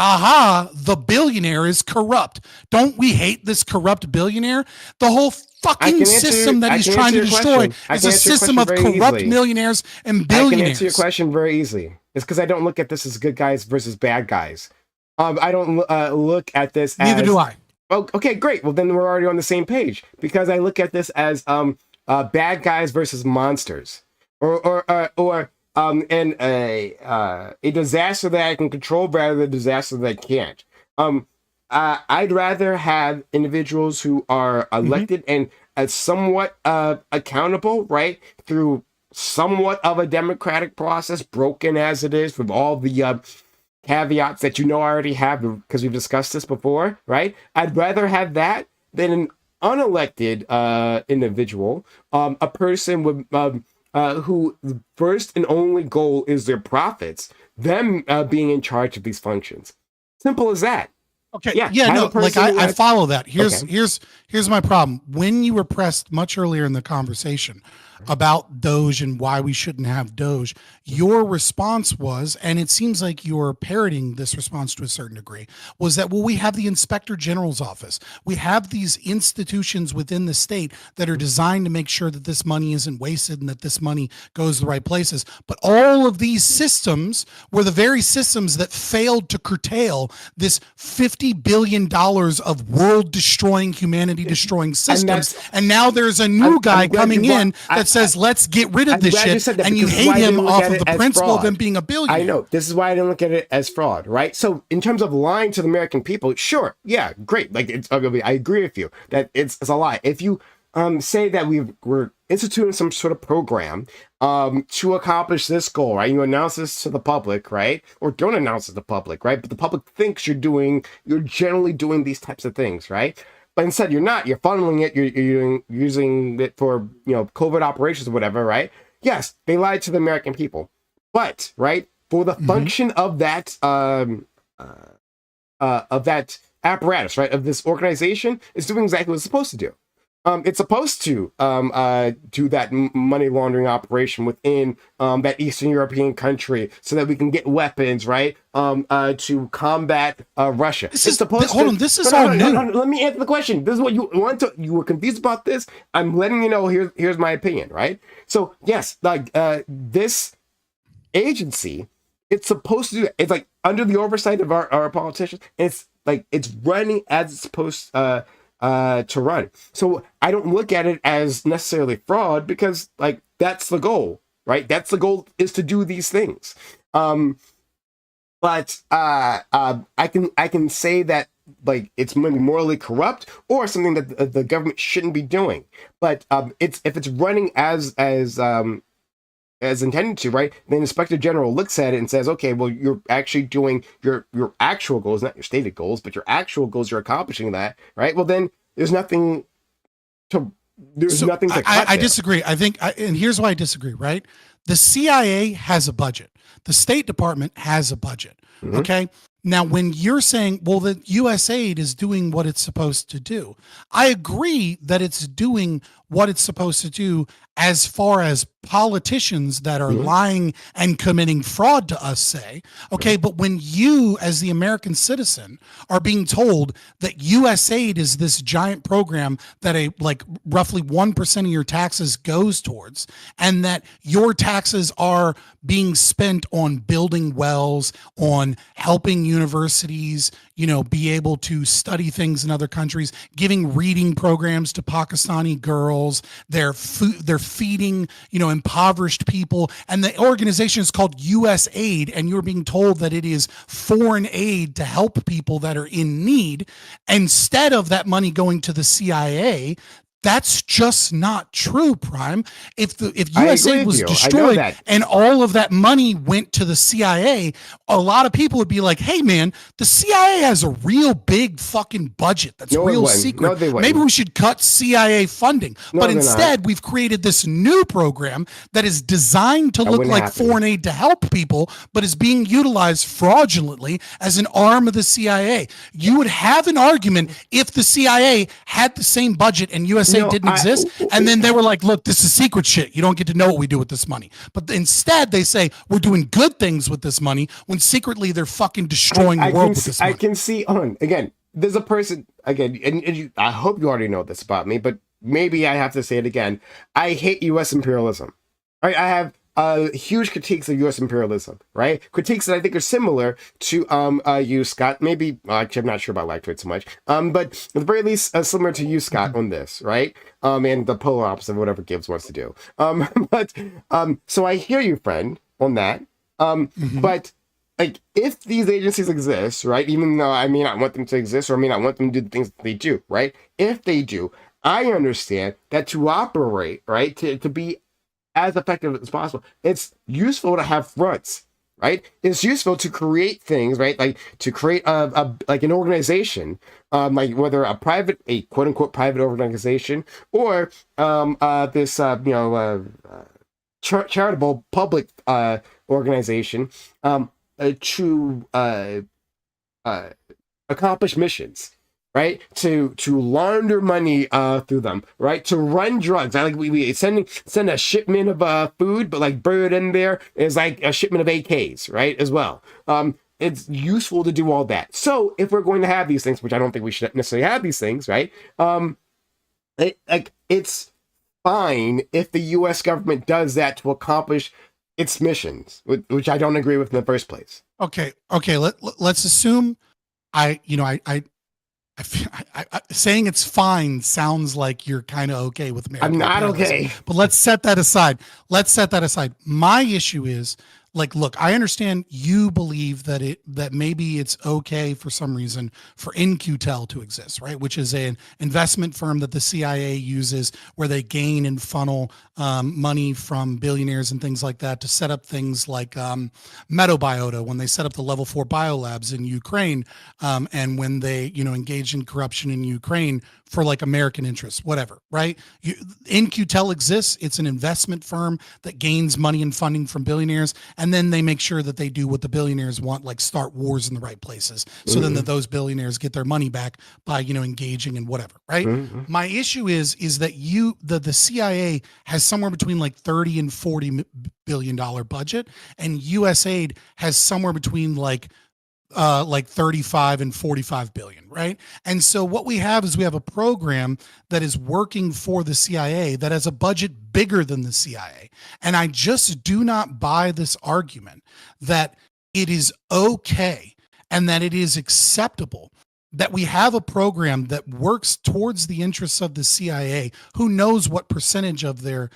the billionaire is corrupt. Don't we hate this corrupt billionaire? The whole fucking system that he's trying to destroy is a system of corrupt millionaires and billionaires. I can answer your question very easily. It's because I don't look at this as good guys versus bad guys. I don't look at this as... Neither do I. Oh, okay, great. Well, then we're already on the same page, because I look at this as bad guys versus monsters, or a disaster that I can control rather than a disaster that I can't. I'd rather have individuals who are elected and somewhat accountable, right, through somewhat of a democratic process, broken as it is, with all the caveats that I already have, because we've discussed this before, right? I'd rather have that than an unelected individual, a person with who first and only goal is their profits, them being in charge of these functions. Simple as that. Okay. Yeah. No. Like I follow that. Here's my problem. When you were pressed much earlier in the conversation about Doge and why we shouldn't have Doge, your response was, and it seems like you're parroting this response to a certain degree, was that, well, we have the Inspector General's office. We have these institutions within the state that are designed to make sure that this money isn't wasted and that this money goes to the right places. But all of these systems were the very systems that failed to curtail this $50 billion of world-destroying, humanity-destroying systems. And now there's a new guy coming in that says, let's get rid of this shit, and you hate him off of the principle of him being a billionaire. I know. This is why I didn't look at it as fraud, right? So in terms of lying to the American people, sure, yeah, great. Like, I agree with you that it's a lie. If you say that we're instituting some sort of program to accomplish this goal, right? You announce this to the public, right? Or don't announce it to the public, right? But the public thinks you're generally doing these types of things, right? But instead you're not. You're funneling it. You're using it for, COVID operations or whatever, right? Yes, they lied to the American people, but right, for the function of that apparatus, right, of this organization, is doing exactly what it's supposed to do. It's supposed to do that money laundering operation within that Eastern European country, so that we can get weapons, right, to combat Russia. This is all new. Let me answer the question. This is what you want to. You were confused about this. I'm letting you know. Here's my opinion, right? So yes, like this agency, it's supposed to do. It's like under the oversight of our politicians. And it's running as it's supposed to run. So I don't look at it as necessarily fraud, because like that's the goal, right? That's the goal, is to do these things. But I can say that like it's maybe morally corrupt or something that the government shouldn't be doing. But if it's running as intended to, right, then the Inspector General looks at it and says, okay, well, you're actually doing your actual goals, not your stated goals, but your actual goals, you're accomplishing that, right? Well, then there's nothing to cut. I disagree. I think, and here's why I disagree, right? The CIA has a budget. The State Department has a budget. Okay. Now, when you're saying, well, the USAID is doing what it's supposed to do, I agree that it's doing what it's supposed to do as far as politicians that are lying and committing fraud to us say, okay, but when you, as the American citizen, are being told that USAID is this giant program that roughly 1% of your taxes goes towards, and that your taxes are being spent on building wells, on helping universities, be able to study things in other countries, giving reading programs to Pakistani girls, they're feeding, impoverished people, and the organization is called USAID, and you're being told that it is foreign aid to help people that are in need, instead of that money going to the CIA. That's just not true, Prime. If USAID was destroyed and all of that money went to the CIA, a lot of people would be like, hey, man, the CIA has a real big fucking budget that's real secret. Maybe we should cut CIA funding. But instead, we've created this new program that is designed to look like foreign aid to help people, but is being utilized fraudulently as an arm of the CIA. You would have an argument if the CIA had the same budget and USAID didn't exist, and then they were like, look, this is secret shit, you don't get to know what we do with this money. But instead they say we're doing good things with this money, when secretly they're fucking destroying the world with this money. I can see, again, there's a person, again, and I hope you already know this about me, but maybe I have to say it again. I hate U.S. imperialism. Right? I have huge critiques of U.S. imperialism, right? Critiques that I think are similar to you, Scott. Maybe, actually, I'm not sure about Lactoid so much, but at the very least, similar to you, Scott, on this, right? And the polar opposite of whatever Gibbs wants to do. So I hear you, friend, on that. But like, if these agencies exist, right, even though I may not want them to exist, or I may not want them to do the things that they do, right? If they do, I understand that to operate, right, to be as effective as possible, it's useful to have fronts, right? It's useful to create things, right? Like to create like an organization, like whether a quote unquote private organization, or this charitable public organization to accomplish missions, right? To launder money through them, right? To run drugs. I like we send a shipment of food, but like buried in there is like a shipment of AKs, right? As well. It's useful to do all that. So if we're going to have these things, which I don't think we should necessarily have these things, right? It's fine if the U.S. government does that to accomplish its missions, which I don't agree with in the first place. Okay. Let's assume saying it's fine sounds like you're kind of okay with American I'm not imperialism. okay. But let's set that aside. My issue is, like, look, I understand you believe that maybe it's okay for some reason for In-Q-Tel to exist, right? Which is an investment firm that the CIA uses where they gain and funnel money from billionaires and things like that to set up things like Metabiota, when they set up the level 4 biolabs in Ukraine, and when they, engaged in corruption in Ukraine for like American interests, whatever, right? In-Q-Tel exists. It's an investment firm that gains money and funding from billionaires, and then they make sure that they do what the billionaires want, like start wars in the right places, so then that those billionaires get their money back by engaging in whatever, right? My issue is that the CIA has somewhere between like $30 and $40 billion budget, and USAID has somewhere between like 35 and 45 billion, right? And so what we have is we have a program that is working for the CIA that has a budget bigger than the CIA. And I just do not buy this argument that it is okay and that it is acceptable that we have a program that works towards the interests of the CIA, who knows what percentage of their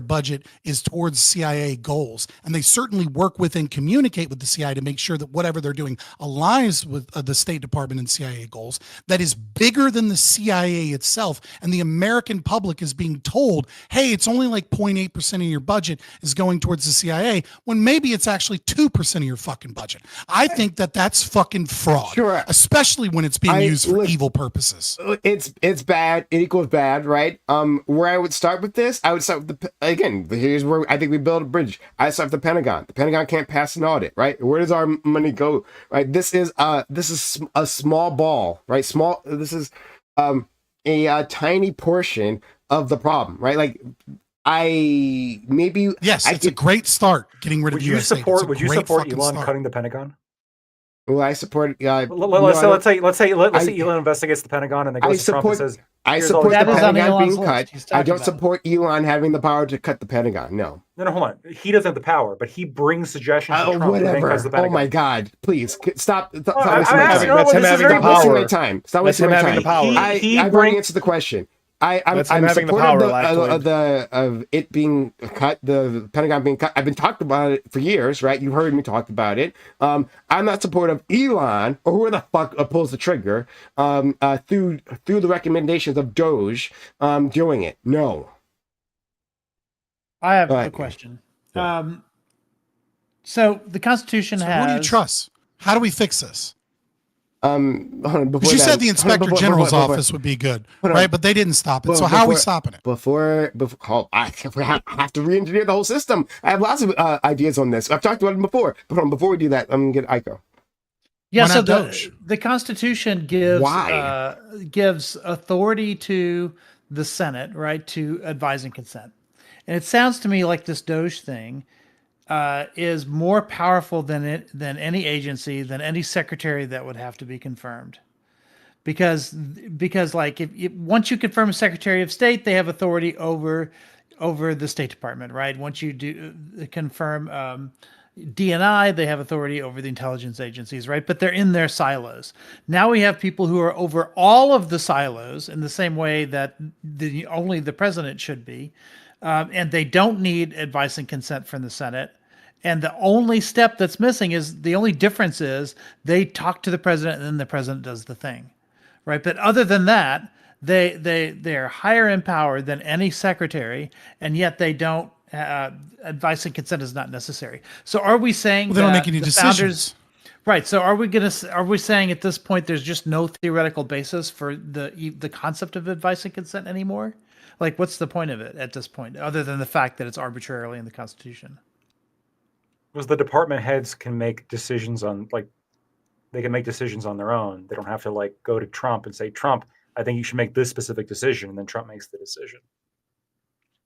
budget is towards CIA goals. And they certainly work with and communicate with the CIA to make sure that whatever they're doing aligns with the State Department and CIA goals, that is bigger than the CIA itself. And the American public is being told, hey, it's only like 0.8% of your budget is going towards the CIA, when maybe it's actually 2% of your fucking budget. I think that that's fucking fraud, Sure. Especially when it's being used for evil purposes. It's bad. It equals bad, right? Where I would start with this, I would start with here's where I think we build a bridge. I start with the Pentagon. The Pentagon can't pass an audit, right? Where does our money go, right? This is a small ball, right? This is a tiny portion of the problem, right? Like It's a great start getting rid of USAID. Would you support Elon cutting the Pentagon? Well, I support. Let's say Elon investigates the Pentagon and then goes to Trump and says, I support the Pentagon being cut. I don't support Elon having the power to cut the Pentagon. No, hold on. He doesn't have the power, but he brings suggestions to Trump and then cuts the Pentagon. Oh my God! Please stop. That's him having the power. Wasting my time. Stop wasting my time. I've already answered the question. I'm supportive of it being cut, the Pentagon being cut. I've been talking about it for years, right? You've heard me talk about it. I'm not supportive of Elon or whoever the fuck pulls the trigger through the recommendations of Doge doing it. No. I have a question. So the Constitution has. Who do you trust? How do we fix this? Because you said the Inspector General's office would be good, right? But they didn't stop it. So how are we stopping it? I have to re-engineer the whole system. I have lots of ideas on this. I've talked about it before. But before we do that, I'm going to get Aiko. Yeah, so the Constitution gives authority to the Senate, right, to advise and consent. And it sounds to me like this Doge thing is more powerful than any agency, than any secretary that would have to be confirmed, because like if once you confirm a Secretary of State, they have authority over the State Department, right? Once you do confirm DNI, they have authority over the intelligence agencies, right? But they're in their silos. Now we have people who are over all of the silos in the same way that only the president should be. And they don't need advice and consent from the Senate. And the only step that's missing is, the only difference is they talk to the president and then the president does the thing, right? But other than that, they're higher in power than any secretary, and yet they don't, advice and consent is not necessary. So are we saying they don't make any decisions? Right. So are we saying at this point there's just no theoretical basis for the concept of advice and consent anymore? Like, what's the point of it at this point, other than the fact that it's arbitrarily in the Constitution? Was the department heads can make decisions on, like, they can make decisions on their own. They don't have to like go to Trump and say, Trump, I think you should make this specific decision, and then Trump makes the decision.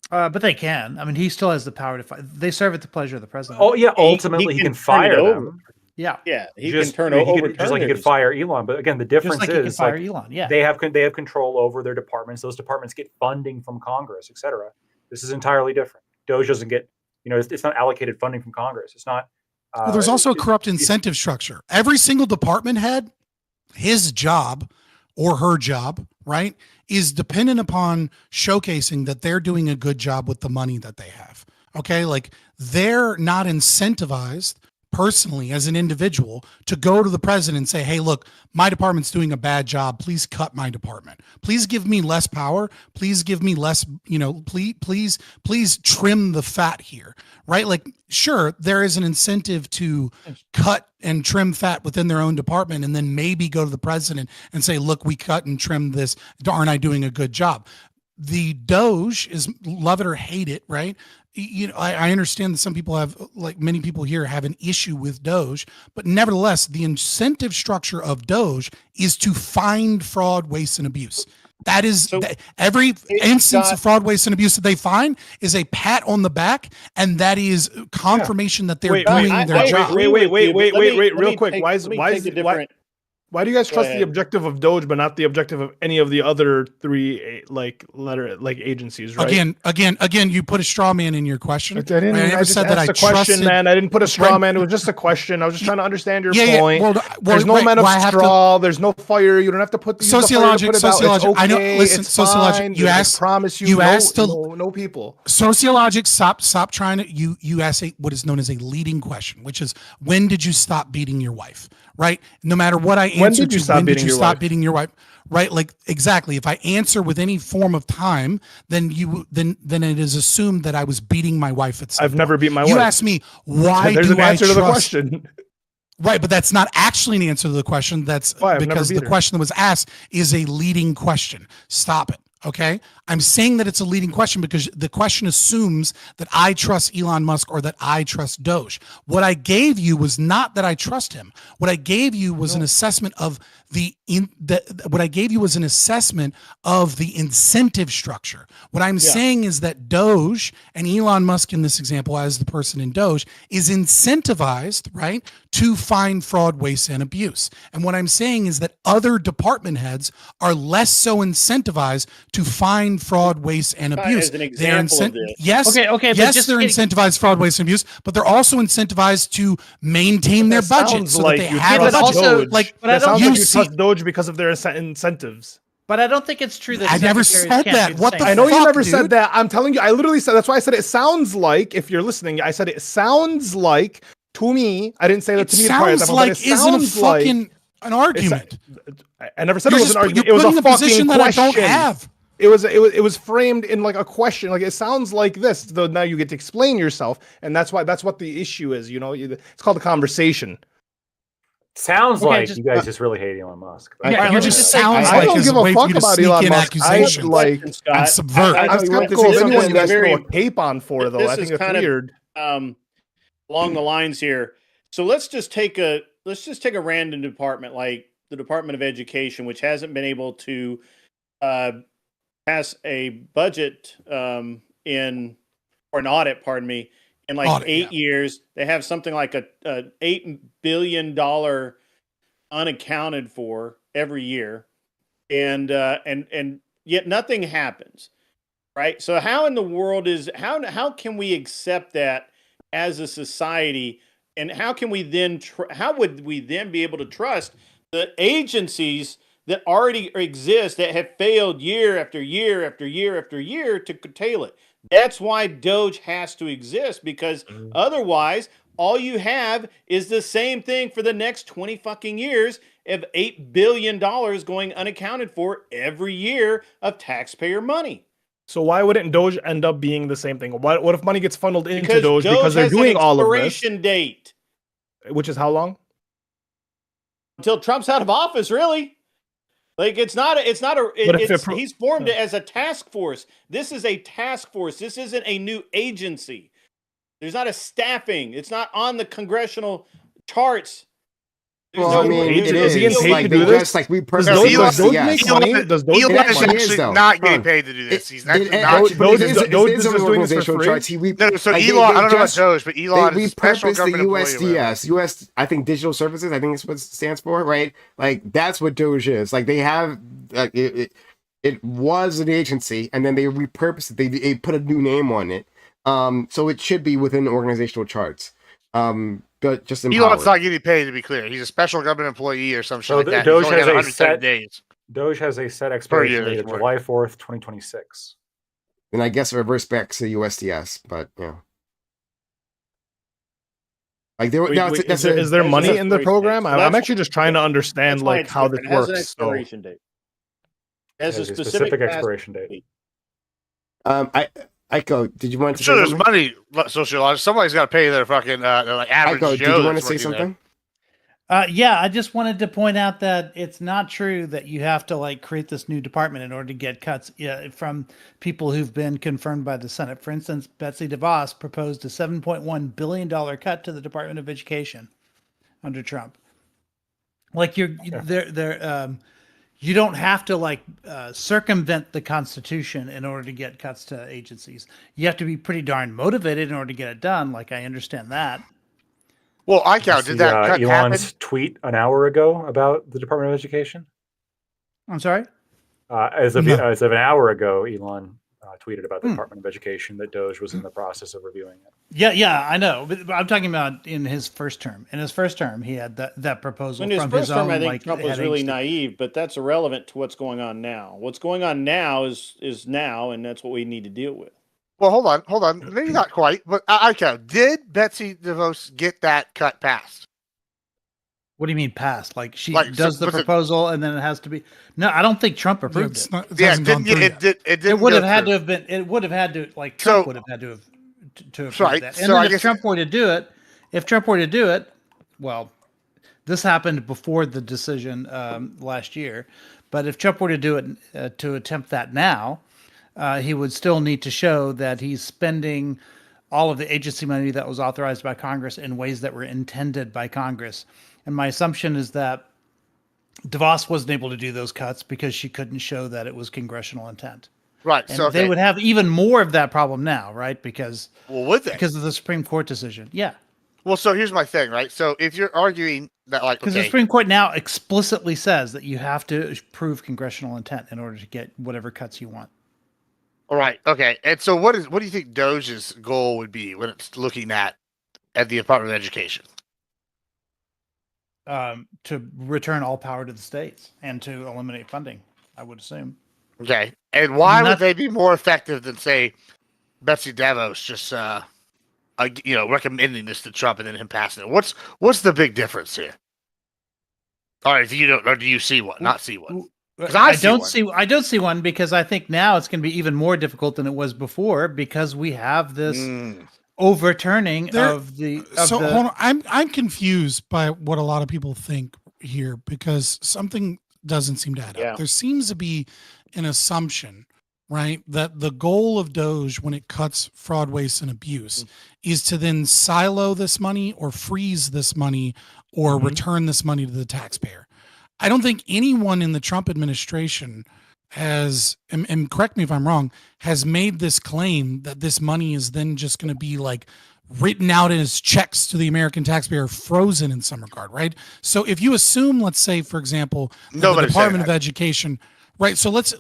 But they can. I mean, he still has the power to fire. They serve at the pleasure of the president. Oh yeah, ultimately he can turn it fire over. them. Yeah. Yeah, he Just can turn he over. just like he could fire Elon. But again, the difference Just like he can is fire like Elon. Yeah. they have control over their departments. Those departments get funding from Congress, etc. This is entirely different. Doge doesn't get, it's not allocated funding from Congress. It's not. Well, there's also a corrupt incentive structure. Every single department head, his job or her job, right, is dependent upon showcasing that they're doing a good job with the money that they have. Okay, like they're not incentivized personally as an individual to go to the president and say, hey, look, my department's doing a bad job. Please cut my department. Please give me less power. Please give me less, please trim the fat here, right? Like, sure, there is an incentive to cut and trim fat within their own department and then maybe go to the president and say, look, we cut and trimmed this. Aren't I doing a good job? The Doge is love it or hate it, right? I understand that some people have, like many people here, have an issue with Doge, but nevertheless, the incentive structure of Doge is to find fraud, waste, and abuse. That is every instance of fraud, waste, and abuse that they find is a pat on the back, and that is confirmation that they're doing their job. Wait, real quick. Why do you guys trust the objective of Doge but not the objective of any of the other three agencies? Right? Again, you put a straw man in your question. I never said that I trusted. Man, I didn't put a straw man. It was just a question. I was just trying to understand your point. Well, there's no man of straw. There's no fire. You don't have to put sociologic. Okay, I know. Listen, sociologic. You asked. Promise you. You asked no people. Sociologic. Stop trying to. You asked what is known as a leading question, which is when did you stop beating your wife? Right. No matter what I answer, when did you stop beating your wife? Right. Like exactly. If I answer with any form of time, then it is assumed that I was beating my wife at some I've point. never beat my wife. You asked me why. There's an answer to the question. Right, but that's not actually an answer to the question. That's because the question that was asked is a leading question. Stop it. Okay. I'm saying that it's a leading question because the question assumes that I trust Elon Musk or that I trust Doge. What I gave you was not that I trust him. What I gave you was an assessment of the incentive structure. What I'm saying is that Doge and Elon Musk in this example, as the person in Doge, is incentivized, right, to find fraud, waste, and abuse. And what I'm saying is that other department heads are less so incentivized to find fraud, waste, and abuse. As an example of this. Yes, okay, yes, they're incentivized fraud, waste, and abuse, but they're also incentivized to maintain their budget so that they have a budget. But I don't think you trust Doge because of their incentives. But I don't think it's true that I never said that. What the fuck, I know you never dude? said that. I'm telling you, I literally said that's why I said it sounds like, if you're listening, I said it sounds like to me. I didn't say that to me. Sounds like isn't a fucking an argument. I never said it was an argument. It was a fucking question. I don't have. It was framed in like a question. Like it sounds like this. Though now you get to explain yourself, and that's what the issue is. It's called a conversation. Sounds like you guys just really hate Elon Musk. Yeah, you just sounds I like don't give a fuck about Elon Musk. I and subvert. I'm skeptical of anyone you guys throw a cape on for, though. I think it's weird. Along the lines here, so let's just take a random department like the Department of Education, which hasn't been able to pass a budget or an audit, pardon me, in like 8 years. They have something like a $8 billion unaccounted for every year, and yet nothing happens, right? So how in the world how can we accept that as a society, and how can we then how would we then be able to trust the agencies that already exist that have failed year after year after year after year to curtail it? That's why Doge has to exist, because otherwise all you have is the same thing for the next 20 fucking years of $8 billion going unaccounted for every year of taxpayer money. So why wouldn't Doge end up being the same thing? What if money gets funneled into Doge because they're doing all of this? Expiration date. Which is how long? Until Trump's out of office, really. Like he's formed it as a task force. This is a task force. This isn't a new agency. There's not a staffing. It's not on the congressional charts. Well, I mean, it Is he is getting paid like to they do this? just like we Does purposely Doge USDS. make money? Does Doge Elon make is money? actually though. not getting Hold on. paid to do this. He's actually It- not. Doge- but Doge it is- is Doge on is the just doing this for organizational free? charts. No, so like, Elon, I don't know about just- Doge, but Elon we is a special repurposed the government employee. or whatever. USDS, I think digital services. I think it's what it stands for, right? Like that's what Doge is. Like they have, it was an agency, and then they repurposed it. They put a new name on it. So it should be within organizational charts. But just empowered. Elon's not getting paid, to be clear. He's a special government employee or some shit So like that. Doge He's only has got a 170 set- days. Doge has a set expiration year, date of right. July 4th, 2026. And I guess it reverts back to USDS, but yeah. Like there, now it's- that's Is there that's money an in the expiration program? date. So I'm that's- actually just trying to understand That's why like it's how this different. It has an works. So, expiration date. It has a Has a specific specific past expiration date. Iko, did you want I'm to sure say there's something? money, sociologist. Somebody's got to pay their fucking like average Iko, did Joe you want to that's say working there. something? Yeah, I just wanted to point out that it's not true that you have to like create this new department in order to get cuts from people who've been confirmed by the Senate. For instance, Betsy DeVos proposed a $7.1 billion cut to the Department of Education under Trump. Like you don't have to like circumvent the Constitution in order to get cuts to agencies. You have to be pretty darn motivated in order to get it done. Like I understand that. Well, I count. Did that cut Elon's happen? tweet an hour ago about the Department of Education? I'm sorry. As of an hour ago, Elon tweeted about the Hmm. Department of Education that Doge was in the process of reviewing it. Yeah, I know. But I'm talking about in his first term. In his first term, he had that proposal In his from first his term, own. I think like, Trump was head really agency. naive, but that's irrelevant to what's going on now. What's going on now is now, and that's what we need to deal with. Well, hold on. Maybe not quite, but I count. Did Betsy DeVos get that cut passed? What do you mean passed? Like she Like, does so the was it- proposal and then it has to be. No, I don't think Trump approved It's it. not, it Yeah, hasn't gone through yet. it It didn't would go have had through. to have been. It would have had to like So- Trump would have had to have to approve Right, that. so And I then if guess- Trump were to do it, well, this happened before the decision last year. But if Trump were to do it to attempt that now, he would still need to show that he's spending all of the agency money that was authorized by Congress in ways that were intended by Congress. And my assumption is that DeVos wasn't able to do those cuts because she couldn't show that it was congressional intent. Right. And So they would have even more of that problem now, right? Because would they? of the Supreme Court decision. Yeah. Well, so here's my thing, right? So if you're arguing that, like, Because the Supreme Court now explicitly says that you have to prove congressional intent in order to get whatever cuts you want. all right, okay. And so what do you think Doge's goal would be when it's looking at the Department of Education? To return all power to the states and to eliminate funding, I would assume. Okay. And why Not- would they be more effective than, say, Betsy DeVos just recommending this to Trump and then him passing it? What's the big difference here? All right, do you see one? Not see one. 'Cause I don't see one because I think now it's going to be even more difficult than it was before because we have this overturning of the. Hold on. I'm confused by what a lot of people think here because something doesn't seem to add Yeah. up. There seems to be an assumption, right, that the goal of Doge when it cuts fraud, waste, and abuse is to then silo this money or freeze this money or return this money to the taxpayer. I don't think anyone in the Trump administration has, and correct me if I'm wrong, has made this claim that this money is then just going to be like written out as checks to the American taxpayer, frozen in some regard, right? So if you assume, let's say, for example, that the Nobody's saying Department of that. Education, right? So let's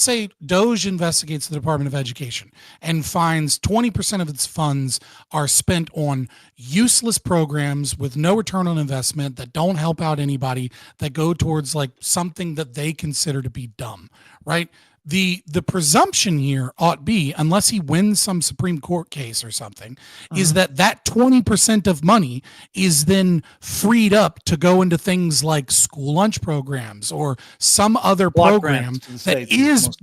say Doge investigates the Department of Education and finds 20% of its funds are spent on useless programs with no return on investment that don't help out anybody, that go towards like something that they consider to be dumb, right? The presumption here ought be, unless he wins some Supreme Court case or something, is that 20% of money is then freed up to go into things like school lunch programs or some other Block program grants to the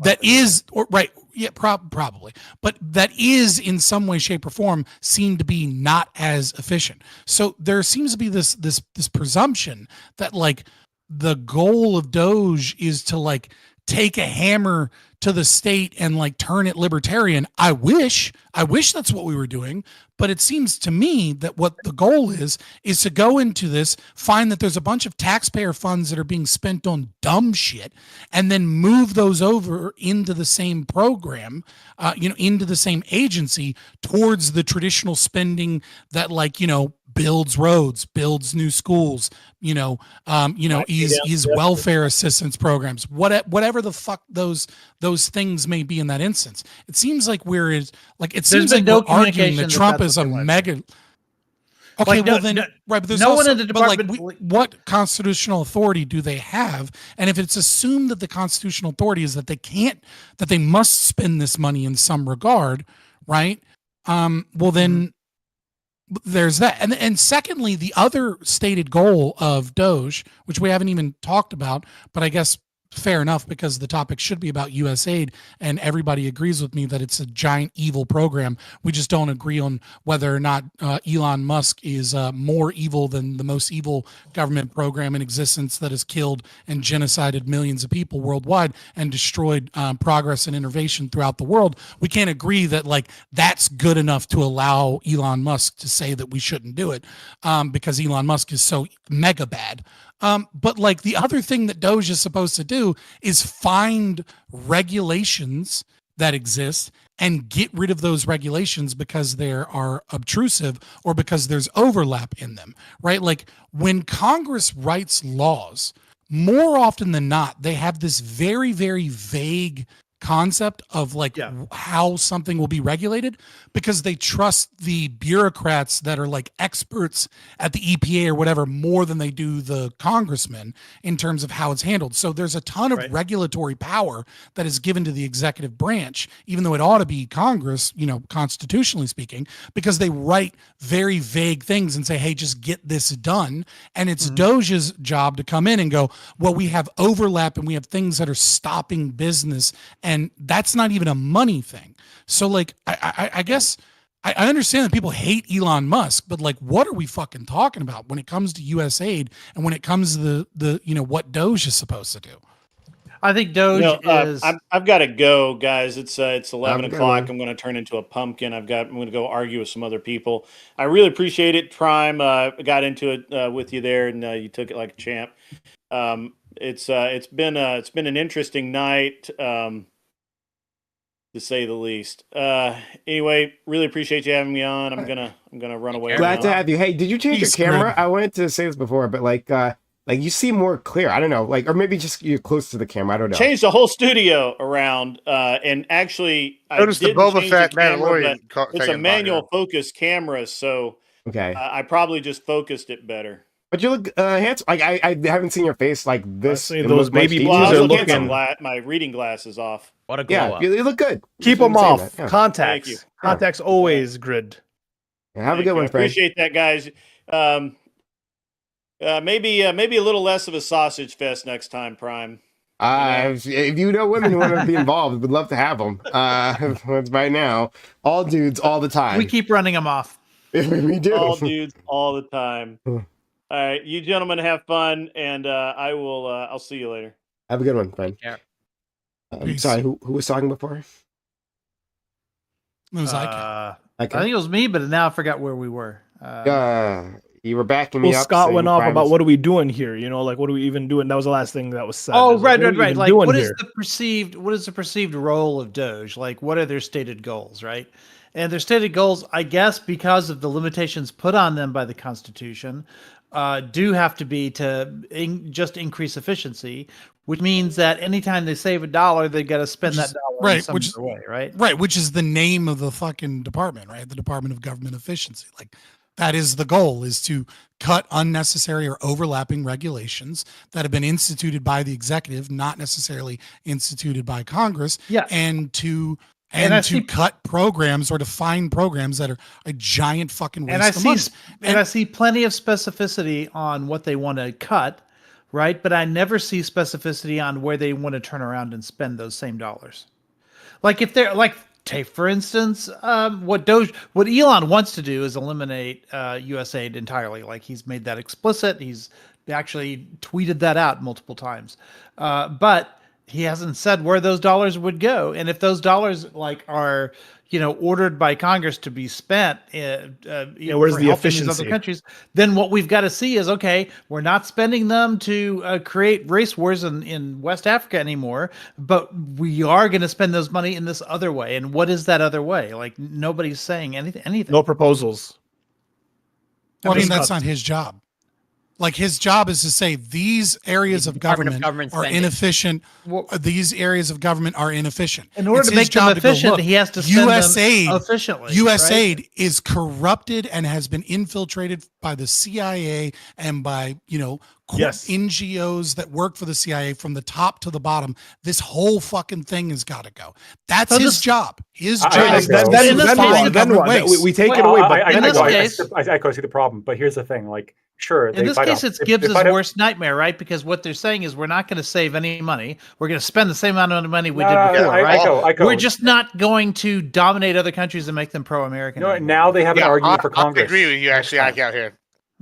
that states is right. Yeah, probably, but that is in some way, shape, or form seem to be not as efficient. So there seems to be this presumption that like the goal of Doge is to like take a hammer to the state and like turn it libertarian. I wish that's what we were doing. But it seems to me that what the goal is to go into this, find that there's a bunch of taxpayer funds that are being spent on dumb shit, and then move those over into the same program, into the same agency towards the traditional spending that, like, builds roads, builds new schools, is welfare assistance programs, whatever the fuck those things may be in that instance. It seems like we're arguing that Trump is a mega. Okay, right, but there's no also, one in the department. What constitutional authority do they have? And if it's assumed that the constitutional authority is that they must spend this money in some regard, right? Well then. There's that. And secondly, the other stated goal of Doge, which we haven't even talked about, but I guess fair enough because the topic should be about USAID and everybody agrees with me that it's a giant evil program. We just don't agree on whether or not Elon Musk is more evil than the most evil government program in existence that has killed and genocided millions of people worldwide and destroyed progress and innovation throughout the world. We can't agree that like that's good enough to allow Elon Musk to say that we shouldn't do it because Elon Musk is so mega bad. But like the other thing that Doge is supposed to do is find regulations that exist and get rid of those regulations because they are obtrusive or because there's overlap in them, right? Like when Congress writes laws, more often than not, they have this very, very vague concept of like how something will be regulated because they trust the bureaucrats that are like experts at the EPA or whatever more than they do the congressmen in terms of how it's handled. So there's a ton of regulatory power that is given to the executive branch, even though it ought to be Congress, constitutionally speaking, because they write very vague things and say, hey, just get this done. And it's Doge's job to come in and go, well, we have overlap and we have things that are stopping business. And that's not even a money thing. So like, I guess I understand that people hate Elon Musk, but like, what are we fucking talking about when it comes to USAID and when it comes to the what Doge is supposed to do? I think Doge is. I've got to go, guys. It's 11 o'clock. I'm going to turn into a pumpkin. I'm going to go argue with some other people. I really appreciate it. Prime got into it with you there, and you took it like a champ. It's been an interesting night. To say the least. Anyway, really appreciate you having me on. I'm gonna run away. Glad to have you. Hey, did you change your camera? I wanted to say this before, but like you seem more clear. I don't know, like, or maybe just you're close to the camera. I don't know. Changed the whole studio around, and actually, notice the Boba Fett Mandalorian. It's a manual focus camera, so okay. I probably just focused it better. But you look handsome. Like I haven't seen your face like this. Those baby blues I are was looking. my reading glasses off. What a glow up. You look good. Keep them off. Yeah. Contacts. Thank you. Contacts always grid. Yeah, have a good one, friend. Appreciate that, guys. Maybe a little less of a sausage fest next time, Prime. If you know women who want to be involved, we'd love to have them. Right now, all dudes, all the time. We keep running them off. We do. All dudes, all the time. All right, you gentlemen have fun, and I'll see you later. Have a good one, friend. Yeah. Sorry, who was talking before? It was I think it was me, but now I forgot where we were. You were backing me up. Scott went off about what are we doing here? Like what are we even doing? That was the last thing that was said. Oh, right. Like what is the perceived role of Doge? Like what are their stated goals, right? And their stated goals, I guess, because of the limitations put on them by the Constitution, do have to be to just increase efficiency, which means that anytime they save $1, they got to spend that dollar in some other way, right? Right, which is the name of the fucking department, right? The Department of Government Efficiency. Like that is the goal, is to cut unnecessary or overlapping regulations that have been instituted by the executive, not necessarily instituted by Congress, and to cut programs or to find programs that are a giant fucking waste of money. And I see plenty of specificity on what they want to cut, right? But I never see specificity on where they want to turn around and spend those same dollars. Like if they're like, take for instance, what Elon wants to do is eliminate USAID entirely. Like he's made that explicit. He's actually tweeted that out multiple times. But he hasn't said where those dollars would go, and if those dollars like are ordered by Congress to be spent where's for the helping these efficiency? other countries, then what we've got to see is, okay, we're not spending them to create race wars in West Africa anymore, but we are going to spend those money in this other way. And what is that other way? Like, nobody's saying anything. No proposals. Well, I mean, Just that's cuts. not his job. Like, his job is to say these areas of Department government of are Spending. inefficient. Well, These areas of government are inefficient. in order It's to his make them job to go, efficient, look, he has to spend USAID, them efficiently. USAID right? is corrupted and has been infiltrated by the CIA and by, Yes. NGOs that work for the CIA from the top to the bottom. This whole fucking thing has got to go. That's So his this- job. His I- job I- is then- to then- in this find case- the then government what? waste. We take it Well, away, but in this case- I see the problem, but here's the thing: like, sure, In this fight case, off- it's if- Gibbs's if I don't- worst nightmare, right? Because what they're saying is we're not going to save any money. We're going to spend the same amount of money we did No, before, I right? go. We're just not going to dominate other countries and make them pro-American. You know what, anymore. now they have an argument I, for Congress. I agree with you, actually, Next Ike out here.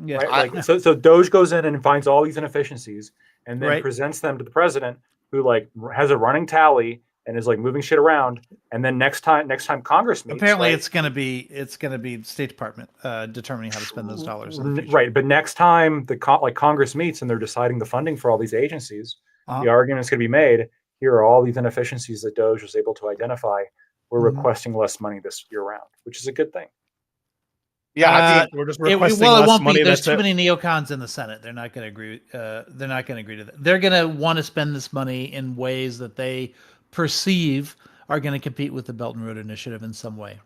Yeah. Right? Like, so Doge goes in and finds all these inefficiencies and then Right. presents them to the president, who like has a running tally and is like moving shit around. And then next time Congress meets, Apparently, right, it's going to be State Department determining how to spend those dollars. In the future. right. But next time Congress meets and they're deciding the funding for all these agencies, Uh-huh. the argument's going to be made: here are all these inefficiencies that Doge was able to identify. We're Mhm. requesting less money this year round, which is a good thing. Yeah, I think We're just It requesting won't less be. money. There's That's too it. many neocons in the Senate. They're not going to agree. They're not going to agree to that. They're going to want to spend this money in ways that they perceive are going to compete with the Belt and Road Initiative in some way.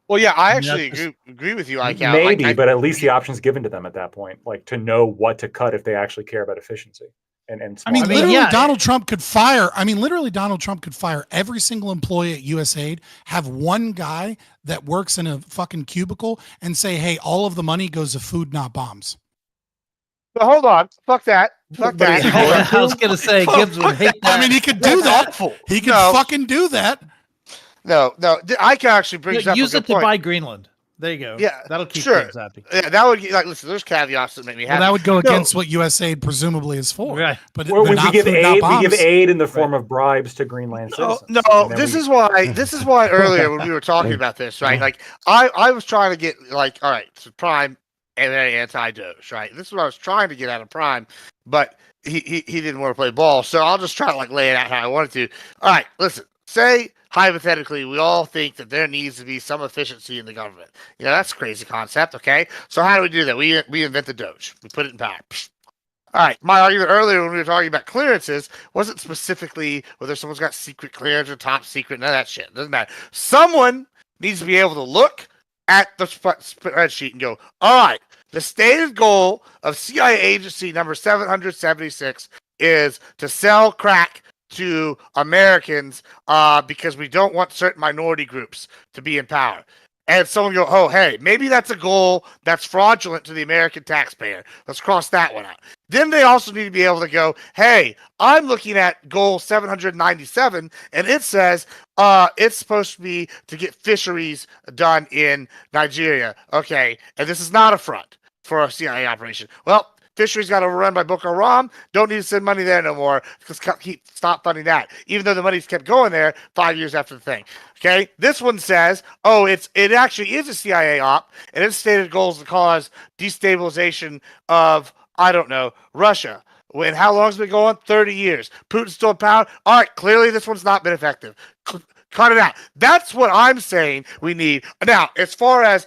Well, yeah, I mean, actually that's agree with you, Ike. Maybe, but at least the option's given to them at that point, like to know what to cut if they actually care about efficiency. And I mean, I mean, literally, yeah. Donald Trump could fire. I mean, literally, Donald Trump could fire every single employee at USAID, have one guy that works in a fucking cubicle, and say, "Hey, all of the money goes to food, not bombs." But hold on, fuck that, fuck But is he going that. I was going to say Gibbs would hate that. I mean, he could do That's that. awful. He could No. fucking do that. No, Ike actually brings up a Use good it to point. buy Greenland. There you go. Yeah, that'll keep sure. Gibbs happy. Yeah, that would like listen. There's caveats that make me Well, happy. that would go No. against what USAID presumably is for. Right. But Well, they're we not give food, not aid. We bombs. give aid in the form of bribes to Greenland No, citizens. no, And then this we- is why. This is why earlier when we were talking about this, right? Like I was trying to get like, all right, so Prime and very anti-Doge, right? This is what I was trying to get out of Prime, but he didn't want to play ball, so I'll just try to like lay it out how I wanted to. All right, listen. Say hypothetically, we all think that there needs to be some efficiency in the government. You know, that's a crazy concept. Okay, so how do we do that? We invent the Doge. We put it in power. All right, my argument earlier when we were talking about clearances wasn't specifically whether someone's got secret clearance or top secret, none of that shit. It doesn't matter. Someone needs to be able to look at the spreadsheet and go, all right, the stated goal of CIA agency number 776 is to sell crack to Americans because we don't want certain minority groups to be in power. And someone go, oh, hey, maybe that's a goal that's fraudulent to the American taxpayer. Let's cross that one out. Then they also need to be able to go, hey, I'm looking at goal 797, and it says it's supposed to be to get fisheries done in Nigeria. Okay, and this is not a front for a CIA operation. Well, fisheries got overrun by Boko Haram. Don't need to send money there no more because stop funding that. Even though the money's kept going there 5 years after the thing. Okay, this one says, oh, it actually is a CIA op, and its stated goals to cause destabilization of, I don't know, Russia. And how long has it been going? 30 years. Putin's still in power. All right, clearly this one's not been effective. Cut it out. That's what I'm saying we need. Now, as far as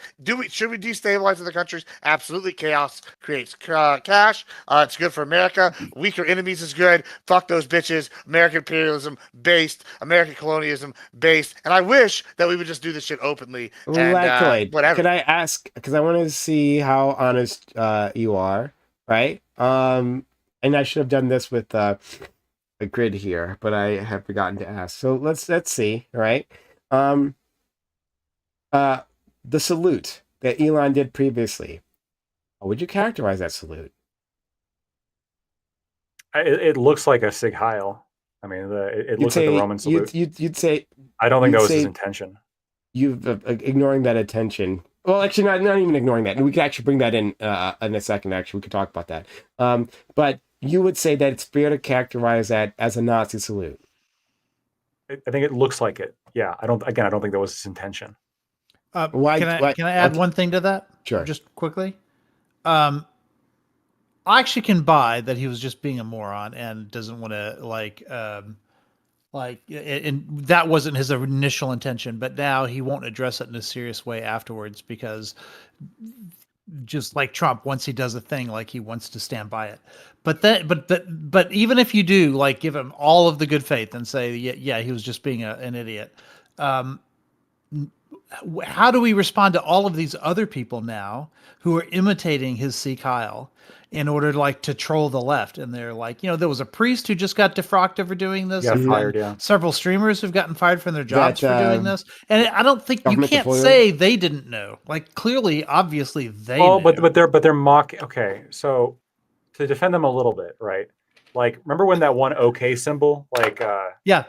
should we destabilize other countries? Absolutely. Chaos creates cash. It's good for America. Weaker enemies is good. Fuck those bitches. American imperialism based. American colonialism based. And I wish that we would just do this shit openly. And Lactoid, whatever. could I ask, because I want to see how honest you are, right? And I should have done this with a grid here, but I have forgotten to ask. So let's see, right? The salute that Elon did previously. How would you characterize that salute? It looks like a Sig Heil. I mean, it looks like the Roman salute. You'd say, I don't think that was his say- intention. you've ignoring that attention. Well, actually, not even ignoring that. We could actually bring that in a second. Actually, we could talk about that. But you would say that it's fair to characterize that as a Nazi salute. I think it looks like it. Yeah, I don't think that was his intention. Why- can I why- add okay. one thing to that? Sure. Just quickly. I actually can buy that he was just being a moron and doesn't want to and that wasn't his initial intention, but now he won't address it in a serious way afterwards because just like Trump, once he does a thing, like he wants to stand by it. But even if you do like give him all of the good faith and say, yeah, he was just being an idiot. How do we respond to all of these other people now who are imitating his C. Kyle in order to troll the left? And they're like, there was a priest who just got defrocked over doing this. Got and fired, yeah. Several streamers who've gotten fired from their jobs for doing this. And I don't think you government can't deployer. say they didn't know. Like clearly, obviously they Oh, knew. but they're mocking. Okay, so to defend them a little bit, right? Like, remember when that one OK symbol, Yeah.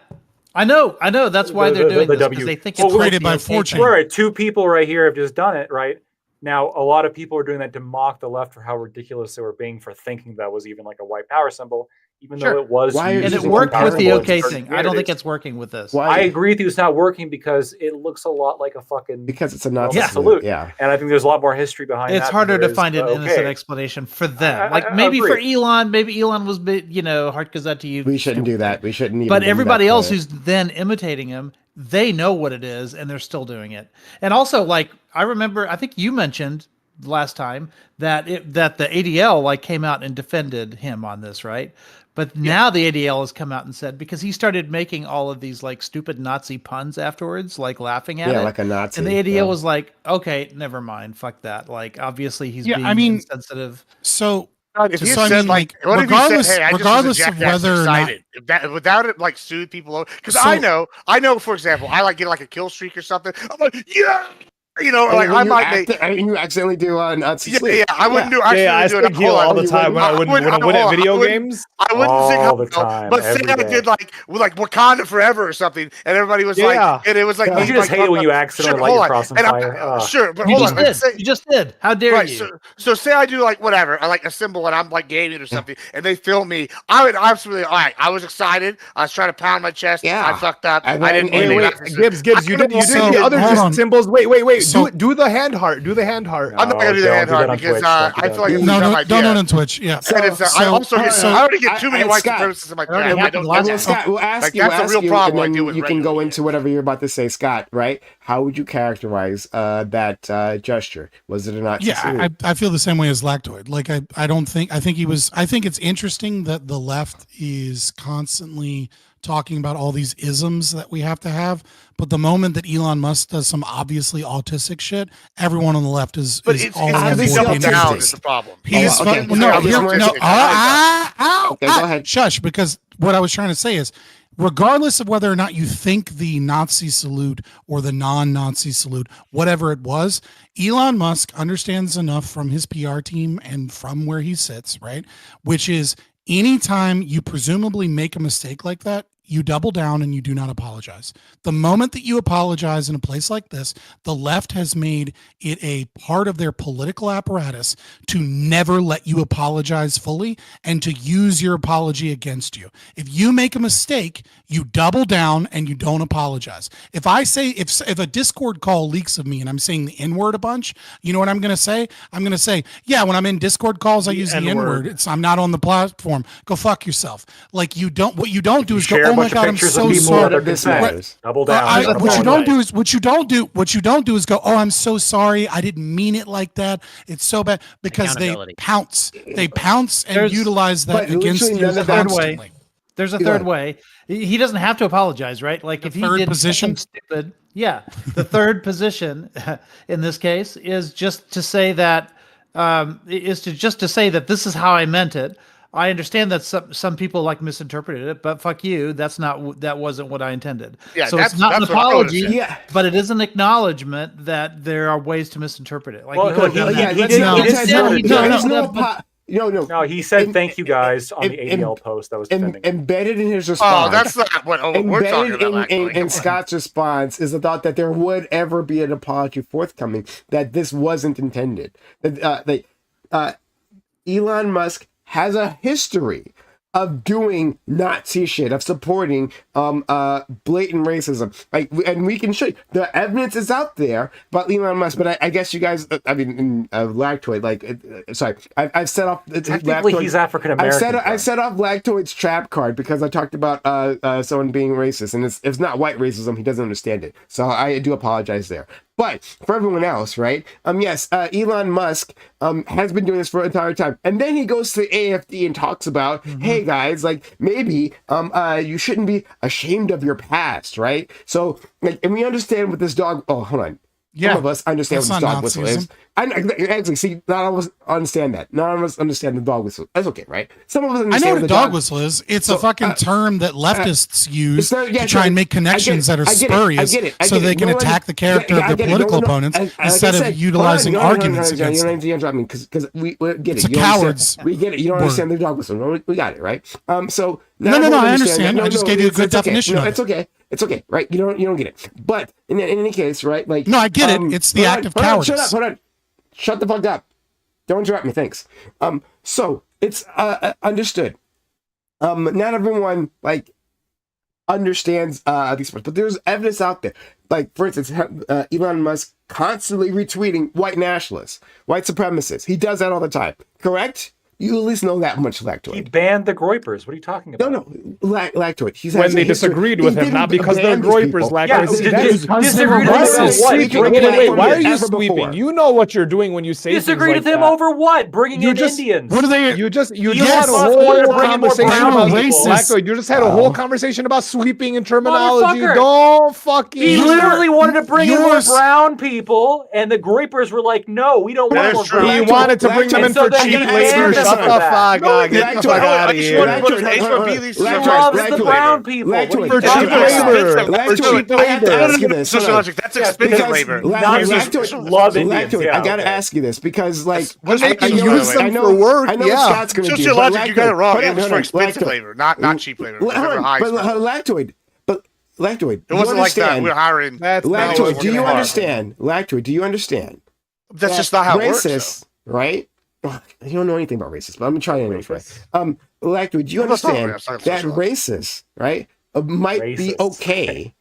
I know. That's why they're doing this, because W. they think Well, it's created the by okay 4chan. thing. Right, two people right here have just done it, right? Now, a lot of people are doing that to mock the left for how ridiculous they were being for thinking that was even like a white power symbol, even Sure. though it was. Why are used And you it as a worked power with the symbol in okay certain thing. I don't think communities. it's working with this. Why? I agree with you. It's not working because it looks a lot like a fucking Because it's a Nazi Yeah. salute. Yeah. and I think there's a lot more history behind that. It's than harder there to is find an the innocent OK. explanation for them. I Maybe for agree. Elon, maybe Elon was, hard because that to you. We shouldn't do stupid. that. We shouldn't even. But bring everybody that else to- who's then imitating him, they know what it is and they're still doing it. And also, I remember, I think you mentioned last time that the ADL came out and defended him on this, right? But now the ADL has come out and said, because he started making all of these stupid Nazi puns afterwards, laughing at it. Yeah, like a Nazi. And the ADL yeah. was like, okay, never mind, fuck that. Obviously he's being insensitive. So God, if you So, I said mean, what if you regardless- said, "Hey, I just regardless was a of jackass whether or not- excited," without it suing people over, because So- I know, for example, I get a kill streak or something. I'm like, yeah, And I might make. you accidentally do Nazi Yeah, sleep. I wouldn't do. Yeah, I Actually, do it. speak heal Hold on. all the You time when I win at video games. I wouldn't sing All the Hello, time, but say every I day. did like Wakanda Forever or something, and everybody was Yeah. and it was like. Yeah. Don't you just hate it when you accidentally light your cross on fire? Ugh. Sure, but You hold on. just did. You just did. How dare Right, you? so say I do whatever, I a symbol and I'm gaming or something, and they film me. I would absolutely all right. I was excited. I was trying to pound my chest. Yeah. I fucked up. And I then- didn't mean wait, it. wait, Gibbs, I you could've did So, the other hold on. symbols. Wait. So- do the hand heart. Do the hand heart. I'm not gonna do the don't hand do that heart on because Twitch. I Don't do feel like that. it's a no, dumb don't idea. on Twitch. Yeah. And it's, I also get, I already get too many white Scott, supremacists in my already camp. I happened don't last get time. that. Scott, we'll ask you. That's We'll a real ask you, problem. and I do then with you can go regular into whatever you're about to say, Scott. Right? How would you characterize that gesture? Was it a Nazi Yeah, salute? I feel the same way as Lactoid. I don't think, I think it's interesting that the left is constantly talking about all these isms that we have to have. But the moment that Elon Musk does some obviously autistic shit, everyone on the left is But is it's all on obviously board double being down autistic. is the problem. He is okay, fun- no, okay, here- okay, no, okay, okay, go ahead. shush, because what I was trying to say is, regardless of whether or not you think the Nazi salute or the non-Nazi salute, whatever it was, Elon Musk understands enough from his PR team and from where he sits, right? Which is anytime you presumably make a mistake like that, you double down and you do not apologize. The moment that you apologize in a place like this, the left has made it a part of their political apparatus to never let you apologize fully and to use your apology against you. If you make a mistake, you double down and you don't apologize. If I say, if a Discord call leaks of me and I'm saying the N-word a bunch, you know what I'm going to say? I'm going to say, yeah, when I'm in Discord calls, I use the N-word. I'm not on the platform. Go fuck yourself. What you don't do is go, oh my God, I'm so sorry. Double down. What you don't do is go, oh, I'm so sorry. I didn't mean it like that. It's so bad, because they pounce and utilize that against you constantly. There's a third way. He doesn't have to apologize, right? If he did position? something stupid, yeah. The third position in this case is just to say that to say that this is how I meant it. I understand that some people misinterpreted it, but fuck you. That wasn't what I intended. Yeah, so it's not an apology, Yeah. but it is an acknowledgement that there are ways to misinterpret it. Well, he could have done that. No, he said thank you guys on the ADL post that was defending. Embedded in his response. Oh, that's not what we're talking about. In Scott's response is the thought that there would ever be an apology forthcoming, that this wasn't intended. Elon Musk has a history of doing Nazi shit, of supporting blatant racism. Like, and we can show you the evidence is out there about Elon Musk. But I guess you guys, I mean, Lactoid, sorry, I've set off. Technically, he's African American. I set off Lactoid's trap card because I talked about someone being racist, and it's not white racism. He doesn't understand it, so I do apologize there. But for everyone else, right? Yes, Elon Musk has been doing this for an entire time, and then he goes to AFD and talks about, hey guys, like maybe you shouldn't be ashamed of your past, right? So, like, and we understand what this dog. Oh, hold on. Yeah, some of us understand what that's this not dog whistle is. Nazism. Actually, see, not all of us understand that. Not all of us understand the dog whistle. That's okay, right? Some of us I understand know what a dog whistle is. It's a fucking term that leftists use to try and make connections that are spurious so they can attack the character of their political opponents instead of utilizing arguments against them. You don't me because we get it. It's a coward's we get it. You don't understand the dog whistle. We got it, right? So no, I understand. I just gave you a good definition. It's okay. It's okay, right? You don't get it. But in any case, right? Like, no, I get it. It's the act of cowardice. Hold on. Shut the fuck up. Don't interrupt me. Thanks. So it's understood. Not everyone like understands these parts, but there's evidence out there. Like, for instance, Elon Musk constantly retweeting white nationalists, white supremacists. He does that all the time. Correct? You at least know that much, Lactoid. He banned the Groypers. What are you talking about? No, Lactoid. When they disagreed with him, not because they're Groypers, Lactoid. Yeah, disagreed with him over Wait, what? why are you sweeping? You know what you're doing when you say disagreed things with him over what? Bringing in Indians. What are they? You just Elon had a Musk whole wanted to bring in more conversation brown about people. Lactoid. You just had a whole conversation about sweeping in terminology. Motherfucker. Don't fucking. He literally wanted to bring in more brown people, and the Groypers were like, "No, we don't want more brown." He wanted to bring them in for cheap labor. Shut the fuck up. Get the fuck out of here. Loves the brown people. For cheap labor. I have to ask you this. Sociological, that's expensive labor. Love Indians. I gotta ask you this because, like, I use them for work. I know what Scott's gonna do. Sociological, you got it wrong. It was for expensive labor, not cheap labor. Lactoid, it wasn't like that. We're hiring. Lactoid, do you understand? Lactoid, do you understand? That's just not how it works. Racist, right? You don't know anything about racist, but I'm gonna try anyway. Lactoid, do you understand that racist, right, might be okay?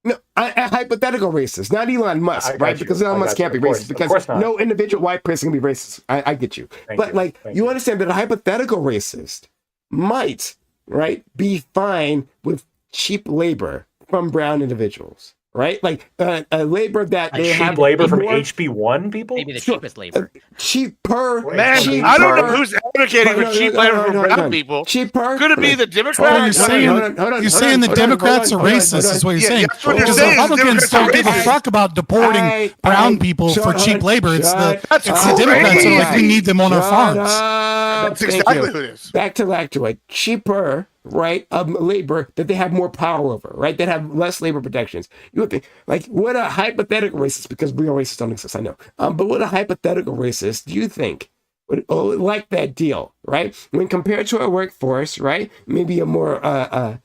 No, a hypothetical racist, not Elon Musk, right? Because Elon Musk can't be racist because no individual white person can be racist. I get you. But like, you understand that a hypothetical racist might, right, be fine with cheap labor from brown individuals. Right, like labor that they cheap have labor from HB1 people. Maybe the cheapest labor. Cheaper. Man, I don't know who's advocating for cheap labor from brown people. Cheaper. Could it be the Democrats? You're saying the Democrats are racist, is what you're saying. That's what you're Because saying. Republicans don't give a fuck about deporting brown people for cheap labor. It's the Democrats that are like, we need them on our farms. That's exactly who it is. Back to Lactoid. Cheaper, right, labor that they have more power over, right, that have less labor protections. You would think, like, what a hypothetical racist, because real racists don't exist, I know, but what a hypothetical racist do you think would like that deal, right, when compared to a workforce, right, maybe a more a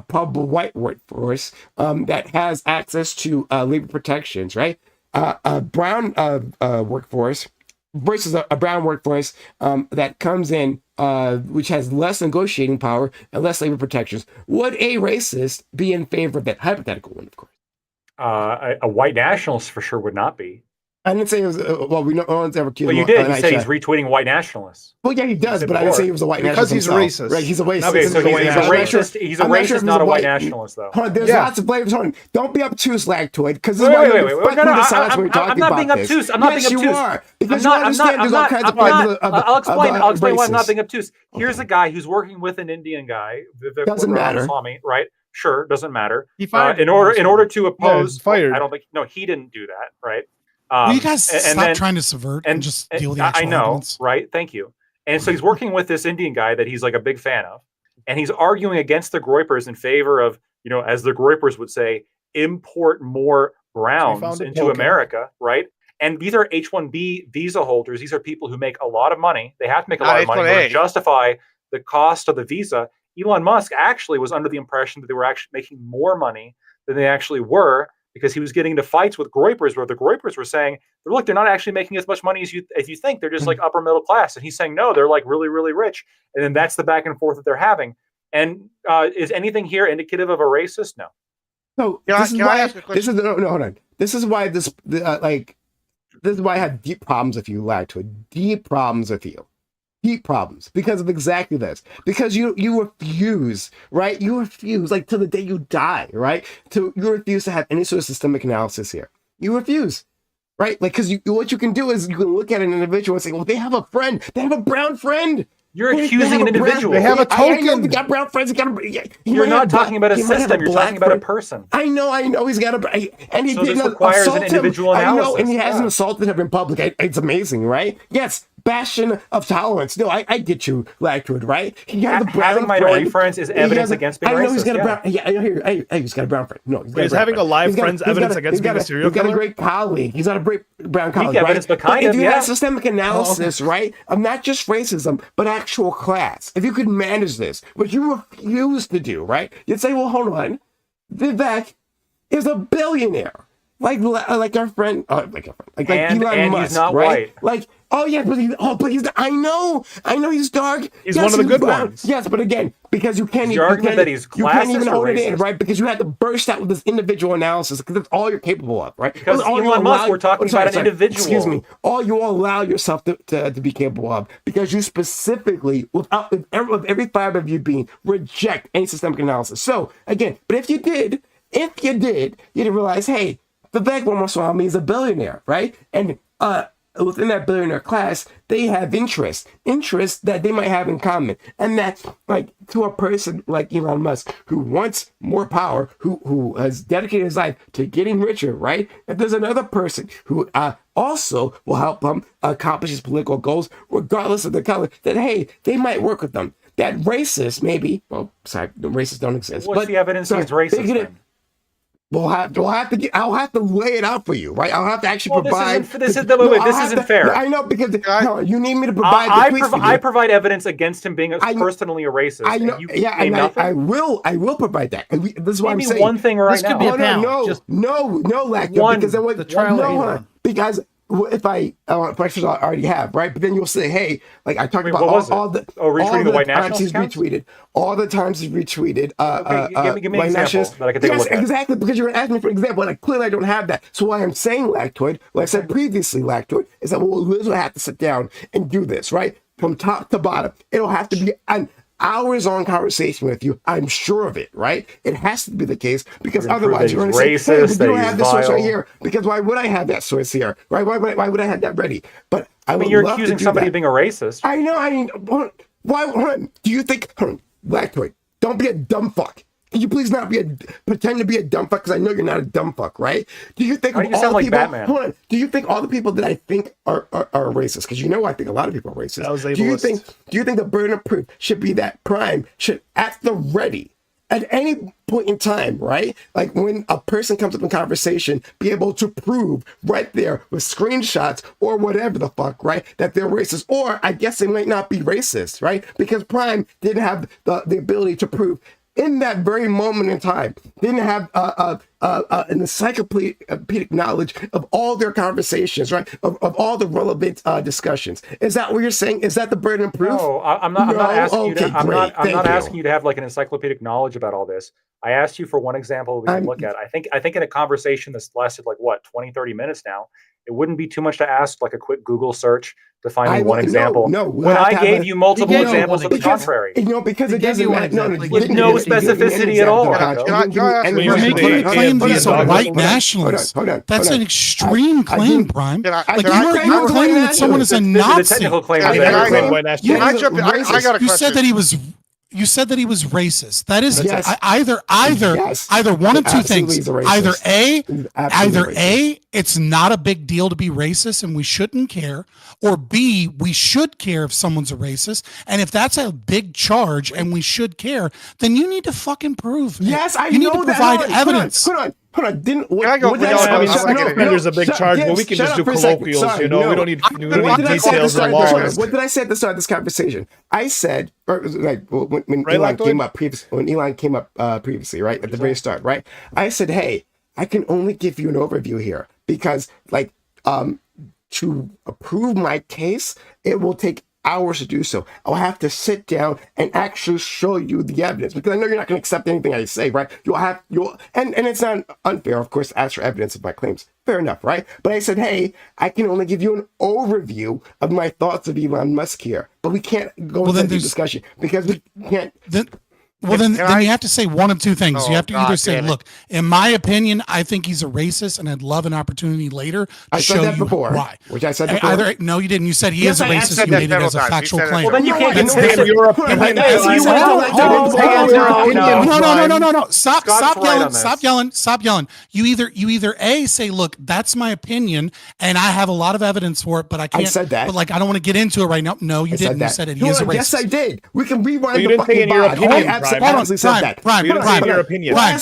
probable white workforce that has access to labor protections, right, a brown workforce versus a brown workforce that comes in, which has less negotiating power and less labor protections. Would a racist be in favor of that hypothetical one, of course? A white nationalist for sure would not be. I didn't say it was, well, no one's ever accused him. Well, you did. You said he's retweeting white nationalists. Well, yeah, he does, but I didn't say he was a white nationalist. Because he's racist. Right, he's a racist. Okay, so he's a racist, not a white nationalist, though. Hold on, there's lots of flavors. Hold on. Don't be obtuse, Lactoid, because this wait, is wait. No, I'm not being obtuse. I'm not being obtuse. Yes, you are. Because you understand there's all kinds of I'll explain why I'm not being obtuse. Here's a guy who's working with an Indian guy. Doesn't matter. Right? Sure, doesn't matter. He fired in order to oppose. Fired. I don't think. No, he didn't do that. Right? Will you guys stop trying to subvert and just deal with the actual arguments? Right? Thank you. And so he's working with this Indian guy that he's like a big fan of, and he's arguing against the Groypers in favor of, as the Groypers would say, import more browns into America, right? And these are H-1B visa holders. These are people who make a lot of money. They have to make a lot of money to justify the cost of the visa. Elon Musk actually was under the impression that they were actually making more money than they actually were, because he was getting into fights with Groypers where the Groypers were saying, look, they're not actually making as much money as you think. They're just like upper middle class. And he's saying, no, they're like really, really rich. And then that's the back and forth that they're having. And is anything here indicative of a racist? No. No, this is why. Hold on. This is why this is why I have deep problems with you, Lactoid. Deep problems with you. Deep problems because of exactly this. Because you refuse, right? You refuse, like till the day you die, right? You refuse to have any sort of systemic analysis here. You refuse, right? Like, because what you can do is you can look at an individual and say, well, they have a friend. They have a brown friend. You're accusing an individual. They have a token. I know they got brown friends. You're not talking about a system. You're talking about a person. I know. He's got and he didn't requires an individual analysis. I know, and he hasn't assaulted him in public. It's amazing, right? Yes. Bastion of tolerance. No, I get you, Lactoid, right? Having minority friends is evidence against being racist. I know he's got a brown. He's got a brown friend. No, he's having a live friend's evidence against being a serial killer. He's got a great colleague. He's got a great brown colleague. Evidence, but if you had systemic analysis, right, of not just racism but actual class, if you could manage this, which you refuse to do, right? You'd say, well, hold on, Vivek is a billionaire. Like our friend, like Elon Musk, he's not right? white. Like, oh yeah, but he's. I know, he's dark. He's one of the good ones. Yes, but again, because you can't even hold it in, right? Because you had to burst out with this individual analysis because that's all you're capable of, right? Because Elon Musk, we're talking about an individual. Excuse me. All you allow yourself to be capable of because you specifically, with every fiber of you being, reject any systemic analysis. So again, but if you did, you'd realize, hey. Vivek Ramaswamy is a billionaire, right? And within that billionaire class, they have interests that they might have in common. And that's like to a person like Elon Musk, who wants more power, who has dedicated his life to getting richer, right? If there's another person who also will help him accomplish his political goals, regardless of the color, that, hey, they might work with them. That racist, maybe, well, sorry, the racists don't exist. What's the evidence he's racist then? I'll have to lay it out for you, right? I'll have to actually provide. This isn't fair. I know because you need me to provide. I provide evidence against him being personally a racist. I know. I will provide that. And this is what I'm saying. One thing right now. No, Lacto, because I want the trial. Because if I already have, right? But then you'll say, hey, like I talked about all the white times he's retweeted, all the times he's retweeted. Give me an example that I can take a look at. Exactly, because you're asking me for an example, and clearly I don't have that. So why I'm saying Lactoid, like I said previously, Lactoid, is that we'll literally have to sit down and do this, right? From top to bottom. It'll have to be an hours-long conversation with you. I'm sure of it, right? It has to be the case because otherwise you're going to say, hey, but you don't have this source right here. Because why would I have that source here, right? Why would I have that ready? But I mean, you're accusing somebody of being a racist. I know. I mean, why? Do you think, Lactoid? Don't be a dumb fuck. Can you please not pretend to be a dumb fuck? Because I know you're not a dumb fuck, right? Do you think all the people? Batman. Hold on. Do you think all the people that I think are racist? Because you know I think a lot of people are racist. Do you think the burden of proof should be that Prime should at the ready at any point in time, right? Like when a person comes up in conversation, be able to prove right there with screenshots or whatever the fuck, right, that they're racist. Or I guess they might not be racist, right? Because Prime didn't have the ability to prove in that very moment in time, didn't have an encyclopedic knowledge of all their conversations, right? Of all the relevant discussions. Is that what you're saying? Is that the burden of proof? No, I'm not asking you to. I'm not asking you to have like an encyclopedic knowledge about all this. I asked you for one example we can look at. I think in a conversation that's lasted like what 20, 30 minutes now, it wouldn't be too much to ask like a quick Google search to find me one example. No, when I gave you multiple examples of the contrary. Because it doesn't matter. With no specificity at all. You're making a claim these are white nationalists. That's an extreme claim, Prime. You're claiming that someone is a Nazi. The technical claim is I got a question. You said that he was racist. That is either one of two things. Either A, it's not a big deal to be racist and we shouldn't care, or B, we should care if someone's a racist. And if that's a big charge and we should care, then you need to fucking prove. Yes, I you know need to that. provide evidence. Hold on. There's a big charge, but we can just do colloquials. We don't need details or laws. What did I say at the start of this conversation? I said, when Elon came up previously, right at the very start, right? I said, hey, I can only give you an overview here because, like, to prove my case, it will take hours to do so. I'll have to sit down and actually show you the evidence because I know you're not going to accept anything I say, right? And it's not unfair, of course, to ask for evidence of my claims. Fair enough, right? But I said, hey, I can only give you an overview of my thoughts of Elon Musk here, but we can't go into the discussion because we can't. Then you have to say one of two things. You have to either say, look, in my opinion, I think he's a racist, and I'd love an opportunity later to show you why. Which I said before. No, you didn't. You said he is a racist. You made it as a factual claim. Well, then you can't consider your opinion. No. Stop yelling. You either A, say, look, that's my opinion, and I have a lot of evidence for it, but I can't. I said that. But, like, I don't want to get into it right now. No, you didn't. You said it. He is a racist. Yes, I did. We can rewind the fucking VOD. Prime. Your opinion. Prime.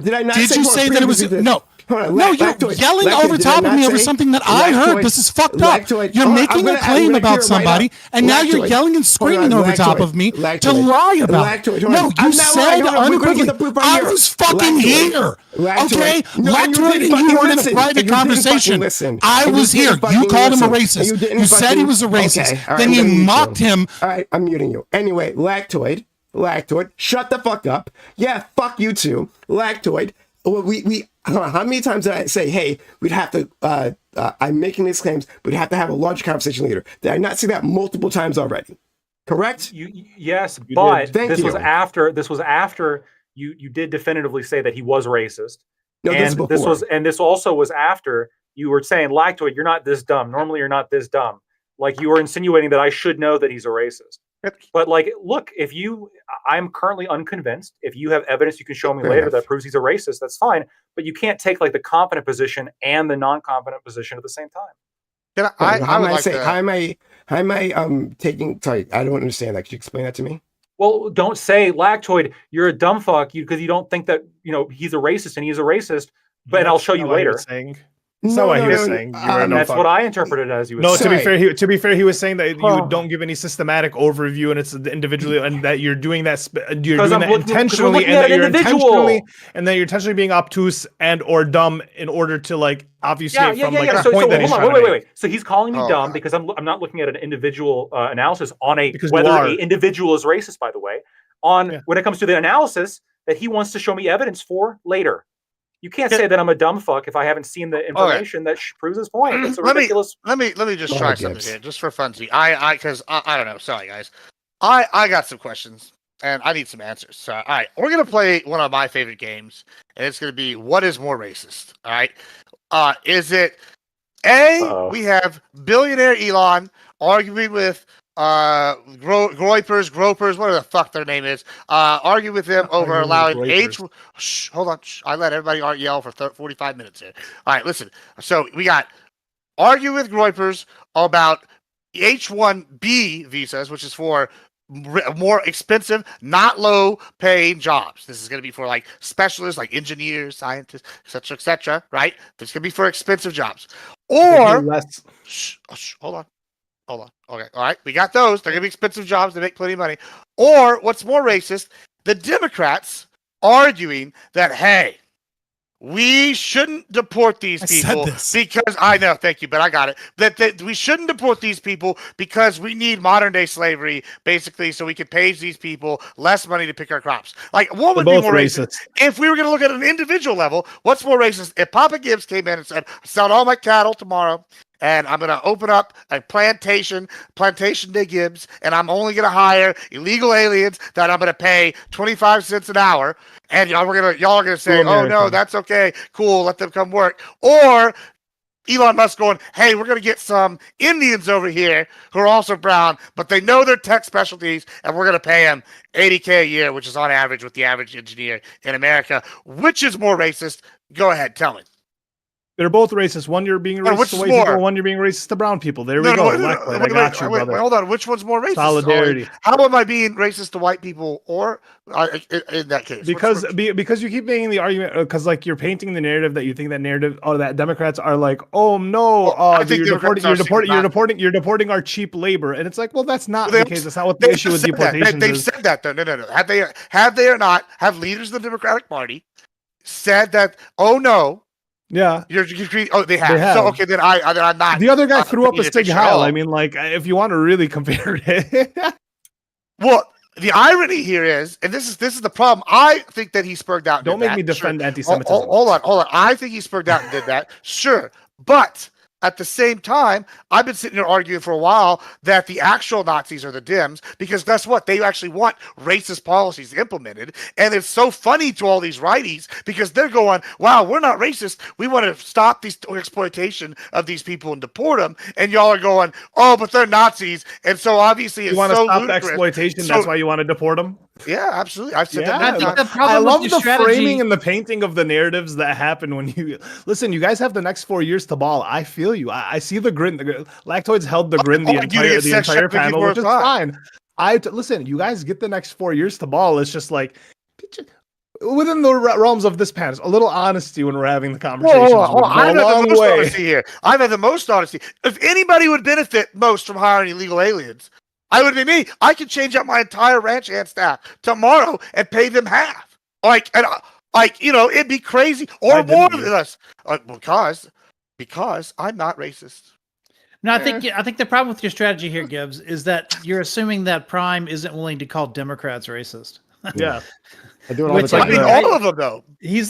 Did I not Did you say that it was no? No, you're yelling over top of me over something that I heard. This is fucked up. You're making a claim about somebody, and now you're yelling and screaming over top of me to lie about it. No, you said unequivocally, I was fucking here. Okay? Lactoid and you were in a private conversation. I was here. You called him a racist. You said he was a racist. Then you mocked him. All right, I'm muting you. Anyway, Lactoid, shut the fuck up. Yeah, fuck you too. Lactoid. How many times did I say, hey, we'd have to, I'm making these claims, we'd have to have a larger conversation later? Did I not say that multiple times already? Correct? Yes, but this was after you did definitively say that he was racist. No, this also was after you were saying, Lactoid, you're not this dumb. Normally you're not this dumb. Like you were insinuating that I should know that he's a racist. But like, look, I'm currently unconvinced. If you have evidence you can show me later that proves he's a racist, that's fine. But you can't take like the confident position and the non-confident position at the same time. How am I taking? Sorry, I don't understand that. Could you explain that to me? Well, don't say, Lactoid, you're a dumb fuck because you don't think that he's a racist and he's a racist. But I'll show you later. That's not what he was saying. That's what I interpreted as you. No, to be fair, he was saying that you don't give any systematic overview, and it's individually, and that you're doing that. You're doing that intentionally, and that you're intentionally being obtuse and or dumb in order to like obfuscate from like the point that he's trying to make. Wait. So he's calling me dumb because I'm not looking at an individual analysis on whether an individual is racist. By the way, when it comes to the analysis that he wants to show me evidence for later. You can't say that I'm a dumb fuck if I haven't seen the information that proves his point. It's ridiculous. Let me just try something here, just for funsies. I don't know. Sorry, guys. I got some questions and I need some answers. So, all right, we're gonna play one of my favorite games, and it's gonna be what is more racist. All right, is it A? We have billionaire Elon arguing with gropers, whatever the fuck their name is, argue with him over allowing hold on. I let everybody yell for 45 minutes here. All right, listen. So we got argue with gropers about H-1B visas, which is for more expensive, not low paying jobs. This is going to be for like specialists, like engineers, scientists, etc., right? This is going to be for expensive jobs. Or hold on. Okay. All right. We got those. They're going to be expensive jobs. They make plenty of money. Or what's more racist, the Democrats arguing that, hey, we shouldn't deport these people because I know, thank you, but I got it. That we shouldn't deport these people because we need modern day slavery, basically, so we can pay these people less money to pick our crops. Like, what would be more racist? If we were going to look at an individual level, what's more racist? If Papa Gibbs came in and said, sell all my cattle tomorrow, and I'm going to open up a plantation de Gibbs, and I'm only going to hire illegal aliens that I'm going to pay 25 cents an hour, and y'all are going to say, oh, no, that's okay, cool, let them come work. Or Elon Musk going, hey, we're going to get some Indians over here who are also brown, but they know their tech specialties, and we're going to pay them $80K a year, which is on average with the average engineer in America. Which is more racist? Go ahead, tell me. They're both racist. One, you're being racist to white people. One, you're being racist to brown people. There we go. I got you, brother. Hold on. Which one's more racist? Solidarity. How am I being racist to white people, or in that case? Because you keep making the argument, because like you're painting the narrative that you think that narrative, that Democrats are like, oh no, you're deporting our cheap labor, and it's like, well, that's not the case. That's not what the issue with deportation is. They've said that though. No. Have they or not? Have leaders of the Democratic Party said that, oh no, Yeah. they have. So okay, then I'm not. The other guy threw up a painting Stig picture at Heil. all. I mean, like, if you want to really compare it. Well, the irony here is, and this is the problem. I think that he spurred out. And Don't did make me that. defend Sure. anti-Semitism. Hold on. I think he spurred out and did that. Sure, but at the same time, I've been sitting here arguing for a while that the actual Nazis are the Dems, because guess what? They actually want racist policies implemented. And it's so funny to all these righties because they're going, wow, we're not racist. We want to stop this exploitation of these people and deport them. And y'all are going, oh, but they're Nazis. And so obviously You it's want to so stop the ludicrous. exploitation. So- That's why you want to deport them. Yeah, absolutely. I've said Yeah, that. I many think times. the problem I love with the your strategy, framing and the painting of the narratives that happen when you listen. You guys have the next 4 years to ball. I feel you. I see the grin. Lactoids held the grin the entire panel, which is fine. Listen. You guys get the next 4 years to ball. It's just like within the realms of this panel, a little honesty when we're having the conversation. I've had the most honesty here. I've had the most honesty. If anybody would benefit most from hiring illegal aliens, I would be me. I could change out my entire ranch hand staff tomorrow and pay them half. It'd be crazy or more than us. Because I'm not racist. No, I think the problem with your strategy here, Gibbs, is that you're assuming that Prime isn't willing to call Democrats racist. Yeah. I do it all the Which time. I mean, all of them though. Yes,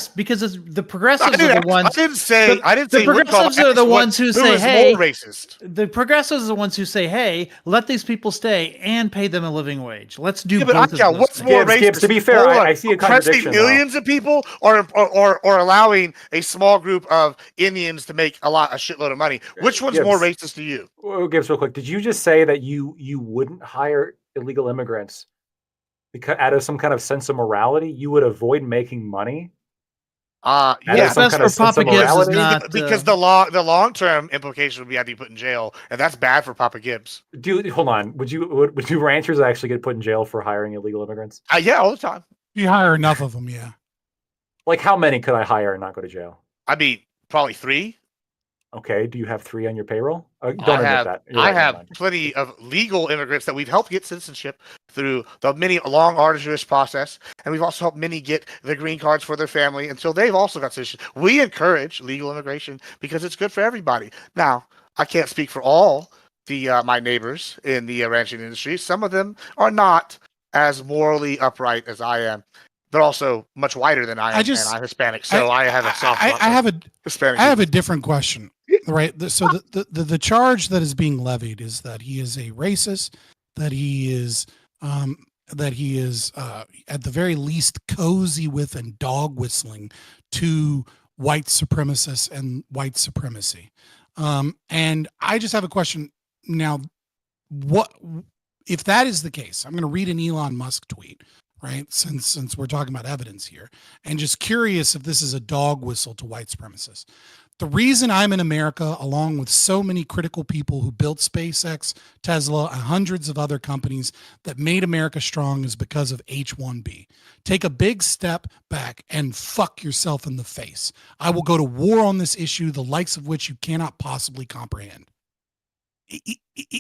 because it's the progressives are the ones. I didn't say. The progressives are the ones who say, "Hey, more racist." The progressives are the ones who say, "Hey, let these people stay and pay them a living wage. Let's do Yeah, both of those what's things." more racist? Gibbs, to be fair, Hold on. I see a Oppressing contradiction. millions of people, or allowing a small group of Indians to make a shitload of money. Which one's more racist to you? Gibbs, real quick, did you just say that you wouldn't hire illegal immigrants because out of some kind of sense of morality, you would avoid making money? Yeah, best for Papa Gibbs is not because the long term implication would be I'd be put in jail, and that's bad for Papa Gibbs. Hold on. Would you ranchers actually get put in jail for hiring illegal immigrants? Yeah, all the time. You hire enough of them, yeah. Like, how many could I hire and not go to jail? I mean, probably 3. Okay. Do you have 3 on your payroll? Don't I admit have, that. I have plenty of legal immigrants that we've helped get citizenship through the many long, arduous process, and we've also helped many get the green cards for their family until they've also got citizenship. We encourage legal immigration because it's good for everybody. Now, I can't speak for all the my neighbors in the ranching industry. Some of them are not as morally upright as I am. They're also much whiter than I am, and I'm Hispanic, so I have a soft spot for Hispanic. I have a different question, right? So the charge that is being levied is that he is a racist, that he is at the very least cozy with and dog whistling to white supremacists and white supremacy. And I just have a question now. What if that is the case? I'm going to read an Elon Musk tweet. Right, since we're talking about evidence here, and just curious if this is a dog whistle to white supremacists. The reason I'm in America, along with so many critical people who built SpaceX, Tesla, and hundreds of other companies that made America strong, is because of H-1B. Take a big step back and fuck yourself in the face. I will go to war on this issue, the likes of which you cannot possibly comprehend.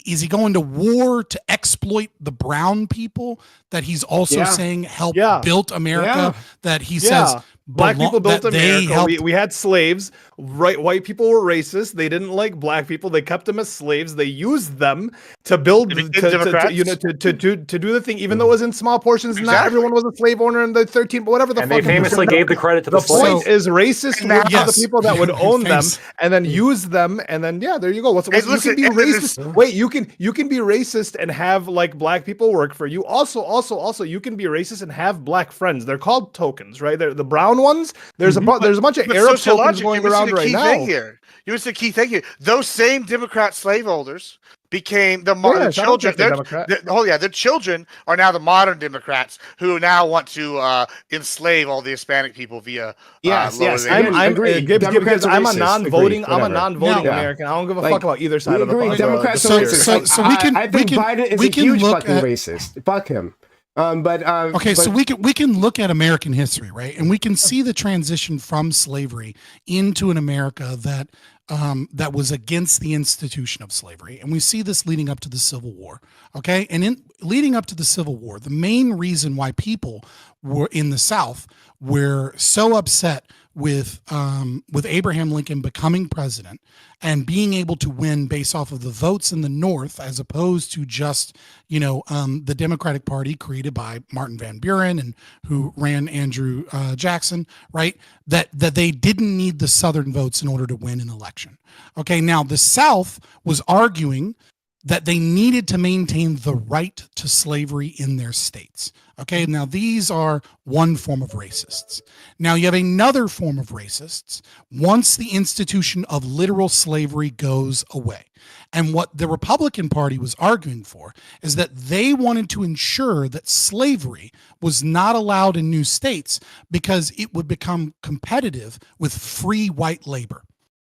Is he going to war to exploit the brown people that he's also saying helped built America? That he says black people built America. We had slaves. Right, white people were racist. They didn't like black people. They kept them as slaves. They used them to build to do the thing, even though it was in small portions. Exactly. Not everyone was a slave owner in the 13th, but whatever the and fuck. They famously gave the credit to the point is racist would be the people that would own them and then use them, and then there you go. You can be racist. Wait, you can be racist and have like black people work for you. Also, you can be racist and have black friends. They're called tokens, right? They're the brown ones. There's a bunch of Arab tokens going around right now. You missed the key thing here. Those same Democrat slaveholders became the modern children. Their children are now the modern Democrats who now want to enslave all the Hispanic people via. I'm a non-voting American. I don't give a fuck about either side of the. Democrats are racist. I think Biden is a huge fucking racist. Fuck him. Okay, so we can look at American history, right, and we can see the transition from slavery into an America that that was against the institution of slavery, and we see this leading up to the Civil War. Okay, and in leading up to the Civil War, the main reason why people were in the South were so upset with Abraham Lincoln becoming president and being able to win based off of the votes in the North, as opposed to just, the Democratic Party created by Martin Van Buren and who ran Andrew Jackson, right? That they didn't need the Southern votes in order to win an election. Okay, now the South was arguing that they needed to maintain the right to slavery in their states. Okay, now these are one form of racists. Now you have another form of racists once the institution of literal slavery goes away. And what the Republican Party was arguing for is that they wanted to ensure that slavery was not allowed in new states because it would become competitive with free white labor.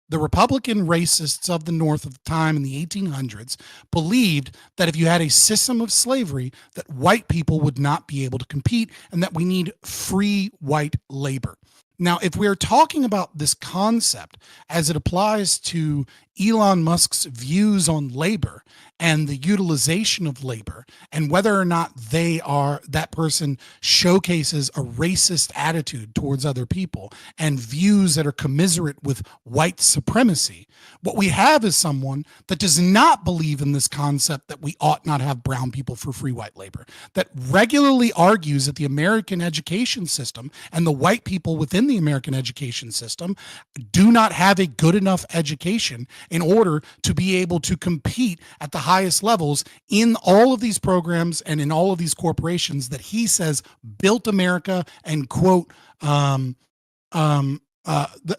The Republican racists of the North of the time in the 1800s believed that if you had a system of slavery, that white people would not be able to compete and that we need free white labor. Now, if we're talking about this concept as it applies to Elon Musk's views on labor and the utilization of labor and whether or not that person showcases a racist attitude towards other people and views that are commiserate with white supremacy, what we have is someone that does not believe in this concept that we ought not have brown people for free white labor, that regularly argues that the American education system and the white people within the American education system do not have a good enough education in order to be able to compete at the highest levels in all of these programs and in all of these corporations that he says built America and quote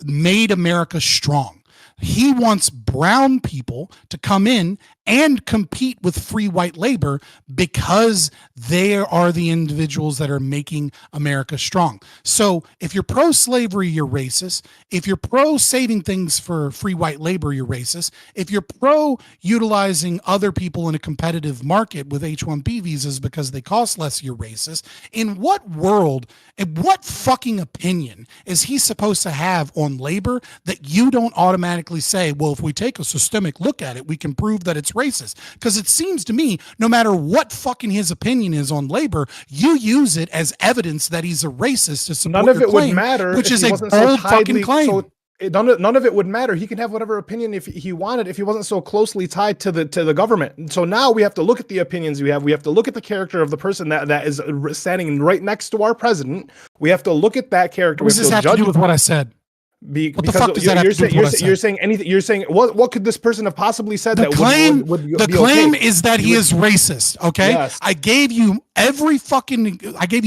made America strong. He wants brown people to come in and compete with free white labor because they are the individuals that are making America strong. So if you're pro-slavery, you're racist. If you're pro-saving things for free white labor, you're racist. If you're pro-utilizing other people in a competitive market with H-1B visas because they cost less, you're racist. In what world, in what fucking opinion is he supposed to have on labor that you don't automatically say, well, if we take a systemic look at it, we can prove that it's racist? Because it seems to me, no matter what fucking his opinion is on labor, you use it as evidence that he's a racist to support none of your it claim, would matter, which is he a wasn't bold so fucking claim. None of it would matter. He can have whatever opinion if he wanted, if he wasn't so closely tied to the government. And so now we have to look at the opinions we have. We have to look at the character of the person that is standing right next to our president. We have to look at that character. What does this have to do with what I said? What the fuck does that have to do with what I said? You're saying anything. You're saying what could this person have possibly said? The that claim, would be the claim okay? is that he is racist. Okay, Yes. I gave you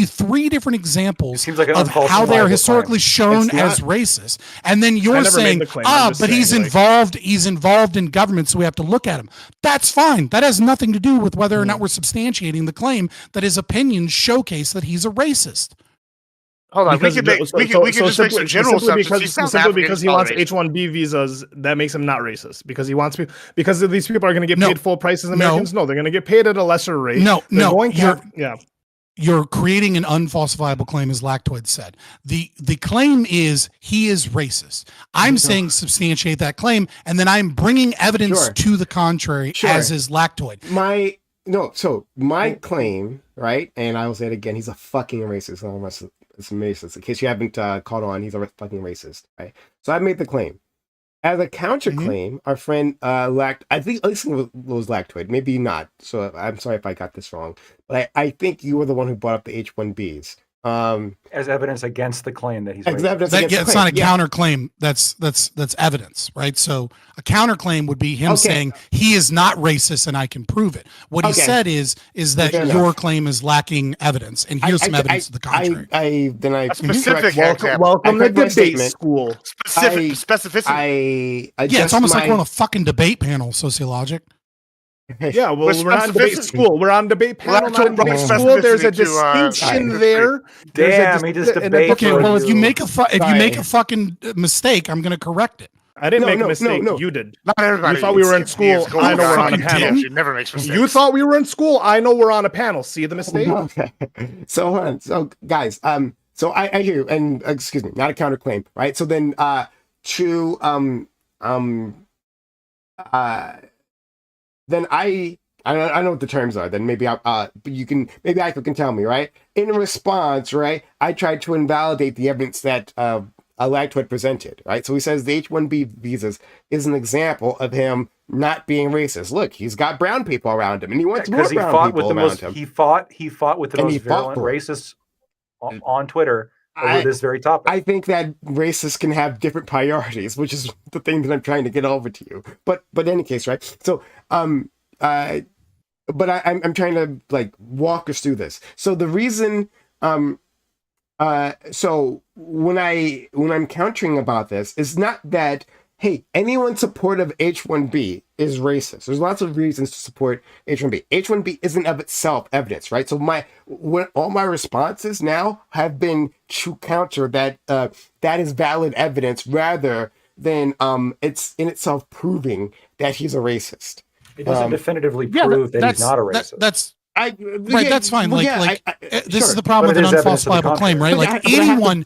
three different examples seems like an of how they are unfalsifiable historically claim. shown It's not- as racist, and then I you're never made saying, the claim. I'm just but he's saying, like- involved. He's involved in government, so we have to look at him. That's fine. That has nothing to do with whether or not we're substantiating the claim that his opinions showcase that he's a racist. Hold on, Because we can just make some general assumptions. Simply because he wants H-1B visas, that makes him not racist. Because he wants people, because these people are going to get paid full prices. Americans, no, they're going to get paid at a lesser rate. You're creating an unfalsifiable claim, as Lactoid said. The claim is he is racist. I'm saying substantiate that claim, and then I'm bringing evidence to the contrary, as is Lactoid. My claim, right, and I will say it again, he's a fucking racist. It's racist. In case you haven't caught on, he's a fucking racist, right? So I made the claim. As a counterclaim, our friend I think at least it was Lactoid, maybe not. So I'm sorry if I got this wrong, but I think you were the one who brought up the H-1Bs. As evidence against the claim that he's As racist. evidence against the It's claim. not a counterclaim. That's evidence, right? So a counterclaim would be him saying he is not racist and I can prove it. What he said is that Fair your enough. claim is lacking evidence, and here's some evidence to the contrary. Specific Welcome to correct my debate statement. school. Specificity. It's almost like we're on a fucking debate panel, Sociologic. Yeah, well, With we're on debate specificity. school. We're on debate panel, not on debate school. There's a distinction there. Damn, he just debates. Okay, well, if you make a Sorry. if you make a fucking mistake, I'm going to correct it. I didn't make a no, mistake. no. You did. Not everybody. You thought we were in It's school. going I know we're on a around. panel. She never makes mistakes. You thought we were in school. I know we're on a panel. See the mistake? Okay. So hold on. So guys, so I hear you, and excuse me, not a counterclaim, right? So then then I don't know what the terms are. Then maybe but you can, maybe Michael can tell me, right? In response, right, I tried to invalidate the evidence that Lactoid presented, right? So he says the H-1B visas is an example of him not being racist. Look, he's got brown people around him, and he wants more brown people around him. He fought with the most virulent racists on Twitter over this very topic. I think that racists can have different priorities, which is the thing that I'm trying to get over to you. But in any case, right? So but I'm trying to like walk us through this. So the reason so when I'm countering about this, is not that, hey, anyone supportive of H-1B is racist. There's lots of reasons to support H-1B. H-1B isn't of itself evidence, right? So all my responses now have been to counter that that is valid evidence rather than it's in itself proving that he's a racist. It doesn't definitively prove that he's not a racist. That's fine. Well, this is the problem with an unfalsifiable claim, right? Like anyone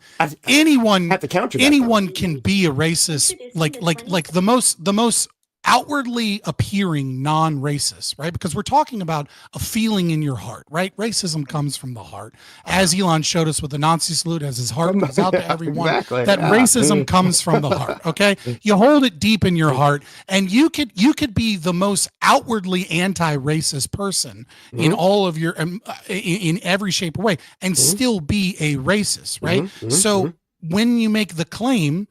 can be a racist. Like the most outwardly appearing non-racist, right? Because we're talking about a feeling in your heart, right? Racism comes from the heart. As Elon showed us with the Nazi salute, as his heart goes out to everyone, that racism comes from the heart, okay? You hold it deep in your heart, and you could be the most outwardly anti-racist person in all of your, in every shape or way, and still be a racist, right? So when you make the claim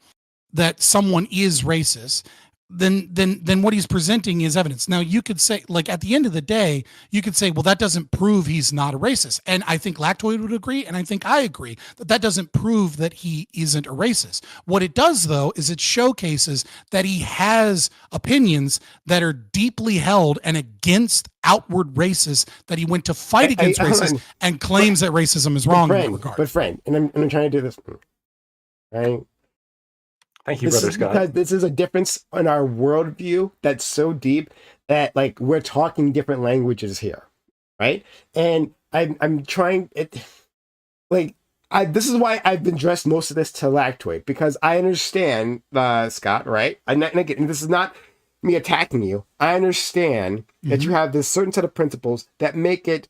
that someone is racist, then what he's presenting is evidence. Now you could say, like, at the end of the day, you could say, well, that doesn't prove he's not a racist. And I think Lactoid would agree, and I think I agree that doesn't prove that he isn't a racist. What it does, though, is it showcases that he has opinions that are deeply held and against outward racists, that he went to fight against racism and claims that racism is wrong in that regard. But friend, and I'm trying to do this, right? Thank you, Brother Scott. Because this is a difference in our worldview that's so deep that, like, we're talking different languages here, right? And I'm trying it, like, this is why I've addressed most of this to Lactoid, because I understand, Scott, right? And again, this is not me attacking you. I understand that you have this certain set of principles that make it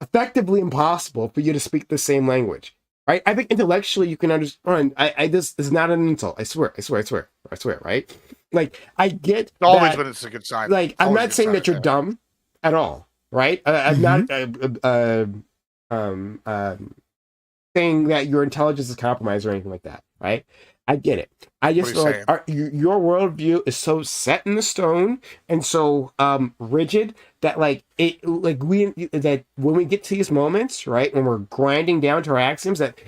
effectively impossible for you to speak the same language. Right? I think intellectually you can understand. This is not an insult. I swear. Right? Like, I get always that, when it's a good sign. Like, I'm not saying that you're dumb at all, right? I'm not saying that your intelligence is compromised or anything like that, right? I get it. I just feel like your worldview is so set in the stone and so rigid that that when we get to these moments, right, when we're grinding down to our axioms, that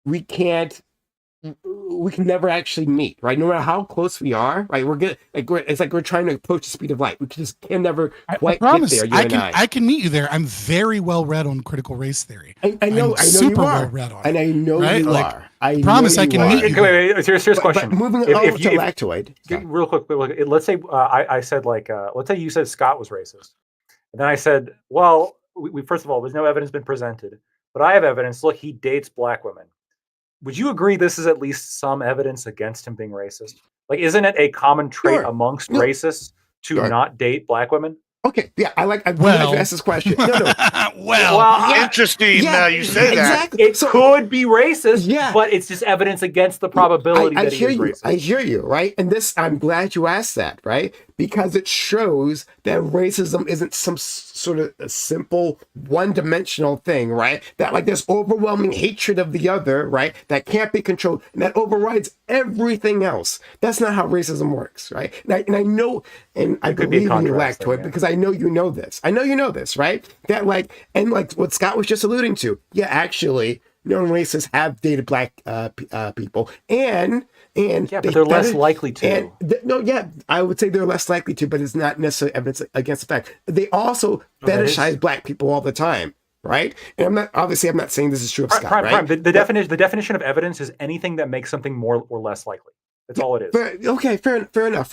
we can never actually meet, right? No matter how close we are, right? It's like we're trying to approach the speed of light. We just can never quite get there. I can meet you there. I'm very well read on critical race theory. I know you are. Well read on and I know right? you Like, are. I promise I can meet you. Wait, serious question. But moving over to Lactoid. Real quick, let's say I said, like, let's say you said Scott was racist. And then I said, well, we first of all, there's no evidence been presented, but I have evidence. Look, he dates black women. Would you agree this is at least some evidence against him being racist? Like, isn't it a common trait amongst racists to not date black women? Okay, yeah, I'm glad you asked this question. No. Interesting. You say that. It could be racist, but it's just evidence against the probability that he is racist. I hear you, right? And this, I'm glad you asked that, right? Because it shows that racism isn't some sort of a simple one-dimensional thing, right? That, like, this overwhelming hatred of the other, right? That can't be controlled, and that overrides everything else. That's not how racism works, right? And I know, and I believe in you, Lactoid, because I know you know this. I know you know this, right? That, like, and like what Scott was just alluding to. Yeah, actually, known racists have dated black people, and but they're less likely to. I would say they're less likely to, but it's not necessarily evidence against the fact. They also fetishize black people all the time. right? And I'm not saying this is true of Scott, Prime, right? the definition of evidence is anything that makes something more or less likely. That's all it is. Fair enough.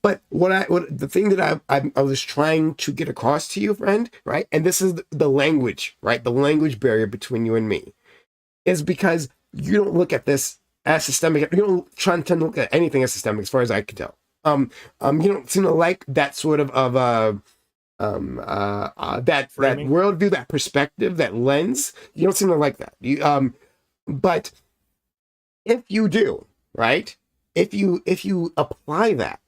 But what the thing that I was trying to get across to you, friend, right? And this is the language, right? The language barrier between you and me is because you don't look at this as systemic. You don't tend to look at anything as systemic, as far as I can tell. You don't seem to like that sort of that worldview, that perspective, that lens. You don't seem to like that. But if you do, right? If you apply that,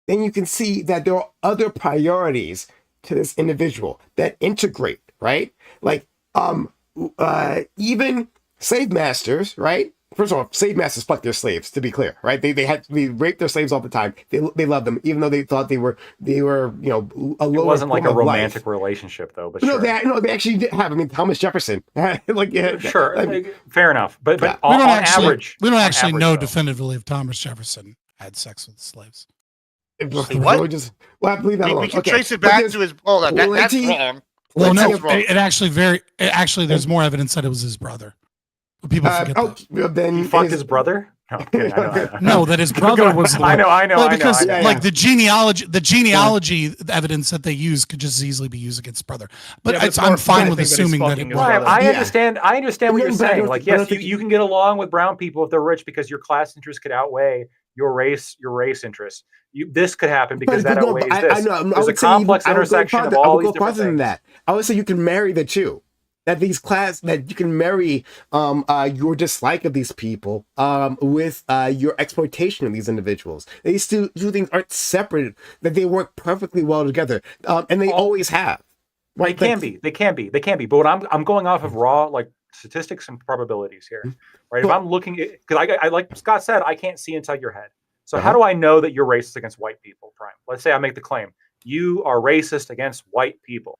then you can see that there are other priorities to this individual that integrate, right? Like even slave masters, right? First of all, slave masters fuck their slaves, to be clear, right? They rape their slaves all the time. They love them, even though they thought they were a lower. It wasn't like a romantic life. relationship, though. But no, they actually did have. I mean, Thomas Jefferson, sure, fair enough. But we don't actually know definitively if Thomas Jefferson had sex with slaves. What? We'll have to leave that alone. We can trace it back to his. Oh, that's wrong. Well, no, actually, there's more evidence that it was his brother. But people forget that. Then he fucked his brother. No, no, that his brother was the one. I know. Because like the genealogy evidence that they use could just as easily be used against brother. But I'm fine with assuming that it was. I understand what you're saying. Like, yes, you can get along with brown people if they're rich because your class interests could outweigh your race interests. This could happen because that outweighs this. There's a complex intersection of all these different things. I would say you can marry the two. That you can marry your dislike of these people with your exploitation of these individuals. These two things aren't separate, that they work perfectly well together, and they always have. Right? They can be. But what I'm going off of raw like statistics and probabilities here, right? If I'm looking, because I like Scott said, I can't see inside your head. So how do I know that you're racist against white people, Prime? Let's say I make the claim you are racist against white people.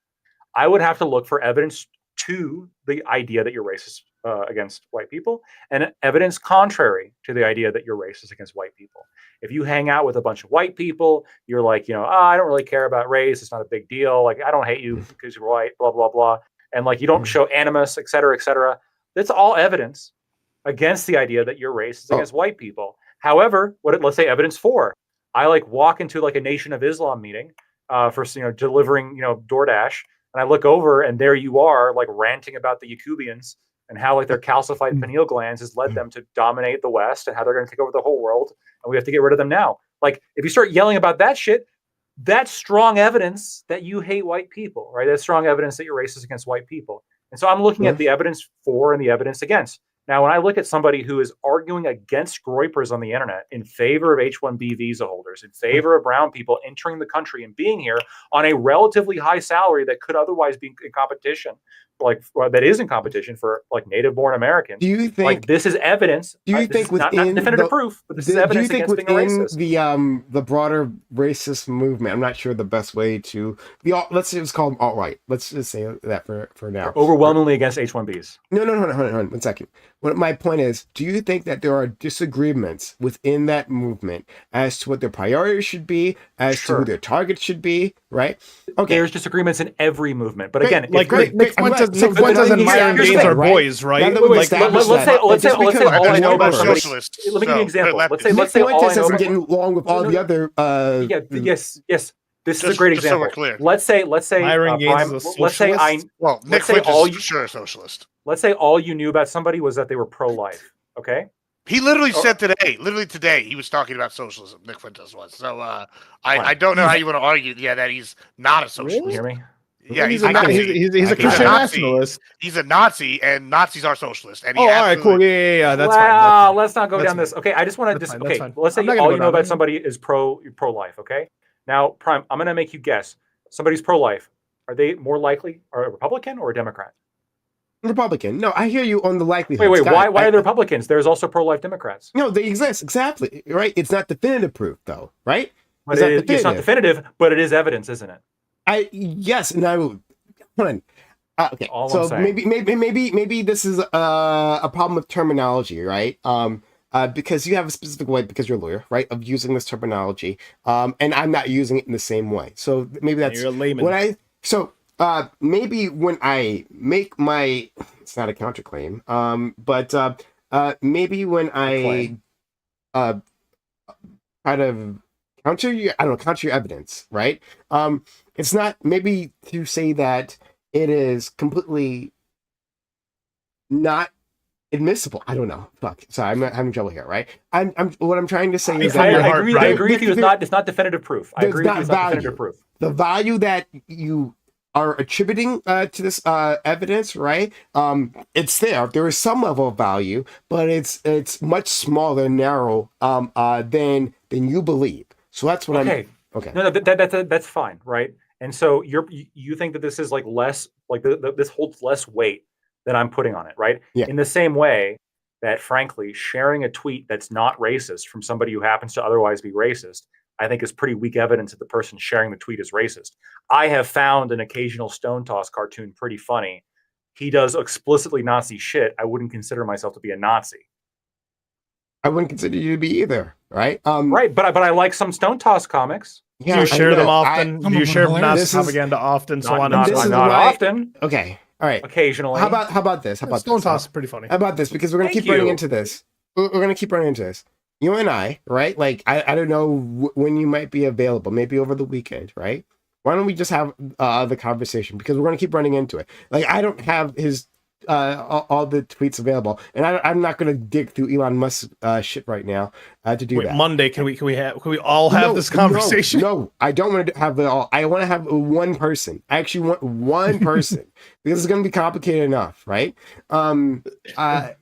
I would have to look for evidence to the idea that you're racist against white people and evidence contrary to the idea that you're racist against white people. If you hang out with a bunch of white people, you're like, I don't really care about race. It's not a big deal. Like, I don't hate you because you're white, blah, blah, blah. And like, you don't show animus, et cetera, et cetera. That's all evidence against the idea that you're racist against white people. However, let's say evidence for, I like walk into like a Nation of Islam meeting for, delivering, DoorDash. And I look over and there you are like ranting about the Yakubians and how like their calcified pineal glands has led them to dominate the West and how they're going to take over the whole world. And we have to get rid of them now. Like if you start yelling about that shit, that's strong evidence that you hate white people, right? That's strong evidence that you're racist against white people. And so I'm looking at the evidence for and the evidence against. Now, when I look at somebody who is arguing against groypers on the internet in favor of H-1B visa holders, in favor of brown people entering the country and being here on a relatively high salary that could otherwise be in competition, that is in competition for like native-born Americans. Do you think like this is evidence? Do you think not definitive proof, but this is evidence against being racist? The broader racist movement, I'm not sure the best way to let's just call them alt-right. Let's just say that for now. Overwhelmingly against H-1Bs. No, hold on, 1 second. What my point is, do you think that there are disagreements within that movement as to what their priorities should be, as to who their targets should be, right? Okay. There's disagreements in every movement, but again, Nick Fuentes and Myron Gaines are boys, right? Let's say all I know about somebody. Let me give you an example. Let's say all I know about getting along with all the other. Yes. This is a great example. So we're clear. Let's say Myron Gaines is a socialist. Nick Fuentes is sure a socialist. Let's say all you knew about somebody was that they were pro-life. Okay. He literally said today, he was talking about socialism. Nick Fuentes was. So I don't know how you want to argue, that he's not a socialist. Really? You hear me? Yeah, he's a Christian nationalist. He's a Nazi, and Nazis are socialists. And all right, cool. Yeah, that's fine. Let's not go down this. Okay, I just want to let's say all you know about somebody is pro-life. Okay. Now, Prime, I'm going to make you guess. Somebody's pro-life. Are they more likely a Republican or a Democrat? Republican. No, I hear you on the likelihood. Wait. Why are there Republicans? There's also pro-life Democrats. No, they exist. Exactly. Right. It's not definitive proof, though. Right. But it's not definitive, but it is evidence, isn't it? Yes, and I will. Hold on. Okay. So maybe this is a problem with terminology, right? Because you have a specific way, because you're a lawyer, right, of using this terminology, and I'm not using it in the same way. So maybe that's you're a layman. maybe when I make my, it's not a counterclaim, but maybe when I kind of counter your evidence, right? It's not maybe to say that it is completely not admissible. I don't know. Fuck. Sorry, I'm having trouble here, right? I'm what I'm trying to say is I that agree with you. It's not definitive proof. I agree with you. It's not definitive proof. The value that you are attributing to this evidence, right? It's there. There is some level of value, but it's much smaller and narrow than you believe. So that's what I'm okay. No, that's fine, right? And so you think that this is like less, like this holds less weight than I'm putting on it, right? Yeah. In the same way that, frankly, sharing a tweet that's not racist from somebody who happens to otherwise be racist, I think is pretty weak evidence that the person sharing the tweet is racist. I have found an occasional Stone Toss cartoon pretty funny. He does explicitly Nazi shit. I wouldn't consider myself to be a Nazi. I wouldn't consider you to be either, right? Right, but I like some Stone Toss comics. Yeah, do you share them often? Do you share Nazi propaganda often? So on and so on. Not often. Okay. All right. Occasionally. How about this? Stone Toss is pretty funny. How about this? Because we're gonna keep running into this. We're gonna keep running into this. You and I, right? Like I don't know when you might be available. Maybe over the weekend, right? Why don't we just have the conversation? Because we're gonna keep running into it. Like I don't have his all the tweets available, and I'm not gonna dig through Elon Musk's shit right now to do that. Monday, can we all have this conversation? No, I don't want to have it all. I want to have one person. I actually want one person because it's gonna be complicated enough, right? I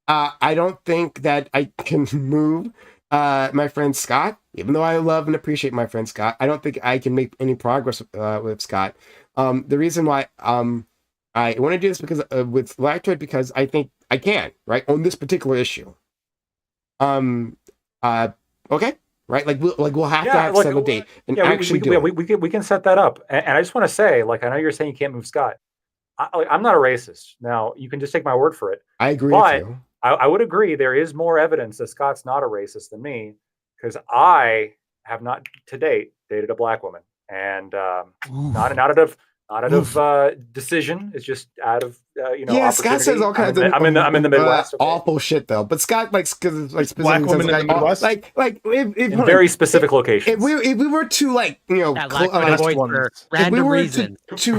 don't think that I can move my friend Scott, even though I love and appreciate my friend Scott. I don't think I can make any progress with Scott. The reason why I want to do this because with Lactoid, because I think I can, right, on this particular issue. Okay, right, like we'll have to have set a date and actually do it. We can set that up. And I just want to say, like, I know you're saying you can't move Scott. I'm not a racist. Now you can just take my word for it. I agree with you. I would agree there is more evidence that Scott's not a racist than me, because I have not to date dated a black woman, and not out of decision. It's just out of Yeah, Scott says all kinds of. I'm in the Midwest. Awful shit though. But Scott like black women in the Midwest, like if in very specific locations. If we were to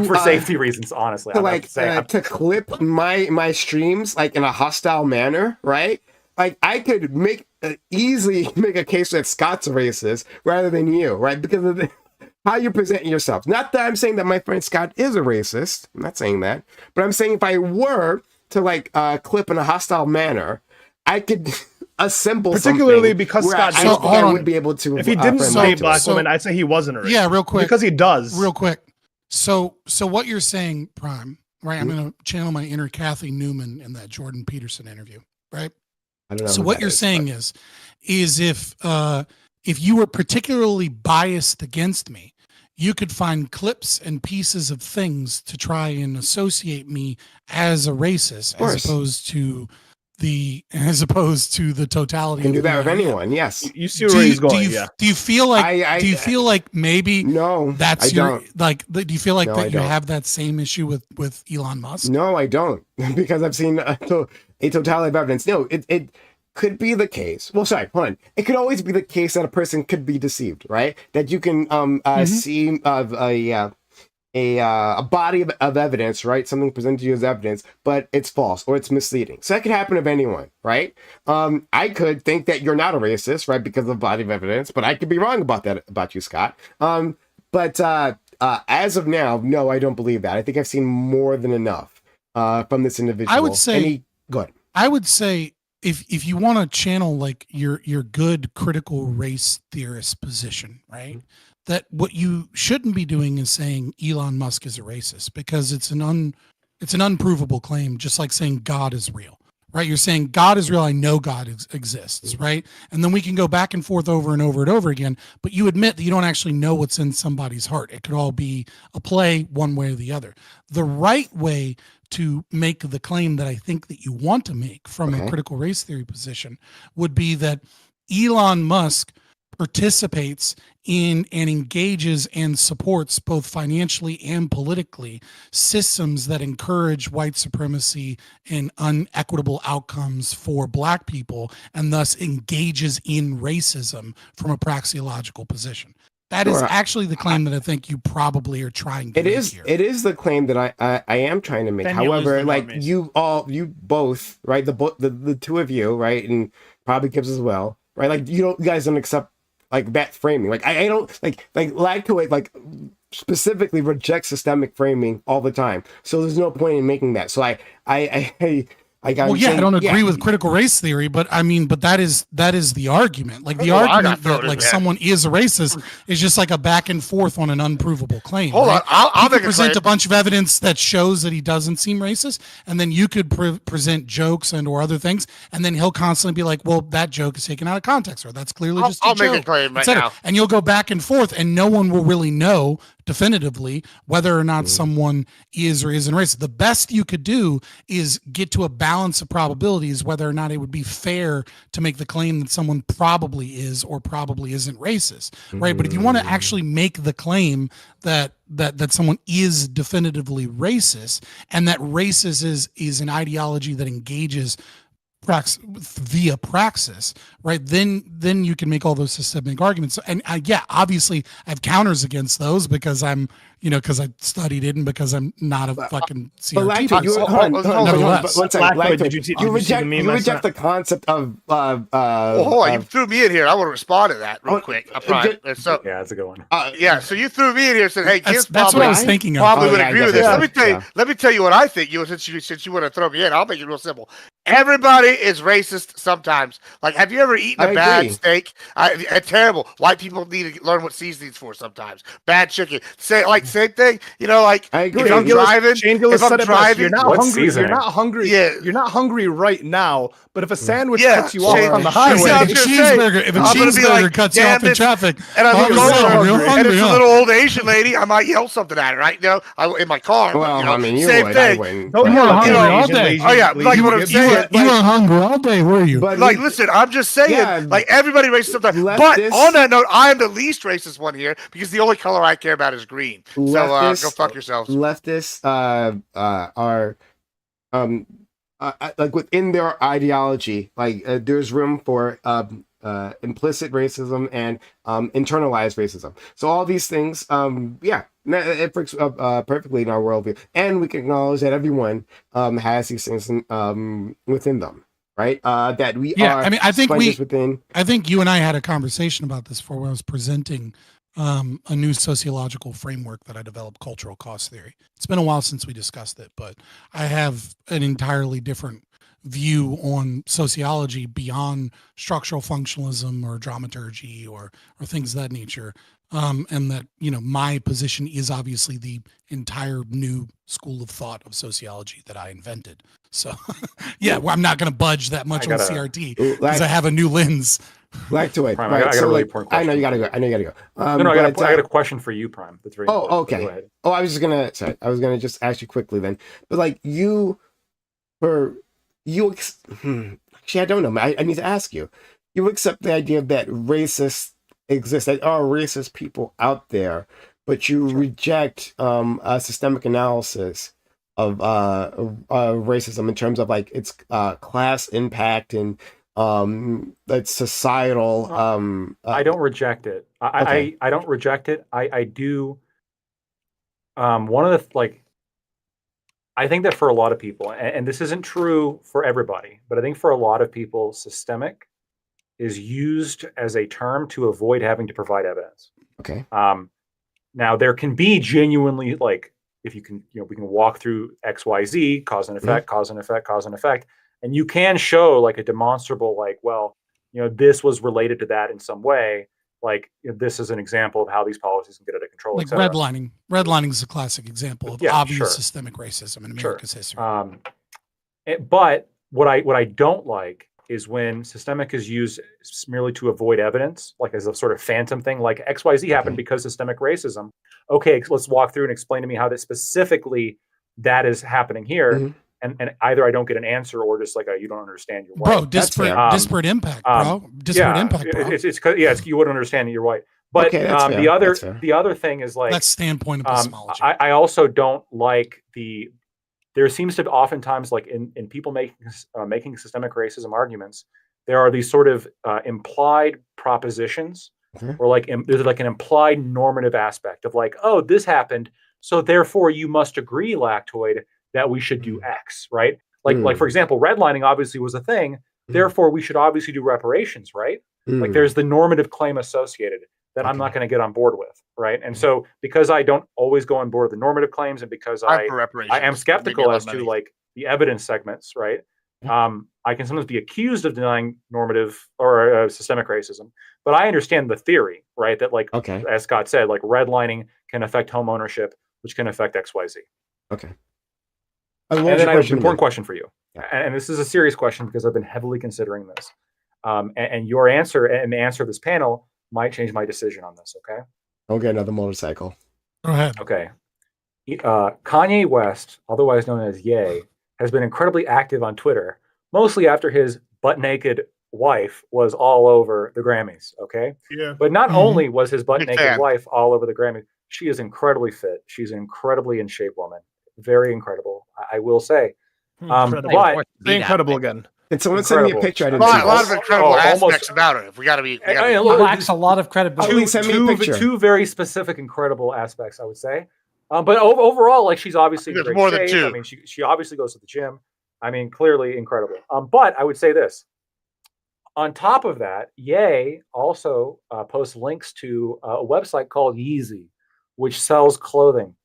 for safety reasons, honestly, to clip my streams like in a hostile manner, right? Like I could easily make a case that Scott's a racist rather than you, right? Because of how you present yourself. Not that I'm saying that my friend Scott is a racist. I'm not saying that. But I'm saying if I were to clip in a hostile manner, I could assemble particularly because Scott I would be able to. If he didn't say black woman, I'd say he wasn't a racist. Yeah, real quick. Because he does. Real quick. So what you're saying, Prime, right? I'm going to channel my inner Kathy Newman in that Jordan Peterson interview, right? I don't know. So what you're saying is if you were particularly biased against me, you could find clips and pieces of things to try and associate me as a racist, as opposed to the totality. You can do that with anyone. Yes. You see where he's going. Do you feel like? Do you feel like maybe? No, that's I don't. Do you feel like No, that you have that same issue with Elon Musk? No, I don't, because I've seen a totality of evidence. No, it could be the case. Well, sorry, hold on. It could always be the case that a person could be deceived, right? That you can see a body of evidence, right? Something presented to you as evidence, but it's false or it's misleading. So that could happen of anyone, right? I could think that you're not a racist, right, because of the body of evidence, but I could be wrong about that about you, Scott. But as of now, no, I don't believe that. I think I've seen more than enough from this individual. I would say. Go ahead. I would say. If you want to channel like your good critical race theorist position, right? That what you shouldn't be doing is saying Elon Musk is a racist, because it's an unprovable claim, just like saying God is real, right? You're saying God is real. I know God exists, right? And then we can go back and forth over and over and over again, but you admit that you don't actually know what's in somebody's heart. It could all be a play one way or the other. The right way to make the claim that I think that you want to make from a critical race theory position would be that Elon Musk participates in and engages and supports both financially and politically systems that encourage white supremacy and unequitable outcomes for black people, and thus engages in racism from a praxeological position. That is actually the claim that I think you probably are trying to make here. It is the claim that I am trying to make. However, like you both, right? The two of you, right, and probably Gibbs as well, right? Like you guys don't accept like that framing. Like I don't like Lactoid like specifically rejects systemic framing all the time. So there's no point in making that. So I I don't agree with critical race theory, but that is the argument. Like the argument that like someone is a racist is just like a back and forth on an unprovable claim. Hold on, I'll present a bunch of evidence that shows that he doesn't seem racist, and then you could present jokes and or other things, and then he'll constantly be like, "Well, that joke is taken out of context," or "That's clearly just a joke." I'll make a claim right now, and you'll go back and forth, and no one will really know definitively whether or not someone is or isn't racist. The best you could do is get to a balance of probabilities whether or not it would be fair to make the claim that someone probably is or probably isn't racist, right? But if you want to actually make the claim that someone is definitively racist, and that racist is an ideology that engages via praxis, right? Then you can make all those systemic arguments. And obviously I have counters against those because I'm, because I studied it and because I'm not a fucking CRT person. You reject the concept of you threw me in here. I want to respond to that real quick. Yeah, that's a good one. So you threw me in here and said, "Hey, Gibbs that's what I was thinking of. Probably would agree with this." Let me tell you what I think. Since you want to throw me in, I'll make it real simple. Everybody is racist sometimes. Like, have you ever eaten a bad steak? Terrible. White people need to learn what seasoning's for sometimes. Bad chicken. Same thing. I agree. If I'm driving, you're not hungry. You're not hungry. Yeah. You're not hungry right now. But if a sandwich cuts you off on the highway, if a cheeseburger cuts you off in traffic, and I'm and it's a little old Asian lady, I might yell something at her, right? In my car. Well, same thing. You were hungry all day. Oh yeah, like what I'm saying. You were hungry all day, were you? But listen, I'm just saying, everybody racist sometimes. But on that note, I am the least racist one here because the only color I care about is green. So go fuck yourselves. Leftists are like within their ideology, like there's room for implicit racism and internalized racism. So all these things, it works perfectly in our worldview, and we can acknowledge that everyone has these things within them, right? That we are. I think you and I had a conversation about this before when I was presenting a new sociological framework that I developed, cultural cost theory. It's been a while since we discussed it, but I have an entirely different view on sociology beyond structural functionalism or dramaturgy or things of that nature. And that, my position is obviously the entire new school of thought of sociology that I invented. So I'm not going to budge that much on CRT because I have a new lens. Like to it. Prime, right, I got a really important question. I know you gotta go. I got a question for you, Prime. That's very important. Okay. I was gonna just ask you quickly then. But like actually, I don't know. I need to ask you. You accept the idea that racists exist, that there are racist people out there, but you reject a systemic analysis of racism in terms of like its class impact and that's societal. I don't reject it. I don't reject it. I do. One of the I think that for a lot of people, and this isn't true for everybody, but I think for a lot of people, systemic is used as a term to avoid having to provide evidence. Okay. Now there can be genuinely if you can, we can walk through X, Y, Z, cause and effect, cause and effect, cause and effect. And you can show a demonstrable, this was related to that in some way. This is an example of how these policies can get out of control. Like redlining. Redlining is a classic example of obvious systemic racism in America's history. But what I don't like is when systemic is used merely to avoid evidence, as a sort of phantom thing, like XYZ happened because systemic racism. Okay, let's walk through and explain to me how that specifically that is happening here. and either I don't get an answer or just like you don't understand your bro. white. Disparate impact, bro. Disparate impact, bro. It's you wouldn't understand that you're white. But Okay, that's fair. the other thing is like That's standpoint of epistemology. I also don't like there seems to be oftentimes like in people making systemic racism arguments, there are these sort of implied propositions or like there's like an implied normative aspect of like, oh, this happened, so therefore you must agree, Lactoid, that we should do X, right? Like for example, redlining obviously was a thing, therefore we should obviously do reparations, right? Like there's the normative claim associated that I'm not going to get on board with, right? And so because I don't always go on board with the normative claims, and because I am skeptical as to like the evidence segments, right? I can sometimes be accused of denying normative or systemic racism, but I understand the theory, right? That like, as Scott said, like redlining can affect home ownership, which can affect XYZ. Okay. And then I have an important question for you. Yeah. And this is a serious question because I've been heavily considering this. And your answer and the answer of this panel might change my decision on this, okay? I'll get another motorcycle. Go ahead. Okay. Kanye West, otherwise known as Ye, has been incredibly active on Twitter, mostly after his butt-naked wife was all over the Grammys, okay? Yeah. But not only was his butt-naked wife all over the Grammys, she is incredibly fit. She's an incredibly in shape woman. Very incredible, I will say. But incredible again. Did someone send me a picture? I didn't see a lot of incredible aspects about it. If we got to be, lacks a lot of credibility. Two very specific, incredible aspects, I would say. But overall, like she's obviously in great more shape. than two. I mean, she obviously goes to the gym. I mean, clearly incredible. But I would say this. On top of that, Ye also posts links to a website called Yeezy, which sells clothing.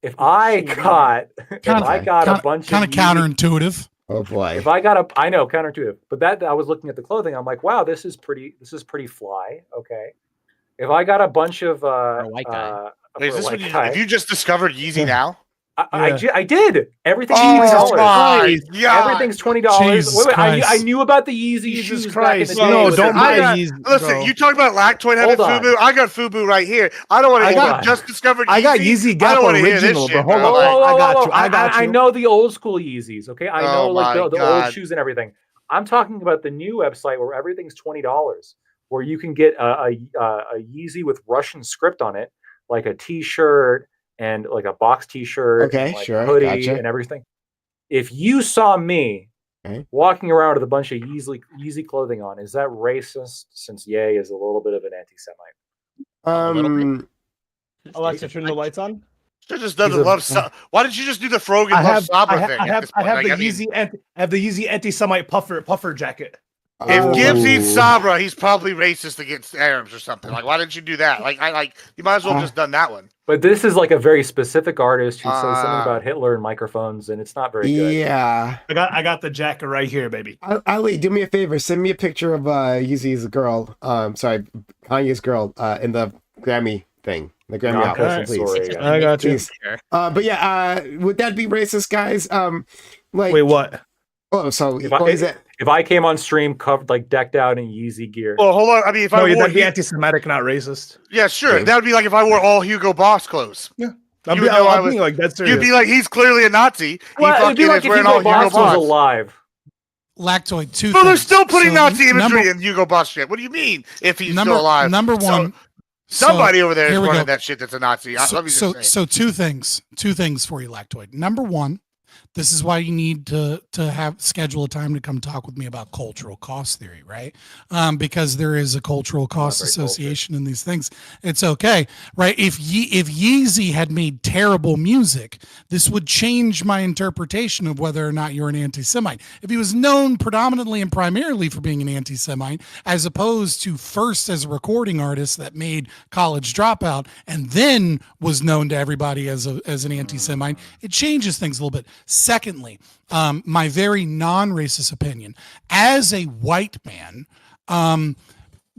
If I got a bunch of counterintuitive. Oh boy! If I got I know counterintuitive, but that I was looking at the clothing, I'm like, wow, this is pretty fly. Okay, if I got a bunch of white guy, have you just discovered Yeezy now? I did. Everything's $20. Everything's $20. I knew about the Yeezy shoes back in the day. No, don't buy Yeezy. Listen, you talk about Lactoid having FUBU. I got FUBU right here. I don't want to hear just discovered Yeezy. I got Yeezy Gap original, but hold on. I got you. I know the old school Yeezys. Okay, I know like the old shoes and everything. I'm talking about the new website where everything's $20, where you can get a Yeezy with Russian script on it, like a T-shirt. And like a box T-shirt, hoodie, and everything. If you saw me walking around with a bunch of Yeezy clothing on, is that racist? Since Ye is a little bit of an anti-Semite. Alexa, turn the lights on. She just doesn't love. Why didn't you just do the Frogan love Sabra thing? I have the Yeezy anti-Semite puffer jacket. If Gibbs eats Sabra, he's probably racist against Arabs or something. Like, why didn't you do that? You might as well have just done that one. But this is like a very specific artist who says something about Hitler and microphones, and it's not very good. Yeah, I got the jacket right here, baby. Ali, do me a favor. Send me a picture of Yeezy's girl. Kanye's girl in the Grammy thing. The Grammy outfit, please. Sorry, I got you. But yeah, would that be racist, guys? Wait, what? Oh, so if I came on stream covered like decked out in Yeezy gear. Well, hold on. I mean, if that'd be anti-Semitic, not racist. Yeah, sure. That would be like if I wore all Hugo Boss clothes. Yeah. I'd be like, that's serious. You'd be like, he's clearly a Nazi. Well, it'd be like if Hugo Boss was alive. Lactoid, two things. They're still putting Nazi imagery in Hugo Boss shit. What do you mean if he's still alive? Number one. Somebody over there is running that shit that's a Nazi. So two things for you, Lactoid. Number one, this is why you need to schedule a time to come talk with me about cultural cost theory, right? Because there is a cultural cost association in these things. It's okay, right? If Yeezy had made terrible music, this would change my interpretation of whether or not you're an anti-Semite. If he was known predominantly and primarily for being an anti-Semite, as opposed to first as a recording artist that made College Dropout and then was known to everybody as an anti-Semite, it changes things a little bit. Secondly, my very non-racist opinion, as a white man,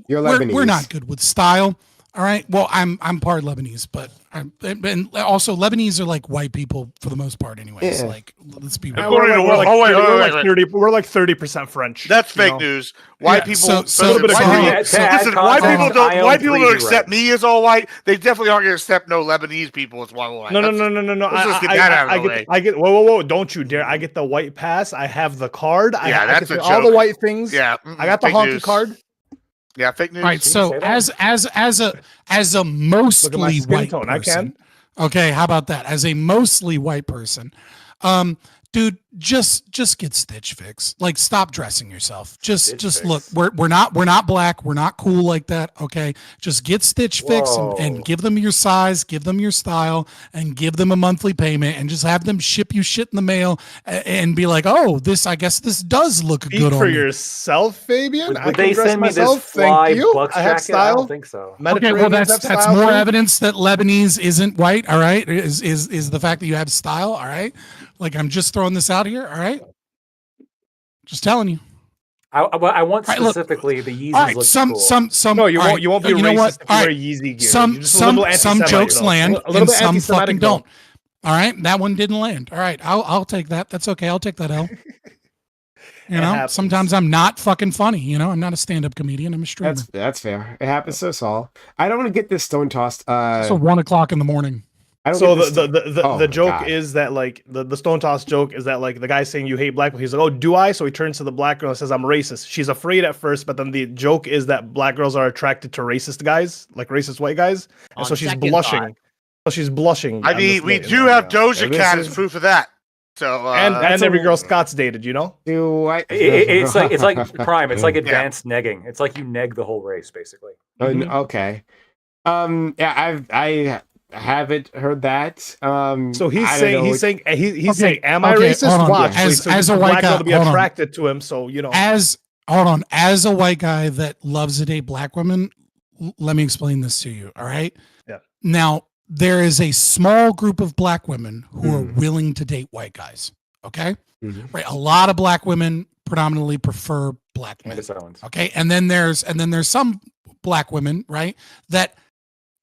You're Lebanese. We're not good with style. All right. Well, I'm part Lebanese, but and also Lebanese are like white people for the most part, anyways. Yeah. Like, let's be We're like, Oh, wait, we're wait, like wait. 30. We're like 30% French. That's you fake know? news. White Yeah, people. so- listen, so- white so- people. Yeah, to add Listen, white people context, don't. I own White people 3D don't accept rights. me as all white. They definitely aren't going to accept no Lebanese people as all white. No. Let's just get that out of the way. I get. Whoa! Don't you dare! I get the white pass. I have the card. Yeah, I that's get a all the joke. white things. Yeah, I got the fake honky news. card. Yeah, fake news. All right. Can you So say that? as a Look at my mostly skin white tone. I person, can. okay, how about that? As a mostly white person, dude, just get Stitch Fix. Like, stop dressing yourself. Stitch Just Fix. look. We're not black. We're not cool like that. Okay, just get Stitch Fix Whoa. and give them your size, give them your style, and give them a monthly payment, and just have them ship you shit in the mail and be like, oh, I guess this does look Speak good for on me. yourself, Fabian. Would I can they dress send me this myself. fly Thank you. Bucks I have jacket? I style. don't think so. Okay, well, Mediterraneans that's have style more too. evidence that Lebanese isn't white. All right, is the fact that you have style. All right, like, I'm just throwing this out here. All right, just telling you. I want All right, look. specifically the Yeezys All right, look some cool. No, you all won't. right, You won't be you know racist what? if you All wear right, Yeezy gear. some You're just a little some anti-Semite, jokes though. land A little and bit some anti-Semitic, fucking though. don't. All right, that one didn't land. All right, I'll take that. That's okay. I'll take that L. You It know, happens. sometimes I'm not fucking funny. You know, I'm not a stand-up comedian. I'm a streamer. That's fair. It happens to us all. I don't want to get this stone tossed. So 1 o'clock in the morning. I don't So get this the my joke God. is that, like, the stone toss joke is that, like, the guy saying you hate black people, he's like, oh, do I? So he turns to the black girl and says, I'm racist. She's afraid at first, but then the joke is that black girls are attracted to racist guys, like racist white guys, and On so she's second blushing. thought. So she's blushing. I on mean, this we date. do have Yeah. Doja This Cat is- as proof of that. So and that's every a- girl Scott's dated, you know. Do I? It's like Prime. It's like advanced negging. It's like you neg the whole race, basically. Okay. Yeah, I haven't heard that. So he's I don't saying know. he's Okay, saying, am I okay, racist? hold on. Watch. As- so as you a get white black girl guy- to be hold on. attracted to him, so you know. As a white guy that loves to date black women, let me explain this to you. All right. Yeah. Now, there is a small group of black women who are willing to date white guys. Okay. Right. A lot of black women predominantly prefer black men. Candace Owens. Okay. And then there's some black women, right, that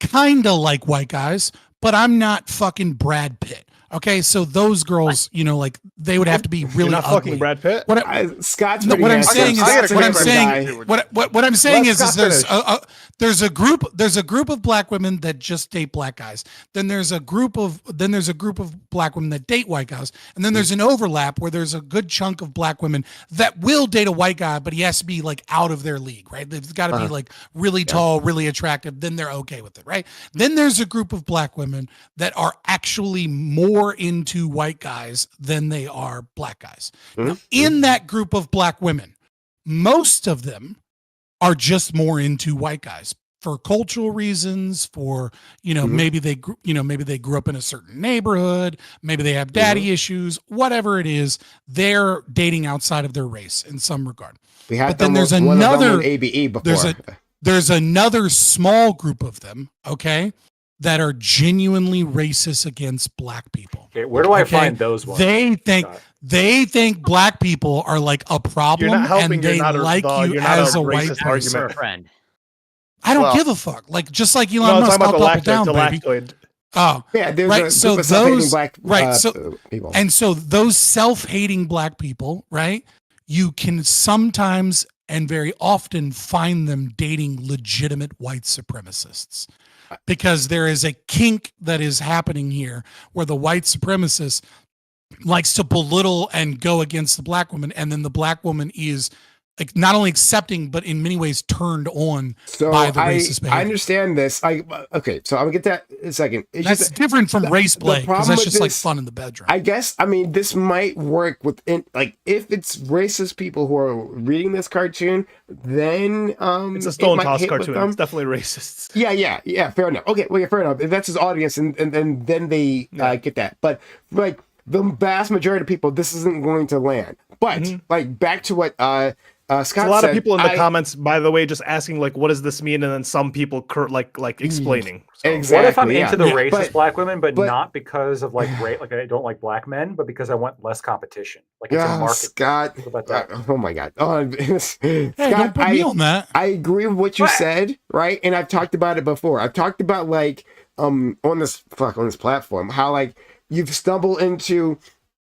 kind of like white guys, but I'm not fucking Brad Pitt. Okay, so those girls, you know, like, they would have to be really You're not ugly. fucking Brad Pitt. Scott's No, pretty what I'm handsome. saying is, Scott's a what I'm different saying, guy. what I'm saying Let is Scott there's a group of black women that just date black guys. Then there's a group of black women that date white guys, and then there's an overlap where there's a good chunk of black women that will date a white guy, but he has to be like out of their league, right? They've got to be like really tall, really attractive. Then they're okay with it, right? Then there's a group of black women that are actually more into white guys than they are black guys. Now, in that group of black women, most of them are just more into white guys for cultural reasons, for, you know, maybe they grew up in a certain neighborhood, maybe they have daddy issues, whatever it is, they're dating outside of their race in some regard. We had But then there's one of them another- on ABE before. There's another small group of them, okay, that are genuinely racist against black people. Okay, where do I Okay? find those ones? They think Scott? black people are like a problem, You're not helping. and they You're not like you you're not as a racist white argument. person. Your friend. I don't Well- give a fuck. Like, just like No, Elon I'm Musk, talking I'll about double down, the baby. lactoid. Oh, Yeah, there's right. a So group of self-hating those, black right. So, people. and so those self-hating black people, right? You can sometimes and very often find them dating legitimate white supremacists, because there is a kink that is happening here where the white supremacist likes to belittle and go against the black woman, and then the black woman is like not only accepting but in many ways turned on So by the racist behavior. I understand this. Okay, so I'm gonna get that in a second. It's That's just, different from the- race the play, because problem that's with just like this- fun in the bedroom. I guess, I mean, this might work within, like, if it's racist people who are reading this cartoon, then It's a it stone might toss hit with cartoon. them. It's definitely racist. Yeah, fair enough. Okay, well, yeah, fair enough. If that's his audience, and then they get that. But like the vast majority of people, this isn't going to land. But like back to what Scott There's a lot said, of people in the comments, by the way, just asking like, "What does this mean?" And then some people like explaining. So. Exactly. What if I'm yeah. into the racist But- black women, but but- not because of like like I don't like black men, but because I want less competition? Like it's a market. Scott. What about that? Oh my God. Scott, Hey, don't put me on that. I agree with what you What? said, right? And I've talked about it before. I've talked about like on this platform how like you've stumbled into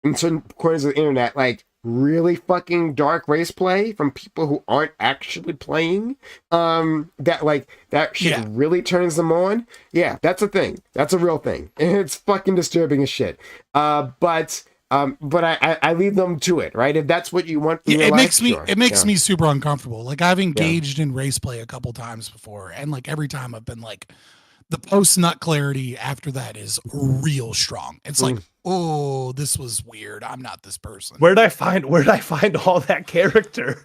in certain corners of the internet like really fucking dark race play from people who aren't actually playing. That shit really turns them on. Yeah, that's a thing. That's a real thing. And it's fucking disturbing as shit. But I leave them to it, right? If that's what you want from your life, it makes me super uncomfortable. Like I've engaged in race play a couple times before, and like every time I've been like, the post nut clarity after that is real strong. It's like, oh, this was weird. I'm not this person. Where'd I find all that character?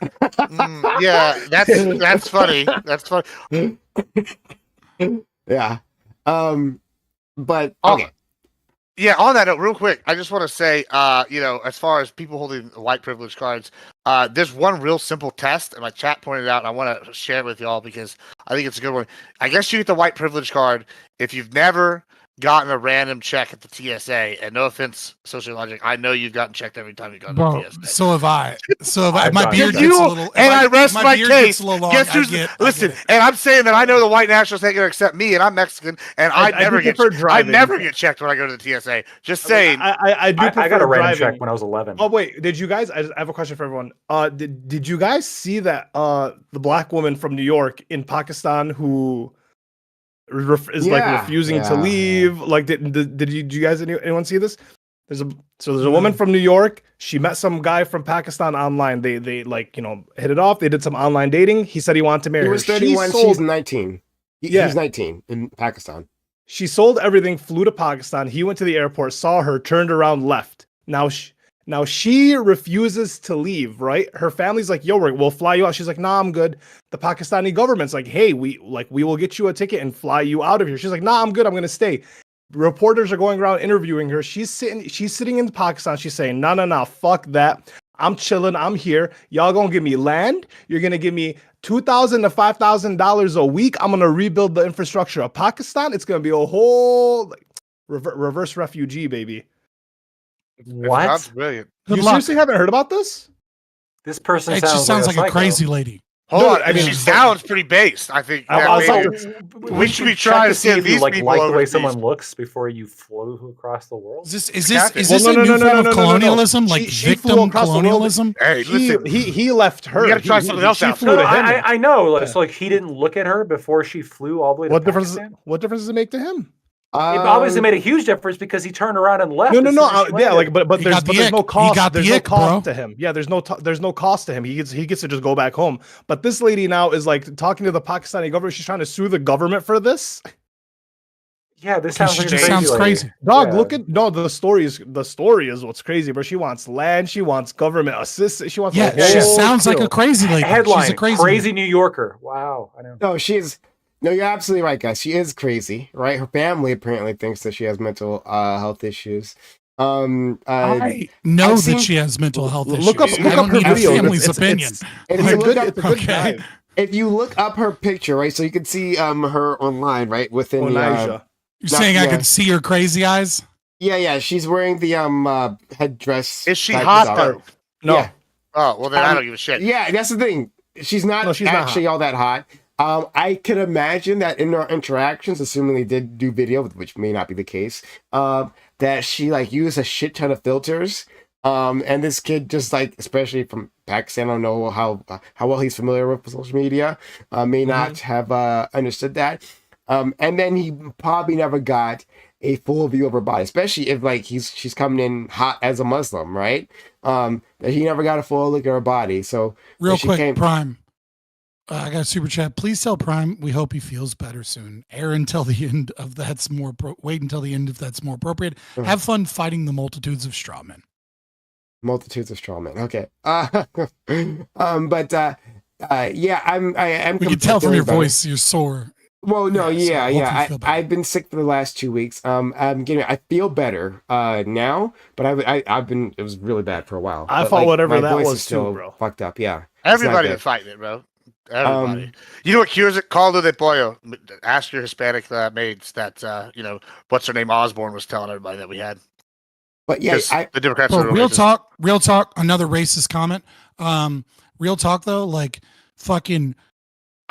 Yeah, that's funny. That's funny. Yeah. But okay. Yeah, on that note, real quick, I just want to say, as far as people holding white privilege cards, there's one real simple test, and my chat pointed out, and I want to share it with y'all because I think it's a good one. I guess you get the white privilege card if you've never gotten a random check at the TSA, and no offense, Sociological, I know you've gotten checked every time you've gone to the TSA. So have I. I've My done beard that. gets a little. And I rest my case. Guess Listen, who's and I'm saying that I know the white nationals ain't gonna accept me, and I'm Mexican, and I never get checked when I go to the TSA. Just saying. I got a random check when I was 11. Oh wait, did you guys? I have a question for everyone. Did you guys see that the black woman from New York in Pakistan who is like refusing to leave? Like, did you guys anyone see this? There's a woman from New York. She met some guy from Pakistan online. They hit it off. They did some online dating. He said he wanted to marry her. He was 31. She's 19. He's 19 in Pakistan. She sold everything, flew to Pakistan. He went to the airport, saw her, turned around, left. Now she refuses to leave, right? Her family's like, yo, we'll fly you out. She's like, nah, I'm good. The Pakistani government's like, hey, we will get you a ticket and fly you out of here. She's like, nah, I'm good. I'm going to stay. Reporters are going around interviewing her. She's sitting in Pakistan. She's saying, no, fuck that. I'm chilling. I'm here. Y'all going to give me land. You're going to give me $2,000 to $5,000 a week. I'm going to rebuild the infrastructure of Pakistan. It's going to be a whole reverse refugee, baby. What? That's brilliant. You seriously haven't heard about this? This person It just sounds like a psycho. crazy lady. Hold on. I mean, she sounds pretty based. I think we should be check trying to see see if you these like people the way overseas. someone looks before you flew across the world. Is this Well, a new form of colonialism, like victim colonialism? Hey, listen, He left her. We gotta try something else She out. flew to him. I know. Like, so like he didn't look at her before she flew all the way to What difference does it make to him? It obviously made a huge difference because he turned around and left. No. as soon as she landed. But He there's got the no ick. cost. He got There's the no ick, cost bro. to him. Yeah, there's no cost to him. He gets to just go back home. But this lady now is like talking to the Pakistani government. She's trying to sue the government for this. Yeah, this sounds like a just sounds lady. crazy. Dog, look at the story is what's crazy, but she wants land, she wants government assistance, she wants Yeah, the she whole sounds like deal. a crazy lady. Headline: She's a crazy crazy New Yorker. Wow, I know. No, you're absolutely right, guys. She is crazy, right? Her family apparently thinks that she has mental health issues. I know I've that seen- she has mental health issues. Look up I don't her need her video. family's opinion. If you look up- It's a good dive. if you look up her picture, right, so you can see her online, right, within the Onaja. You're saying I yeah. could see her crazy eyes? yeah, she's wearing the headdress. Is she type hot stuff. though? No. Yeah. Oh well, then I don't give a shit. Yeah, that's the thing. She's not No, she's not actually all that hot. I could imagine that in our interactions, assuming they did do video, which may not be the case, that she like used a shit ton of filters. And this kid just like, especially from Pakistan, I don't know how well he's familiar with social media, may not have understood that. And then he probably never got a full view of her body, especially if like she's coming in hot as a Muslim, right? That he never got a full look at her body. So Real she quick, Prime. I got a super chat. Please tell Prime we hope he feels better soon. Air until the end of that's more. Wait until the end if that's more appropriate. Have fun fighting the multitudes of straw men. Multitudes of straw men. Okay. Yeah, I am. We can tell from your voice you're sore. Well, no, Yeah, so yeah. hopefully you feel better. I've been sick for the last 2 weeks. I feel better now, but I've been. It was really bad for a while. I But, fought like, whatever my that voice was is too, still bro. fucked up. Yeah, Everybody good. was fighting it, bro. Everybody. Um, You know what cures it? Caldo de pollo. Ask your Hispanic maids that what's her name Osborne was telling everybody that we had. but yeah, Because the Democrats Bro, are real talk, another racist comment. Real talk though, like fucking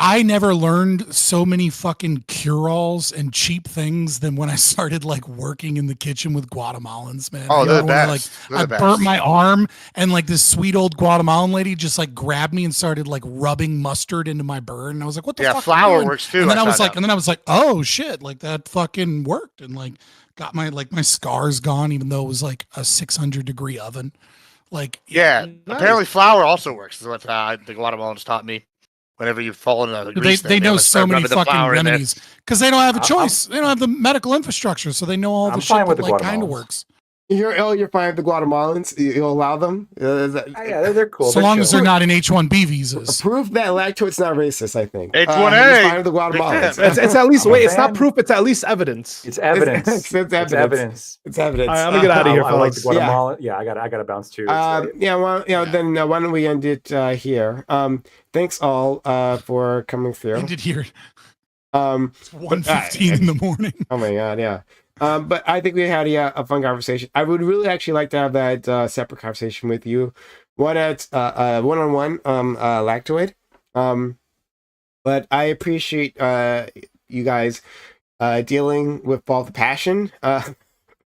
I never learned so many fucking cure-alls and cheap things than when I started like working in the kitchen with Guatemalans, man. Oh, I they're the remember, best. They're I the burnt best. my arm and like this sweet old Guatemalan lady just like grabbed me and started like rubbing mustard into my burn. And I was like, what the fuck? are you flour doing? works too. And then I found was like, out. oh shit, like that fucking worked. And like got my scars gone, even though it was like a 600-degree oven. Like, Yeah, Nice. apparently flour also works. Is what the Guatemalans taught me. Whenever you fall into the grease, they know so many fucking remedies because they don't have a I'm- choice. They don't have the medical infrastructure, so they know all the I'm shit fine with that the like kind of Guatemalans. works. you're fine with the Guatemalans. You'll allow them. Is that, Yeah, they're cool. So They're long as chill. they're not in H-1B visas. proof that lactoid's not racist. I think H1A. he's fine with the Guatemalans. It's at least I'm a wait. It's not fan. proof. It's at least evidence. It's evidence. It's It's evidence. evidence. It's evidence. All right, I'm gonna get out of here, I like the fellas. Guatemala. Yeah, I got to bounce too. It's late. Yeah, well, then why don't we end it here? Thanks all for coming through. Ended here. It's 1:15 in the morning. Oh my god, yeah. But I think we had a fun conversation. I would really actually like to have that separate conversation with you, one-on-one, Lactoid. But I appreciate you guys dealing with all the passion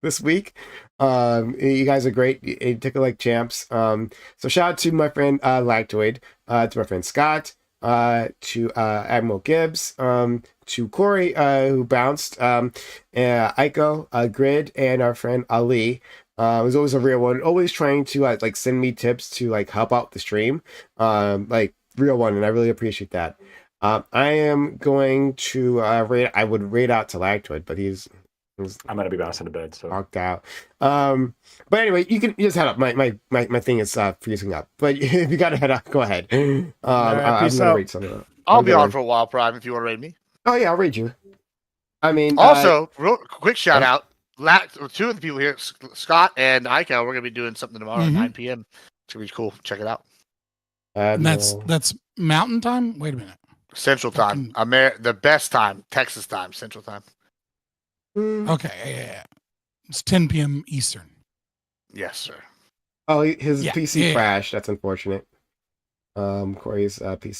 this week. You guys are great. You took it like champs. So shout out to my friend Lactoid, to my friend Scott, to Admiral Gibbs, to Corey, who bounced, Aiko, Grid, and our friend Ali. It was always a real one, always trying to like send me tips to like help out the stream, like real one, and I really appreciate that. I am going to I would rate out to Lactoid, but he's I'm gonna be bouncing to bed. So knocked out. But anyway, you just head up. My thing is freezing up. But if you gotta head up, go ahead. right, I'm peace gonna out. rate something up. I'll be on for a while, Prime, if you want to raid me. Oh yeah, I'll read you. I mean, Also, real quick shout out. Two of the people here, Scott and Iko, we're gonna be doing something tomorrow at 9 p.m. It's gonna be cool. Check it out. And that's Mountain Time. Wait a minute. Central time. The best time. Texas time. Central time. Okay, yeah. It's 10 p.m. Eastern. Yes, sir. Oh, his Yeah, PC yeah. crashed. That's unfortunate. Corey's PC